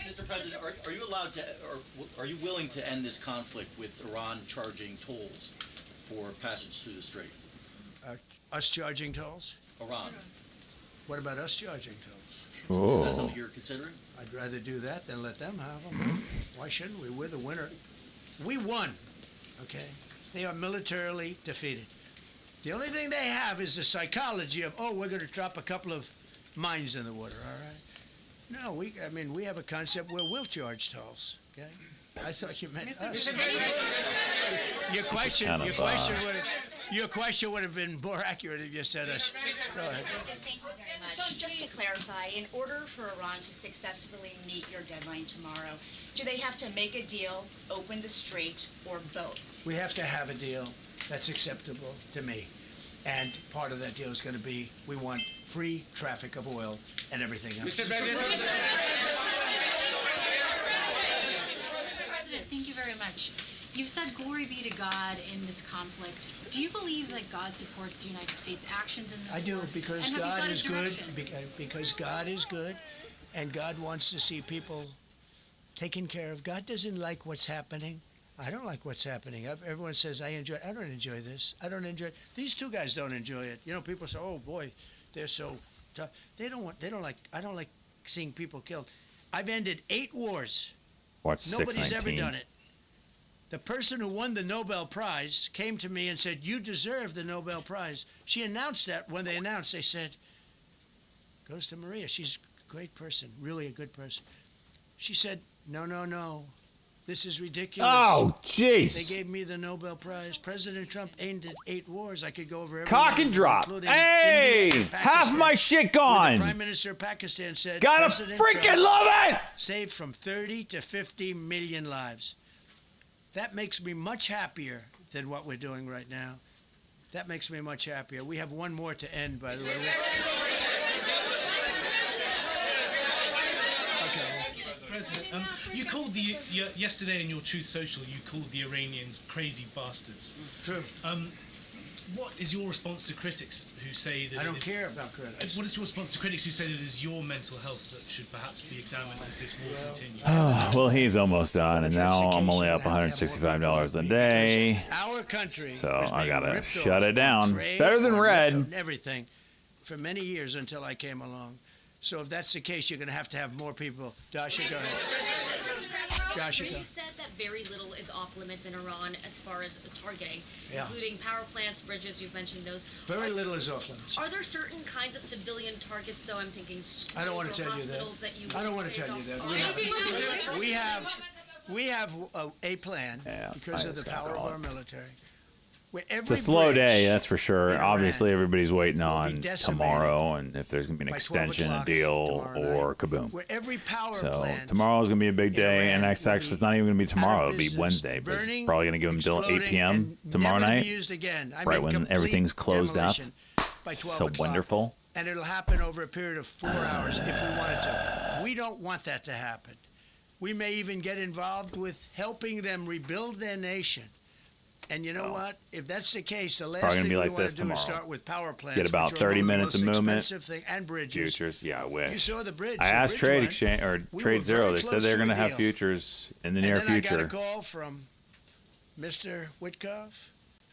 [SPEAKER 10] Mr. President, are you allowed to, or are you willing to end this conflict with Iran charging tolls for passage through the strait?
[SPEAKER 6] Us charging tolls?
[SPEAKER 10] Iran.
[SPEAKER 6] What about us charging tolls?
[SPEAKER 1] Oh.
[SPEAKER 10] Is that something you're considering?
[SPEAKER 6] I'd rather do that than let them have them. Why shouldn't we? We're the winner. We won, okay? They are militarily defeated. The only thing they have is the psychology of, oh, we're going to drop a couple of mines in the water, all right? No, we have a concept where we'll charge tolls, okay? I thought you meant us. Your question would have been more accurate if you said us. Go ahead.
[SPEAKER 20] Thank you very much. So just to clarify, in order for Iran to successfully meet your deadline tomorrow, do they have to make a deal, open the strait, or both?
[SPEAKER 6] We have to have a deal that's acceptable to me. And part of that deal is going to be we want free traffic of oil and everything else.
[SPEAKER 12] President, thank you very much. You've said glory be to God in this conflict. Do you believe that God supports the United States' actions in this
[SPEAKER 6] I do,
[SPEAKER 12] war?
[SPEAKER 6] because
[SPEAKER 12] And have you
[SPEAKER 6] God
[SPEAKER 12] sought
[SPEAKER 6] is
[SPEAKER 12] his
[SPEAKER 6] good.
[SPEAKER 12] direction?
[SPEAKER 6] Because God is good, and God wants to see people taken care of. God doesn't like what's happening. I don't like what's happening. Everyone says I enjoy. I don't enjoy this. I don't enjoy. These two guys don't enjoy it. You know, people say, "Oh boy, they're so tough." They don't like. I don't like seeing people killed. I've ended 8 wars.
[SPEAKER 1] Watch
[SPEAKER 6] Nobody's
[SPEAKER 1] 619.
[SPEAKER 6] ever done it. The person who won the Nobel Prize came to me and said, "You deserve the Nobel Prize." She announced that when they announced, they said, "Goes to Maria. She's a great person, really a good person." She said, "No. This is ridiculous."
[SPEAKER 1] Oh, jeez.
[SPEAKER 6] They gave me the Nobel Prize. President Trump ended 8 wars. I could go over every
[SPEAKER 1] Cock and drop. Hey,
[SPEAKER 6] India and
[SPEAKER 1] half
[SPEAKER 6] Pakistan,
[SPEAKER 1] my shit
[SPEAKER 6] where
[SPEAKER 1] gone.
[SPEAKER 6] The Prime Minister of Pakistan said,
[SPEAKER 1] Gotta
[SPEAKER 6] President
[SPEAKER 1] freaking
[SPEAKER 6] Trump
[SPEAKER 1] love it.
[SPEAKER 6] saved from 30 to 50 million lives. That makes me much happier than what we're doing right now. That makes me much happier. We have 1 more to end, by the way.
[SPEAKER 13] President, you called yesterday in your Truth Social, you called the Iranians crazy bastards.
[SPEAKER 6] True.
[SPEAKER 13] What is your response to critics who say that
[SPEAKER 6] I don't care about critics.
[SPEAKER 13] What is your response to critics who say that it is your mental health that should perhaps be examined as this war continues?
[SPEAKER 1] Well, he's almost done, and now I'm only up $165 a day.
[SPEAKER 6] Our country
[SPEAKER 1] So
[SPEAKER 6] was
[SPEAKER 1] I
[SPEAKER 6] being
[SPEAKER 1] gotta
[SPEAKER 6] ripped
[SPEAKER 1] shut
[SPEAKER 6] off
[SPEAKER 1] it down.
[SPEAKER 6] on trade,
[SPEAKER 1] Better than
[SPEAKER 6] on
[SPEAKER 1] red.
[SPEAKER 6] everything for many years until I came along. So if that's the case, you're going to have more people. Dasha, go ahead. Dasha, go.
[SPEAKER 9] You said that very little is off limits in Iran as far as targeting,
[SPEAKER 6] Yeah.
[SPEAKER 9] including power plants, bridges. You've mentioned those.
[SPEAKER 6] Very little is off limits.
[SPEAKER 9] Are there certain kinds of civilian targets, though? I'm thinking schools
[SPEAKER 6] I don't want
[SPEAKER 9] or
[SPEAKER 6] to tell you
[SPEAKER 9] hospitals
[SPEAKER 6] that.
[SPEAKER 9] you
[SPEAKER 6] I don't want
[SPEAKER 9] would
[SPEAKER 6] to
[SPEAKER 9] say
[SPEAKER 6] tell you
[SPEAKER 9] is
[SPEAKER 6] that.
[SPEAKER 9] off-
[SPEAKER 6] We have a plan because
[SPEAKER 1] I
[SPEAKER 6] of the
[SPEAKER 1] just gotta
[SPEAKER 6] power of
[SPEAKER 1] call
[SPEAKER 6] our
[SPEAKER 1] it.
[SPEAKER 6] military. Where
[SPEAKER 1] It's a
[SPEAKER 6] every
[SPEAKER 1] slow
[SPEAKER 6] bridge
[SPEAKER 1] day, that's for sure.
[SPEAKER 6] in
[SPEAKER 1] Obviously,
[SPEAKER 6] Iran
[SPEAKER 1] everybody's waiting on
[SPEAKER 6] decimated
[SPEAKER 1] tomorrow, and if there's going to be an
[SPEAKER 6] by 12
[SPEAKER 1] extension, a
[SPEAKER 6] o'clock
[SPEAKER 1] deal,
[SPEAKER 6] tomorrow
[SPEAKER 1] or kaboom.
[SPEAKER 6] where every power
[SPEAKER 1] So
[SPEAKER 6] plant
[SPEAKER 1] tomorrow's going to be a big day, and it's not even going to be tomorrow. It'll be
[SPEAKER 6] business,
[SPEAKER 1] Wednesday, but it's
[SPEAKER 6] burning,
[SPEAKER 1] probably going to give them till 8
[SPEAKER 6] exploding,
[SPEAKER 1] p.m.
[SPEAKER 6] and
[SPEAKER 1] tomorrow
[SPEAKER 6] never to
[SPEAKER 1] night,
[SPEAKER 6] be used again. I
[SPEAKER 1] right
[SPEAKER 6] mean,
[SPEAKER 1] when
[SPEAKER 6] complete
[SPEAKER 1] everything's closed up.
[SPEAKER 6] demolition by 12
[SPEAKER 1] So
[SPEAKER 6] o'clock.
[SPEAKER 1] wonderful.
[SPEAKER 6] And it'll happen over a period of 4 hours if we wanted to. We don't want that to happen. We may even get involved with helping them rebuild their nation. And you know what? If that's the case, the last
[SPEAKER 1] probably
[SPEAKER 6] thing
[SPEAKER 1] gonna be
[SPEAKER 6] we
[SPEAKER 1] like
[SPEAKER 6] want
[SPEAKER 1] this
[SPEAKER 6] to do
[SPEAKER 1] tomorrow.
[SPEAKER 6] is start with power plants.
[SPEAKER 1] Get about
[SPEAKER 6] which are
[SPEAKER 1] 30
[SPEAKER 6] among the
[SPEAKER 1] minutes of
[SPEAKER 6] most
[SPEAKER 1] movement.
[SPEAKER 6] expensive thing, and bridges.
[SPEAKER 1] Futures, yeah, I wish.
[SPEAKER 6] You saw the bridge.
[SPEAKER 1] I
[SPEAKER 6] the
[SPEAKER 1] asked
[SPEAKER 6] bridge
[SPEAKER 1] Trade
[SPEAKER 6] one.
[SPEAKER 1] Exchange or
[SPEAKER 6] We
[SPEAKER 1] Trade
[SPEAKER 6] were
[SPEAKER 1] Zero.
[SPEAKER 6] very
[SPEAKER 1] They said
[SPEAKER 6] close
[SPEAKER 1] they're
[SPEAKER 6] to a
[SPEAKER 1] going to have
[SPEAKER 6] deal.
[SPEAKER 1] futures in the
[SPEAKER 6] And
[SPEAKER 1] near
[SPEAKER 6] then I
[SPEAKER 1] future.
[SPEAKER 6] got a call from Mr. Witkoff,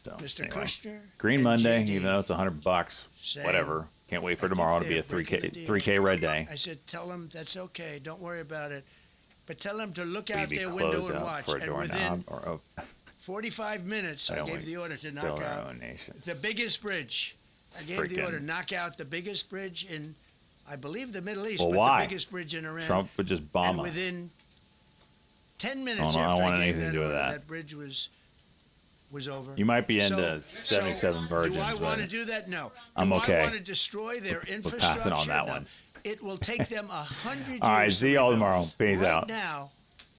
[SPEAKER 6] Mr.
[SPEAKER 1] anyway.
[SPEAKER 6] Kushner,
[SPEAKER 1] Green
[SPEAKER 6] and
[SPEAKER 1] Monday,
[SPEAKER 6] JD,
[SPEAKER 1] even though it's $100,
[SPEAKER 6] saying,
[SPEAKER 1] whatever. Can't wait for tomorrow to be a
[SPEAKER 6] they're breaking the deal.
[SPEAKER 1] 3K red day.
[SPEAKER 6] I said, tell them that's okay. Don't worry about it. But tell them to look
[SPEAKER 1] Will
[SPEAKER 6] out
[SPEAKER 1] you be
[SPEAKER 6] their window
[SPEAKER 1] closed
[SPEAKER 6] and
[SPEAKER 1] up
[SPEAKER 6] watch.
[SPEAKER 1] for a
[SPEAKER 6] And
[SPEAKER 1] doorknob
[SPEAKER 6] within
[SPEAKER 1] or
[SPEAKER 6] 45 minutes, I gave the order to knock out the biggest bridge. I gave the order to knock out the biggest bridge in, I believe, the Middle East,
[SPEAKER 1] Well,
[SPEAKER 6] but
[SPEAKER 1] why?
[SPEAKER 6] the biggest bridge in Iran.
[SPEAKER 1] Trump would just bomb
[SPEAKER 6] and
[SPEAKER 1] us.
[SPEAKER 6] within 10 minutes
[SPEAKER 1] I don't
[SPEAKER 6] after
[SPEAKER 1] want
[SPEAKER 6] I gave
[SPEAKER 1] anything
[SPEAKER 6] that
[SPEAKER 1] to do with
[SPEAKER 6] order,
[SPEAKER 1] that.
[SPEAKER 6] that bridge was over.
[SPEAKER 1] You might be into 77 virgins,
[SPEAKER 6] Do I want to
[SPEAKER 1] but
[SPEAKER 6] do that? No.
[SPEAKER 1] I'm
[SPEAKER 6] do
[SPEAKER 1] okay.
[SPEAKER 6] I want to destroy their
[SPEAKER 1] We're
[SPEAKER 6] infrastructure?
[SPEAKER 1] passing on that
[SPEAKER 6] No.
[SPEAKER 1] one.
[SPEAKER 6] It will take them 100 years.
[SPEAKER 1] All right,
[SPEAKER 6] to
[SPEAKER 1] see y'all
[SPEAKER 6] rebuild.
[SPEAKER 1] tomorrow. Peace
[SPEAKER 6] right
[SPEAKER 1] out.
[SPEAKER 6] Now,